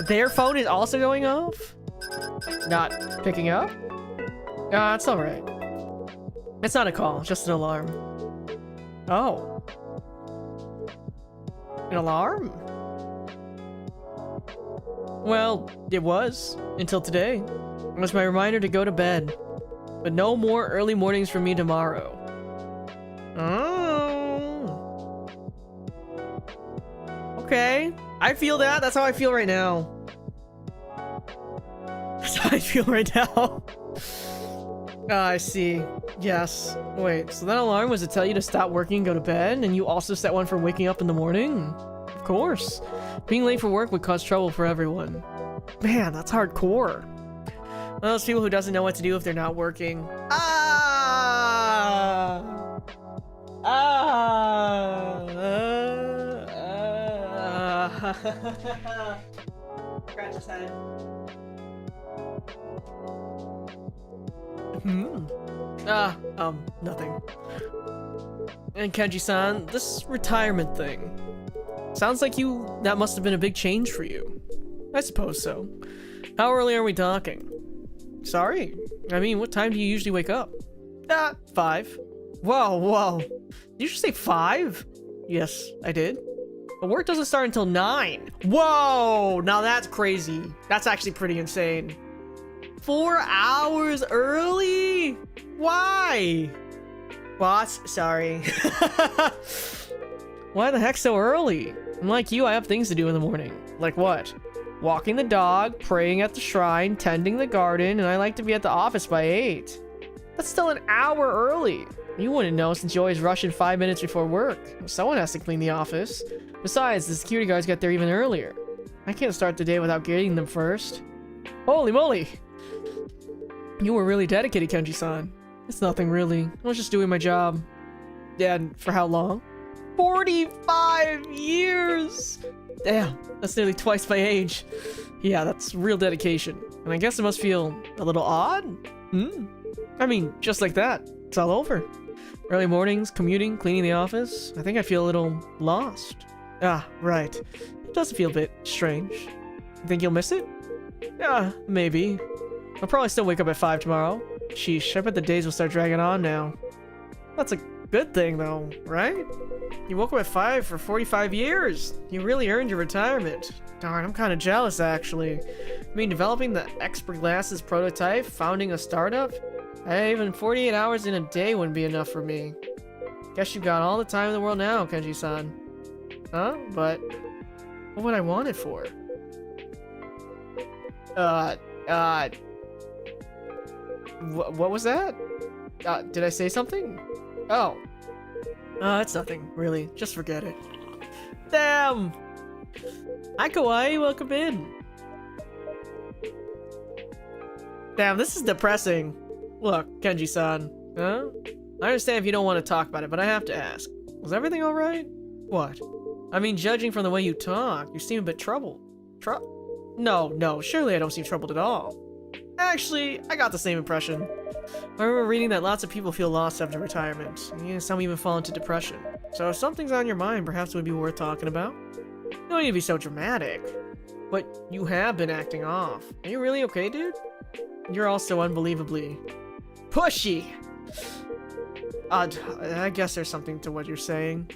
Speaker 1: Their phone is also going off? Not picking up? It's alright. It's not a call, just an alarm. Oh. An alarm? Well, it was. Until today. It was my reminder to go to bed. But no more early mornings for me tomorrow. Oh. Okay. I feel that. That's how I feel right now. That's how I feel right now. I see. Yes. Wait, so that alarm was to tell you to stop working and go to bed, and you also set one for waking up in the morning? Of course. Being late for work would cause trouble for everyone. Man, that's hardcore. One of those people who doesn't know what to do if they're not working. Scratch his head. Nothing. And Kenji-san, this retirement thing. Sounds like that must have been a big change for you. I suppose so. How early are we talking? Sorry? I mean, what time do you usually wake up? 5. Whoa. Did you just say 5? Yes, I did. But work doesn't start until 9. Whoa! Now that's crazy. That's actually pretty insane. 4 hours early? Why? Boss, sorry. Why the heck so early? Unlike you, I have things to do in the morning. Like what? Walking the dog, praying at the shrine, tending the garden, and I like to be at the office by 8. That's still an hour early. You wouldn't know since you always rush in 5 minutes before work. Someone has to clean the office. Besides, the security guards get there even earlier. I can't start the day without getting them first. Holy moly! You were really dedicated, Kenji-san. It's nothing really. I was just doing my job. Yeah, and for how long? 45 years! Damn, that's nearly twice my age. Yeah, that's real dedication. And I guess it must feel a little odd? I mean, just like that. It's all over. Early mornings, commuting, cleaning the office. I think I feel a little lost. Ah, right. It does feel a bit strange. You think you'll miss it? Yeah, maybe. I'll probably still wake up at 5 tomorrow. Sheesh, I bet the days will start dragging on now. That's a good thing, though, right? You woke up at 5 for 45 years. You really earned your retirement. Darn, I'm kind of jealous, actually. I mean, developing the expert glasses prototype, founding a startup? Even 48 hours in a day wouldn't be enough for me. Guess you got all the time in the world now, Kenji-san. Huh? But what would I want it for? What was that? Did I say something? Oh. It's nothing, really. Just forget it. Damn! Hi, Kawaii, welcome in. Damn, this is depressing. Look, Kenji-san, huh? I understand if you don't want to talk about it, but I have to ask. Was everything alright? What? I mean, judging from the way you talk, you seem a bit troubled. No, surely I don't seem troubled at all. Actually, I got the same impression. I remember reading that lots of people feel lost after retirement. And some even fall into depression. So if something's on your mind, perhaps it would be worth talking about. You don't need to be so dramatic. But you have been acting off. Are you really okay, dude? You're also unbelievably pushy. I guess there's something to what you're saying.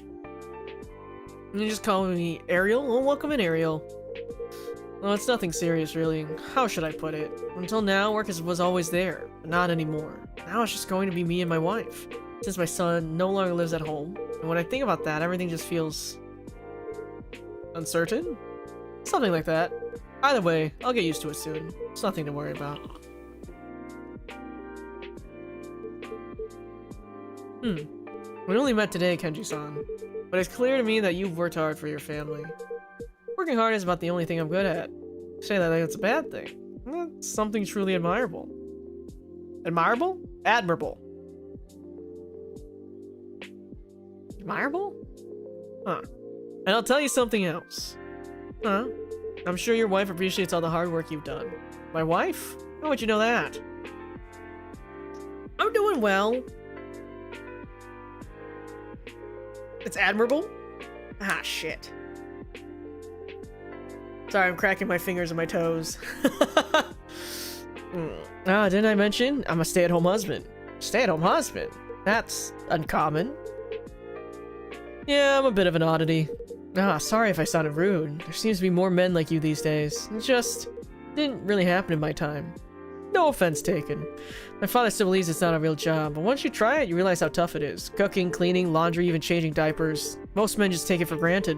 Speaker 1: You just call me Ariel? Well, welcome in, Ariel. Well, it's nothing serious, really. How should I put it? Until now, work was always there, but not anymore. Now it's just going to be me and my wife, since my son no longer lives at home. And when I think about that, everything just feels uncertain? Something like that. Either way, I'll get used to it soon. It's nothing to worry about. We only met today, Kenji-san, but it's clear to me that you've worked hard for your family. Working hard is about the only thing I'm good at. Say that like it's a bad thing. It's something truly admirable. Admirable? Admirable. Admirable? Huh. And I'll tell you something else. Huh? I'm sure your wife appreciates all the hard work you've done. My wife? How would you know that? I'm doing well. It's admirable? Ah, shit. Sorry, I'm cracking my fingers and my toes. Didn't I mention? I'm a stay-at-home husband. Stay-at-home husband? That's uncommon. Yeah, I'm a bit of an oddity. Sorry if I sounded rude. There seems to be more men like you these days. It just didn't really happen in my time. No offense taken. My father still believes it's not a real job, but once you try it, you realize how tough it is. Cooking, cleaning, laundry, even changing diapers. Most men just take it for granted.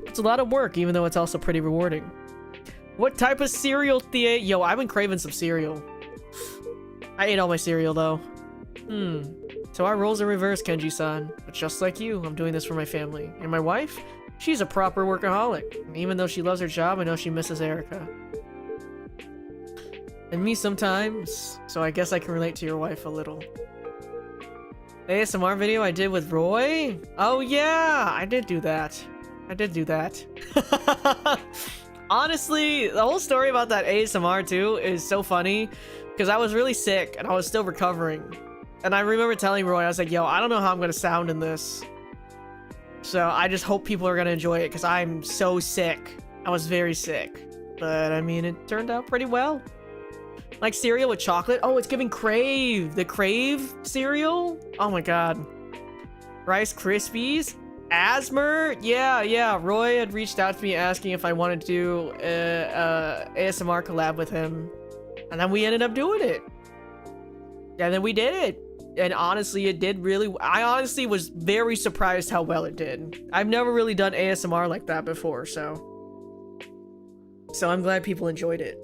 Speaker 1: It's a lot of work, even though it's also pretty rewarding. What type of cereal, Thea? Yo, I've been craving some cereal. I ate all my cereal, though. So our roles are reversed, Kenji-san. But just like you, I'm doing this for my family. And my wife? She's a proper workaholic. And even though she loves her job, I know she misses Erica. And me sometimes, so I guess I can relate to your wife a little. The ASMR video I did with Roy? Oh yeah, I did do that. Honestly, the whole story about that ASMR too is so funny because I was really sick and I was still recovering. And I remember telling Roy, I was like, yo, I don't know how I'm gonna sound in this. So I just hope people are gonna enjoy it because I'm so sick. I was very sick. But I mean, it turned out pretty well. Like cereal with chocolate. Oh, it's giving Crave. The Crave cereal? Oh my god. Rice Krispies? Asthma? Yeah. Roy had reached out to me asking if I wanted to do ASMR collab with him. And then we ended up doing it. Yeah, then we did it. And honestly, it did really... I honestly was very surprised how well it did. I've never really done ASMR like that before, so... So I'm glad people enjoyed it.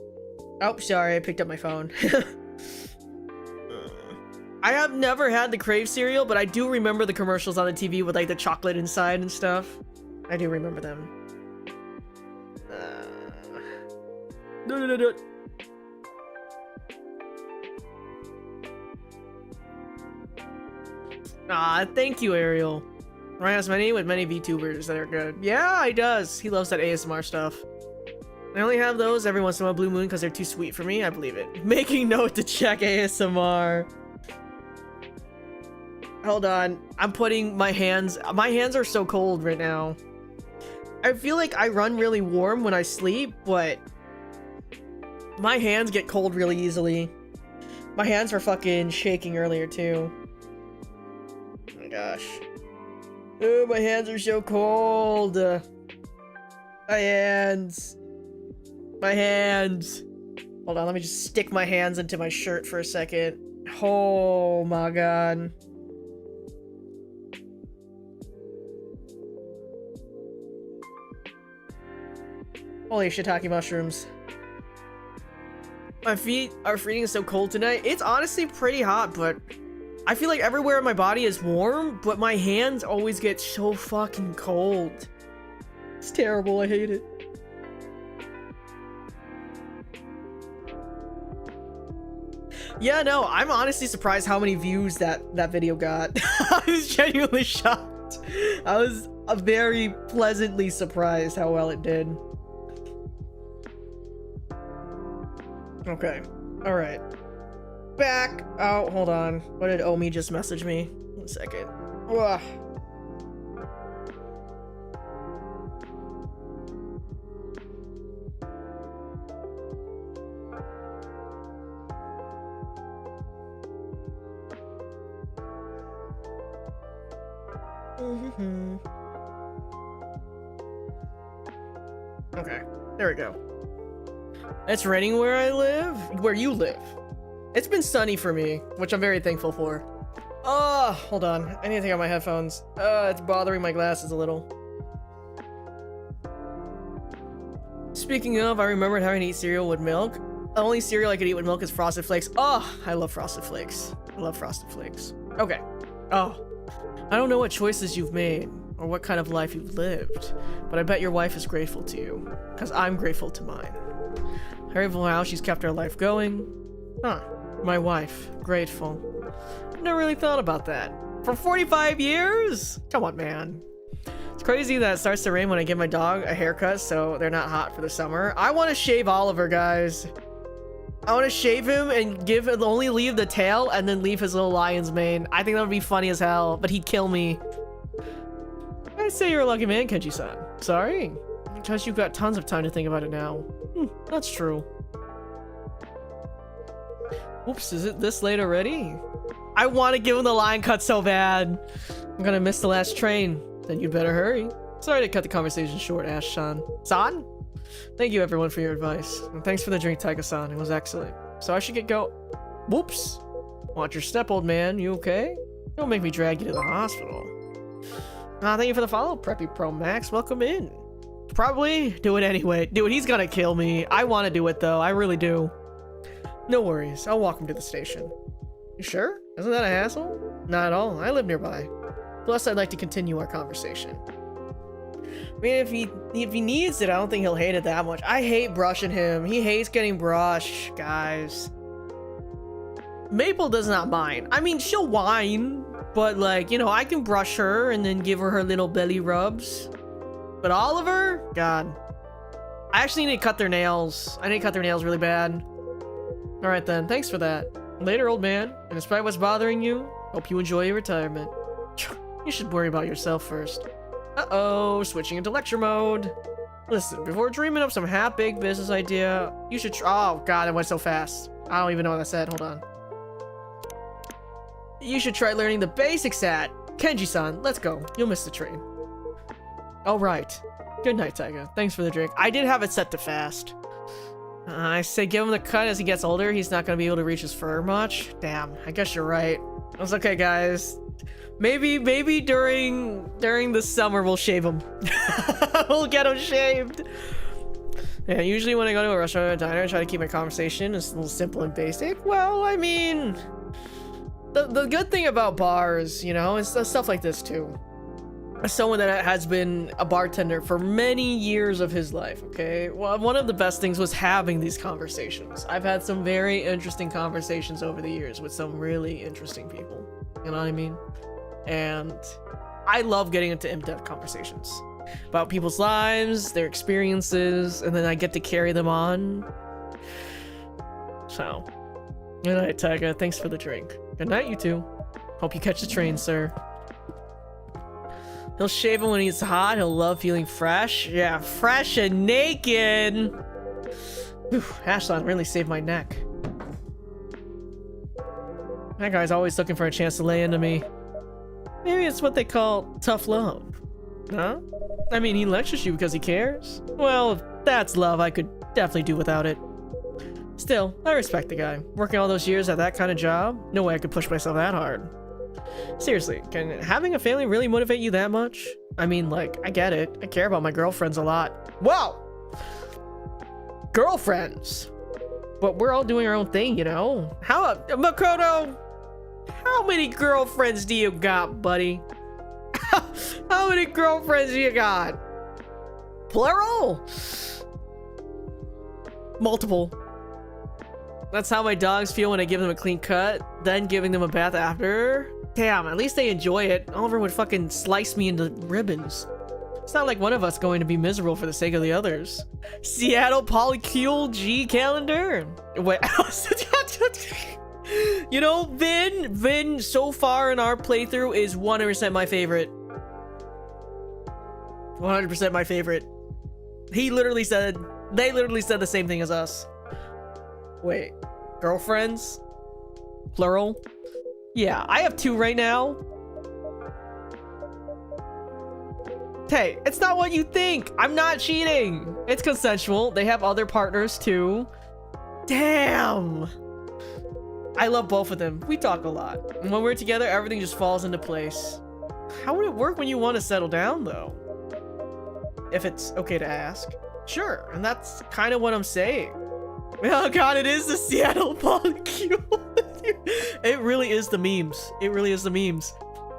Speaker 1: Oh, sorry, I picked up my phone. I have never had the Crave cereal, but I do remember the commercials on the TV with like the chocolate inside and stuff. I do remember them. Thank you, Ariel. Ryan has many with many VTubers that are good. Yeah, he does. He loves that ASMR stuff. I only have those every once in a while, Blue Moon, because they're too sweet for me. I believe it. Making note to check ASMR. Hold on. I'm putting my hands... My hands are so cold right now. I feel like I run really warm when I sleep, but... my hands get cold really easily. My hands were fucking shaking earlier, too. Oh my gosh. Oh, my hands are so cold. My hands. My hands. Hold on, let me just stick my hands into my shirt for a second. Oh my god. Holy shiitake mushrooms. My feet are freezing so cold tonight. It's honestly pretty hot, but I feel like everywhere in my body is warm, but my hands always get so fucking cold. It's terrible, I hate it. Yeah, no, I'm honestly surprised how many views that video got. I was genuinely shocked. I was very pleasantly surprised how well it did. Okay, alright. Back. Oh, hold on. What did Omi just message me? 1 second. Ugh. Okay, there we go. It's raining where I live? Where you live. It's been sunny for me, which I'm very thankful for. Oh, hold on. I need to take out my headphones. It's bothering my glasses a little. Speaking of, I remembered having to eat cereal with milk. The only cereal I could eat with milk is Frosted Flakes. Oh, I love Frosted Flakes. I love Frosted Flakes. Okay. Oh. I don't know what choices you've made or what kind of life you've lived, but I bet your wife is grateful to you, because I'm grateful to mine. Grateful how she's kept our life going. Huh. My wife. Grateful. I've never really thought about that. For 45 years? Come on, man. It's crazy that it starts to rain when I give my dog a haircut so they're not hot for the summer. I want to shave Oliver, guys. I want to shave him and only leave the tail and then leave his little lion's mane. I think that would be funny as hell, but he'd kill me. I'd say you're a lucky man, Kenji-san. Sorry. Because you've got tons of time to think about it now. That's true. Oops, is it this late already? I want to give him the lion cut so bad. I'm gonna miss the last train. Then you better hurry. Sorry to cut the conversation short, Ash-san. San? Thank you everyone for your advice. And thanks for the drink, Taiga-san. It was excellent. So I should get go. Whoops. Watch your step, old man. You okay? Don't make me drag you to the hospital. Thank you for the follow, Preppy Pro Max. Welcome in. Probably do it anyway. Dude, he's gonna kill me. I want to do it though. I really do. No worries. I'll walk him to the station. You sure? Isn't that a hassle? Not at all. I live nearby. Plus, I'd like to continue our conversation. I mean, if he needs it, I don't think he'll hate it that much. I hate brushing him. He hates getting brushed, guys. Maple does not mind. I mean, she'll whine, but like, you know, I can brush her and then give her little belly rubs. But Oliver? God. I actually need to cut their nails. I need to cut their nails really bad. Alright then, thanks for that. Later, old man. And despite what's bothering you, hope you enjoy your retirement. You should worry about yourself first. Uh-oh, switching into lecture mode. Listen, before dreaming up some half-baked business idea, you should oh god, it went so fast. I don't even know what I said, hold on. You should try learning the basics at Kenji-san. Let's go, you'll miss the train. Alright. Good night, Taiga. Thanks for the drink. I did have it set to fast. I say give him the cut as he gets older. He's not gonna be able to reach his fur much. Damn, I guess you're right. It's okay, guys. Maybe during the summer we'll shave him. We'll get him shaved. Yeah, usually when I go to a restaurant or a diner, I try to keep my conversation as simple and basic. Well, I mean, the good thing about bars, you know, is stuff like this too. As someone that has been a bartender for many years of his life, okay? Well, one of the best things was having these conversations. I've had some very interesting conversations over the years with some really interesting people. You know what I mean? And I love getting into in-depth conversations about people's lives, their experiences, and then I get to carry them on. So, good night, Taiga. Thanks for the drink. Good night, you two. Hope you catch the train, sir. He'll shave him when he's hot. He'll love feeling fresh. Yeah, fresh and naked. Whew, Ashlon really saved my neck. That guy's always looking for a chance to lay into me. Maybe it's what they call tough love. Huh? I mean, he lectures you because he cares. Well, if that's love, I could definitely do without it. Still, I respect the guy. Working all those years at that kind of job, no way I could push myself that hard. Seriously, can having a family really motivate you that much? I mean, like, I get it. I care about my girlfriends a lot. Whoa! Girlfriends! But we're all doing our own thing, you know? How, Makoto? How many girlfriends do you got, buddy? How many girlfriends do you got? Plural? Multiple. That's how my dogs feel when I give them a clean cut, then giving them a bath after. Damn, at least they enjoy it. Oliver would fucking slice me into ribbons. It's not like one of us going to be miserable for the sake of the others. Seattle Polycule G calendar? Wait, you know, Vin so far in our playthrough is 100% my favorite. 100% my favorite. They literally said the same thing as us. Wait, girlfriends? Plural? Yeah, I have 2 right now. Hey, it's not what you think. I'm not cheating. It's consensual. They have other partners too. Damn. I love both of them. We talk a lot. And when we're together, everything just falls into place. How would it work when you want to settle down, though? If it's okay to ask. Sure, and that's kind of what I'm saying. Oh god, it is the Seattle Polycule. It really is the memes. It really is the memes.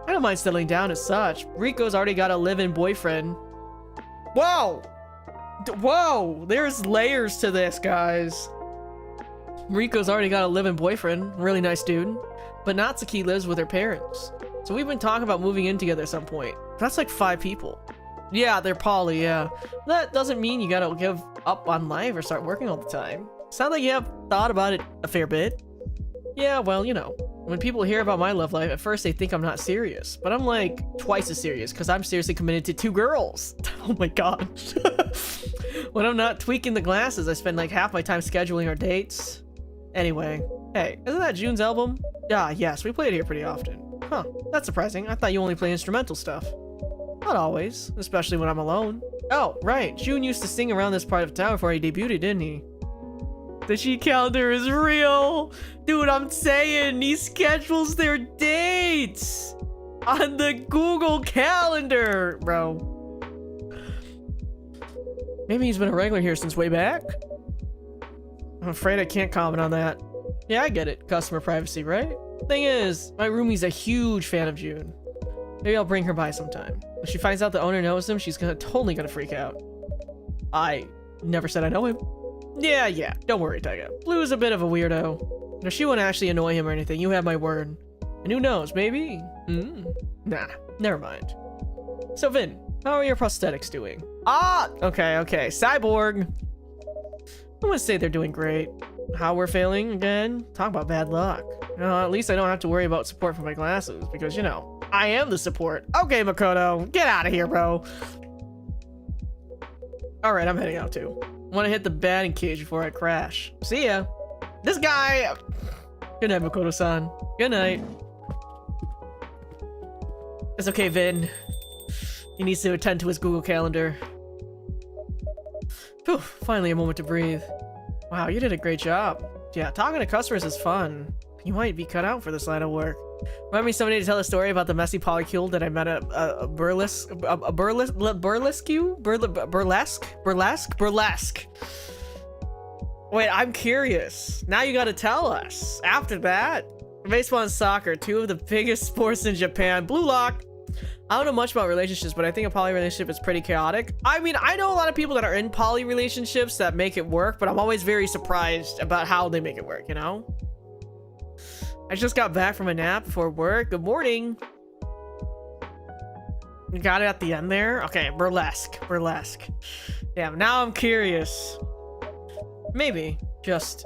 Speaker 1: I don't mind settling down as such. Rico's already got a live-in boyfriend. Whoa! Whoa! There's layers to this, guys. Rico's already got a live-in boyfriend. Really nice dude. But Natsuki lives with her parents. So we've been talking about moving in together at some point. That's like 5 people. Yeah, they're poly, yeah. That doesn't mean you gotta give up on life or start working all the time. Sounds like you have thought about it a fair bit. Yeah, well, you know, when people hear about my love life, at first they think I'm not serious. But I'm like twice as serious because I'm seriously committed to 2 girls. Oh my god. When I'm not tweaking the glasses, I spend like half my time scheduling our dates. Anyway, hey, isn't that June's album? Ah, yes, we play it here pretty often. Huh, that's surprising. I thought you only play instrumental stuff. Not always, especially when I'm alone. Oh, right, June used to sing around this part of town before he debuted, didn't he? The sheet calendar is real! Dude, I'm saying, he schedules their dates! On the Google Calendar, bro. Maybe he's been a regular here since way back? I'm afraid I can't comment on that. Yeah, I get it. Customer privacy, right? Thing is, my roomie's a huge fan of June. Maybe I'll bring her by sometime. When she finds out the owner knows him, she's totally gonna freak out. I never said I know him. Yeah, don't worry, Taiga. Blue's a bit of a weirdo. No, she won't actually annoy him or anything, you have my word. And who knows, maybe? Nah, never mind. So Vin, how are your prosthetics doing? Ah, okay, Cyborg. I would say they're doing great. How we're failing again? Talk about bad luck. At least I don't have to worry about support for my glasses because, you know, I am the support. Okay, Makoto, get out of here, bro. All right, I'm heading out too. Want to hit the batting cage before I crash. See ya. This guy. Good night, Makoto-san. Good night. It's okay, Vin. He needs to attend to his Google Calendar. Whew, finally a moment to breathe. Wow, you did a great job. Yeah, talking to customers is fun. You might be cut out for this line of work. Remind me someday to tell a story about the messy polycule that I met at a burlesque. Wait, I'm curious. Now you gotta tell us. After that, baseball and soccer, two of the biggest sports in Japan. Blue lock. I don't know much about relationships, but I think a poly relationship is pretty chaotic. I mean, I know a lot of people that are in poly relationships that make it work, but I'm always very surprised about how they make it work, you know? I just got back from a nap before work. Good morning. You got it at the end there? Okay, burlesque. Damn, now I'm curious. Maybe. Just.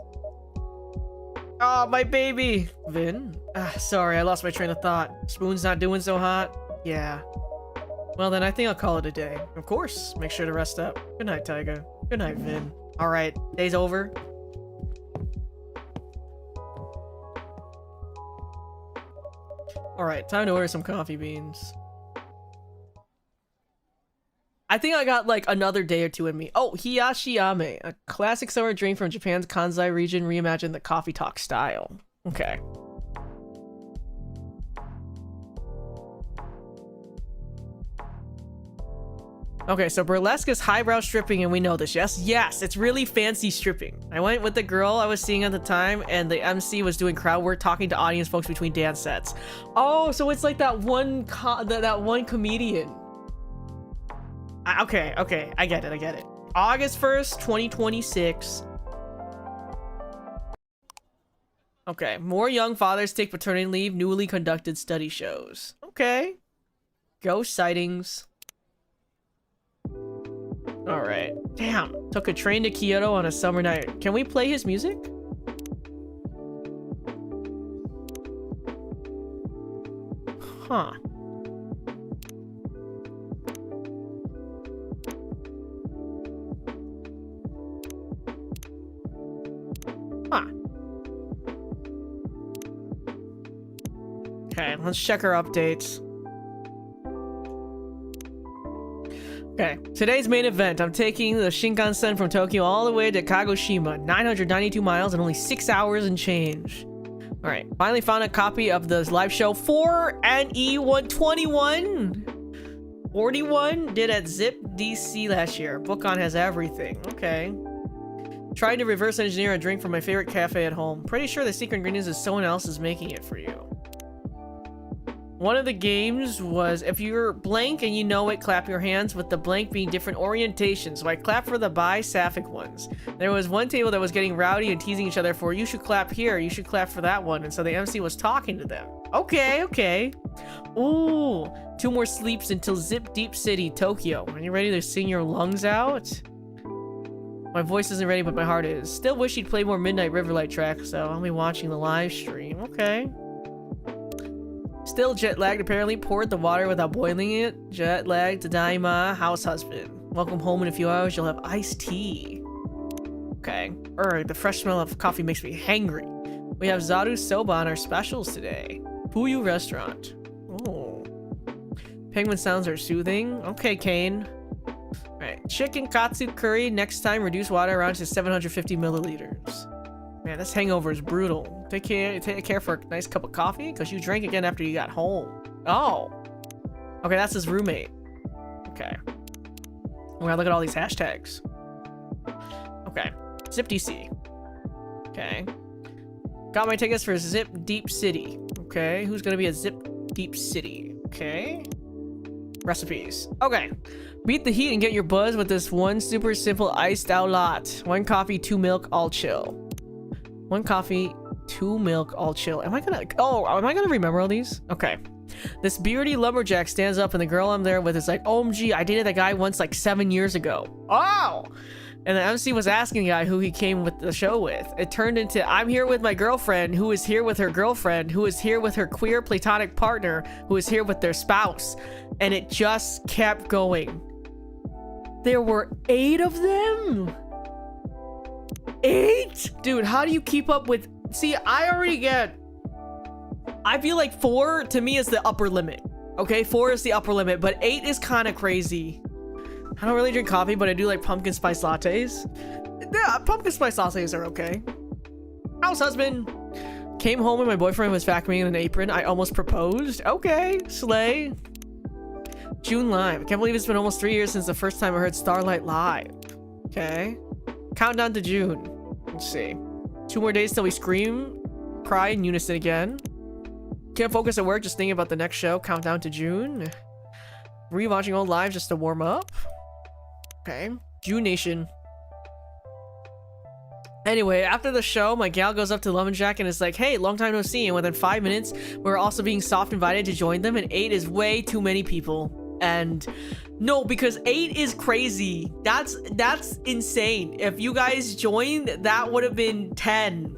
Speaker 1: Oh, my baby. Vin? Sorry, I lost my train of thought. Spoon's not doing so hot? Yeah. Well, then I think I'll call it a day. Of course. Make sure to rest up. Good night, Taiga. Good night, Vin. Alright, day's over. Alright, time to order some coffee beans. I think I got like another day or two in me. Oh, Hiyashi Ame, a classic summer drink from Japan's Kansai region, reimagined the coffee talk style. Okay. Okay, so burlesque is highbrow stripping, and we know this. Yes, it's really fancy stripping. I went with the girl I was seeing at the time, and the MC was doing crowd work, talking to audience folks between dance sets. Oh, so it's like that one comedian. Okay, I get it. August 1st, 2026. Okay, more young fathers take paternity leave, newly conducted study shows. Okay. Ghost sightings. Alright. Damn. Took a train to Kyoto on a summer night. Can we play his music? Huh. Okay, let's check our updates. Okay, today's main event. I'm taking the Shinkansen from Tokyo all the way to Kagoshima. 992 miles and only 6 hours and change. Alright, finally found a copy of the live show for NE121. 41 did at Zip DC last year. Bookon has everything. Okay. Tried to reverse engineer a drink from my favorite cafe at home. Pretty sure the secret ingredients is someone else is making it for you. One of the games was, if you're blank and you know it, clap your hands, with the blank being different orientations. So I clapped for the bi-sapphic ones. There was one table that was getting rowdy and teasing each other for, you should clap here, you should clap for that one. And so the MC was talking to them. Okay. Ooh, 2 more sleeps until Zip Deep City, Tokyo. Are you ready to sing your lungs out? My voice isn't ready, but my heart is. Still wish you'd play more Midnight Riverlight tracks, so I'll be watching the live stream. Okay. Still jet lagged, apparently. Poured the water without boiling it. Jet lagged, Tadaima, house husband. Welcome home in a few hours, you'll have iced tea. Okay. The fresh smell of coffee makes me hangry. We have Zaru Soba on our specials today. Puyu restaurant. Oh. Penguin sounds are soothing. Okay, Kane. Alright. Chicken katsu curry. Next time, reduce water around to 750 milliliters. Man, this hangover is brutal. Take care for a nice cup of coffee, because you drank again after you got home. Oh. Okay, that's his roommate. Okay. We're gonna look at all these hashtags. Okay. Zip DC. Okay. Got my tickets for Zip Deep City. Okay. Who's gonna be at Zip Deep City? Okay. Recipes. Okay. Beat the heat and get your buzz with this one super simple iced out lot. 1 coffee, 2 milk, all chill. 1 coffee, 2 milk, all chill. Am I gonna remember all these? Okay. This beardy lumberjack stands up and the girl I'm there with is like, OMG, I dated that guy once like 7 years ago. Oh! And the MC was asking the guy who he came with the show with. It turned into, I'm here with my girlfriend, who is here with her girlfriend, who is here with her queer platonic partner, who is here with their spouse. And it just kept going. There were 8 of them? 8? Dude, how do you keep up with... See, I already get... I feel like 4 to me is the upper limit. Okay, 4 is the upper limit, but 8 is kind of crazy. I don't really drink coffee, but I do like pumpkin spice lattes. Yeah, pumpkin spice lattes are okay. House husband. Came home and my boyfriend was vacuuming in an apron. I almost proposed. Okay, slay. June live. I can't believe it's been almost 3 years since the first time I heard Starlight live. Okay. Countdown to June. Let's see. 2 more days till we scream, cry in unison again. Can't focus at work, just thinking about the next show. Countdown to June. Rewatching old lives just to warm up. Okay. June Nation. Anyway, after the show, my gal goes up to Lumberjack and is like, hey, long time no see. And within 5 minutes, we're also being soft invited to join them. And 8 is way too many people. And no, because 8 is crazy. That's insane. If you guys joined, that would have been 10.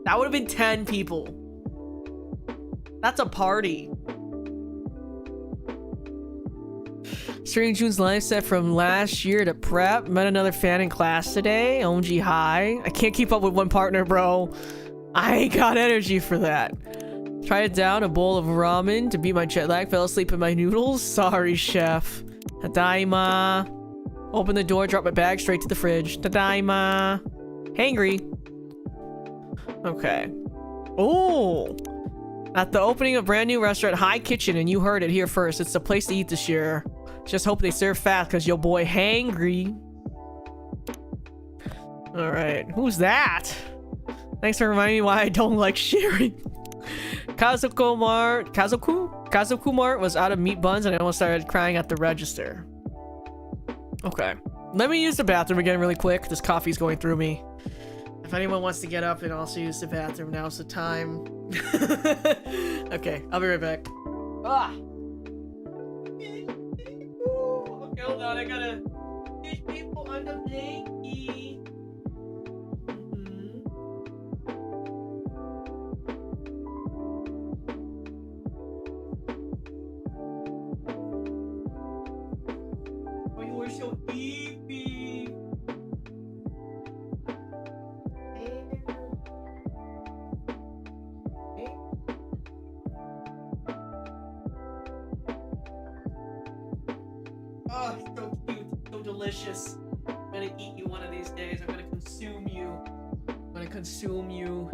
Speaker 1: That would have been 10 people. That's a party. Streaming June's live set from last year to prep. Met another fan in class today. OMG hi. I can't keep up with one partner, bro. I ain't got energy for that. Tried it down, a bowl of ramen to beat my jet lag. Fell asleep in my noodles. Sorry, chef. Tadaima. Open the door, drop my bag straight to the fridge. Tadaima. Hangry. Okay. Oh. At the opening of brand new restaurant, High Kitchen, and you heard it here first. It's the place to eat this year. Just hope they serve fast, because your boy hangry. Alright, who's that? Thanks for reminding me why I don't like sharing. Kazuku Mart was out of meat buns, and I almost started crying at the register. Okay. Let me use the bathroom again really quick. This coffee's going through me. If anyone wants to get up and also use the bathroom, now's the time. Okay, I'll be right back. Ah! Okay, hold on, I gotta teach people on the blankie. Oh, you were so eepy. Oh, so cute, so delicious. I'm gonna eat you one of these days. I'm gonna consume you. I'm gonna consume you.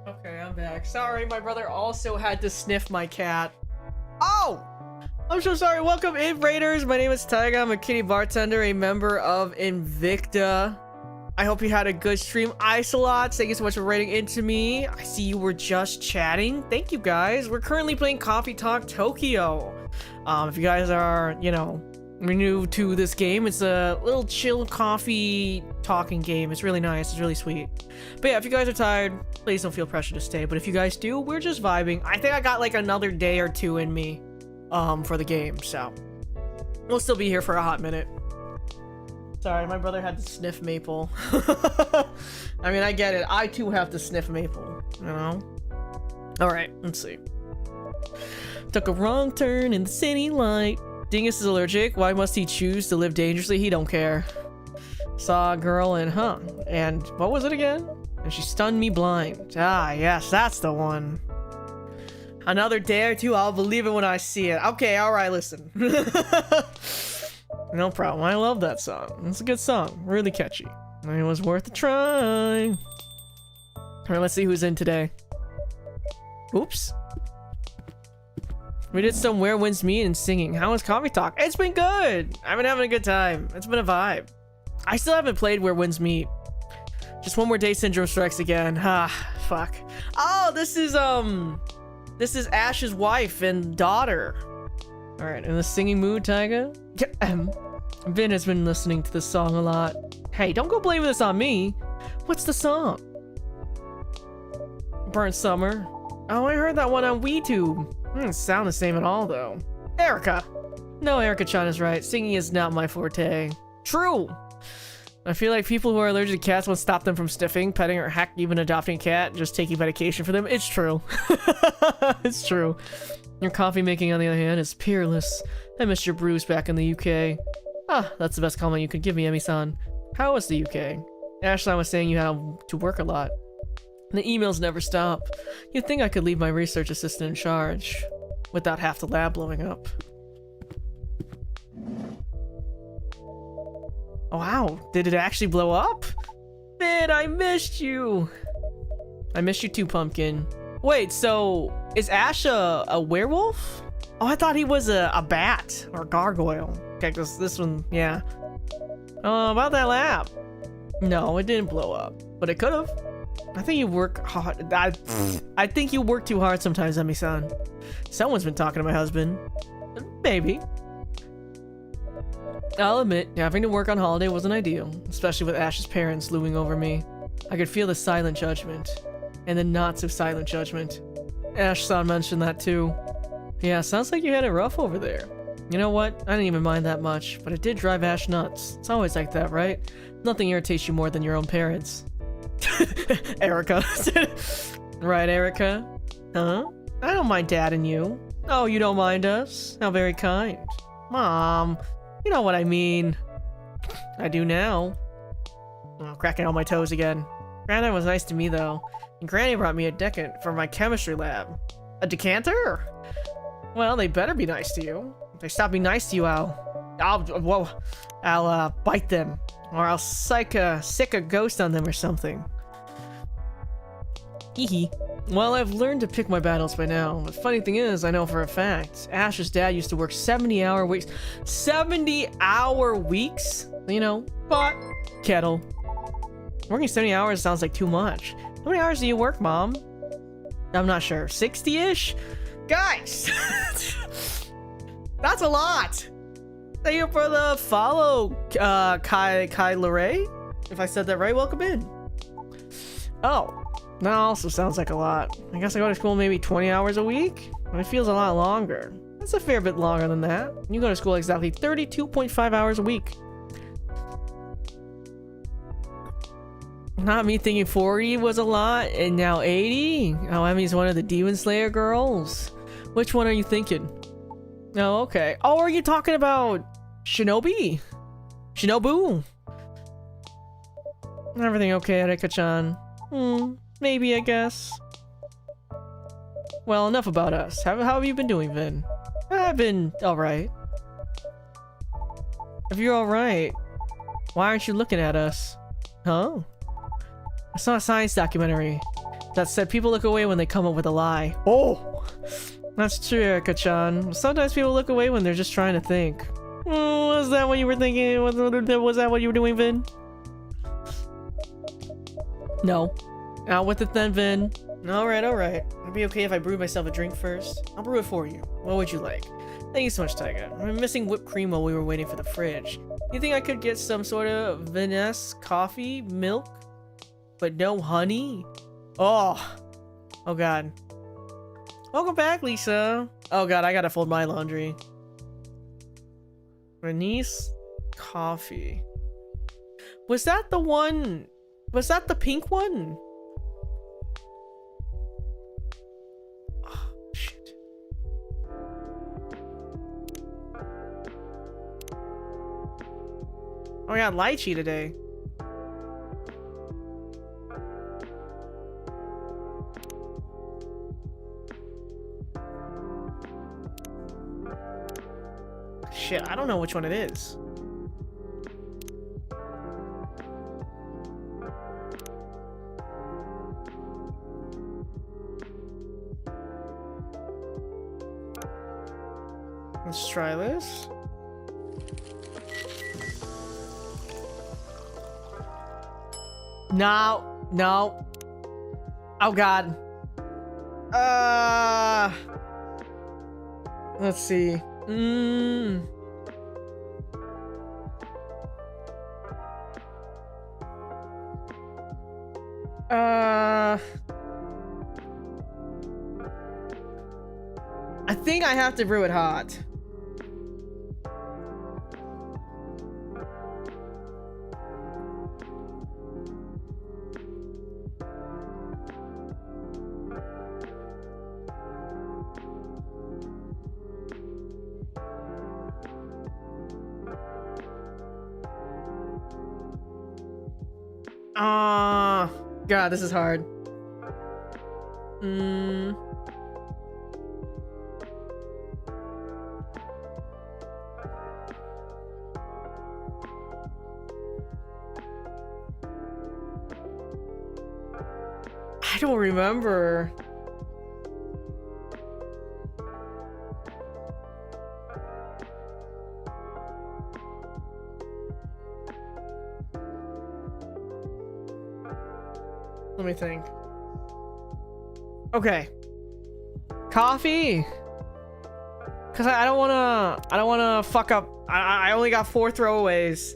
Speaker 1: Okay, I'm back. Sorry, my brother also had to sniff my cat. Oh! I'm so sorry. Welcome in, Raiders. My name is Taiga. I'm a kitty bartender, a member of INVICTA. I hope you had a good stream. Isolot, thank you so much for writing into me. I see you were just chatting. Thank you, guys. We're currently playing Coffee Talk Tokyo. If you guys are, you know, new to this game, it's a little chill coffee talking game. It's really nice. It's really sweet. But yeah, if you guys are tired, please don't feel pressure to stay. But if you guys do, we're just vibing. I think I got like another day or two in me for the game, so we'll still be here for a hot minute. Sorry, my brother had to sniff maple. I mean, I get it. I too have to sniff maple, you know? Alright, let's see. Took a wrong turn in the city light. Dingus is allergic. Why must he choose to live dangerously? He don't care. Saw a girl and and what was it again? And she stunned me blind. Ah, yes, that's the one. Another day or two, I'll believe it when I see it. Okay, alright, listen. No problem. I love that song. It's a good song. Really catchy. It was worth a try. Alright, let's see who's in today. Oops. We did some Where Winds Meet and singing. How was Coffee Talk? It's been good. I've been having a good time. It's been a vibe. I still haven't played Where Winds Meet. Just one more day syndrome strikes again. Ah, fuck. Oh, this is Ash's wife and daughter. All right, in the singing mood, Taiga? Vin has been listening to this song a lot. Hey, don't go blaming this on me. What's the song? Burnt Summer. Oh, I heard that one on WeTube. Doesn't sound the same at all, though. Erica. No, Erica-chan is right. Singing is not my forte. True. I feel like people who are allergic to cats won't stop them from sniffing, petting, or heck, even adopting a cat, just taking medication for them. It's true. It's true. Your coffee making, on the other hand, is peerless. I missed your brews back in the UK. Ah, that's the best comment you could give me, Emi-san. How was the UK? Ashline was saying you had to work a lot. The emails never stop. You'd think I could leave my research assistant in charge without half the lab blowing up. Oh, wow, did it actually blow up? Man, I missed you. I missed you too, Pumpkin. Wait, so is Ash a werewolf? Oh, I thought he was a bat or a gargoyle. Okay, this one, yeah. About that lab. No, it didn't blow up, but it could have. I think you work hard. I think you work too hard sometimes, Emi-san. Someone's been talking to my husband. Maybe. I'll admit, having to work on holiday wasn't ideal, especially with Ash's parents looming over me. I could feel the silent judgment, and the not so silent judgment. Ash-san mentioned that too. Yeah, sounds like you had it rough over there. You know what? I didn't even mind that much, but it did drive Ash nuts. It's always like that, right? Nothing irritates you more than your own parents. Erica. Right, Erica? Huh? I don't mind Dad and you. Oh, you don't mind us? How very kind. Mom, you know what I mean. I do now. Oh, cracking all my toes again. Granny was nice to me, though. And Granny brought me a decant for my chemistry lab. A decanter? Well, they better be nice to you. If they stop being nice to you, I'll bite them. Or I'll sick a ghost on them or something. Hee. Well, I've learned to pick my battles by now. The funny thing is, I know for a fact, Ash's dad used to work 70-hour weeks. 70-hour weeks? You know, pot, kettle. Working 70 hours sounds like too much. How many hours do you work, Mom? I'm not sure. 60-ish? Guys! That's a lot! Thank you for the follow, Kai Luray. If I said that right, welcome in. Oh, that also sounds like a lot. I guess I go to school maybe 20 hours a week, but it feels a lot longer. That's a fair bit longer than that. You go to school exactly 32.5 hours a week. Not me thinking 40 was a lot, and now 80? Oh, Emmy's one of the Demon Slayer girls. Which one are you thinking? Oh, okay. Oh, are you talking about Shinobi? Shinobu? Everything okay, Erika-chan? Maybe, I guess. Well, enough about us. How have you been doing, Vin? I've been alright. If you're alright, why aren't you looking at us? Huh? I saw a science documentary that said people look away when they come up with a lie. Oh! That's true, Erika-chan. Sometimes people look away when they're just trying to think. Was that what you were thinking? Was that what you were doing, Vin? No. Out with it then, Vin. Alright, alright. It'd be okay if I brewed myself a drink first. I'll brew it for you. What would you like? Thank you so much, Taiga. I've been missing whipped cream while we were waiting for the fridge. You think I could get some sort of Venice coffee, milk, but no honey? Oh. Oh god. Welcome back, Lisa. Oh god, I gotta fold my laundry. Venice coffee. Was that the one? Was that the pink one? Oh, shit. Oh, I got lychee today. Shit, I don't know which one it is. Let's try this. No, no. Oh god. Let's see. I think I have to brew it hot. God, this is hard. I don't remember. Let me think. Okay. Coffee. Cause I don't wanna fuck up. I only got 4 throwaways.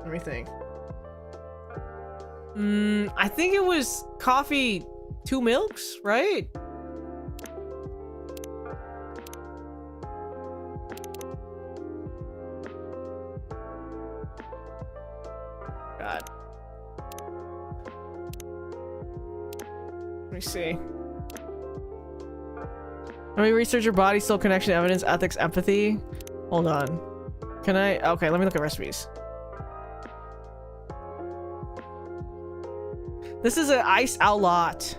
Speaker 1: Let me think. I think it was coffee 2 milks, right? God. Let me see. Let me research your body, soul connection, evidence, ethics, empathy. Hold on. Can I? Okay, let me look at recipes. This is an ice a lot.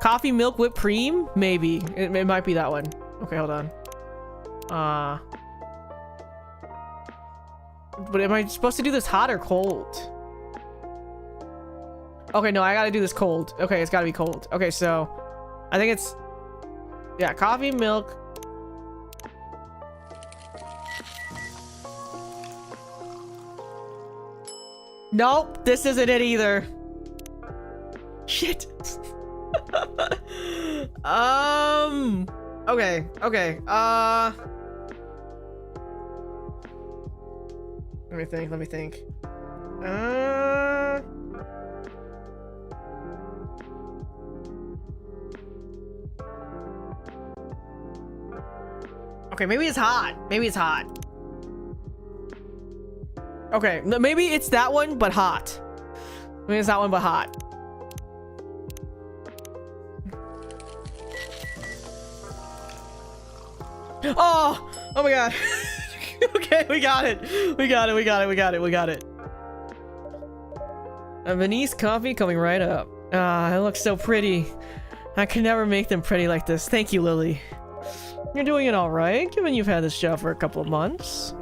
Speaker 1: Coffee, milk, whipped cream? Maybe. It might be that one. Okay, hold on. But am I supposed to do this hot or cold? Okay, no, I gotta do this cold. Okay, it's gotta be cold. Okay, so I think it's, yeah, coffee, milk. Nope, this isn't it either. Shit. Okay, okay. Let me think. Okay, maybe it's hot. Maybe it's hot. Okay, maybe it's that one, but hot. Maybe it's that one, but hot. Oh! Oh my god. Okay, we got it. We got it, we got it, we got it, we got it. A Venice coffee coming right up. Ah, it looks so pretty. I can never make them pretty like this. Thank you, Lily. You're doing it alright, given you've had this job for a couple of months.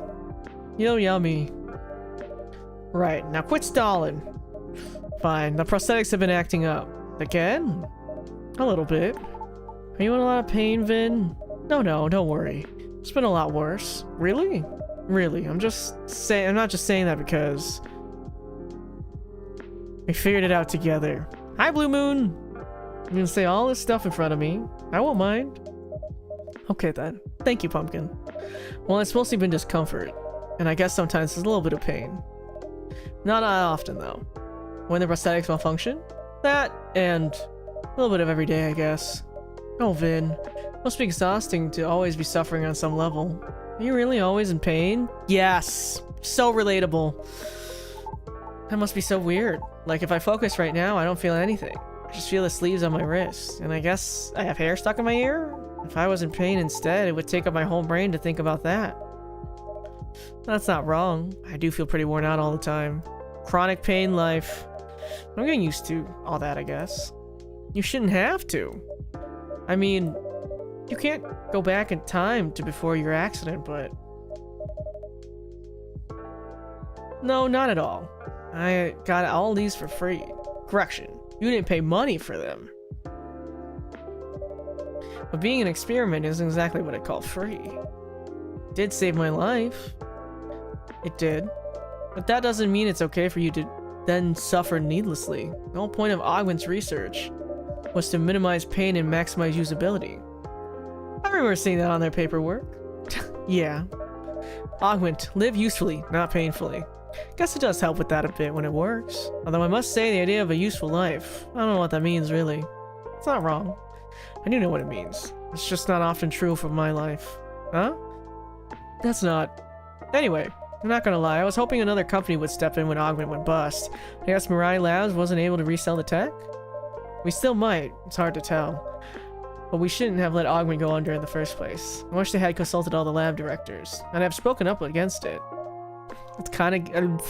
Speaker 1: Yo, yummy. Right, now quit stalling. Fine, the prosthetics have been acting up. Again? A little bit. Are you in a lot of pain, Vin? No, don't worry. It's been a lot worse. Really? Really, I'm not just saying that because we figured it out together. Hi, Blue Moon! You can say all this stuff in front of me. I won't mind. Okay then. Thank you, Pumpkin. Well, it's mostly been discomfort, and I guess sometimes there's a little bit of pain. Not often, though. When the prosthetics malfunction? That, and a little bit of every day, I guess. Oh, Vin. Must be exhausting to always be suffering on some level. Are you really always in pain? Yes! So relatable. That must be so weird. Like, if I focus right now, I don't feel anything. I just feel the sleeves on my wrist. And I guess I have hair stuck in my ear? If I was in pain instead, it would take up my whole brain to think about that. That's not wrong. I do feel pretty worn out all the time. Chronic pain life. I'm getting used to all that, I guess. You shouldn't have to. I mean, you can't go back in time to before your accident, but... No, not at all. I got all these for free. Correction, you didn't pay money for them. But being an experiment isn't exactly what I call free. It did save my life. It did. But that doesn't mean it's okay for you to then suffer needlessly. The whole point of Augment's research was to minimize pain and maximize usability. I remember seeing that on their paperwork. Yeah. Augment, live usefully, not painfully. Guess it does help with that a bit when it works. Although I must say the idea of a useful life, I don't know what that means really. It's not wrong. I do know what it means. It's just not often true for my life. Huh? That's not... Anyway, I'm not gonna lie, I was hoping another company would step in when Augment went bust. I guess Mirai Labs wasn't able to resell the tech? We still might, it's hard to tell. But we shouldn't have let Augment go under in the first place. I wish they had consulted all the lab directors, and I've spoken up against it. It's kind of...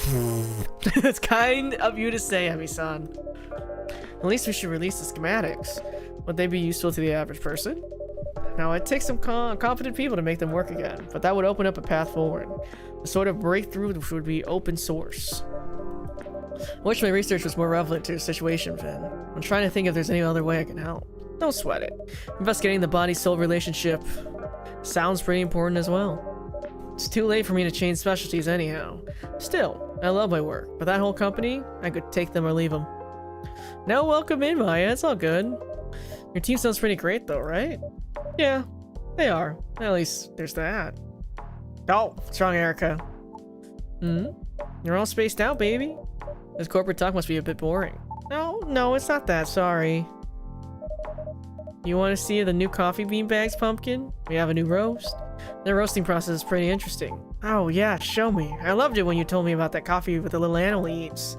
Speaker 1: it's kind of you to say, Emi-san. At least we should release the schematics. Would they be useful to the average person? Now, it takes some competent people to make them work again, but that would open up a path forward. The sort of breakthrough which would be open source. I wish my research was more relevant to your situation, Finn. I'm trying to think if there's any other way I can help. Don't sweat it. Investigating the body-soul relationship sounds pretty important as well. It's too late for me to change specialties anyhow. Still, I love my work, but that whole company, I could take them or leave them. No, welcome in, Maya. It's all good. Your team sounds pretty great, though, right? Yeah, they are. At least there's that. Oh, what's wrong, Erica? You're all spaced out, baby. This corporate talk must be a bit boring. No, it's not that. Sorry. You want to see the new coffee bean bags, Pumpkin? We have a new roast. The roasting process is pretty interesting. Oh yeah, show me. I loved it when you told me about that coffee with the little animal he eats.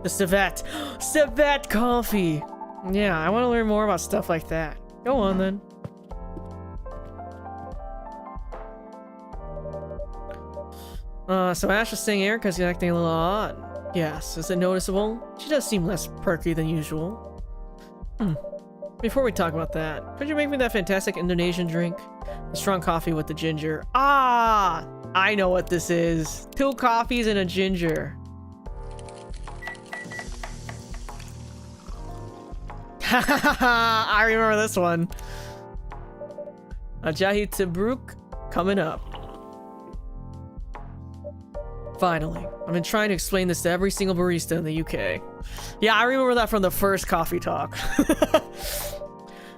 Speaker 1: The civet. Civet coffee! Yeah, I want to learn more about stuff like that. Go on then. So Ash was saying Erica's acting a little odd. Yes, is it noticeable? She does seem less perky than usual. Before we talk about that, could you make me that fantastic Indonesian drink? The strong coffee with the ginger. Ah! I know what this is. 2 coffees and a ginger. I remember this one. Ajahi Tabruk coming up. Finally. I've been trying to explain this to every single barista in the UK. Yeah, I remember that from the first coffee talk.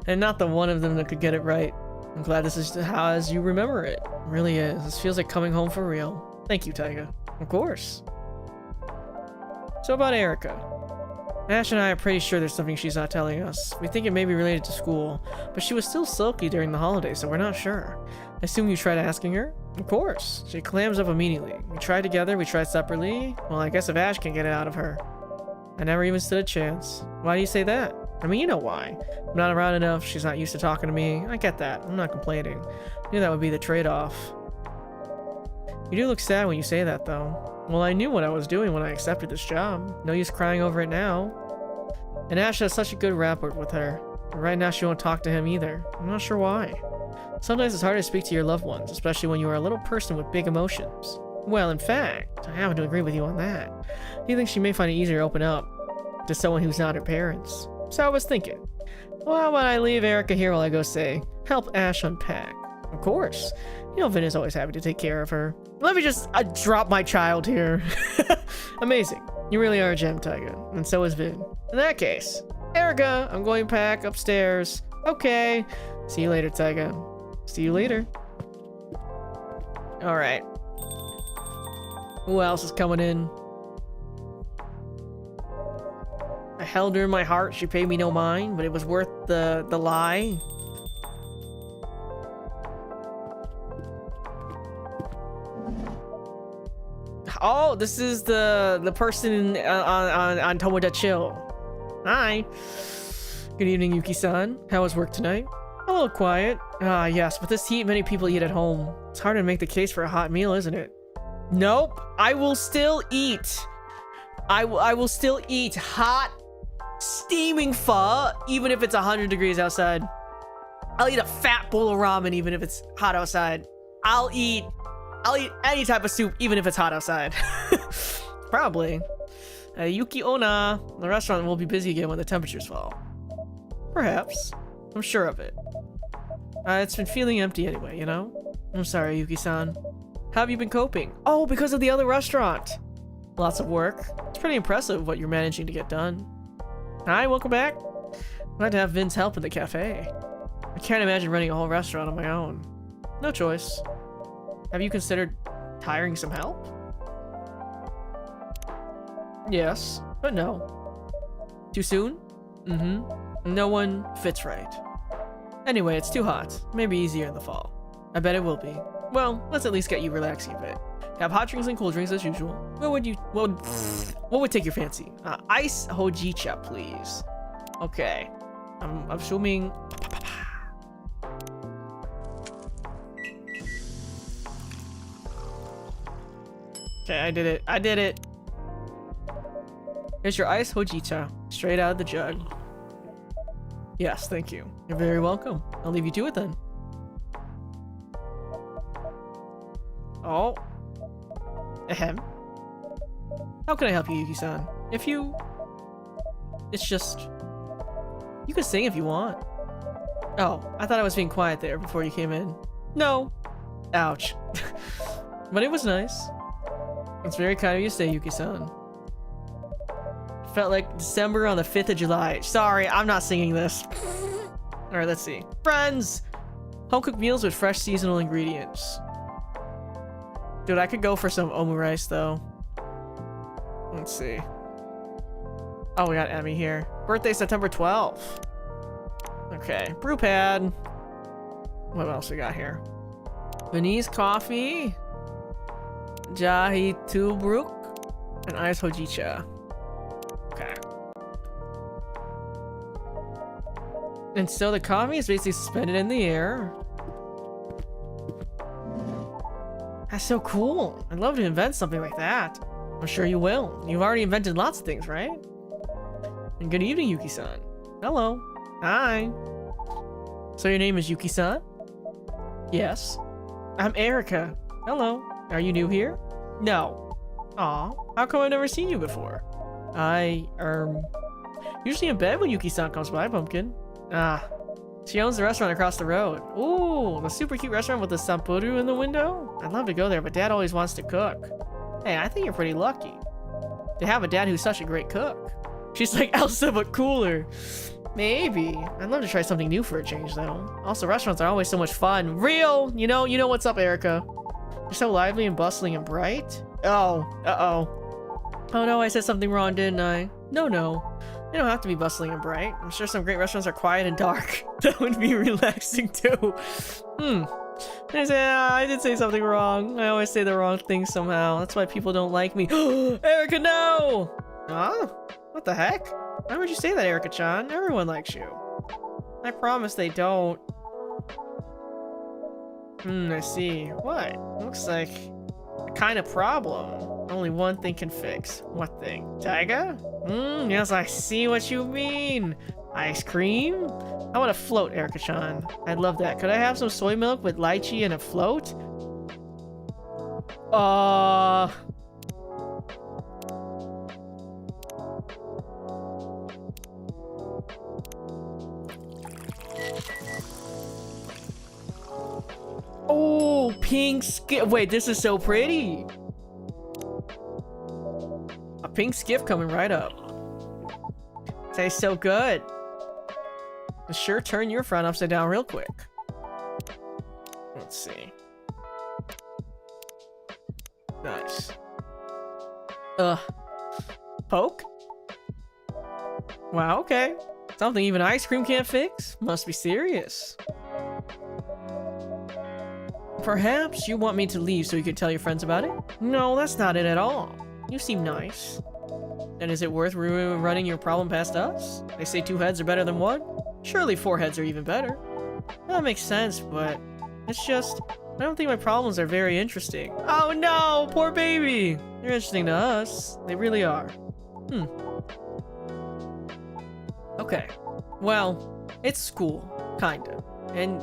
Speaker 1: And not the one of them that could get it right. I'm glad this is how as you remember it. It really is. This feels like coming home for real. Thank you, Taiga. Of course. So about Erica. Ash and I are pretty sure there's something she's not telling us. We think it may be related to school, but she was still sulky during the holidays, so we're not sure. I assume you tried asking her? Of course. She clams up immediately. We tried together, we tried separately. Well, I guess if Ash can get it out of her. I never even stood a chance. Why do you say that? I mean, you know why. I'm not around enough, she's not used to talking to me. I get that. I'm not complaining. I knew that would be the trade-off. You do look sad when you say that, though. Well, I knew what I was doing when I accepted this job. No use crying over it now. And Ash has such a good rapport with her. But right now she won't talk to him either. I'm not sure why. Sometimes it's hard to speak to your loved ones, especially when you are a little person with big emotions. Well, in fact, I happen to agree with you on that. Do you think she may find it easier to open up to someone who's not her parents? So I was thinking, well, how about I leave Erica here while I go say, help Ash unpack? Of course. You know Vin is always happy to take care of her. Let me just drop my child here. Amazing. You really are a gem, Taiga. And so is Vin. In that case, Erica, I'm going back upstairs. Okay. See you later, Taiga. See you later. Alright. Who else is coming in? I held her in my heart. She paid me no mind, but it was worth the lie. Oh, this is the person on Tomoda Chill. Hi. Good evening, Yuki-san. How was work tonight? A little quiet. Ah, yes, with this heat, many people eat at home. It's hard to make the case for a hot meal, isn't it? Nope. I will still eat. I will still eat hot, steaming pho, even if it's 100 degrees outside. I'll eat a fat bowl of ramen, even if it's hot outside. I'll eat any type of soup, even if it's hot outside. Probably. Yuki Onna. The restaurant will be busy again when the temperatures fall. Perhaps. I'm sure of it. It's been feeling empty anyway, you know? I'm sorry, Yuki-san. How have you been coping? Oh, because of the other restaurant. Lots of work. It's pretty impressive what you're managing to get done. Hi, welcome back. Glad to have Vin's help in the cafe. I can't imagine running a whole restaurant on my own. No choice. Have you considered hiring some help? Yes, but no. Too soon? Mm-hmm. No one fits right. Anyway, it's too hot. Maybe easier in the fall. I bet it will be. Well, let's at least get you relaxing a bit. Have hot drinks and cold drinks as usual. What would take your fancy? Ice hojicha, please. Okay. I'm assuming. Okay, I did it. I did it. Here's your ice hojicha, straight out of the jug. Yes, thank you. You're very welcome. I'll leave you to it then. Oh. Ahem. How can I help you, Yuki-san? It's just... You can sing if you want. Oh, I thought I was being quiet there before you came in. No. Ouch. But it was nice. It's very kind of you to say, Yuki-san. Felt like December on the 5th of July. Sorry, I'm not singing this. Alright, let's see. Friends! Home-cooked meals with fresh seasonal ingredients. Dude, I could go for some omu rice, though. Let's see. Oh, we got Emmy here. Birthday September 12th. Okay, brew pad. What else we got here? Venice coffee. Jahi Tubruk. And ice hojicha. Okay. And so the coffee is basically suspended in the air. That's so cool. I'd love to invent something like that. I'm sure you will. You've already invented lots of things, right? And good evening, Yuki-san. Hello. Hi. So your name is Yuki-san? Yes. I'm Erica. Hello. Are you new here? No. Aw. How come I've never seen you before? Usually in bed when Yuki-san comes by, Pumpkin. Ah. She owns the restaurant across the road. Ooh, the super cute restaurant with the sampuru in the window? I'd love to go there, but Dad always wants to cook. Hey, I think you're pretty lucky to have a dad who's such a great cook. She's like Elsa, but cooler. Maybe. I'd love to try something new for a change, though. Also, restaurants are always so much fun. Real! You know what's up, Erica. You're so lively and bustling and bright. Oh, uh-oh. Oh no, I said something wrong, didn't I? No. They don't have to be bustling and bright. I'm sure some great restaurants are quiet and dark. That would be relaxing, too. I did say something wrong. I always say the wrong thing somehow. That's why people don't like me. Erica, no! Huh? What the heck? Why would you say that, Erica-chan? Everyone likes you. I promise they don't. I see. What? Looks like a kind of problem. Only one thing can fix. What thing? Taiga? Yes, I see what you mean. Ice cream? I want a float, Erica-chan. I'd love that. Could I have some soy milk with lychee and a float? Oh, pink skiff. Wait, this is so pretty. A pink skiff coming right up. Tastes so good. Sure, turn your front upside down real quick. Let's see. Nice. Poke? Wow, okay. Something even ice cream can't fix? Must be serious. Perhaps you want me to leave so you can tell your friends about it? No, that's not it at all. You seem nice. And is it worth running your problem past us? They say 2 heads are better than 1? Surely 4 heads are even better. That makes sense, but it's just, I don't think my problems are very interesting. Oh no, poor baby! They're interesting to us. They really are. Okay. Well, it's school, kinda. And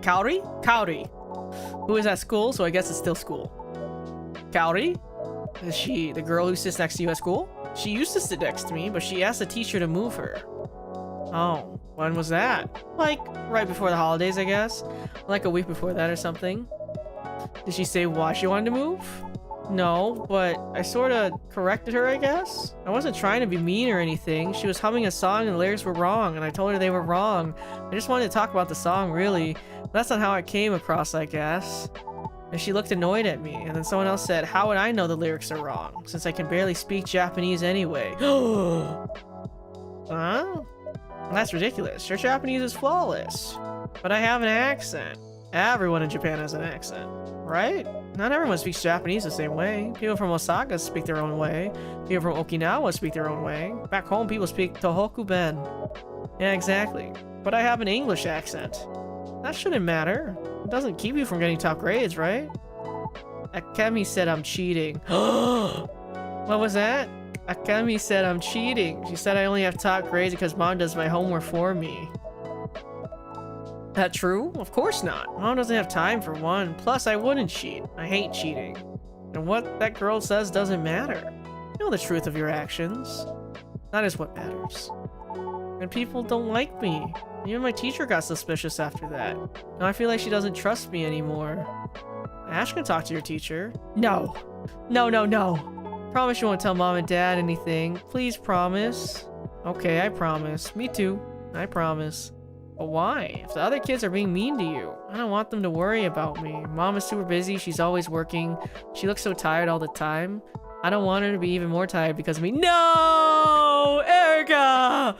Speaker 1: Kaori? Kaori. Who is at school, so I guess it's still school. Kaori? Is she the girl who sits next to you at school? She used to sit next to me, but she asked the teacher to move her. Oh, when was that? Like, right before the holidays, I guess? Like a week before that or something. Did she say why she wanted to move? No, but I sorta corrected her, I guess? I wasn't trying to be mean or anything. She was humming a song and the lyrics were wrong, and I told her they were wrong. I just wanted to talk about the song, really. But that's not how it came across, I guess. And she looked annoyed at me, and then someone else said, how would I know the lyrics are wrong, since I can barely speak Japanese anyway? Huh? That's ridiculous. Your Japanese is flawless. But I have an accent. Everyone in Japan has an accent, right? Not everyone speaks Japanese the same way. People from Osaka speak their own way. People from Okinawa speak their own way. Back home, people speak Tohoku Ben. Yeah, exactly. But I have an English accent. That shouldn't matter. It doesn't keep you from getting top grades, right? Akemi said I'm cheating. What was that? Akemi said I'm cheating. She said I only have top grades because Mom does my homework for me. That true? Of course not. Mom doesn't have time for one. Plus, I wouldn't cheat. I hate cheating. And what that girl says doesn't matter. You know the truth of your actions. That is what matters. And people don't like me. Even my teacher got suspicious after that. Now I feel like she doesn't trust me anymore. Ash can talk to your teacher. No. No. Promise you won't tell Mom and Dad anything. Please promise. Okay, I promise. Me too. I promise. But why? If the other kids are being mean to you, I don't want them to worry about me. Mom is super busy. She's always working. She looks so tired all the time. I don't want her to be even more tired because of me. No! Erica!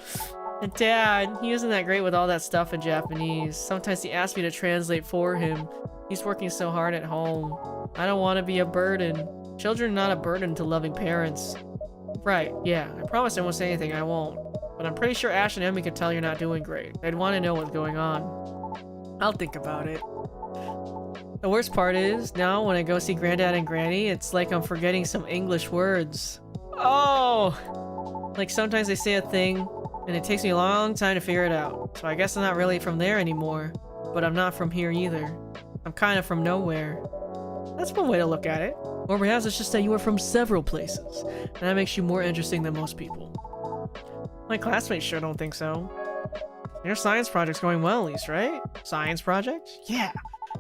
Speaker 1: And Dad, he isn't that great with all that stuff in Japanese. Sometimes he asks me to translate for him. He's working so hard at home. I don't want to be a burden. Children are not a burden to loving parents. Right, yeah. I promise I won't say anything. I won't. But I'm pretty sure Ash and Emmy could tell you're not doing great. They'd want to know what's going on. I'll think about it. The worst part is, now when I go see Granddad and Granny, it's like I'm forgetting some English words. Oh! Like sometimes they say a thing, and it takes me a long time to figure it out. So I guess I'm not really from there anymore. But I'm not from here either. I'm kind of from nowhere. That's one way to look at it. Or perhaps it's just that you are from several places, and that makes you more interesting than most people. My classmates sure don't think so. Your science project's going well, at least, right? Science project? Yeah.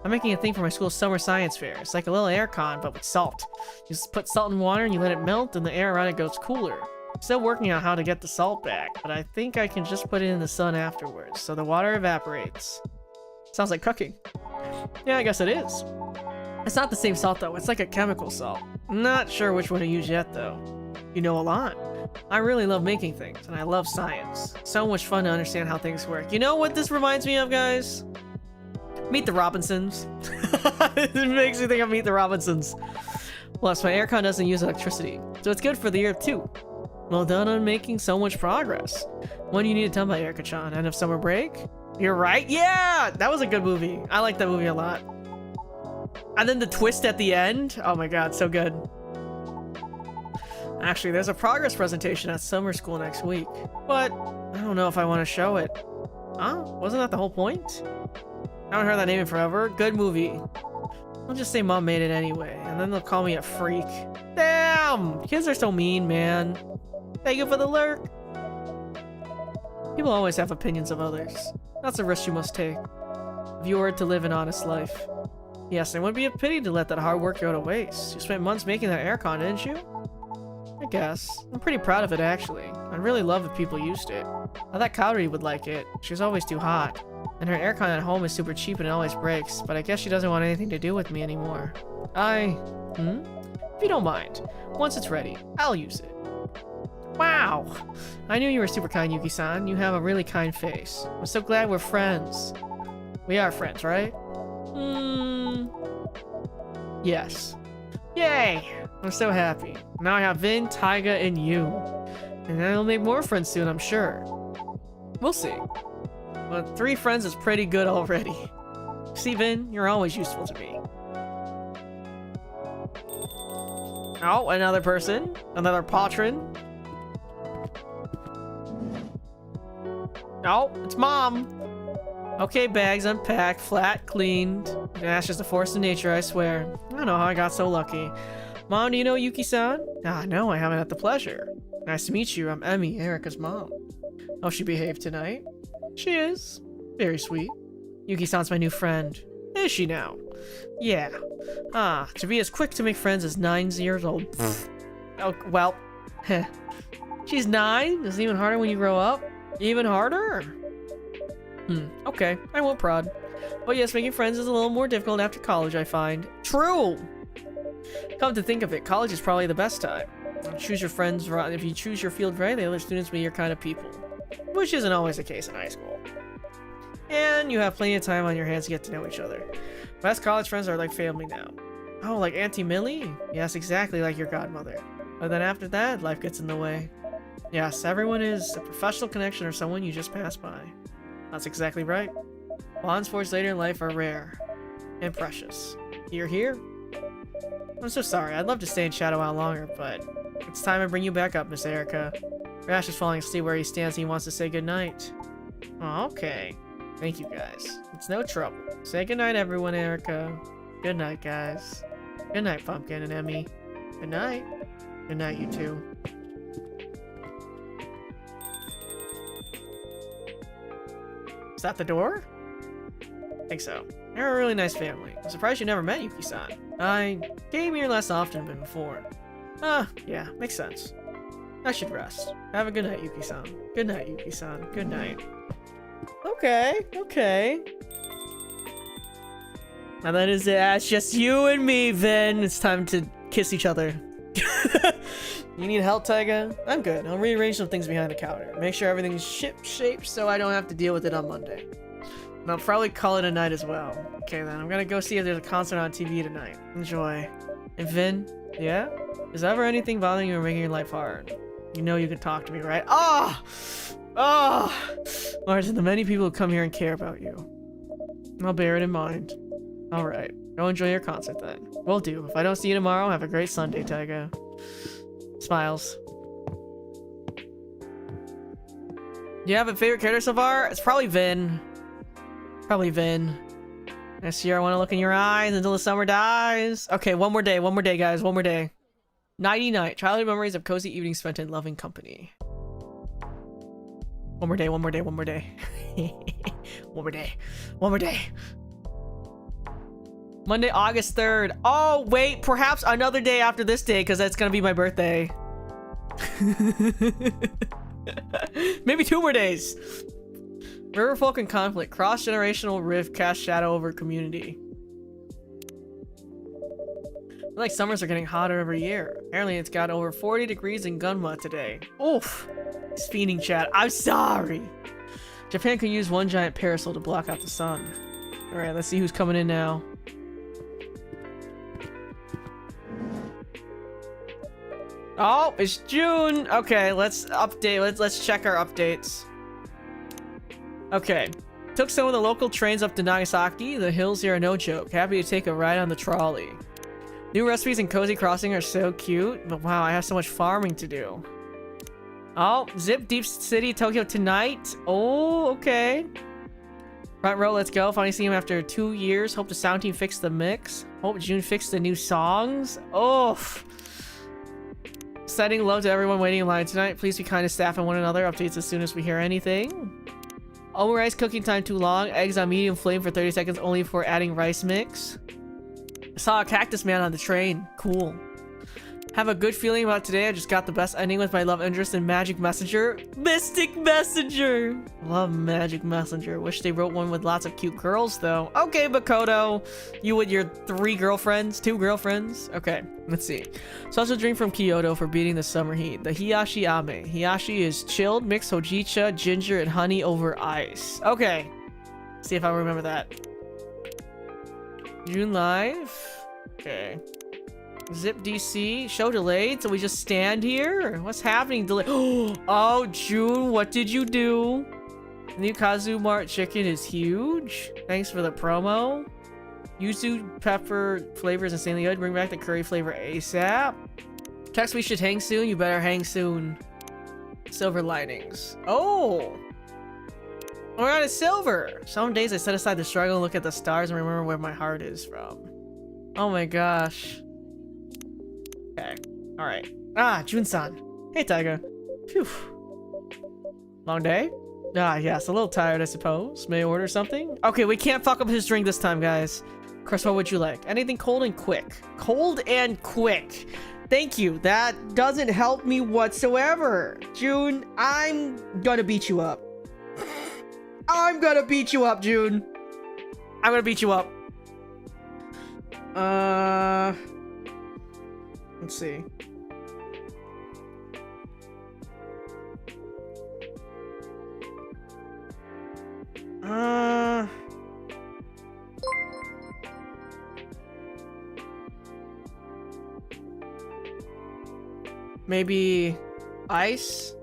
Speaker 1: I'm making a thing for my school's summer science fair. It's like a little air con, but with salt. You just put salt in water and you let it melt, and the air around it goes cooler. Still working on how to get the salt back, but I think I can just put it in the sun afterwards, so the water evaporates. Sounds like cooking. Yeah, I guess it is. It's not the same salt though, it's like a chemical salt. Not sure which one to use yet though. You know a lot. I really love making things, and I love science. So much fun to understand how things work. You know what this reminds me of, guys? Meet the Robinsons. It makes me think of Meet the Robinsons. Plus, my aircon doesn't use electricity, so it's good for the earth too. Well done on making so much progress. When do you need it done by, Erica-chan? End of summer break? You're right. Yeah, that was a good movie. I like that movie a lot. And then the twist at the end. Oh my god, so good. Actually, there's a progress presentation at summer school next week, but I don't know if I want to show it. Huh? Wasn't that the whole point? I haven't heard that name in forever. Good movie. I'll just say mom made it anyway, and then they'll call me a freak. Damn! Kids are so mean, man. Thank you for the lurk. People always have opinions of others. That's a risk you must take if you were to live an honest life. Yes, it would be a pity to let that hard work go to waste. You spent months making that aircon, didn't you? I guess. I'm pretty proud of it, actually. I'd really love if people used it. I thought Kaori would like it. She's always too hot. And her aircon at home is super cheap and it always breaks, but I guess she doesn't want anything to do with me anymore. If you don't mind, once it's ready, I'll use it. Wow! I knew you were super kind, Yuki-san. You have a really kind face. I'm so glad we're friends. We are friends, right? Yes. Yay! I'm so happy. Now I have Vin, Taiga, and you. And I'll make more friends soon, I'm sure. We'll see. But 3 friends is pretty good already. See, Vin, you're always useful to me. Oh, another person. Another Pawtron. Oh, it's Mom. Okay, bags unpacked, flat, cleaned. That's just a force of nature, I swear. I don't know how I got so lucky. Mom, do you know Yuki-san? No, I haven't had the pleasure. Nice to meet you. I'm Emmy, Erica's mom. Oh, she behaved tonight? She is. Very sweet. Yuki-san's my new friend. Is she now? Yeah. To be as quick to make friends as 9 years old. Oh, well. She's 9? Is it even harder when you grow up? Even harder? Okay, I won't prod. But yes, making friends is a little more difficult after college, I find. True! Come to think of it, college is probably the best time. Choose your friends right. If you choose your field right, the other students will be your kind of people. Which isn't always the case in high school. And you have plenty of time on your hands to get to know each other. Best college friends are like family now. Oh, like Auntie Millie? Yes, exactly like your godmother. But then after that, life gets in the way. Yes, everyone is a professional connection or someone you just pass by. That's exactly right. Bonds forged later in life are rare and precious. You're here? I'm so sorry. I'd love to stay in Shadow Isle longer, but it's time I bring you back up, Miss Erica. Rash is falling asleep where he stands and he wants to say goodnight. Oh, okay. Thank you, guys. It's no trouble. Say goodnight, everyone, Erica. Good night, guys. Good night, Pumpkin and Emmy. Good night. Good night, you two. Is that the door? I think so. They're a really nice family. I'm surprised you never met Yuki-san. I came here less often than before. Yeah, makes sense. I should rest. Have a good night, Yuki-san. Good night, Yuki-san. Good night. Okay, okay. And that is it. It's just you and me, Vin. It's time to kiss each other. You need help, Taiga? I'm good. I'll rearrange some things behind the counter. Make sure everything's ship-shape so I don't have to deal with it on Monday. And I'll probably call it a night as well. Okay then, I'm gonna go see if there's a concert on TV tonight. Enjoy. And Vin? Yeah? Is ever anything bothering you or making your life hard? You know you can talk to me, right? Oh! Martin, the many people who come here and care about you. I'll bear it in mind. Alright. Go enjoy your concert then. Will do. If I don't see you tomorrow, have a great Sunday, Taiga. Smiles. Do you have a favorite character so far? It's probably Vin. Probably Vin. Next year I want to look in your eyes until the summer dies. Okay, one more day, guys. One more day. Nighty night. Childhood memories of cozy evenings spent in loving company. One more day, one more day, one more day. One more day. One more day. Monday, August 3rd. Oh, wait, perhaps another day after this day, because that's gonna be my birthday. Maybe 2 more days. Riverfolk and conflict. Cross-generational rift cast shadow over community. I feel like summers are getting hotter every year. Apparently it's got over 40 degrees in Gunma today. Oof. It's fiending chat. I'm sorry. Japan can use one giant parasol to block out the sun. Alright, let's see who's coming in now. Oh, it's June. Okay, let's update. Let's check our updates. Okay. Took some of the local trains up to Nagasaki. The hills here are no joke. Happy to take a ride on the trolley. New recipes in Cozy Crossing are so cute, but wow, I have so much farming to do. Oh, Zip Deep City, Tokyo tonight. Oh, okay. Front row, let's go. Finally see him after 2 years. Hope the sound team fixed the mix. Hope June fixed the new songs. Oh. Sending love to everyone waiting in line tonight. Please be kind to staff and one another. Updates as soon as we hear anything. Omurice cooking time too long. Eggs on medium flame for 30 seconds only for adding rice mix. I saw a cactus man on the train. Cool. Have a good feeling about today. I just got the best ending with my love interest in Magic Messenger. Mystic Messenger! Love Magic Messenger. Wish they wrote one with lots of cute girls, though. Okay, Makoto. You with your 3 girlfriends? 2 girlfriends? Okay, let's see. Special drink from Kyoto for beating the summer heat. The Hiyashi Ame. Hiyashi is chilled, mixed hojicha, ginger, and honey over ice. Okay. See if I remember that. June live. Okay. Zip DC, show delayed, so we just stand here? What's happening? Delay. Oh, June, what did you do? The new Kazu Mart chicken is huge. Thanks for the promo. Yuzu pepper flavor is insanely good. Bring back the curry flavor ASAP. Text we should hang soon. You better hang soon. Silver linings. Oh! We're on a silver. Some days I set aside the struggle and look at the stars and remember where my heart is from. Oh my gosh. Okay. Alright. Ah, Jun-san. Hey, Taiga. Phew. Long day? Ah, yes. A little tired, I suppose. May I order something? Okay, we can't fuck up his drink this time, guys. Chris, what would you like? Anything cold and quick. Cold and quick. Thank you. That doesn't help me whatsoever. June, I'm gonna beat you up. I'm gonna beat you up, June. I'm gonna beat you up. Let's see. Maybe ice?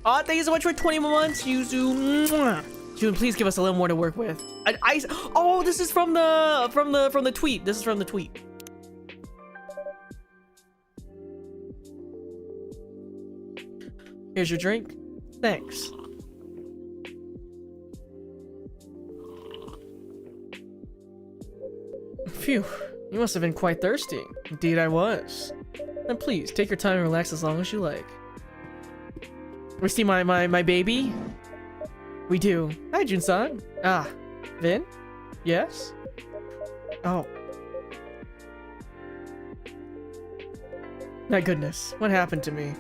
Speaker 1: Oh, thank you so much for 20 months, Yuzu. June, please give us a little more to work with. An ice. Oh, this is from the tweet. This is from the tweet. Here's your drink. Thanks. Phew. You must have been quite thirsty. Indeed, I was. Then please take your time and relax as long as you like. We see my baby. We do. Hi, Jun-san. Ah, Vin? Yes? Oh. My goodness, what happened to me?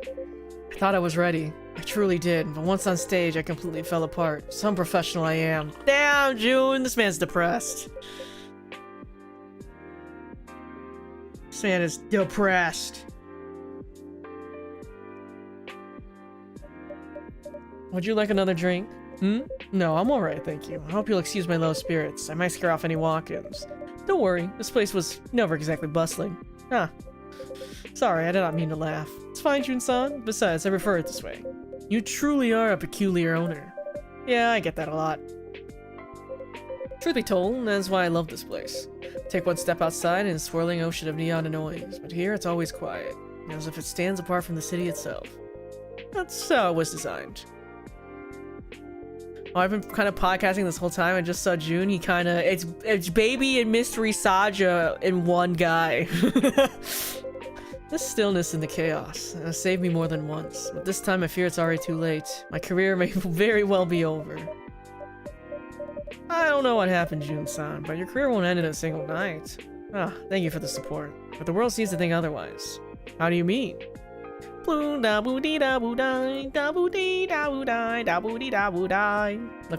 Speaker 1: I thought I was ready. I truly did, but once on stage, I completely fell apart. Some professional I am. Damn, June, this man's depressed. This man is depressed. Would you like another drink? No, I'm alright, thank you. I hope you'll excuse my low spirits. I might scare off any walk-ins. Don't worry, this place was never exactly bustling. Ah. Sorry, I did not mean to laugh. It's fine, Jun-san. Besides, I prefer it this way. You truly are a peculiar owner. Yeah, I get that a lot. Truth be told, that's why I love this place. Take one step outside and a swirling ocean of neon and noise, but here it's always quiet, as if it stands apart from the city itself. That's how it was designed. Oh, I've been kind of podcasting this whole time. I just saw June. He kind of... It's Baby and Mystery Saja in one guy. This stillness and the chaos has saved me more than once, but this time I fear it's already too late. My career may very well be over. I don't know what happened, Jun-san, but your career won't end in a single night. Ah, thank you for the support, but the world seems to think otherwise. How do you mean? Look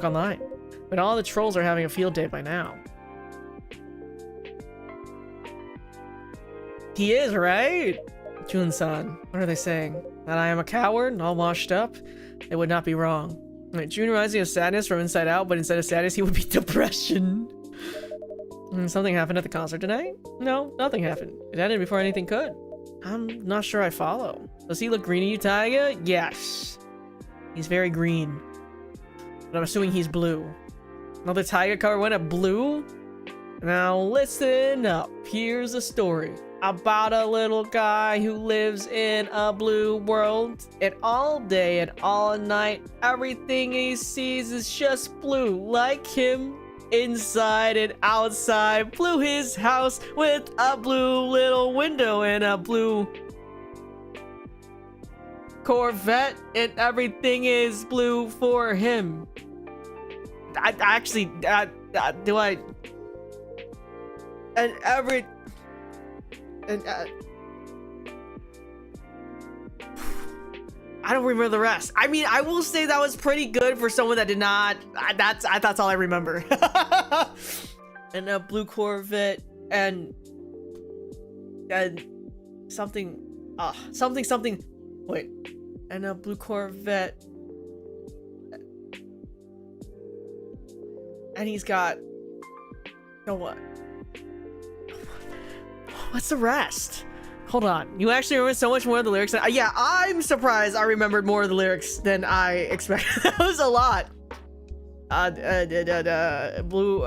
Speaker 1: online. But all the trolls are having a field day by now. He is, right? Jun-san, what are they saying? That I am a coward, all washed up? It would not be wrong. Wait, Jun reminds me of sadness from inside out, but instead of sadness, he would be depression. Something happened at the concert tonight? No, nothing happened. It ended before anything could. I'm not sure I follow. Does he look green to you, Taiga? Yes. He's very green. But I'm assuming he's blue. Another Taiga cover went at blue? Now listen up. Here's a story about a little guy who lives in a blue world. And all day and all night, everything he sees is just blue. Like him, inside and outside. Blew his house with a blue little window and a blue Corvette, and everything is blue for him. I actually, do I? And every, and I don't remember the rest. I mean, I will say that was pretty good for someone that did not. That's all I remember. And a blue Corvette and something, something. Wait, and a blue Corvette, and he's got. Oh, what? What's the rest? Hold on. You actually remember so much more of the lyrics. Yeah, I'm surprised I remembered more of the lyrics than I expected. That was a lot. Blue,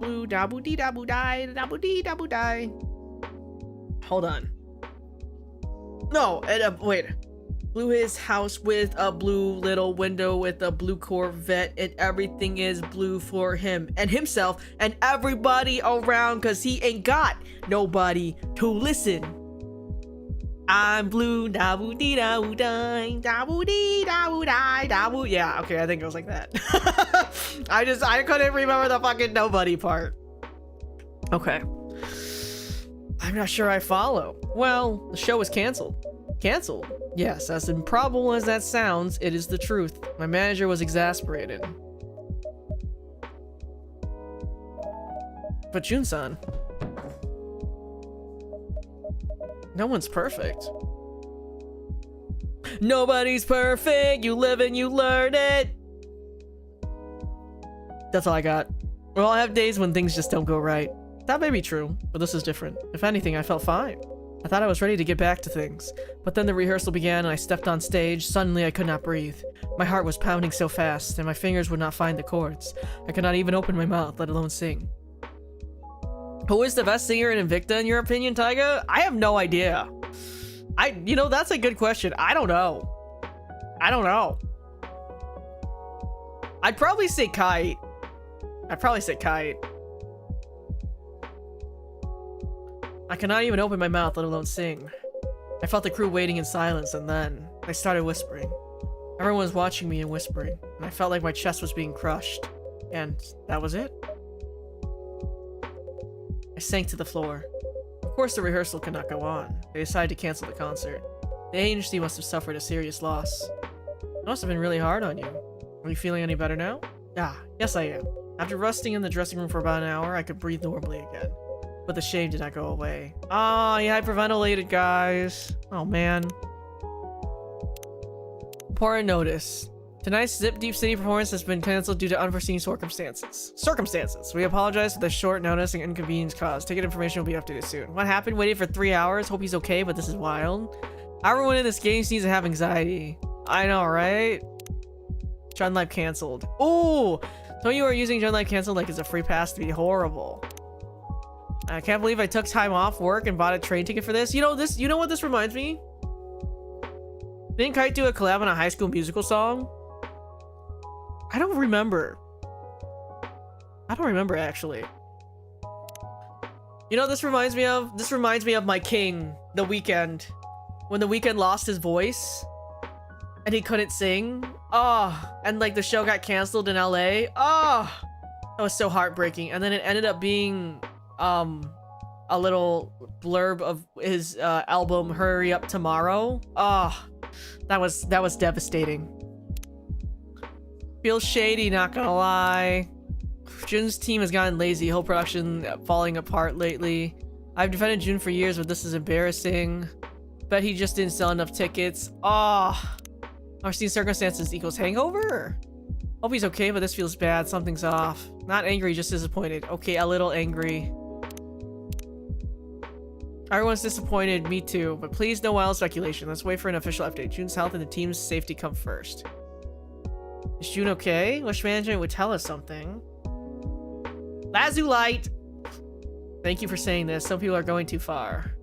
Speaker 1: blue, dabu dee dabu die, dabu dee dabu die. Hold on. No, and wait. Blew his house with a blue little window with a blue Corvette, and everything is blue for him and himself and everybody around, cause he ain't got nobody to listen. I'm blue, dabu dee dabu die, dabu dee dabu die, dabu. Yeah, okay, I think it was like that. I couldn't remember the fucking nobody part. Okay. I'm not sure I follow. Well, the show was canceled. Canceled? Yes, as improbable as that sounds, it is the truth. My manager was exasperated. But Jun-san, no one's perfect. Nobody's perfect. You live and you learn it. That's all I got. We all have days when things just don't go right. That may be true, but this is different. If anything, I felt fine. I thought I was ready to get back to things, but then the rehearsal began and I stepped on stage. Suddenly I could not breathe. My heart was pounding so fast and my fingers would not find the chords. I could not even open my mouth, let alone sing. Who is the best singer in INVICTA in your opinion, Taiga? I have no idea. You know, that's a good question. I don't know. I'd probably say Kite. I cannot even open my mouth, let alone sing. I felt the crew waiting in silence, and then they started whispering. Everyone was watching me and whispering, and I felt like my chest was being crushed. And that was it. I sank to the floor. Of course the rehearsal could not go on. They decided to cancel the concert. The agency must have suffered a serious loss. It must have been really hard on you. Are you feeling any better now? Ah, yes I am. After resting in the dressing room for about an hour, I could breathe normally again. But the shame did not go away. Oh, he hyperventilated, guys. Oh, man. Important notice. Tonight's Zip Deep City performance has been cancelled due to unforeseen circumstances. We apologize for the short notice and inconvenience caused. Ticket information will be updated soon. What happened? Waited for 3 hours. Hope he's okay, but this is wild. Everyone in this game seems to have anxiety. I know, right? Jun Live canceled. Ooh! Some of you are using Jun Live canceled like it's a free pass to be horrible. I can't believe I took time off work and bought a train ticket for this. You know what this reminds me? Didn't Kite do a collab on a High School Musical song? I don't remember actually. You know, this reminds me of? This reminds me of my king, The Weeknd. When The Weeknd lost his voice and he couldn't sing. Oh, and like the show got canceled in LA. Oh, that was so heartbreaking. And then it ended up being a little blurb of his album Hurry Up Tomorrow. Oh, that was devastating. Feels shady, not gonna lie. Jun's team has gotten lazy, whole production falling apart lately. I've defended Jun for years, but this is embarrassing. Bet he just didn't sell enough tickets. Ah, unforeseen circumstances equals hangover? Hope he's okay, but this feels bad. Something's off. Not angry, just disappointed. Okay, a little angry. Everyone's disappointed, me too, but please no wild speculation. Let's wait for an official update. Jun's health and the team's safety come first. Is Jun okay? Wish management would tell us something. Lazulite! Thank you for saying this. Some people are going too far.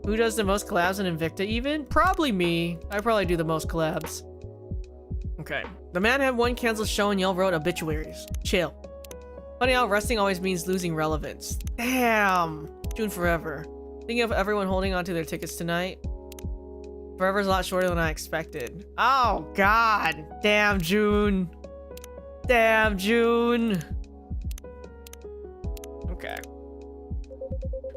Speaker 1: Who does the most collabs in Invicta even? Probably me. I probably do the most collabs. Okay. The man had one canceled show and y'all wrote obituaries. Chill. Funny how resting always means losing relevance. Damn! June forever. Thinking of everyone holding on to their tickets tonight. Forever's a lot shorter than I expected. Oh, God. Damn, June. Damn, June. Okay.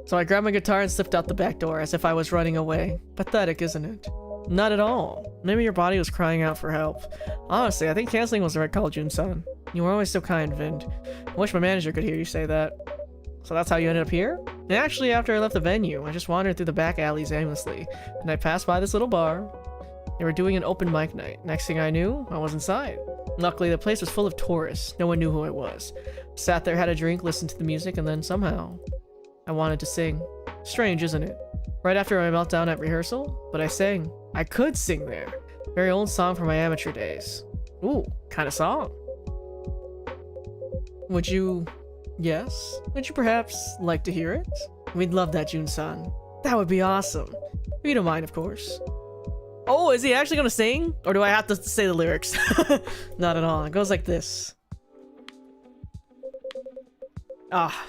Speaker 1: So I grabbed my guitar and slipped out the back door as if I was running away. Pathetic, isn't it? Not at all. Maybe your body was crying out for help. Honestly, I think canceling was the right call, Jun-san. You were always so kind, Vind. I wish my manager could hear you say that. So that's how you ended up here? And actually, after I left the venue, I just wandered through the back alleys aimlessly, and I passed by this little bar. They were doing an open mic night. Next thing I knew, I was inside. Luckily, the place was full of tourists. No one knew who I was. Sat there, had a drink, listened to the music, and then somehow, I wanted to sing. Strange, isn't it? Right after my meltdown at rehearsal, but I sang. I could sing there. Very old song from my amateur days. Ooh, kind of song. Would you... Yes? Would you perhaps like to hear it? We'd love that, Jun-san. That would be awesome. If you don't mind, of course. Oh, is he actually gonna sing? Or do I have to say the lyrics? Not at all. It goes like this. Ah.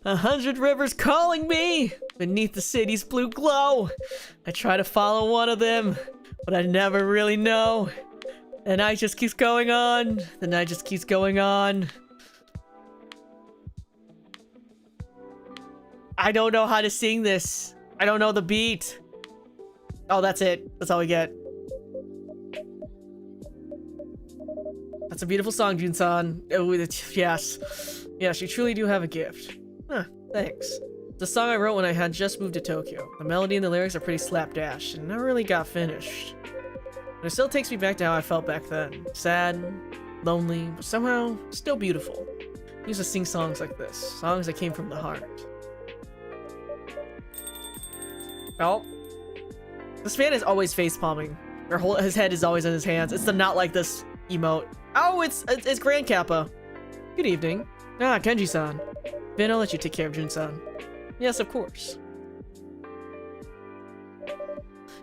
Speaker 1: 100 rivers calling me beneath the city's blue glow. I try to follow one of them, but I never really know. The night just keeps going on. The night just keeps going on. I don't know how to sing this. I don't know the beat. Oh, that's it. That's all we get. That's a beautiful song, Jun-san. Oh, yes. Yes, you truly do have a gift. Huh, thanks. It's a song I wrote when I had just moved to Tokyo. The melody and the lyrics are pretty slapdash, and never really got finished. But it still takes me back to how I felt back then. Sad, lonely, but somehow still beautiful. I used to sing songs like this. Songs that came from the heart. Oh. This man is always face palming. His head is always in his hands. It's the not like this emote. Oh, it's Grand Kappa. Good evening. Ah, Kenji-san. Vin, I'll let you take care of Jun-san. Yes, of course.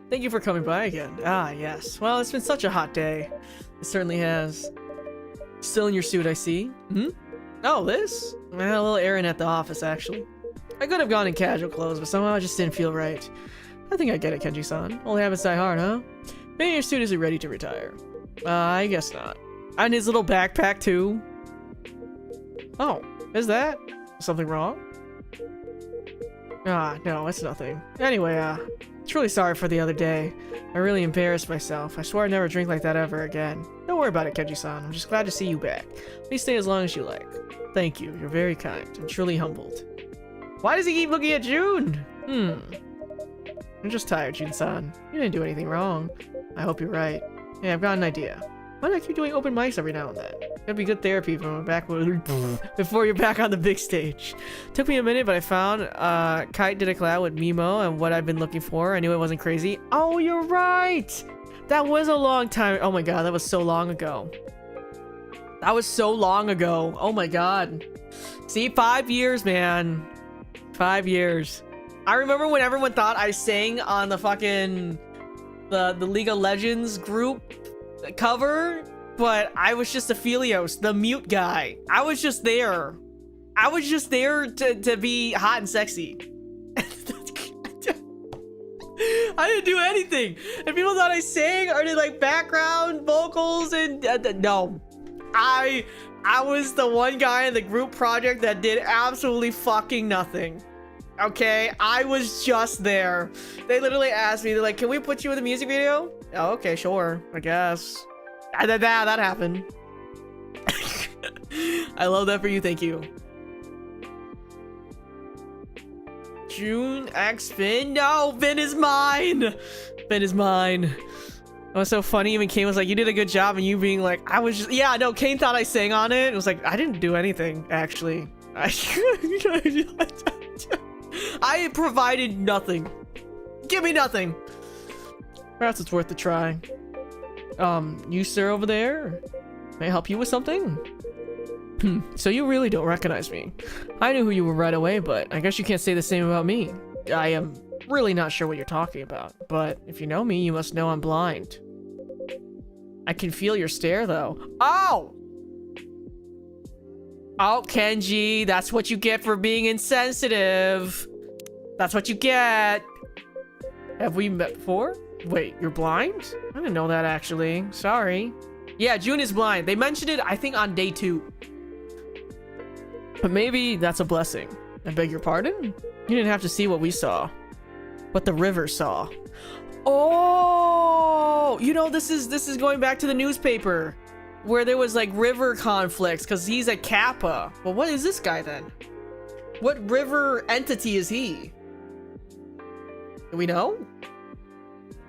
Speaker 1: Thank you for coming by again. Ah, yes. Well, it's been such a hot day. It certainly has. Still in your suit, I see. Hmm? Oh, this? I had a little errand at the office, actually. I could have gone in casual clothes, but somehow it just didn't feel right. I think I get it, Kenji-san. Old habits die hard, huh? Maybe your suit isn't ready to retire. I guess not. And his little backpack, too. Oh, is that? Something wrong? Ah, no, it's nothing. Anyway, truly sorry for the other day. I really embarrassed myself. I swore I'd never drink like that ever again. Don't worry about it, Kenji-san. I'm just glad to see you back. Please stay as long as you like. Thank you. You're very kind. I'm truly humbled. Why does he keep looking at June? I'm just tired, Jun-san. You didn't do anything wrong. I hope you're right. Hey, I've got an idea. Why not keep doing open mics every now and then? It'd be good therapy before you're back on the big stage. Took me a minute, but I found Kite did a collab with Mimo and what I've been looking for. I knew it wasn't crazy. Oh, you're right! That was a long time. Oh my god, that was so long ago. That was so long ago. Oh my god. See, 5 years, man. 5 years. I remember when everyone thought I sang on the fucking the League of Legends group cover, but I was just Aphelios, the mute guy. I was just there. I was just there to be hot and sexy. I didn't do anything. And people thought I sang or did like background vocals and no. I was the one guy in the group project that did absolutely fucking nothing. Okay, I was just there. They literally asked me, they're like, can we put you in the music video? Oh, okay, sure, I guess. That happened. I love that for you, thank you. June X Finn? No, Finn is mine. Finn is mine. It was so funny. Even Kane was like, you did a good job, and you being like, I was just, yeah, no, Kane thought I sang on it. It was like, I didn't do anything, actually. I provided nothing. Give me nothing. Perhaps it's worth a try. You sir over there? May I help you with something? So you really don't recognize me. I knew who you were right away, but I guess you can't say the same about me. I am really not sure what you're talking about, but if you know me, you must know I'm blind. I can feel your stare, though. Oh! Oh, Kenji, that's what you get for being insensitive. That's what you get. Have we met before? Wait, you're blind? I didn't know that, actually. Sorry. Yeah, June is blind. They mentioned it, I think, on day 2. But maybe that's a blessing. I beg your pardon? You didn't have to see what we saw. What the river saw. Oh! You know, this is going back to the newspaper. Where there was, like, river conflicts, because he's a Kappa. Well, what is this guy, then? What river entity is he? Do we know?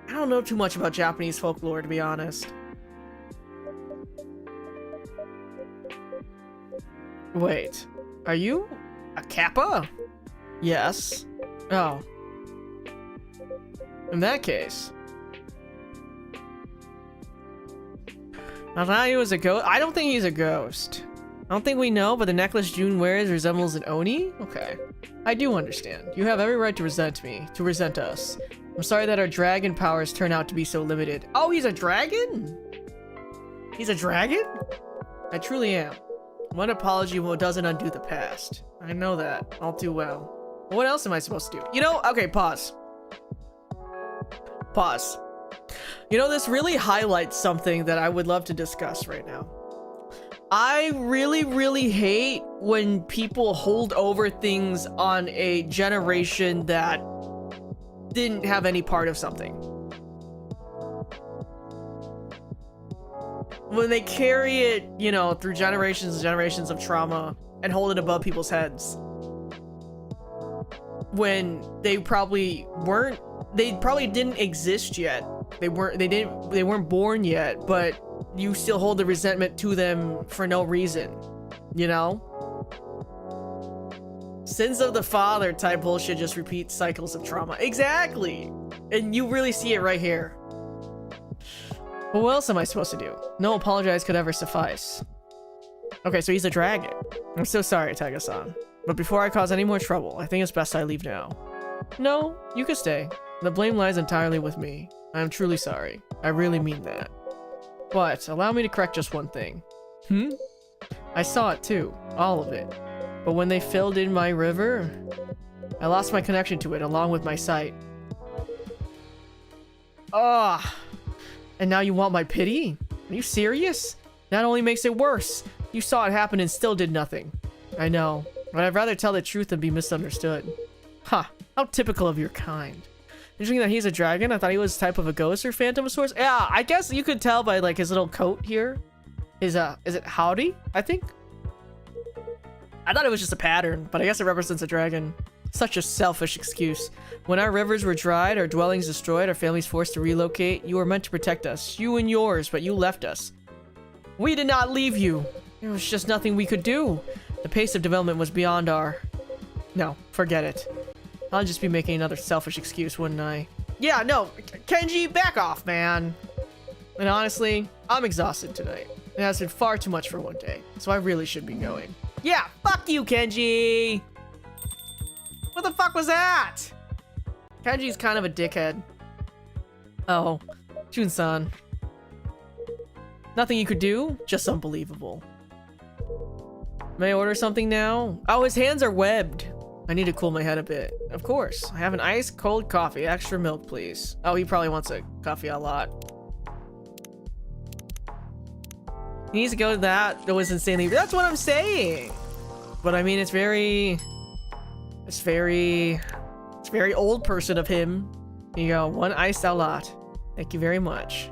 Speaker 1: I don't know too much about Japanese folklore, to be honest. Wait, are you a Kappa? Yes. Oh. In that case. I thought he was a ghost. I don't think he's a ghost. I don't think we know, but the necklace June wears resembles an Oni? Okay. I do understand. You have every right to resent me, to resent us. I'm sorry that our dragon powers turn out to be so limited. Oh, he's a dragon? He's a dragon? I truly am. One apology doesn't undo the past. I know that all too well. What else am I supposed to do? You know, okay, pause. Pause. You know, this really highlights something that I would love to discuss right now. I really hate when people hold over things on a generation that didn't have any part of something. When they carry it, you know, through generations and generations of trauma and hold it above people's heads. When they probably didn't exist yet. They weren't born yet, but you still hold the resentment to them for no reason, you know? Sins of the father type bullshit just repeats cycles of trauma. Exactly! And you really see it right here. But what else am I supposed to do? No apologize could ever suffice. Okay, so he's a dragon. I'm so sorry, Taiga-san. But before I cause any more trouble, I think it's best I leave now. No, you can stay. The blame lies entirely with me. I am truly sorry. I really mean that. But allow me to correct just one thing. I saw it too. All of it. But when they filled in my river, I lost my connection to it along with my sight. Ah. And now you want my pity? Are you serious? That only makes it worse. You saw it happen and still did nothing. I know. But I'd rather tell the truth than be misunderstood. Ha. How typical of your kind. Interesting that he's a dragon. I thought he was type of a ghost or phantom of sorts. Yeah, I guess you could tell by like his little coat here. His is it howdy? I think. I thought it was just a pattern, but I guess it represents a dragon. Such a selfish excuse. When our rivers were dried, our dwellings destroyed, our families forced to relocate, you were meant to protect us, you and yours, but you left us. We did not leave you. There was just nothing we could do. The pace of development was beyond our... No, forget it. I'll just be making another selfish excuse, wouldn't I? Yeah, no, Kenji, back off, man. And honestly, I'm exhausted tonight. It has been far too much for one day, so I really should be going. Yeah, fuck you, Kenji! What the fuck was that? Kenji's kind of a dickhead. Oh, Jun-san. Nothing you could do? Just unbelievable. May I order something now? Oh, his hands are webbed. I need to cool my head a bit. Of course. I have an ice cold coffee. Extra milk, please. Oh, he probably wants a coffee a lot. He needs to go to that. That was insanely. That's what I'm saying. But I mean, it's very old person of him. Here you go. One iced a lot. Thank you very much.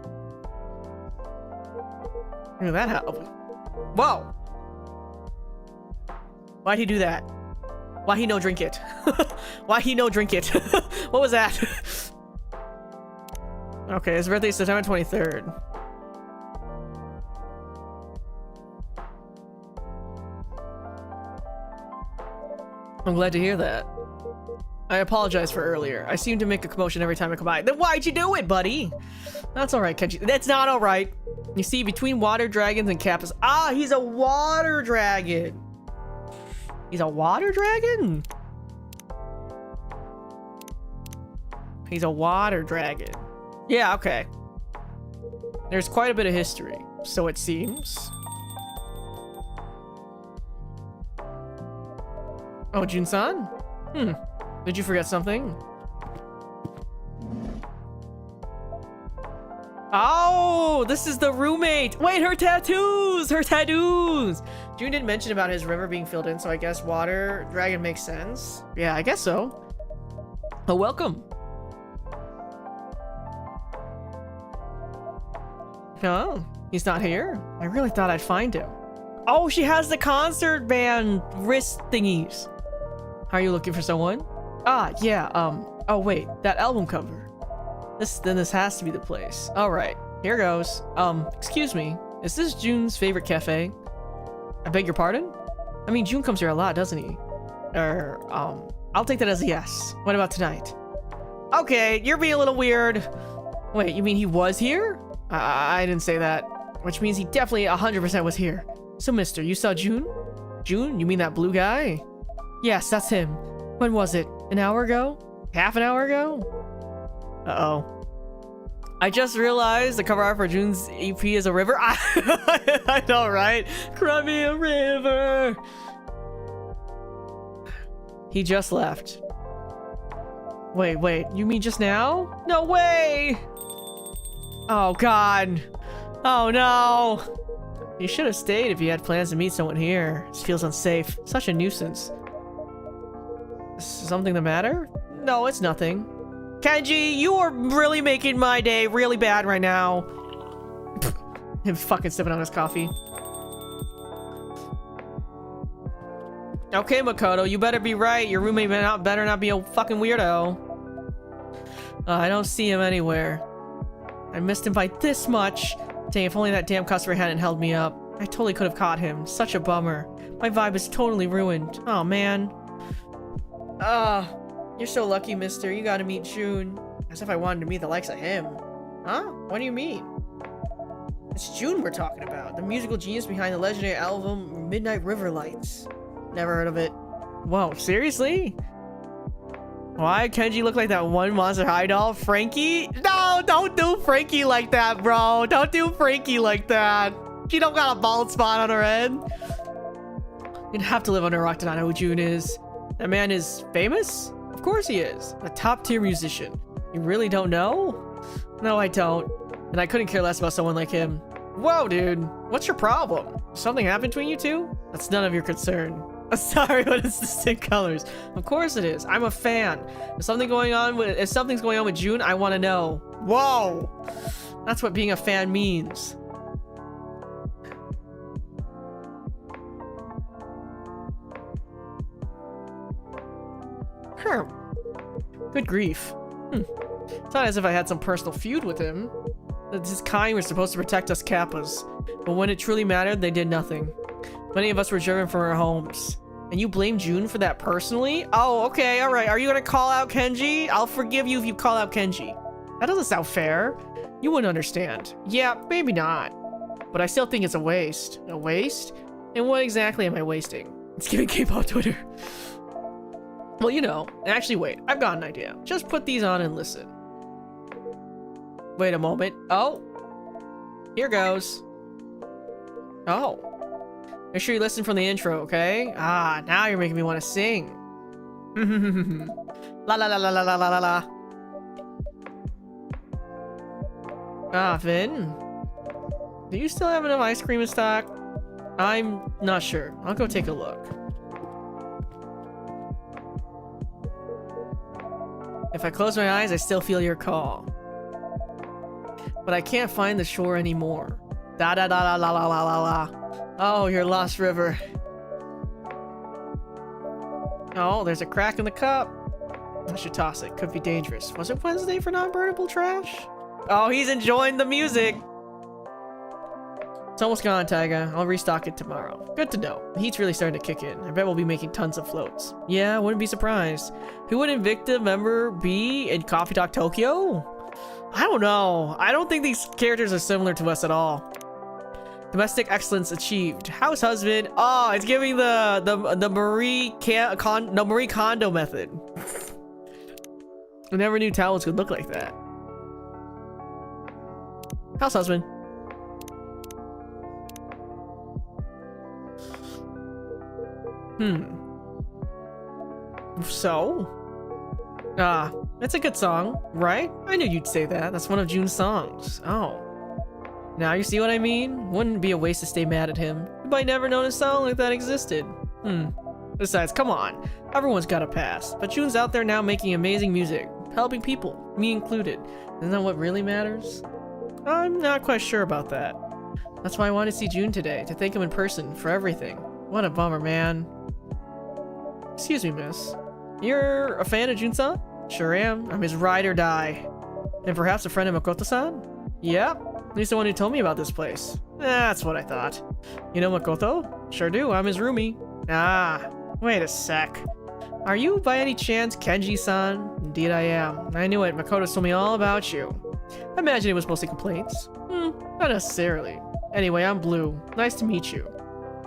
Speaker 1: Look at that. Whoa. Why'd he do that? Why he no drink it? Why he no drink it? What was that? Okay, his birthday is September 23rd. I'm glad to hear that. I apologize for earlier. I seem to make a commotion every time I come by. Then why'd you do it, buddy? That's alright, Kenji. That's not alright. You see, between water dragons and Kappas. Ah, he's a water dragon. He's a water dragon? He's a water dragon. Yeah, okay. There's quite a bit of history, so it seems. Oh, Jun-san? Did you forget something? Oh, this is the roommate. Wait, her tattoos! Her tattoos! Jun didn't mention about his river being filled in, so I guess water dragon makes sense. Yeah, I guess so. Oh, welcome. Oh, he's not here? I really thought I'd find him. Oh, she has the concert band wrist thingies. Are you looking for someone? Ah, yeah, oh wait, that album cover. This has to be the place. Alright, here goes. Excuse me, is this Jun's favorite cafe? I beg your pardon? I mean, Jun comes here a lot, doesn't he? I'll take that as a yes. What about tonight? Okay, you're being a little weird. Wait, you mean he was here? I didn't say that. Which means he definitely 100% was here. So, mister, you saw Jun? Jun? You mean that blue guy? Yes, that's him. When was it? An hour ago? Half an hour ago? Uh-oh. I just realized the cover art for Jun's EP is a river. I know, right? Cry me a river. He just left. Wait, you mean just now? No way! Oh, God. Oh, no. You should have stayed if you had plans to meet someone here. This feels unsafe. Such a nuisance. Is something the matter? No, it's nothing. Kenji, you are really making my day really bad right now. Him fucking sipping on his coffee. Okay, Makoto, you better be right. Your roommate better not be a fucking weirdo. I don't see him anywhere. I missed him by this much. Dang, if only that damn customer hadn't held me up. I totally could have caught him. Such a bummer. My vibe is totally ruined. Oh, man. You're so lucky, mister. You gotta meet Jun. As if I wanted to meet the likes of him. Huh? What do you mean? It's Jun we're talking about. The musical genius behind the legendary album Midnight River Lights. Never heard of it. Whoa, seriously? Why Kenji look like that one Monster High doll? Frankie? No, don't do Frankie like that, bro. Don't do Frankie like that. She don't got a bald spot on her head. You'd have to live under a rock to not know who Jun is. That man is famous? Of course he is. A top-tier musician. You really don't know? No, I don't. And I couldn't care less about someone like him. Whoa, dude. What's your problem? Something happened between you two? That's none of your concern. Sorry, but it's distinct colors. Of course it is. I'm a fan. If something's going on with Jun, I want to know. Whoa! That's what being a fan means. Good grief. It's not as if I had some personal feud with him. His kind were supposed to protect us Kappas. But when it truly mattered, they did nothing. Many of us were driven from our homes. And you blame Jun for that personally? Oh, okay, alright. Are you gonna call out Kenji? I'll forgive you if you call out Kenji. That doesn't sound fair. You wouldn't understand. Yeah, maybe not. But I still think it's a waste. A waste? And what exactly am I wasting? It's giving K-pop Twitter. Well, you know. Actually, wait. I've got an idea. Just put these on and listen. Wait a moment. Oh. Here goes. Oh. Make sure you listen from the intro, okay? Ah, now you're making me want to sing. La la la la la la la la. Ah, Vin? Do you still have enough ice cream in stock? I'm not sure. I'll go take a look. If I close my eyes, I still feel your call. But I can't find the shore anymore. Da da da la la la la la. Oh, your lost river. Oh, there's a crack in the cup. I should toss it. Could be dangerous. Was it Wednesday for non-burnable trash? Oh, he's enjoying the music. It's almost gone, Taiga. I'll restock it tomorrow. Good to know. The heat's really starting to kick in. I bet we'll be making tons of floats. Yeah, wouldn't be surprised. Who would INVICTA member be in Coffee Talk Tokyo? I don't know. I don't think these characters are similar to us at all. Domestic excellence achieved. House husband. Oh, it's giving the Marie Kondo method. I never knew towels could look like that. House husband. So? It's a good song, right? I knew you'd say that. That's one of June's songs. Oh. Now you see what I mean? Wouldn't be a waste to stay mad at him. You might never known a song like that existed. Besides, come on. Everyone's got a past. But June's out there now making amazing music. Helping people. Me included. Isn't that what really matters? I'm not quite sure about that. That's why I wanted to see June today. To thank him in person for everything. What a bummer, man. Excuse me, miss. You're a fan of Jun-san? Sure am. I'm his ride or die. And perhaps a friend of Makoto-san? Yep. He's the one who told me about this place. That's what I thought. You know Makoto? Sure do. I'm his roomie. Ah, wait a sec. Are you by any chance Kenji-san? Indeed I am. I knew it. Makoto told me all about you. I imagine it was mostly complaints. Not necessarily. Anyway, I'm Blue. Nice to meet you.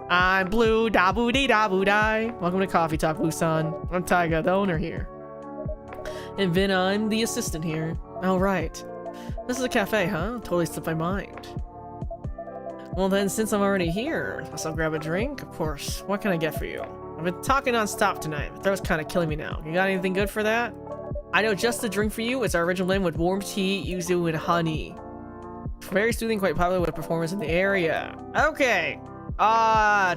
Speaker 1: I'm Blue, da-boo-dee-da-boo-die. Welcome to Coffee Talk, Blue-san. I'm Taiga, the owner here. And Vin, I'm the assistant here. Oh, right. This is a cafe, huh? Totally slipped my mind. Well then, since I'm already here, I'll grab a drink, of course. What can I get for you? I've been talking non-stop tonight. My throat's kind of killing me now. You got anything good for that? I know just the drink for you. It's our original blend with warm tea, yuzu, and honey. Very soothing, quite popular with performers in the area. Okay. Oh.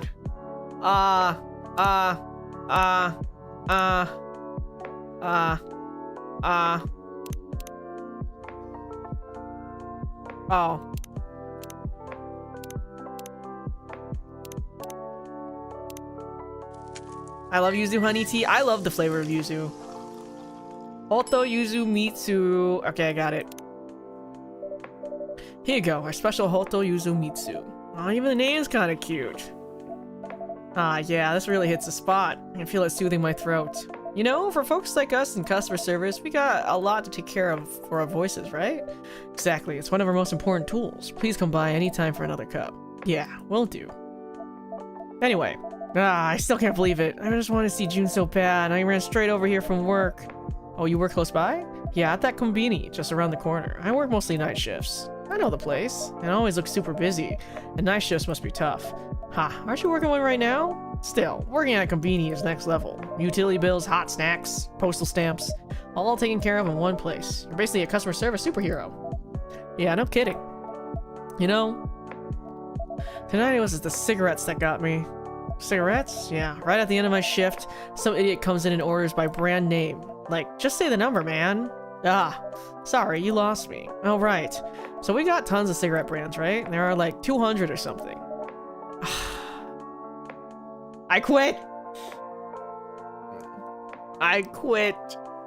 Speaker 1: I love yuzu honey tea. I love the flavor of yuzu. Hoto yuzu mitsu. Okay, I got it. Here you go, our special Hoto yuzu mitsu. Oh, even the name's kind of cute. Ah, yeah, this really hits the spot. I can feel it soothing my throat. You know, for folks like us in customer service, we got a lot to take care of for our voices, right? Exactly, it's one of our most important tools. Please come by anytime for another cup. Yeah, will do. Anyway, I still can't believe it. I just wanted to see June so bad. I ran straight over here from work. Oh, you work close by? Yeah, at that conveni, just around the corner. I work mostly night shifts. I know the place. It always looks super busy. And night shifts must be tough. Ha, aren't you working one right now? Still, working at a conveni is next level. Utility bills, hot snacks, postal stamps, all taken care of in one place. You're basically a customer service superhero. Yeah, no kidding. You know, tonight it was the cigarettes that got me. Cigarettes? Yeah, right at the end of my shift, some idiot comes in and orders by brand name. Like, just say the number, man. Ah, sorry, you lost me. Oh, right. So we got tons of cigarette brands, right? There are like 200 or something. I quit. I quit.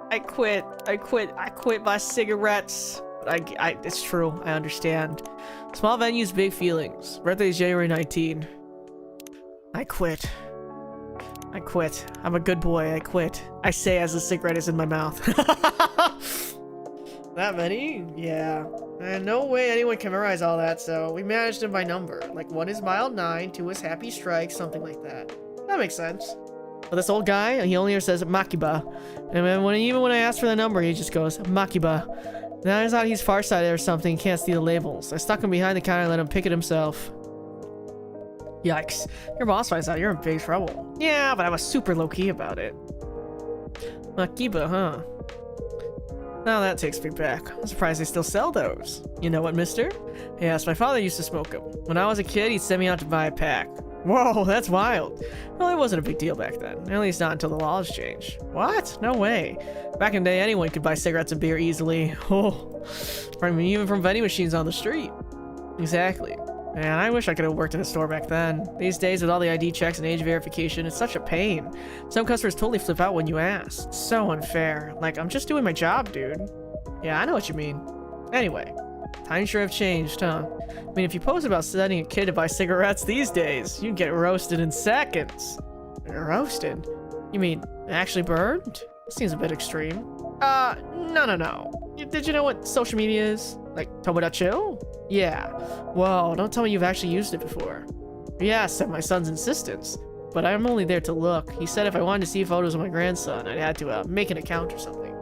Speaker 1: I quit. I quit. I quit my cigarettes. It's true. I understand. Small venues, big feelings. Birthday is January 19. I quit. I quit. I'm a good boy. I quit. I say as the cigarette is in my mouth. That many? Yeah. And no way anyone can memorize all that, so we managed them by number. Like 1 is mild 9, 2 is happy strike, something like that. That makes sense. But this old guy, he only ever says Makiba. And then even when I ask for the number, he just goes Makiba. Now I thought he's farsighted or something, can't see the labels. I stuck him behind the counter and let him pick it himself. Yikes. Your boss finds out you're in big trouble. Yeah, but I was super low-key about it. Makiba, huh? Now that takes me back. I'm surprised they still sell those. You know what, mister? Yes, my father used to smoke them. When I was a kid, he'd send me out to buy a pack. Whoa, that's wild. Well, it wasn't a big deal back then. At least not until the laws changed. What? No way. Back in the day, anyone could buy cigarettes and beer easily. Oh, even from vending machines on the street. Exactly. Man, I wish I could have worked in a store back then. These days, with all the ID checks and age verification, it's such a pain. Some customers totally flip out when you ask. It's so unfair. Like, I'm just doing my job, dude. Yeah, I know what you mean. Anyway, times sure have changed, huh? I mean, if you post about sending a kid to buy cigarettes these days, you'd get roasted in seconds. Roasted? You mean actually burned? Seems a bit extreme. No. Did you know what social media is? Like, Tomodachi? Yeah. Whoa, don't tell me you've actually used it before. Yes, at my son's insistence. But I'm only there to look. He said if I wanted to see photos of my grandson, I'd had to make an account or something.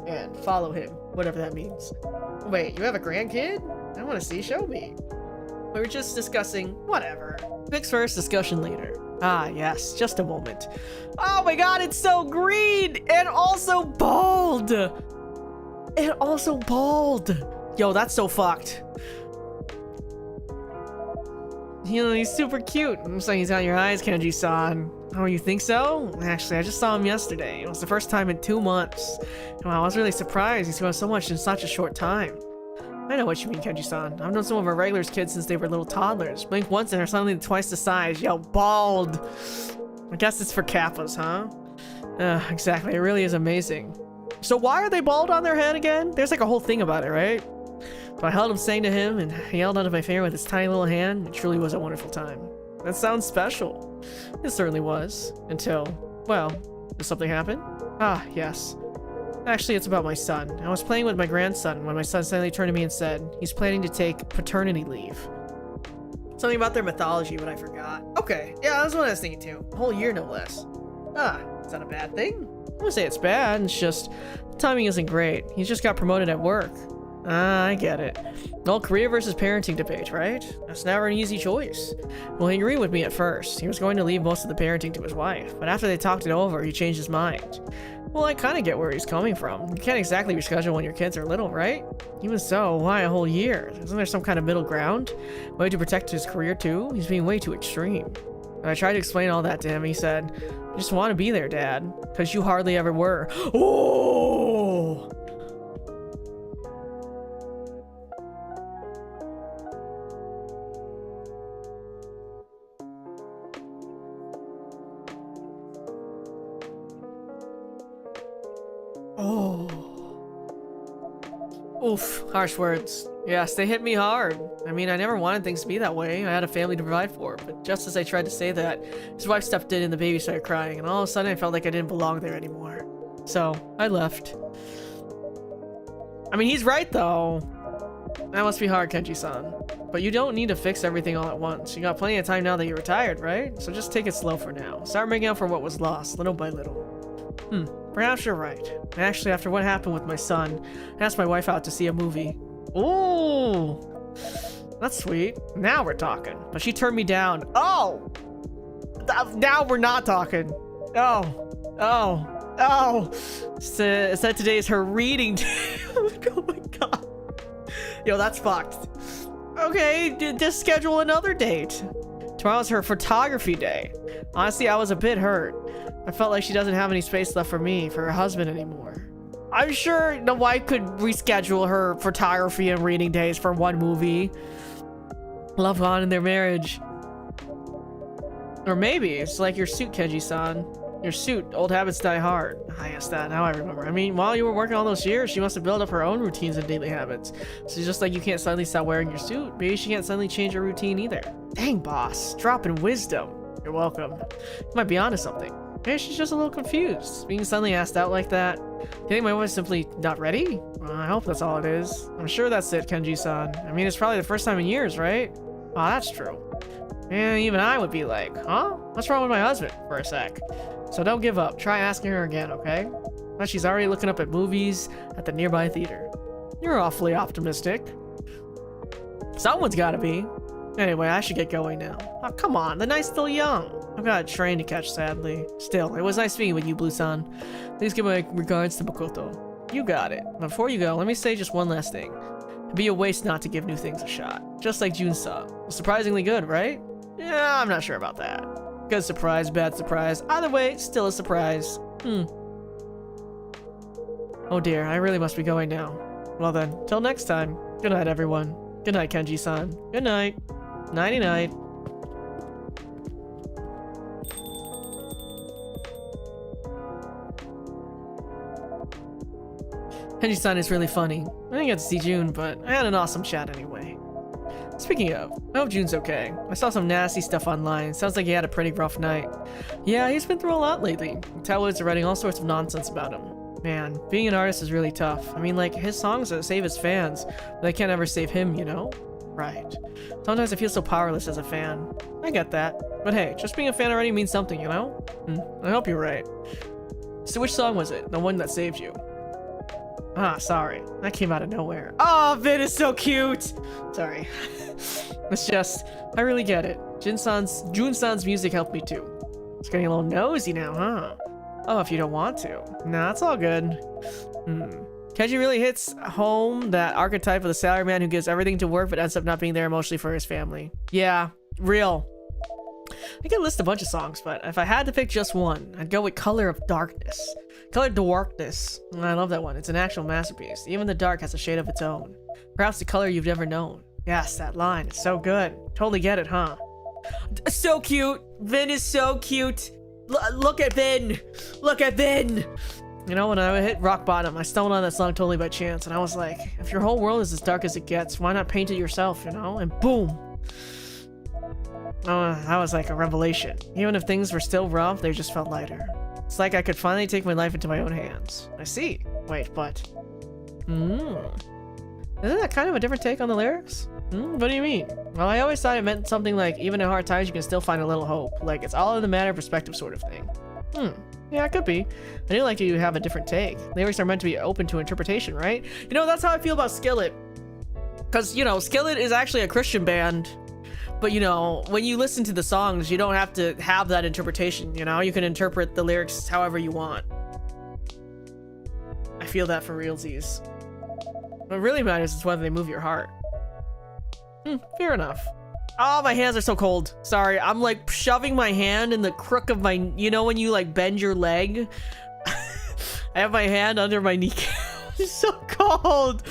Speaker 1: And follow him, whatever that means. Wait, you have a grandkid? I want to see, show me. We were just discussing, whatever. Pics first, discussion later. Ah, yes, just a moment. Oh my god, it's so green! And also bald! And also bald! Yo, that's so fucked. You know, he's super cute. Looks like he's got your eyes, Kenji-san. Oh, you think so? Actually, I just saw him yesterday. It was the first time in 2 months. Wow, I was really surprised. He's grown so much in such a short time. I know what you mean, Kenji-san. I've known some of our regulars kids since they were little toddlers. Blink once and they're suddenly twice the size. Yo, bald! I guess it's for kappas, huh? Exactly. It really is amazing. So why are they bald on their head again? There's like a whole thing about it, right? So I held him saying to him, and he held onto my finger with his tiny little hand. It truly was a wonderful time. That sounds special. It certainly was. Until, well, did something happen? Ah, yes. Actually, it's about my son. I was playing with my grandson when my son suddenly turned to me and said he's planning to take paternity leave. Something about their mythology, but I forgot. Okay, yeah, that's what I was thinking too. A whole year, no less. Ah, is that a bad thing? I wouldn't say it's bad, it's just the timing isn't great. He's just got promoted at work. Ah, I get it. The whole career versus parenting debate, right? That's never an easy choice. Well, he agreed with me at first. He was going to leave most of the parenting to his wife, but after they talked it over, he changed his mind. Well, I kind of get where he's coming from. You can't exactly reschedule when your kids are little, right? Even so, why a whole year? Isn't there some kind of middle ground? Way to protect his career too? He's being way too extreme. And I tried to explain all that to him. He said, I just want to be there, Dad, because you hardly ever were. Oh! Oh. Oof, harsh words. Yes, they hit me hard. I mean, I never wanted things to be that way. I had a family to provide for, but just as I tried to say that, his wife stepped in and the baby started crying, and all of a sudden I felt like I didn't belong there anymore. So, I left. I mean, he's right though. That must be hard, Kenji-san. But you don't need to fix everything all at once. You got plenty of time now that you're retired, right? So just take it slow for now. Start making up for what was lost, little by little. Perhaps you're right. Actually, after what happened with my son, I asked my wife out to see a movie. Ooh! That's sweet. Now we're talking. But she turned me down. Oh! Now we're not talking. Oh! Said today is her reading day. Oh my god. Yo, that's fucked. Okay, just schedule another date. Tomorrow's her photography day. Honestly, I was a bit hurt. I felt like she doesn't have any space left for me, for her husband anymore. I'm sure the wife could reschedule her photography and reading days for one movie. Love gone in their marriage. Or maybe it's like your suit, Kenji-san. Your suit, old habits die hard. I guess that, now I remember. I mean, while you were working all those years, she must have built up her own routines and daily habits. So just like you can't suddenly stop wearing your suit, maybe she can't suddenly change her routine either. Dang, boss. Dropping wisdom. You're welcome. You might be onto something. Maybe she's just a little confused, being suddenly asked out like that. You think my wife's simply not ready? Well, I hope that's all it is. I'm sure that's it, Kenji-san. I mean, it's probably the first time in years, right? Oh, that's true. And even I would be like, huh? What's wrong with my husband? For a sec. So don't give up. Try asking her again, okay? But she's already looking up at movies at the nearby theater. You're awfully optimistic. Someone's gotta be. Anyway, I should get going now. Oh, come on, the night's still young. I've got a train to catch, sadly. Still, it was nice meeting with you, Blue-san. Please give my regards to Makoto. You got it. Before you go, let me say just one last thing. It'd be a waste not to give new things a shot. Just like Jun-san. Surprisingly good, right? Yeah, I'm not sure about that. Good surprise, bad surprise. Either way, still a surprise. Oh dear, I really must be going now. Well then, till next time. Good night, everyone. Good night, Kenji-san. Good night. Nighty-night. Kenji-san is really funny. I didn't get to see June, but I had an awesome chat anyway. Speaking of, I hope June's okay. I saw some nasty stuff online. Sounds like he had a pretty rough night. Yeah, he's been through a lot lately. Tabloids are writing all sorts of nonsense about him. Man, being an artist is really tough. I mean, like, his songs save his fans, but they can't ever save him, you know? Right. Sometimes I feel so powerless as a fan. I get that. But hey, just being a fan already means something, you know? I hope you're right. So which song was it? The one that saved you? Ah, sorry. That came out of nowhere. Oh, Vin is so cute! Sorry. It's just, I really get it. Jun-san's music helped me too. It's getting a little nosy now, huh? Oh, if you don't want to. Nah, it's all good. Kenji really hits home that archetype of the salaryman who gives everything to work but ends up not being there emotionally for his family. Yeah, real. I could list a bunch of songs, but if I had to pick just one, I'd go with Color of Darkness. Color of Darkness. I love that one. It's an actual masterpiece. Even the dark has a shade of its own. Perhaps the color you've never known. Yes, that line. It's so good. Totally get it, huh? So cute. Vin is so cute. Look at Vin. Look at Vin. You know, when I hit rock bottom, I stumbled on that song totally by chance, and I was like, if your whole world is as dark as it gets, why not paint it yourself, you know? And boom. Oh, that was like a revelation. Even if things were still rough, they just felt lighter. It's like I could finally take my life into my own hands. I see. Wait, but... Isn't that kind of a different take on the lyrics? What do you mean? Well, I always thought it meant something like, even in hard times, you can still find a little hope. Like, it's all in the matter of perspective sort of thing. Yeah, it could be. I do like you have a different take. Lyrics are meant to be open to interpretation, right? You know, that's how I feel about Skillet. Because, you know, Skillet is actually a Christian band. But, you know, when you listen to the songs, you don't have to have that interpretation, you know? You can interpret the lyrics however you want. I feel that for realsies. What really matters is whether they move your heart. Fair enough. Oh, my hands are so cold. Sorry, I'm like shoving my hand in the crook of my... You know when you like bend your leg? I have my hand under my kneecap. It's so cold.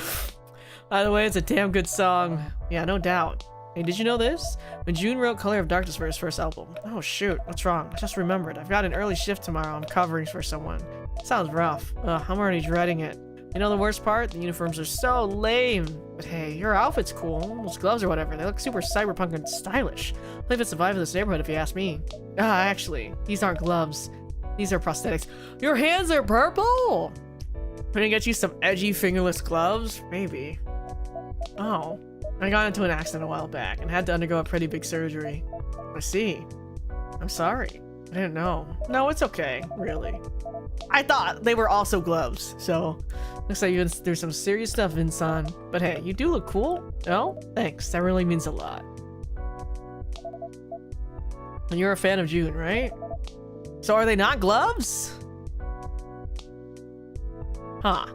Speaker 1: By the way, it's a damn good song. Yeah, no doubt. Hey, did you know this? When June wrote Color of Darkness for his first album. Oh shoot, what's wrong? I just remembered. I've got an early shift tomorrow. I'm covering for someone. Sounds rough. Ugh, I'm already dreading it. You know the worst part? The uniforms are so lame. But hey, your outfit's cool. Those gloves or whatever, they look super cyberpunk and stylish. I believe it's the vibe of this neighborhood if you ask me. Actually, these aren't gloves. These are prosthetics. Your hands are purple! Can I get you some edgy fingerless gloves? Maybe. Oh. I got into an accident a while back and had to undergo a pretty big surgery. I see. I'm sorry. I didn't know. No, it's okay, really. I thought they were also gloves, so looks like you've been through some serious stuff, Vinson. But hey, you do look cool. Oh, thanks. That really means a lot. And you're a fan of June, right? So are they not gloves? Huh.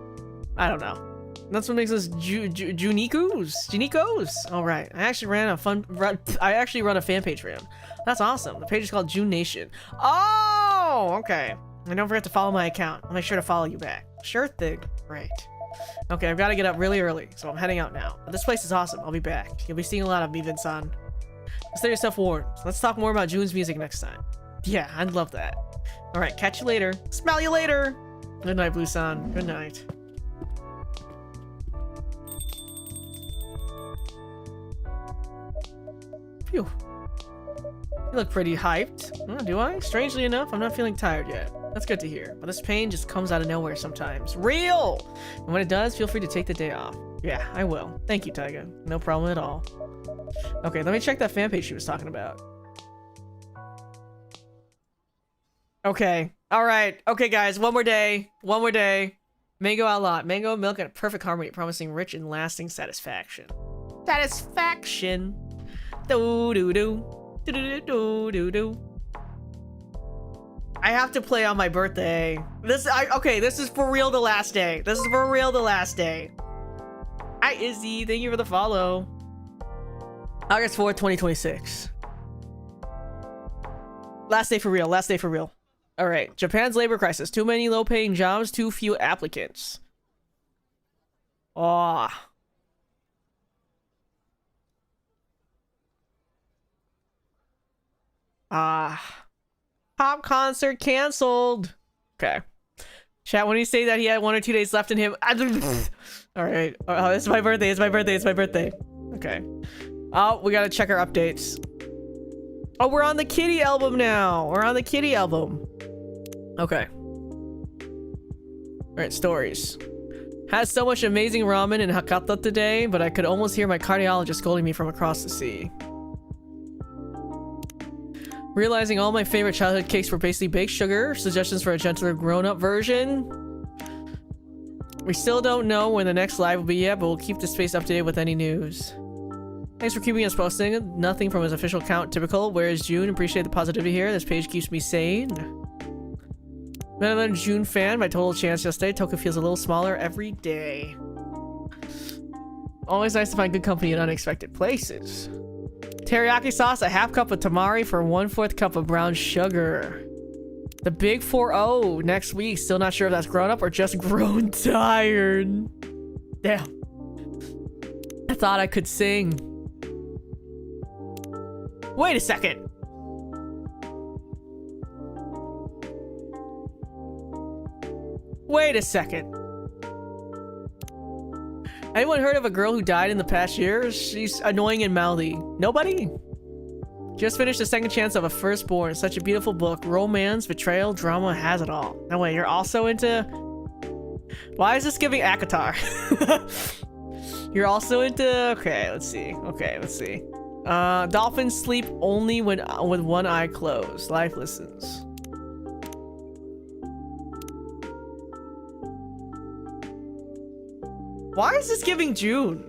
Speaker 1: I don't know. That's what makes us Junikos. All right. I actually run a fan page for him. That's awesome. The page is called June Nation. Oh, okay. And don't forget to follow my account. I'll make sure to follow you back. Sure thing. Right. Okay, I've got to get up really early, so I'm heading out now. But this place is awesome. I'll be back. You'll be seeing a lot of me, Vincent. Stay yourself warm. Let's talk more about June's music next time. Yeah, I'd love that. All right, catch you later. Smell you later. Good night, Blue-san. Good night. Phew. You look pretty hyped. Oh, do I? Strangely enough, I'm not feeling tired yet. That's good to hear. But this pain just comes out of nowhere sometimes. Real! And when it does, feel free to take the day off. Yeah, I will. Thank you, Taiga. No problem at all. Okay, let me check that fan page she was talking about. Okay. Alright. Okay, guys. One more day. One more day. Mango outlawed. Mango and milk in a perfect harmony, promising rich and lasting satisfaction. Satisfaction! Do do do. Do do do do do. I have to play on my birthday. Okay, this is for real the last day. This is for real the last day. Hi Izzy, thank you for the follow. August 4th, 2026. Last day for real, last day for real. All right, Japan's labor crisis. Too many low-paying jobs, too few applicants. Oh. Pop concert canceled. Okay. Chat, when you say that he had 1 or 2 days left in him. All right. Oh, it's my birthday. It's my birthday. It's my birthday. Okay. Oh, we gotta check our updates. Oh, we're on the Kitty album now. We're on the Kitty album. Okay. All right, stories. Had so much amazing ramen in Hakata today, but I could almost hear my cardiologist scolding me from across the sea. Realizing all my favorite childhood cakes were basically baked sugar. Suggestions for a gentler grown-up version. We still don't know when the next live will be yet, but we'll keep the space up to date with any news. Thanks for keeping us posting. Nothing from his official account typical. Where is June? Appreciate the positivity here. This page keeps me sane. Been another June fan. My total chance yesterday. Token feels a little smaller every day. Always nice to find good company in unexpected places. Teriyaki sauce, a half cup of tamari for 1/4 cup of brown sugar. The big 4-0 next week. Still not sure if that's grown up or just grown tired. Damn. I thought I could sing. Wait a second. Wait a second. Anyone heard of a girl who died in the past year? She's annoying and mouthy. Nobody? Just finished The Second Chance of a Firstborn. Such a beautiful book. Romance, betrayal, drama, has it all. No way, you're also into... Why is this giving Akatar? You're also into... Okay, let's see. Okay, let's see. Dolphins sleep only when with one eye closed. Life lessons. Why is this giving June?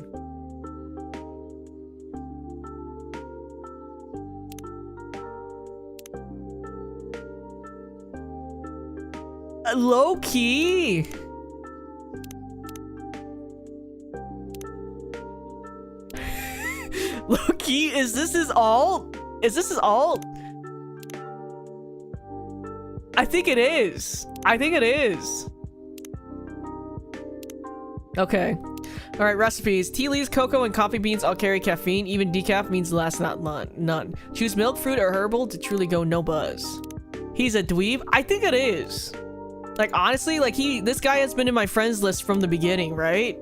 Speaker 1: Low key. Low key, is this his alt? Is this his alt? I think it is. I think it is. Okay. All right, recipes. Tea leaves, cocoa, and coffee beans all carry caffeine. Even decaf means last, not none. Choose milk, fruit, or herbal to truly go no buzz. He's a dweeb? I think it is. Like, honestly, like, this guy has been in my friends list from the beginning, right?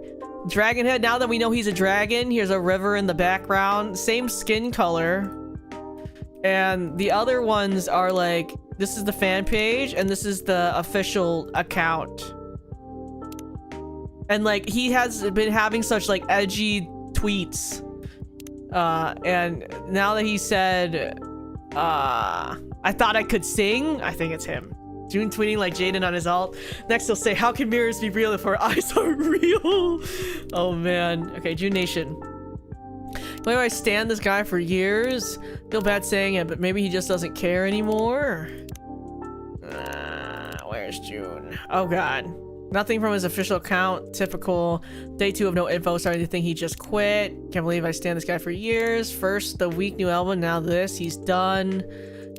Speaker 1: Dragonhead, now that we know he's a dragon, here's a river in the background. Same skin color. And the other ones are like, this is the fan page, and this is the official account. And like, he has been having such like edgy tweets. And now that he said, I thought I could sing, I think it's him. June tweeting like Jaden on his alt. Next he'll say, how can mirrors be real if our eyes aren't real? Oh man. Okay, June Nation. Maybe I stand this guy for years. Feel bad saying it, but maybe he just doesn't care anymore. Where's June? Oh god. Nothing from his official account. Typical. Day 2 of no info. Starting to think he just quit. Can't believe I stand this guy for years. First the week, new album. Now this. He's done.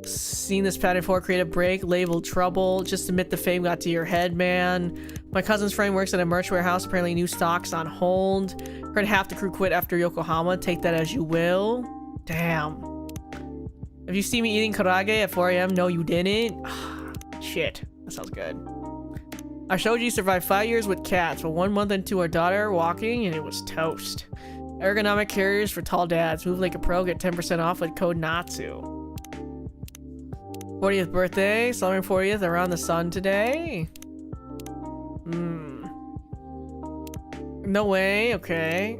Speaker 1: Seen this pattern before. Create a break. Labeled trouble. Just admit the fame got to your head, man. My cousin's friend works at a merch warehouse. Apparently new stocks on hold. Heard half the crew quit after Yokohama. Take that as you will. Damn. Have you seen me eating karage at 4 a.m.? No, you didn't. Shit. That sounds good. I showed you survived 5 years with cats, but 1 month into our daughter walking, and it was toast. Ergonomic carriers for tall dads. Move like a pro, get 10% off with code Natsu. 40th birthday, celebrating 40th around the sun today. No way, okay.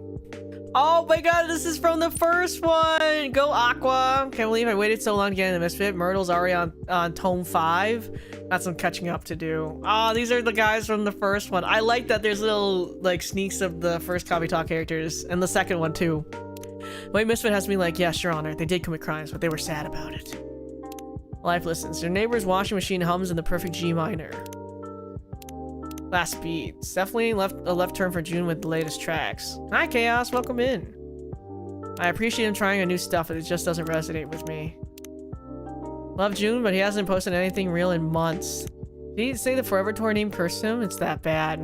Speaker 1: Oh my god, this is from the first one! Go Aqua! Can't believe I waited so long to get in the Misfit. Myrtle's already on tome 5. Got some catching up to do. Oh, these are the guys from the first one. I like that there's little, like, sneaks of the first Copy Talk characters. And the second one, too. White Misfit has to be like, yeah, sure, Honor. They did commit crimes, but they were sad about it. Life listens. Your neighbor's washing machine hums in the perfect G minor. Last beats. Definitely a left turn for June with the latest tracks. Hi, Chaos. Welcome in. I appreciate him trying a new stuff, but it just doesn't resonate with me. Love June, but he hasn't posted anything real in months. Did he say the Forever Tour name cursed him? It's that bad.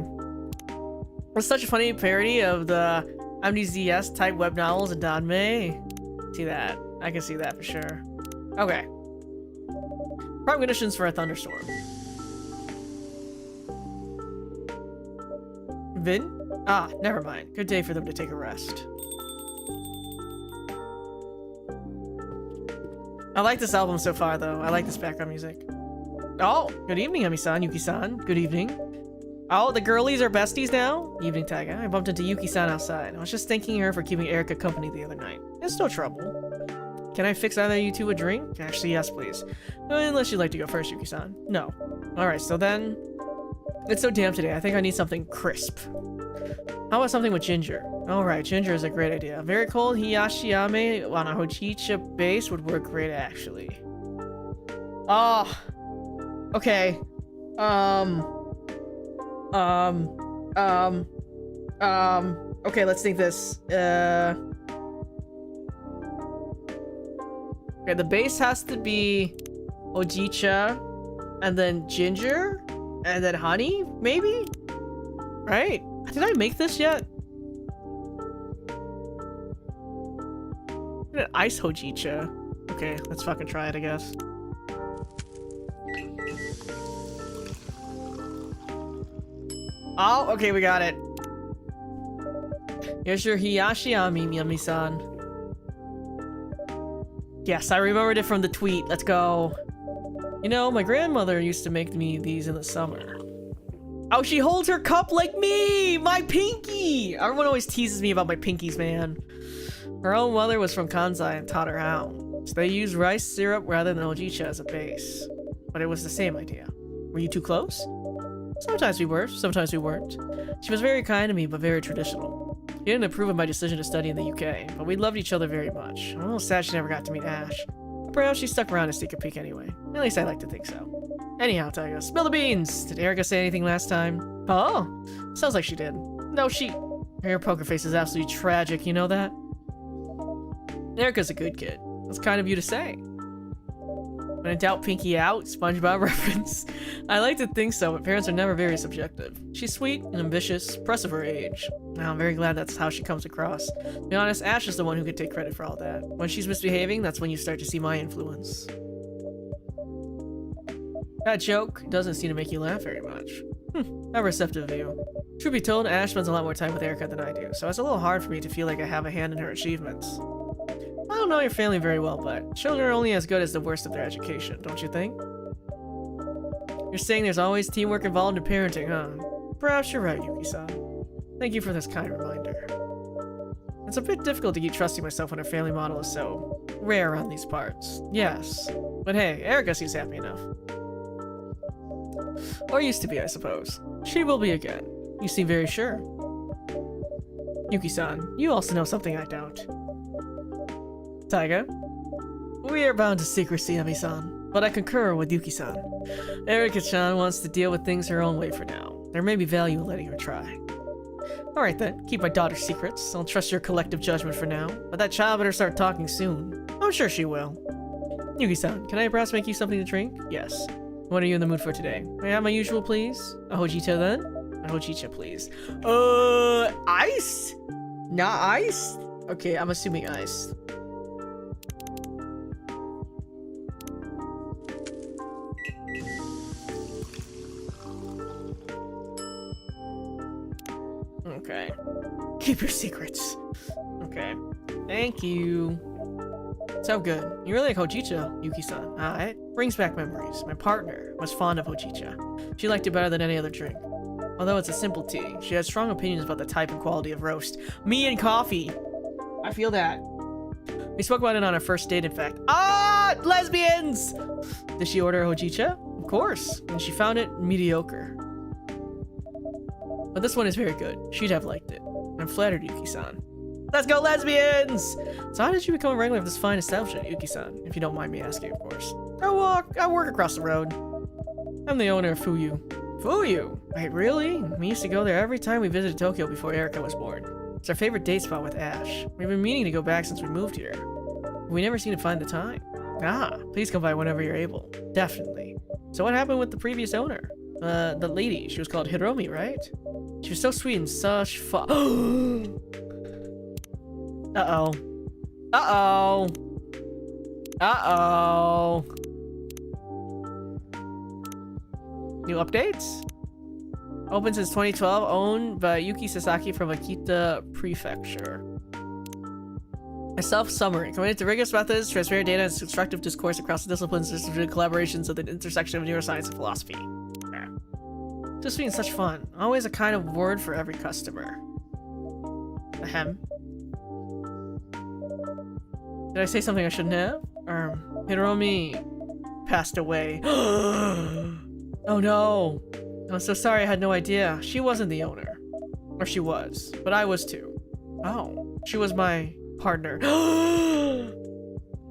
Speaker 1: It's such a funny parody of the MDZS type web novels and Danmei. See that. I can see that for sure. Okay. Prime conditions for a thunderstorm. Vin? Ah, never mind. Good day for them to take a rest. I like this album so far, though. I like this background music. Oh, good evening, Ami-san, Yuki-san. Good evening. Oh, the girlies are besties now? Evening, Taiga. I bumped into Yuki-san outside. I was just thanking her for keeping Erica company the other night. It's no trouble. Can I fix either of you two a drink? Actually, yes, please. Unless you'd like to go first, Yuki-san. No. Alright, so then... It's so damp today. I think I need something crisp. How about something with ginger? Alright, ginger is a great idea. Very cold hiyashiyame on a hojicha base would work great, actually. Oh. Okay. Okay, let's think this. Okay, the base has to be hojicha, and then ginger, and then honey, maybe? Right? Did I make this yet? An ice hojicha. Okay, let's fucking try it, I guess. Oh, okay, we got it. Here's your hiyashiyami, Miyami-san. Yes, I remembered it from the tweet. Let's go. You know, my grandmother used to make me these in the summer. Oh, she holds her cup like me! My pinky! Everyone always teases me about my pinkies, man. Her own mother was from Kansai and taught her how. So they used rice syrup rather than hojicha as a base. But it was the same idea. Were you too close? Sometimes we were, sometimes we weren't. She was very kind to me, but very traditional. She didn't approve of my decision to study in the UK, but we loved each other very much. I'm a little sad she never got to meet Ash. But perhaps she stuck around to sneak a peek anyway. At least I like to think so. Anyhow, Taiga, spill the beans! Did Erica say anything last time? Oh, sounds like she did. No, her poker face is absolutely tragic, you know that? Erica's a good kid. That's kind of you to say. When in doubt, pinky out, SpongeBob reference. I like to think so, but parents are never very subjective. She's sweet and ambitious, press of her age. Now, I'm very glad that's how she comes across. To be honest, Ash is the one who could take credit for all that. When she's misbehaving, that's when you start to see my influence. That joke doesn't seem to make you laugh very much. How receptive of you. Truth be told, Ash spends a lot more time with Erica than I do, so it's a little hard for me to feel like I have a hand in her achievements. I don't know your family very well, but children are only as good as the worst of their education, don't you think? You're saying there's always teamwork involved in parenting, huh? Perhaps you're right, Yuki-san. Thank you for this kind reminder. It's a bit difficult to keep trusting myself when our family model is so rare around these parts. Yes. But hey, Erica seems happy enough. Or used to be, I suppose. She will be again. You seem very sure. Yuki-san, you also know something I don't. Taiga? We are bound to secrecy, Ami-san, but I concur with Yuki-san. Erica-chan wants to deal with things her own way for now. There may be value in letting her try. Alright then, keep my daughter's secrets. I'll trust your collective judgment for now, but that child better start talking soon. I'm sure she will. Yuki-san, can I perhaps make you something to drink? Yes. What are you in the mood for today? May I have my usual, please? A hojicha then? A hojicha, please. Ice? Not ice? Okay, I'm assuming ice. Okay. Keep your secrets. Okay. Thank you. So good. You really like hojicha, Yuki-san. It brings back memories. My partner was fond of hojicha. She liked it better than any other drink. Although it's a simple tea, she has strong opinions about the type and quality of roast. Me and coffee! I feel that. We spoke about it on our first date, in fact. Ah! Lesbians! Did she order hojicha? Of course. And she found it mediocre. But this one is very good. She'd have liked it. I'm flattered, Yuki-san. Let's go, lesbians! So how did you become a regular of this fine establishment, Yuki-san? If you don't mind me asking, of course. I work across the road. I'm the owner of Fuyu. Fuyu? Wait, really? We used to go there every time we visited Tokyo before Erica was born. It's our favorite date spot with Ash. We've been meaning to go back since we moved here. We never seem to find the time. Ah, please come by whenever you're able. Definitely. So what happened with the previous owner? The lady. She was called Hiromi, right? She was so sweet and such fun. Uh-oh. Uh-oh. Uh-oh. New updates? Open since 2012, owned by Yuki Sasaki from Akita Prefecture. A self-summary. Committed to rigorous methods, transparent data, and constructive discourse across the disciplines, and collaborations at the intersection of neuroscience and philosophy. Just being such fun. Always a kind of word for every customer. Ahem. Did I say something I shouldn't have? Hiromi passed away. Oh no! I'm so sorry, I had no idea. She wasn't the owner. Or she was, but I was too. Oh, she was my partner.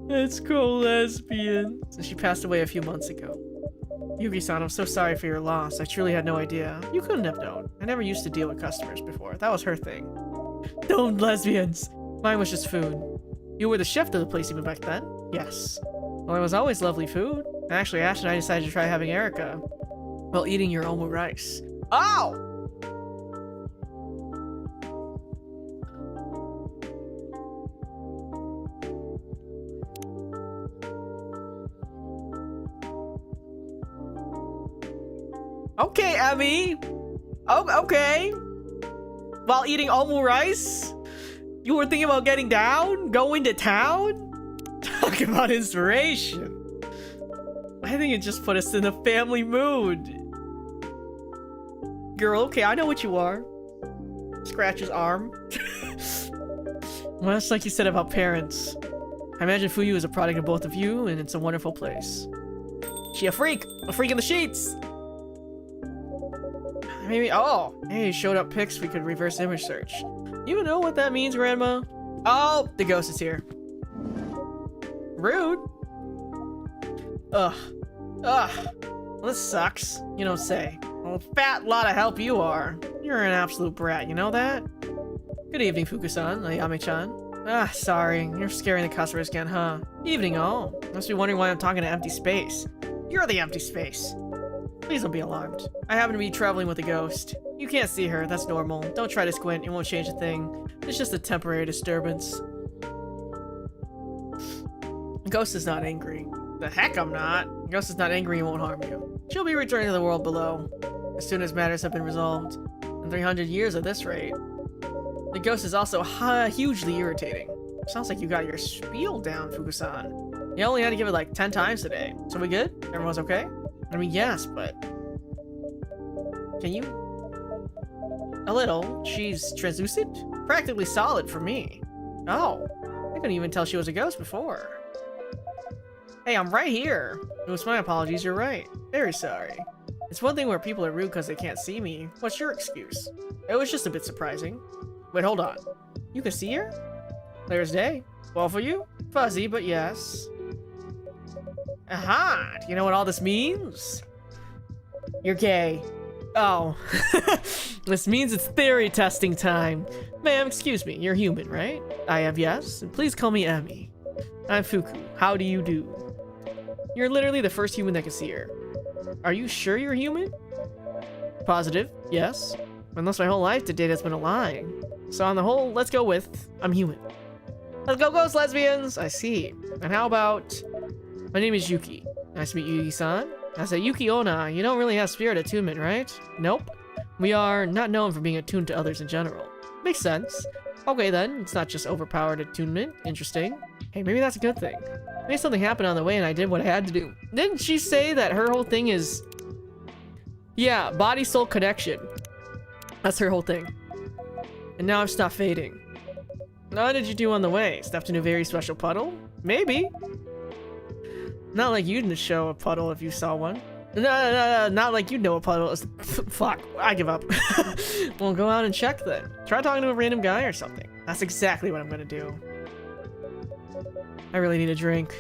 Speaker 1: Let's go, lesbian. And she passed away a few months ago. Yuki-san, I'm so sorry for your loss. I truly had no idea. You couldn't have known. I never used to deal with customers before. That was her thing. Don't lesbians! Mine was just food. You were the chef of the place even back then? Yes. Well, it was always lovely food. Actually, Ash and I decided to try having Erica while eating your omu rice. Oh! Okay, Emmy. Oh, okay. While eating omu rice? You were thinking about getting down? Going to town? Talk about inspiration. I think it just put us in a family mood. Girl, okay, I know what you are. Scratch his arm. Well, that's like you said about parents. I imagine Fuyu is a product of both of you, and it's a wonderful place. She a freak in the sheets. Maybe, oh, hey, showed up pics we could reverse image search. You know what that means, Grandma? Oh, the ghost is here. Rude. Ugh. Well, this sucks. You don't say. Well, fat lot of help you are. You're an absolute brat, you know that? Good evening, Fuku-san, Ayame-chan. Ah, sorry. You're scaring the customers again, huh? Evening all. Must be wondering why I'm talking to empty space. You're the empty space. Please don't be alarmed. I happen to be traveling with a ghost. You can't see her, that's normal. Don't try to squint, it won't change a thing. It's just a temporary disturbance. The ghost is not angry. The heck I'm not. The ghost is not angry and won't harm you. She'll be returning to the world below, as soon as matters have been resolved. In 300 years at this rate. The ghost is also hugely irritating. Sounds like you got your spiel down, Fuku-san. You only had to give it like 10 times today. So we good? Everyone's okay? I mean, yes, but... Can you... A little. She's translucent? Practically solid for me. Oh. I couldn't even tell she was a ghost before. Hey, I'm right here. It was my apologies, you're right. Very sorry. It's one thing where people are rude because they can't see me. What's your excuse? It was just a bit surprising. Wait, hold on. You can see her? Clear as day. Well for you? Fuzzy, but yes. Aha! Do you know what all this means? You're gay. Oh. This means it's theory testing time. Ma'am, excuse me, you're human, right? I have yes, and please call me Emmy. I'm Fuku. How do you do? You're literally the first human that can see her. Are you sure you're human? Positive, yes. Unless my whole life to date has been a lie. So on the whole, let's go with, I'm human. Let's go ghost lesbians! I see. And how about, my name is Yuki. Nice to meet you, Yuki-san. I say Yuki-onna, you don't really have spirit attunement, right? Nope. We are not known for being attuned to others in general. Makes sense. Okay then, it's not just overpowered attunement. Interesting. Hey, maybe that's a good thing. Maybe something happened on the way and I did what I had to do. Didn't she say that her whole thing is... Yeah, body-soul connection. That's her whole thing. And now I've stopped fading. What did you do on the way? Stepped in a very special puddle? Maybe. Not like you'd show a puddle if you saw one. No, not like you'd know a puddle is. Fuck, I give up. Well, go out and check then. Try talking to a random guy or something. That's exactly what I'm gonna do. I really need a drink.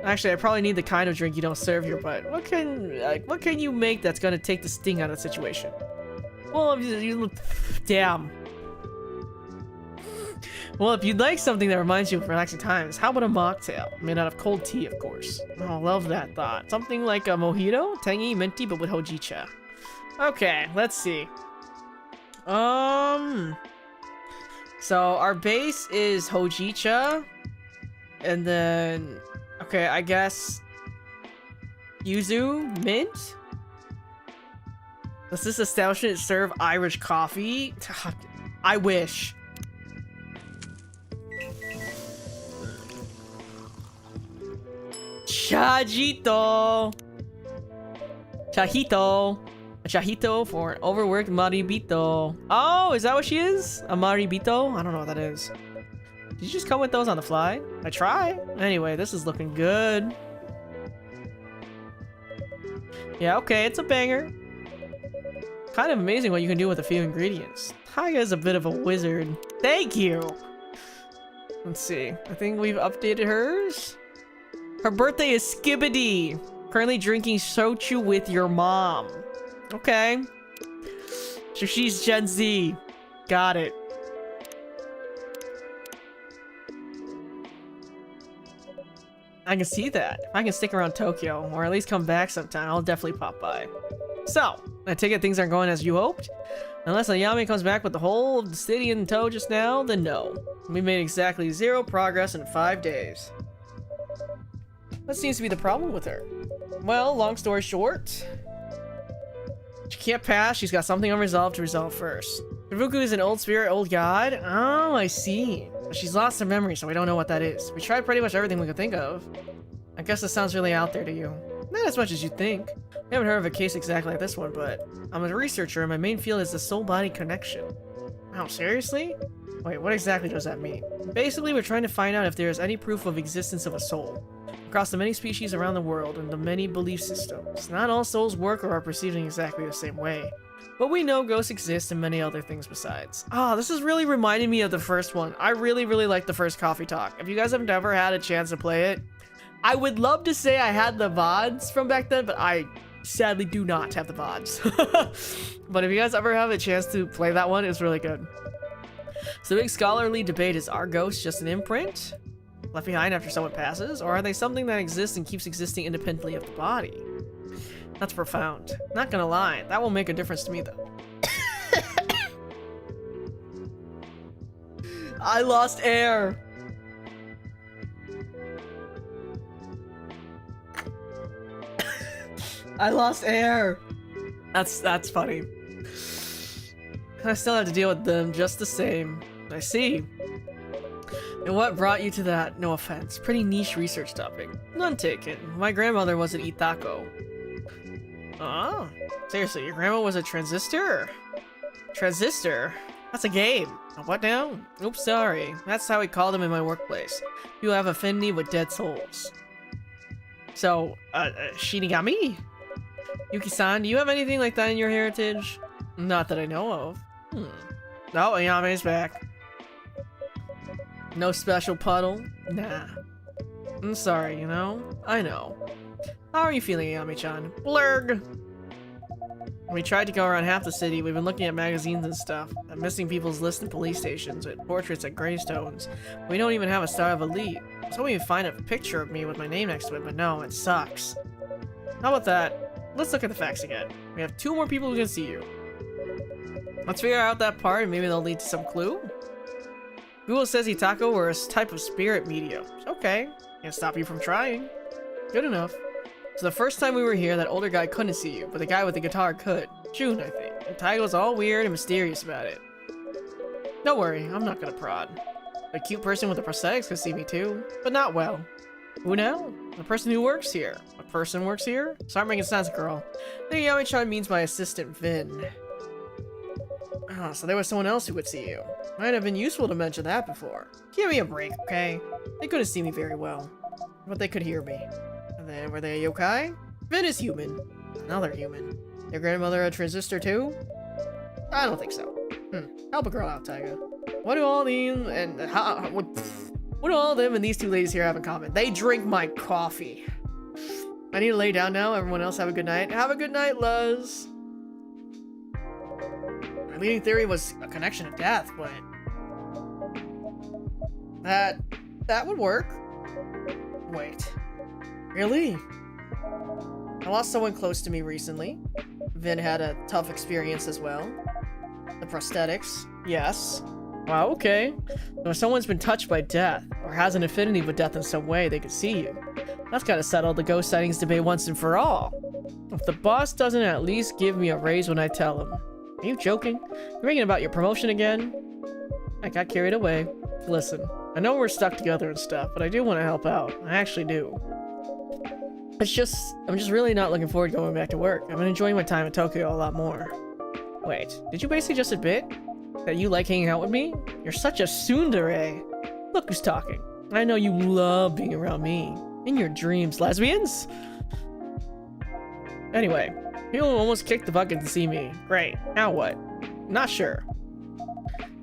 Speaker 1: Actually, I probably need the kind of drink you don't serve here, but what can you make that's gonna take the sting out of the situation? Well, if you damn. Well, if you'd like something that reminds you of relaxing times, how about a mocktail? Made out of cold tea, of course. Oh, love that thought. Something like a mojito? Tangy, minty, but with hojicha. Okay, let's see. So our base is hojicha. And then, okay, I guess yuzu, mint? Does this establishment serve Irish coffee? I wish. Chajito. Chajito. A chajito for an overworked maribito. Oh, is that what she is? A maribito? I don't know what that is. Did you just come with those on the fly? I try. Anyway, this is looking good. Yeah, okay, it's a banger. Kind of amazing what you can do with a few ingredients. Taiga is a bit of a wizard. Thank you! Let's see. I think we've updated hers. Her birthday is Skibbity. Currently drinking sochu with your mom. Okay. So she's Gen Z. Got it. I can see that. If I can stick around Tokyo, or at least come back sometime, I'll definitely pop by. So, I take it things aren't going as you hoped? Unless Ayame comes back with the whole of the city in tow just now, then no. We made exactly 0 progress in 5 days. What seems to be the problem with her? Well, long story short, she can't pass. She's got something unresolved to resolve first. Furuku is an old spirit, old god? Oh, I see. She's lost her memory, so we don't know what that is. We tried pretty much everything we could think of. I guess this sounds really out there to you. Not as much as you'd think. I haven't heard of a case exactly like this one, but I'm a researcher and my main field is the soul-body connection. Oh, seriously? Wait, what exactly does that mean? Basically, we're trying to find out if there is any proof of existence of a soul. Across the many species around the world and the many belief systems, not all souls work or are perceived in exactly the same way. But we know ghosts exist and many other things besides. Ah, this is really reminding me of the first one. I really like the first Coffee Talk. If you guys have never had a chance to play it, I would love to say I had the VODs from back then, but I sadly do not have the VODs. But if you guys ever have a chance to play that one, it's really good. So the big scholarly debate is, are ghosts just an imprint left behind after someone passes, or are they something that exists and keeps existing independently of the body? That's profound. Not gonna lie, that will make a difference to me though. I lost air. I lost air. That's funny. I still have to deal with them just the same. I see. And what brought you to that? No offense. Pretty niche research topic. None taken. My grandmother was an Itako. Oh, seriously, your grandma was a transistor? Transistor? That's a game. What now? Oops, sorry. That's how we call them in my workplace. You have affinity with dead souls. So, Shinigami? Yuki-san, do you have anything like that in your heritage? Not that I know of. Oh, Ayame's back. No special puddle? Nah. I'm sorry, you know? I know. How are you feeling, Ayame-chan? Blurg! We tried to go around half the city. We've been looking at magazines and stuff. At missing people's lists and police stations, with portraits at gravestones. We don't even have a star of a lead. I was hoping you'd find a picture of me with my name next to it, but no, it sucks. How about that? Let's look at the facts again. We have 2 more people who can see you. Let's figure out that part and maybe they'll lead to some clue. Google says Itako were a type of spirit medium. Okay, can't stop you from trying. Good enough. So the first time we were here, that older guy couldn't see you, but the guy with the guitar could. June, I think. And Taiga was all weird and mysterious about it. Don't worry, I'm not gonna prod. A cute person with the prosthetics could see me too, but not well. Who now? The person who works here. A person works here? Start making sense, girl. I think Yami-chan means my assistant, Vin. Oh, so there was someone else who would see you. Might have been useful to mention that before. Give me a break, okay? They couldn't see me very well, but they could hear me. And then, were they a yokai? Vin is human. Another human. Your grandmother a transistor too? I don't think so. Help a girl out, Taiga. What do all these and what do all them and these two ladies here have in common? They drink my coffee. I need to lay down now. Everyone else have a good night. Have a good night, Luz. My leading theory was a connection to death, but that would work. Wait. Really? I lost someone close to me recently. Vin had a tough experience as well. The prosthetics. Yes. Wow, okay. So if someone's been touched by death, or has an affinity with death in some way, they could see you. That's gotta settle the ghost sightings debate once and for all. If the boss doesn't at least give me a raise when I tell him. Are you joking? You're making about your promotion again? I got carried away. Listen, I know we're stuck together and stuff, but I do want to help out. I actually do. I'm just really not looking forward to going back to work. I've been enjoying my time in Tokyo a lot more. Wait, did you basically just admit that you like hanging out with me? You're such a tsundere. Look who's talking. I know you love being around me. In your dreams, lesbians? Anyway, people almost kicked the bucket to see me. Great. Now what? Not sure.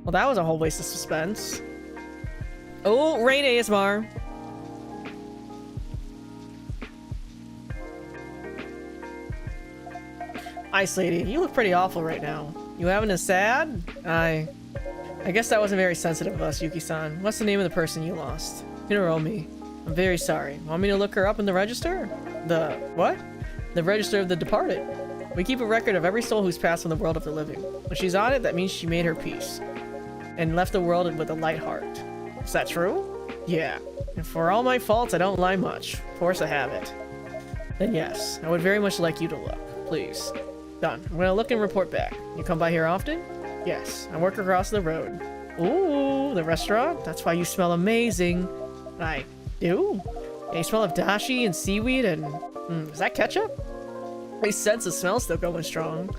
Speaker 1: Well, that was a whole waste of suspense. Oh, Rain ASMR. Ice Lady, you look pretty awful right now. You having a sad? I guess that wasn't very sensitive of us, Yuki-san. What's the name of the person you lost? Hiromi. I'm very sorry. Want me to look her up in the register? The what? The register of the departed. We keep a record of every soul who's passed from the world of the living. When she's on it, that means she made her peace and left the world with a light heart. Is that true? Yeah. And for all my faults, I don't lie much. Force a habit. Then yes, I would very much like you to look. Please. Done. I'm gonna look and report back. You come by here often? Yes. I work across the road. Ooh, the restaurant? That's why you smell amazing. I do? Yeah, you smell of dashi and seaweed and... is that ketchup? I sense the smell's still going strong.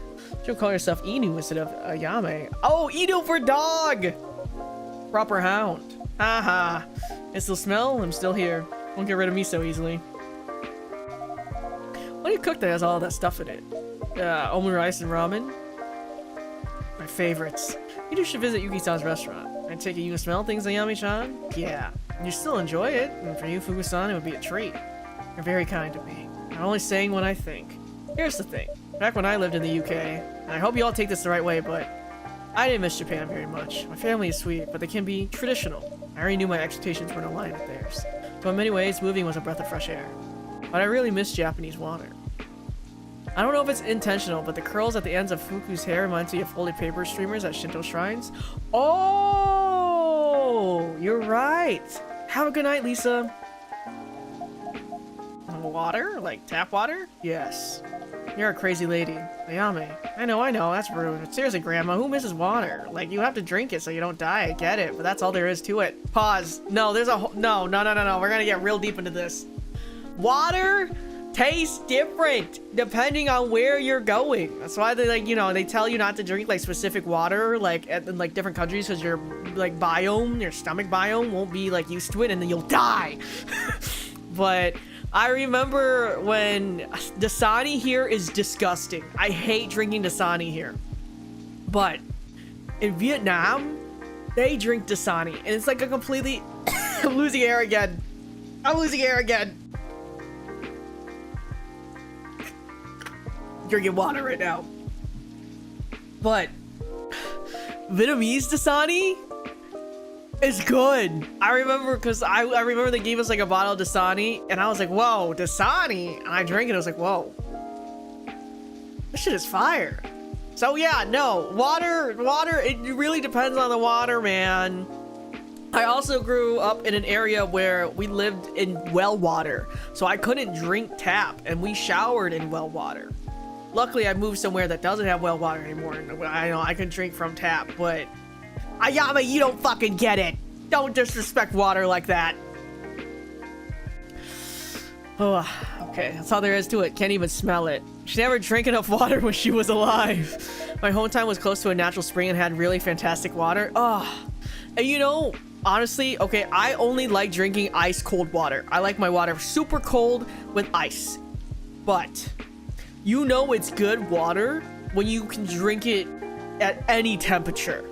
Speaker 1: She'll call yourself Inu instead of Ayame. Oh, Inu for dog! Proper hound. Haha. I still smell? I'm still here. Won't get rid of me so easily. What do you cook that has all that stuff in it? Omurice and ramen? My favorites. You should visit Yuki-san's restaurant. I take it you can smell things, Ayami-chan? Yeah. You still enjoy it, and for you, Fugu-san, it would be a treat. You're very kind to me. I'm only saying what I think. Here's the thing. Back when I lived in the UK, and I hope you all take this the right way, but I didn't miss Japan very much. My family is sweet, but they can be traditional. I already knew my expectations weren't aligned with theirs. So in many ways, moving was a breath of fresh air. But I really miss Japanese water. I don't know if it's intentional, but the curls at the ends of Fuku's hair reminds me of holy paper streamers at Shinto shrines. Oh, you're right. Have a good night, Lisa. Water? Like tap water? Yes. You're a crazy lady. Ayame. I know, that's rude. Seriously, Grandma, who misses water? Like, you have to drink it so you don't die, I get it, but that's all there is to it. Pause. No, there's a no. We're gonna get real deep into this. Water tastes different depending on where you're going. That's why they, like, you know, they tell you not to drink like specific water like in like different countries, because your like biome, your stomach biome won't be like used to it, and then you'll die. But I remember when Dasani here is disgusting. I hate drinking Dasani here. But in Vietnam, they drink Dasani, and it's like a completely I'm losing air again. Drinking water right now. But Vietnamese Dasani is good. I remember because I remember they gave us like a bottle of Dasani, and I was like, whoa, Dasani, and I drank it. I was like, whoa, this shit is fire. So yeah, no, water, it really depends on the water, man. I also grew up in an area where we lived in well water, so I couldn't drink tap, and we showered in well water. Luckily, I moved somewhere that doesn't have well water anymore, and I know I can drink from tap, but Ayame, you don't fucking get it. Don't disrespect water like that. Oh, okay, that's all there is to it. Can't even smell it. She never drank enough water when she was alive. My hometown was close to a natural spring and had really fantastic water. Oh, and you know, honestly, okay, I only like drinking ice cold water. I like my water super cold with ice. But you know it's good water when you can drink it at any temperature.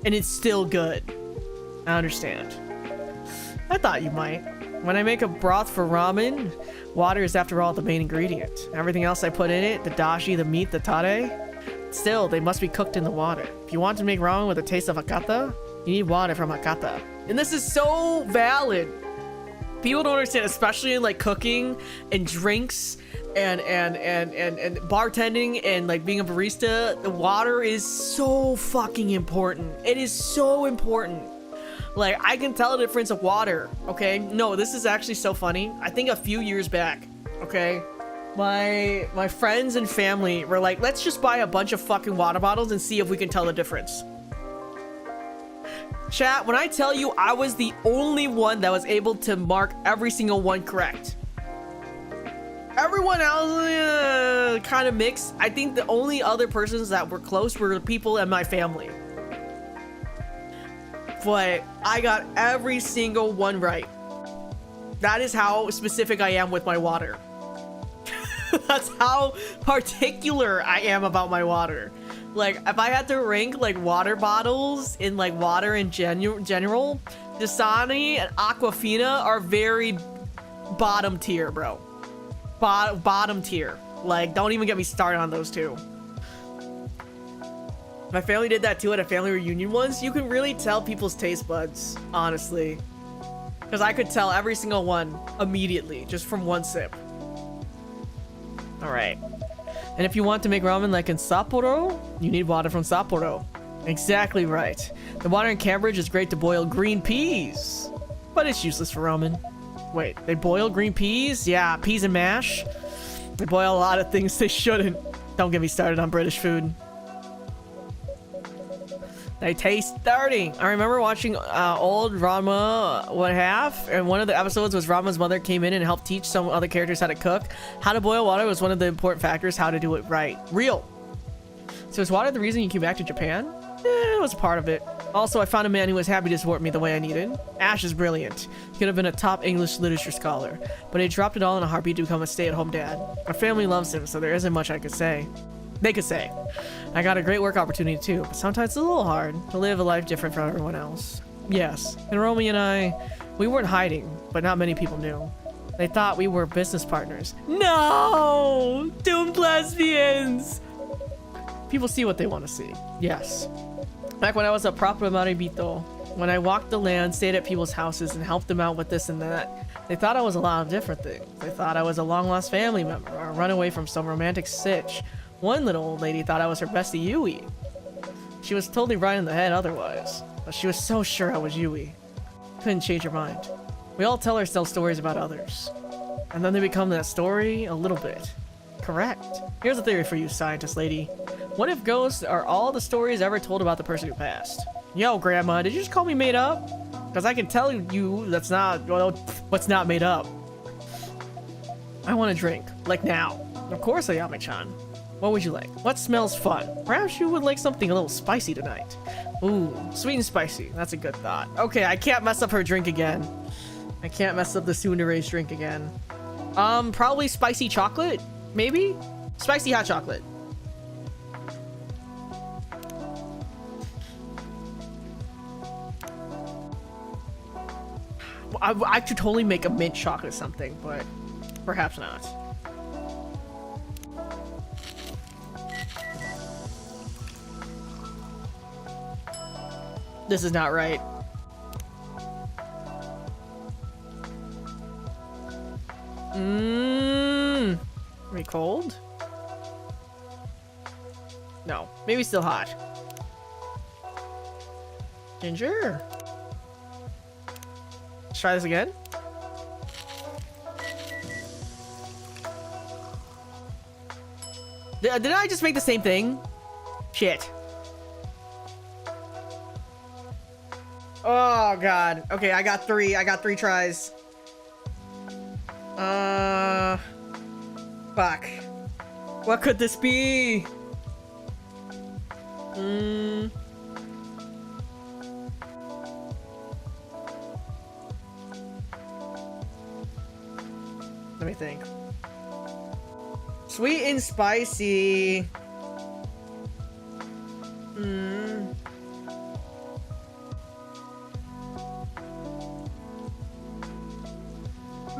Speaker 1: and it's still good. I understand. I thought you might. When I make a broth for ramen, water is after all the main ingredient. Everything else I put in it, the dashi, the meat, the tare, still, they must be cooked in the water. If you want to make ramen with a taste of hakata, you need water from hakata. And this is so valid. People don't understand, especially in like cooking and drinks and bartending and like being a barista, the water is so fucking important. It is so important. Like, I can tell the difference of water, okay? No, this is actually so funny. I think a few years back, okay, my friends and family were like, let's just buy a bunch of fucking water bottles and see if we can tell the difference. Chat, when I tell you I was the only one that was able to mark every single one correct. Everyone else kind of mixed. I think the only other persons that were close were the people in my family. But I got every single one right. That is how specific I am with my water. That's how particular I am about my water. Like, if I had to rank like water bottles in like water in general, Dasani and Aquafina are very bottom tier, bro. Bottom tier. Like, don't even get me started on those two. My family did that too at a family reunion once. You can really tell people's taste buds, honestly. Because I could tell every single one immediately, just from one sip. Alright. And if you want to make ramen like in Sapporo, you need water from Sapporo. Exactly right. The water in Cambridge is great to boil green peas, but it's useless for ramen. Wait, they boil green peas? Yeah, peas and mash. They boil a lot of things they shouldn't. Don't get me started on British food. They taste dirty. I remember watching old Ranma What Half, and one of the episodes was Ranma's mother came in and helped teach some other characters how to cook. How to boil water was one of the important factors, how to do it right. Real. So is water the reason you came back to Japan? It was a part of it. Also, I found a man who was happy to support me the way I needed. Ash is brilliant. He could have been a top English literature scholar, but he dropped it all in a heartbeat to become a stay-at-home dad. Our family loves him, so there isn't much I could say. They could say. I got a great work opportunity too, but sometimes it's a little hard to live a life different from everyone else. Yes, and Romy and I, we weren't hiding, but not many people knew. They thought we were business partners. No! Doomed lesbians! People see what they want to see. Yes. Back when I was a proper maribito, when I walked the land, stayed at people's houses, and helped them out with this and that, they thought I was a lot of different things. They thought I was a long-lost family member or a runaway from some romantic sitch. One little old lady thought I was her bestie Yui. She was totally right in the head otherwise, but she was so sure I was Yui. Couldn't change her mind. We all tell ourselves stories about others, and then they become that story a little bit. Correct. Here's a theory for you, scientist lady. What if ghosts are all the stories ever told about the person who passed? Yo, Grandma, did you just call me made up? Because I can tell you that's not, well, what's not made up. I want a drink, like now. Of course, Ayame-chan. What would you like? What smells fun? Perhaps you would like something a little spicy tonight. Ooh, sweet and spicy. That's a good thought. Okay, I can't mess up her drink again. I can't mess up the Tsundere's drink again. Probably spicy chocolate? Maybe? Spicy hot chocolate. I could totally make a mint chocolate something, but perhaps not. This is not right. Are we cold? No, maybe still hot. Ginger. Let's try this again. Did I just make the same thing? Shit. Oh god. Okay, I got three. I got 3 tries. Fuck. What could this be? Let me think. Sweet and spicy.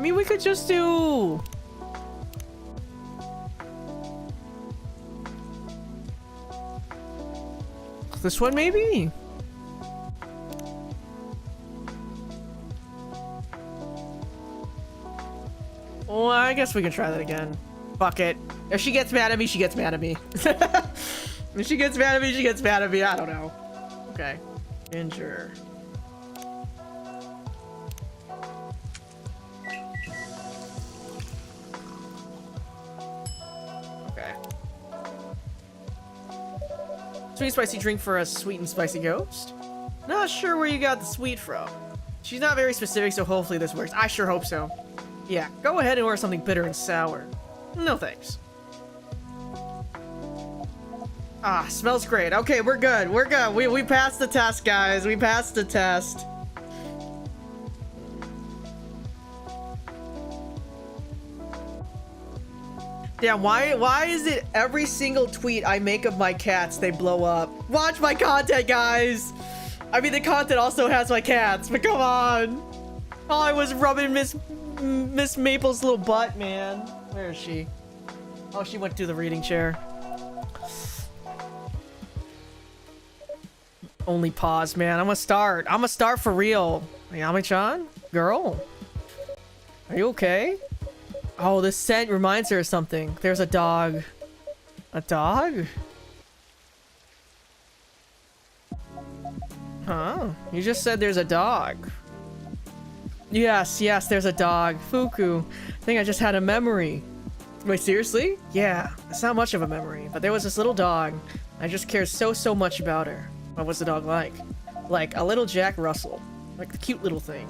Speaker 1: mean, we could just do... this one, maybe? Well, I guess we can try that again. Fuck it. If she gets mad at me, she gets mad at me. If she gets mad at me, she gets mad at me. I don't know. Okay. Ginger. Okay. Sweet spicy drink for a sweet and spicy ghost? Not sure where you got the sweet from. She's not very specific, so hopefully this works. I sure hope so. Yeah, go ahead and order something bitter and sour. No thanks. Ah, smells great. Okay, we're good. We're good. We passed the test, guys. We passed the test. Yeah, why is it every single tweet I make of my cats, they blow up? Watch my content, guys! I mean, the content also has my cats, but come on! Oh, I was rubbing Miss Maple's little butt, man. Where is she? Oh, she went to the reading chair. Only pause, man. I'm gonna start. I'm gonna start for real. Yami-chan? Girl? Are you okay? Oh, this scent reminds her of something. There's a dog. A dog? Huh? You just said there's a dog. Yes, there's a dog. Fuku. I think I just had a memory. Wait, seriously? Yeah, it's not much of a memory, but there was this little dog. I just cared so much about her. What was the dog like? Like a little Jack Russell. Like the cute little thing.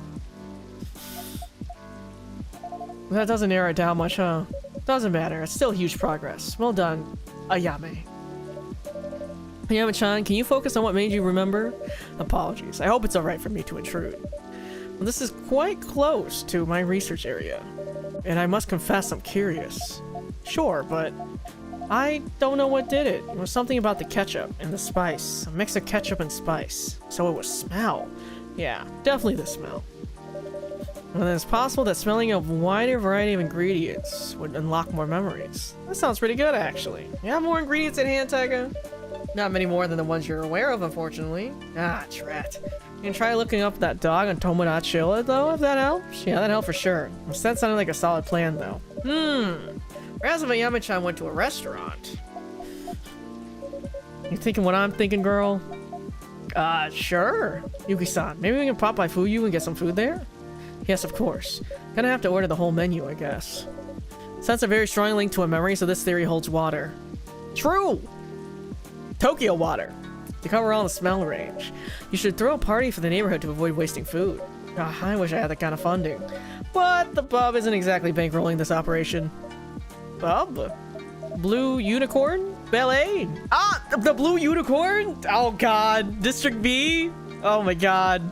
Speaker 1: That doesn't narrow it down much, huh? Doesn't matter. It's still huge progress. Well done, Ayame. Ayame-chan, can you focus on what made you remember? Apologies. I hope it's alright for me to intrude. Well, this is quite close to my research area. And I must confess I'm curious. Sure, but I don't know what did it. It was something about the ketchup and the spice. A mix of ketchup and spice. So it was smell. Yeah, definitely the smell. And then it's possible that smelling a wider variety of ingredients would unlock more memories. That sounds pretty good, actually. You have more ingredients at hand, Taiga? Not many more than the ones you're aware of, unfortunately. Ah, drat. You can try looking up that dog on Tomodachi, though, if that helps. Yeah, that helped for sure. That sounded like a solid plan, though. Whereas if Ayame-chan went to a restaurant. You thinking what I'm thinking, girl? Sure. Yuki-san, maybe we can pop by Fuyu and get some food there? Yes, of course. Gonna have to order the whole menu, I guess. Sense a very strong link to a memory, so this theory holds water. True! Tokyo water. To cover all the smell range. You should throw a party for the neighborhood to avoid wasting food. I wish I had that kind of funding. But the pub isn't exactly bankrolling this operation. Pub? Blue Unicorn? Ballet? Ah! The Blue Unicorn? Oh god. District B? Oh my god.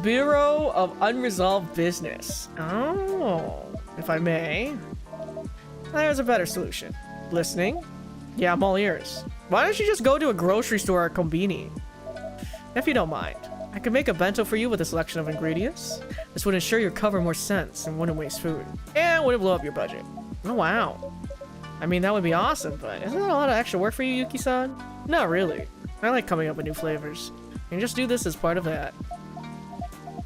Speaker 1: Bureau of Unresolved Business. Oh, if I may. There's a better solution. Listening? Yeah, I'm all ears. Why don't you just go to a grocery store or kombini? If you don't mind, I could make a bento for you with a selection of ingredients. This would ensure you cover more cents and wouldn't waste food. And wouldn't blow up your budget. Oh, wow. I mean, that would be awesome, but isn't that a lot of extra work for you, Yuki-san? Not really. I like coming up with new flavors. You can just do this as part of that.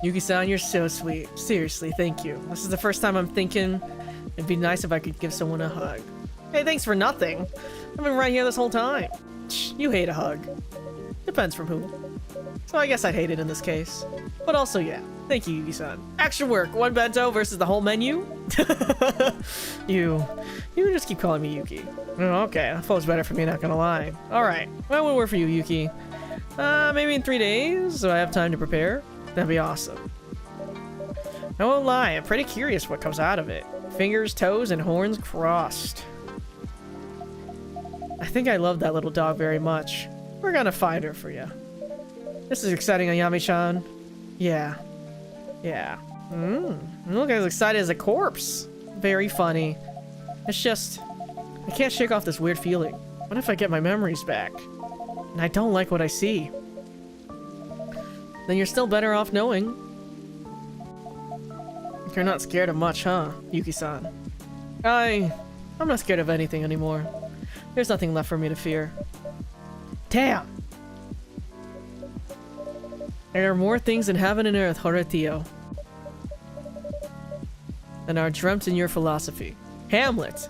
Speaker 1: Yuki-san, you're so sweet. Seriously, thank you. This is the first time I'm thinking it'd be nice if I could give someone a hug. Hey, thanks for nothing. I've been right here this whole time. You hate a hug. Depends from who. So I guess I'd hate it in this case. But also, yeah. Thank you, Yuki-san. Extra work. One bento versus the whole menu? You can just keep calling me Yuki. Oh, okay. That feels better for me, not gonna lie. Alright. Well, what work for you, Yuki? Maybe in 3 days, so I have time to prepare. That'd be awesome. I won't lie, I'm pretty curious what comes out of it. Fingers, toes, and horns crossed. I think I love that little dog very much. We're gonna find her for you. This is exciting, Ayame-chan. Yeah. You look as excited as a corpse. Very funny. It's just, I can't shake off this weird feeling. What if I get my memories back? And I don't like what I see? Then you're still better off knowing. You're not scared of much, huh, Yuki-san? I'm not scared of anything anymore. There's nothing left for me to fear. Damn! There are more things in heaven and earth, Horatio, than are dreamt in your philosophy. Hamlet!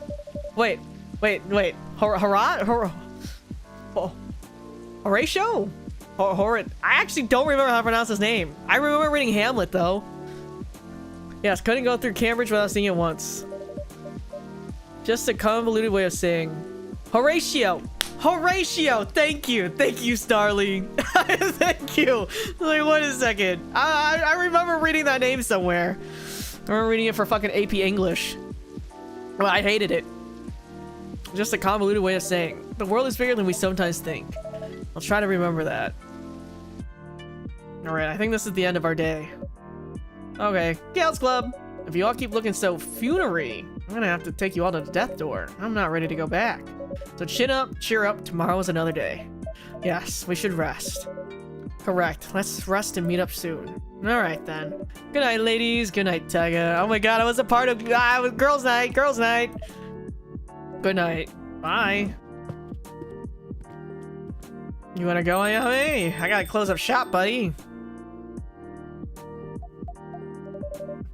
Speaker 1: Wait. Horatio? I actually don't remember how to pronounce his name. I remember reading Hamlet, though. Yes, couldn't go through Cambridge without seeing it once. Just a convoluted way of saying Horatio! Horatio! Thank you! Thank you, Starling! Thank you! Like, wait a second. I remember reading that name somewhere. I remember reading it for fucking AP English. Well, I hated it. Just a convoluted way of saying the world is bigger than we sometimes think. I'll try to remember that. Alright, I think this is the end of our day. Okay, Gals Club! If you all keep looking so funerary, I'm gonna have to take you all to the death door. I'm not ready to go back. So chin up, cheer up, tomorrow is another day. Yes, we should rest. Correct, let's rest and meet up soon. Alright then. Good night, ladies. Good night, Taiga. Oh my god, I was a part of girls' night, girls' night. Good night. Bye. You wanna go, Ayame? I gotta close up shop, buddy.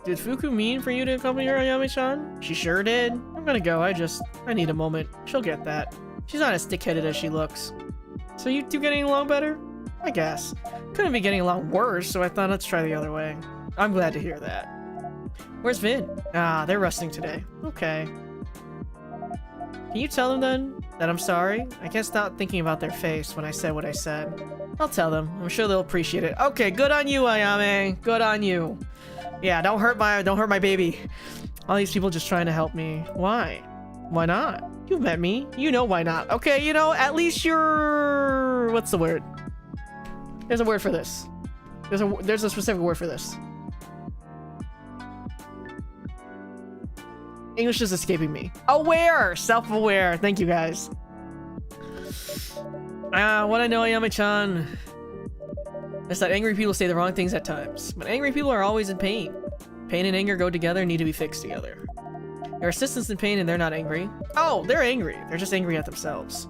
Speaker 1: Did Fuku mean for you to accompany her, Ayame-chan? She sure did. I'm gonna go, I need a moment. She'll get that. She's not as stick-headed as she looks. So you two getting along better? I guess. Couldn't be getting along worse, so I thought let's try the other way. I'm glad to hear that. Where's Vin? Ah, they're resting today. Okay. Can you tell them then that I'm sorry? I can't stop thinking about their face when I said what I said. I'll tell them. I'm sure they'll appreciate it. Okay, good on you, Ayame. Good on you. Yeah, don't hurt my baby. All these people just trying to help me. Why? Why not? You've met me. You know why not. Okay, you know, at least you're... What's the word? There's a word for this. There's a specific word for this. English is escaping me. Aware! Self-aware. Thank you, guys. What I know, Ayame-chan, is that angry people say the wrong things at times. But angry people are always in pain. Pain and anger go together and need to be fixed together. Their assistants in pain and they're not angry. Oh, they're angry. They're just angry at themselves.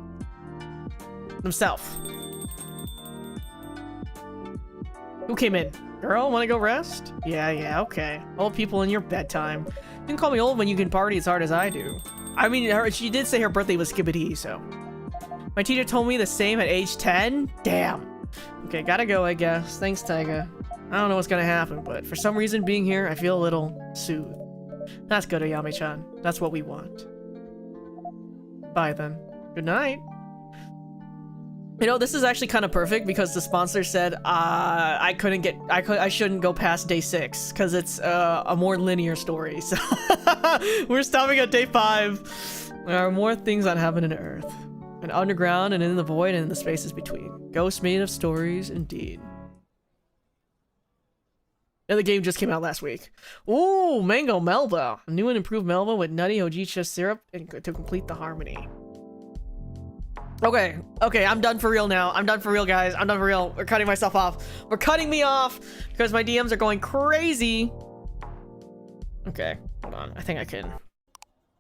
Speaker 1: Who came in? Girl, wanna go rest? Yeah, okay. Old people in your bedtime. You can call me old when you can party as hard as I do. I mean, she did say her birthday was skibbity, so. My teacher told me the same at age 10? Damn. Okay, gotta go, I guess. Thanks, Taiga. I don't know what's gonna happen, but for some reason, being here, I feel a little soothed. That's good, Ayame-chan. That's what we want. Bye, then. Good night. You know, this is actually kind of perfect because the sponsor said I shouldn't go past day 6 because it's a more linear story. So we're stopping at day 5. There are more things on heaven and earth, and underground and in the void and in the spaces between. Ghosts made of stories, indeed. And the game just came out last week. Ooh, Mango Melba, a new and improved Melba with nutty Hojicha syrup and to complete the harmony. Okay, I'm done for real now. I'm done for real, guys. I'm done for real. We're cutting myself off. We're cutting me off because my DMs are going crazy. Okay, hold on. I think I can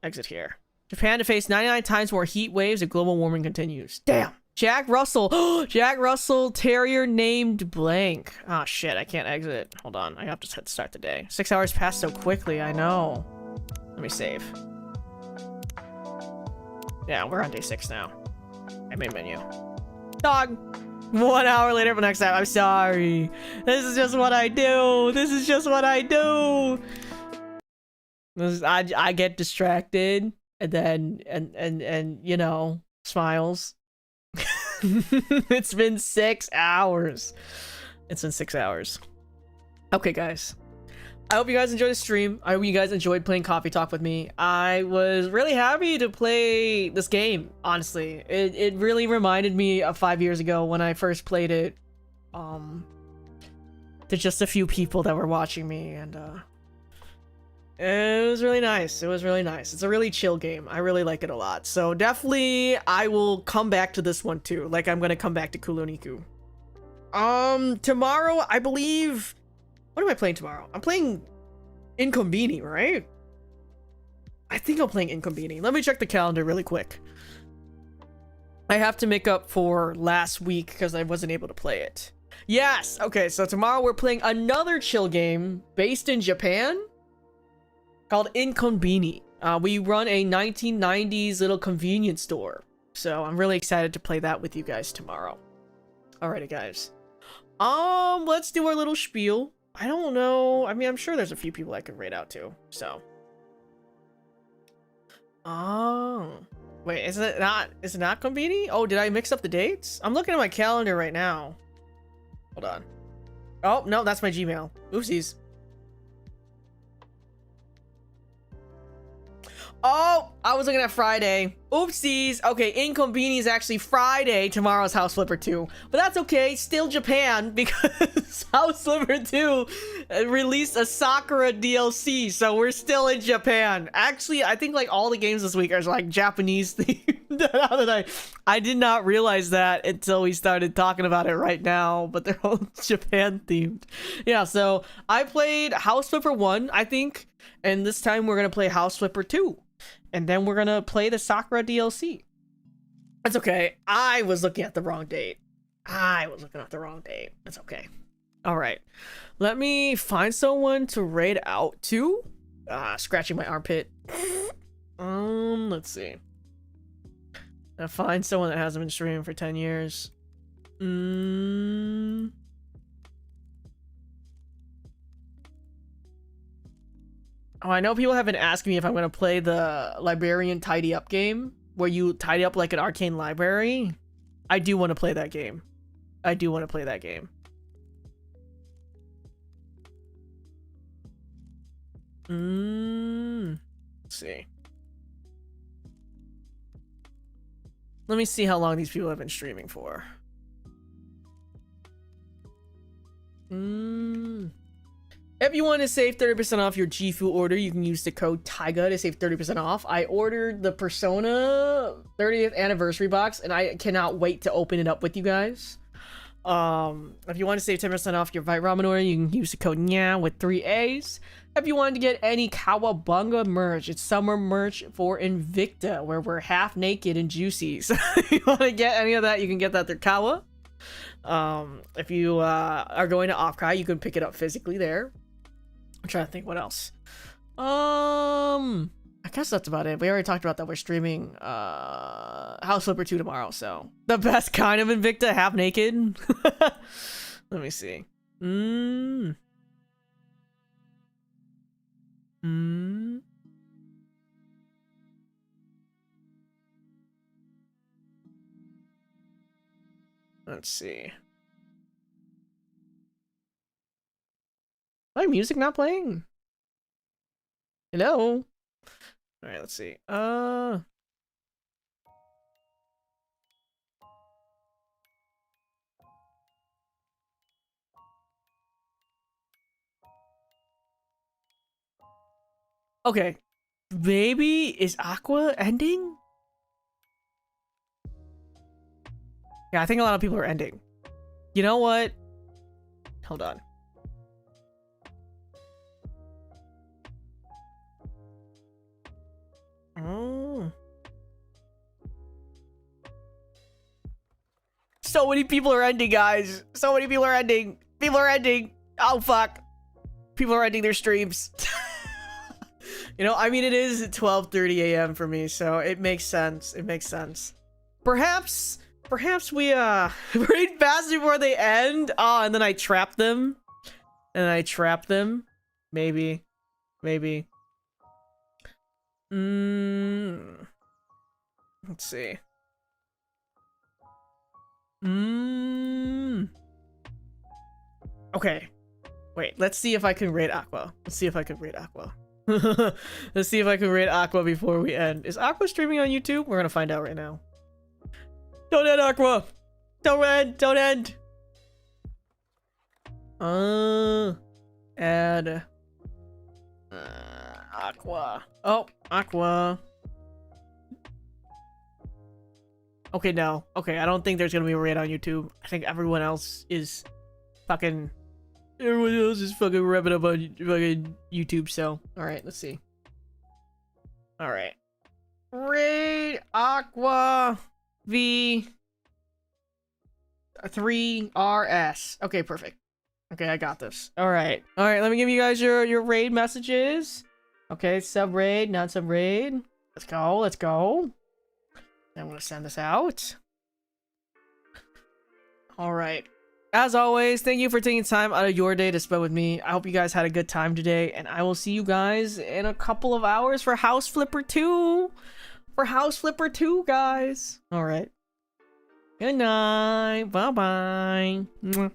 Speaker 1: exit here. Japan to face 99 times more heat waves if global warming continues. Damn. Jack Russell. Jack Russell Terrier named blank. Oh, shit. I can't exit. Hold on. I have to start the day. 6 hours passed so quickly. I know. Let me save. Yeah, we're on day 6 now. I main menu. Dog. 1 hour later for next time. I'm sorry. This is just what I do. This is just what I do. I get distracted and then and you know, smiles. It's been 6 hours. It's been 6 hours. Okay, guys. I hope you guys enjoyed the stream. I hope you guys enjoyed playing Coffee Talk with me. I was really happy to play this game, honestly. It really reminded me of 5 years ago when I first played it. To just a few people that were watching me, and it was really nice. It was really nice. It's a really chill game. I really like it a lot. So definitely I will come back to this one too. Like I'm gonna come back to Kuloniku. Tomorrow, I believe... What am I playing tomorrow? I'm playing Inconveni, right? I think I'm playing Inconveni. Let me check the calendar really quick. I have to make up for last week because I wasn't able to play it. Yes! Okay, so tomorrow we're playing another chill game based in Japan called Inconveni. We run a 1990s little convenience store. So I'm really excited to play that with you guys tomorrow. Alrighty, guys. Let's do our little spiel. I don't know. I mean, I'm sure there's a few people I could rate out to, so. Oh. Wait, is it not Conveni? Oh, did I mix up the dates? I'm looking at my calendar right now. Hold on. Oh, no, that's my Gmail. Oopsies. Oh, I was looking at Friday. Oopsies. Okay, Inconveni is actually Friday. Tomorrow's House Flipper 2. But that's okay. Still Japan because House Flipper 2 released a Sakura DLC. So we're still in Japan. Actually, I think like all the games this week are like Japanese themed. I did not realize that until we started talking about it right now. But they're all Japan themed. Yeah, so I played House Flipper 1, I think. And this time we're going to play House Flipper 2. And then we're gonna play the Sakura DLC. That's okay. I was looking at the wrong date. That's okay. Alright. Let me find someone to raid out to. Scratching my armpit. Let's see. I'll find someone that hasn't been streaming for 10 years. Oh, I know people have been asking me if I'm going to play the Librarian Tidy Up game, where you tidy up like an arcane library. I do want to play that game. Let's see. Let me see how long these people have been streaming for. If you want to save 30% off your Gifu order, you can use the code Taiga to save 30% off. I ordered the Persona 30th anniversary box, and I cannot wait to open it up with you guys. If you want to save 10% off your Vite Ramen order, you can use the code NYA with 3 A's. If you want to get any Kawabunga merch, it's summer merch for INVICTA, where we're half naked and juicy. So if you want to get any of that, you can get that through Kawa. If you are going to Offkai, you can pick it up physically there. I'm trying to think what else. I guess that's about it. We already talked about that. We're streaming House Flipper 2 tomorrow, so the best kind of INVICTA, half naked. Let me see. Let's see. My music not playing? Hello? Alright, let's see. Okay. Maybe is Aqua ending? Yeah, I think a lot of people are ending. You know what? Hold on. Oh. So many people are ending, guys. So many people are ending. People are ending. Oh, fuck. People are ending their streams. You know, I mean, it is 12:30 a.m. for me, so it makes sense. It makes sense. Perhaps we, read fast before they end. Oh, and then I trap them. Maybe. Let's see. Okay. Wait, let's see if I can raid Aqua. Let's see if I can raid Aqua before we end. Is Aqua streaming on YouTube? We're gonna find out right now. Don't end, Aqua! Don't end! Add Aqua. Oh, Aqua. Okay, no. Okay, I don't think there's gonna be a raid on YouTube. I think everyone else is fucking Everyone else is fucking revving up on fucking YouTube, so. Alright, let's see. Alright. Raid Aqua V 3RS. Okay, perfect. Okay, I got this. Alright. Alright, let me give you guys your raid messages. Okay, sub raid, not sub raid. Let's go, let's go. I'm gonna send this out. Alright. As always, thank you for taking time out of your day to spend with me. I hope you guys had a good time today, and I will see you guys in a couple of hours for House Flipper 2. For House Flipper 2, guys. Alright. Good night. Bye-bye.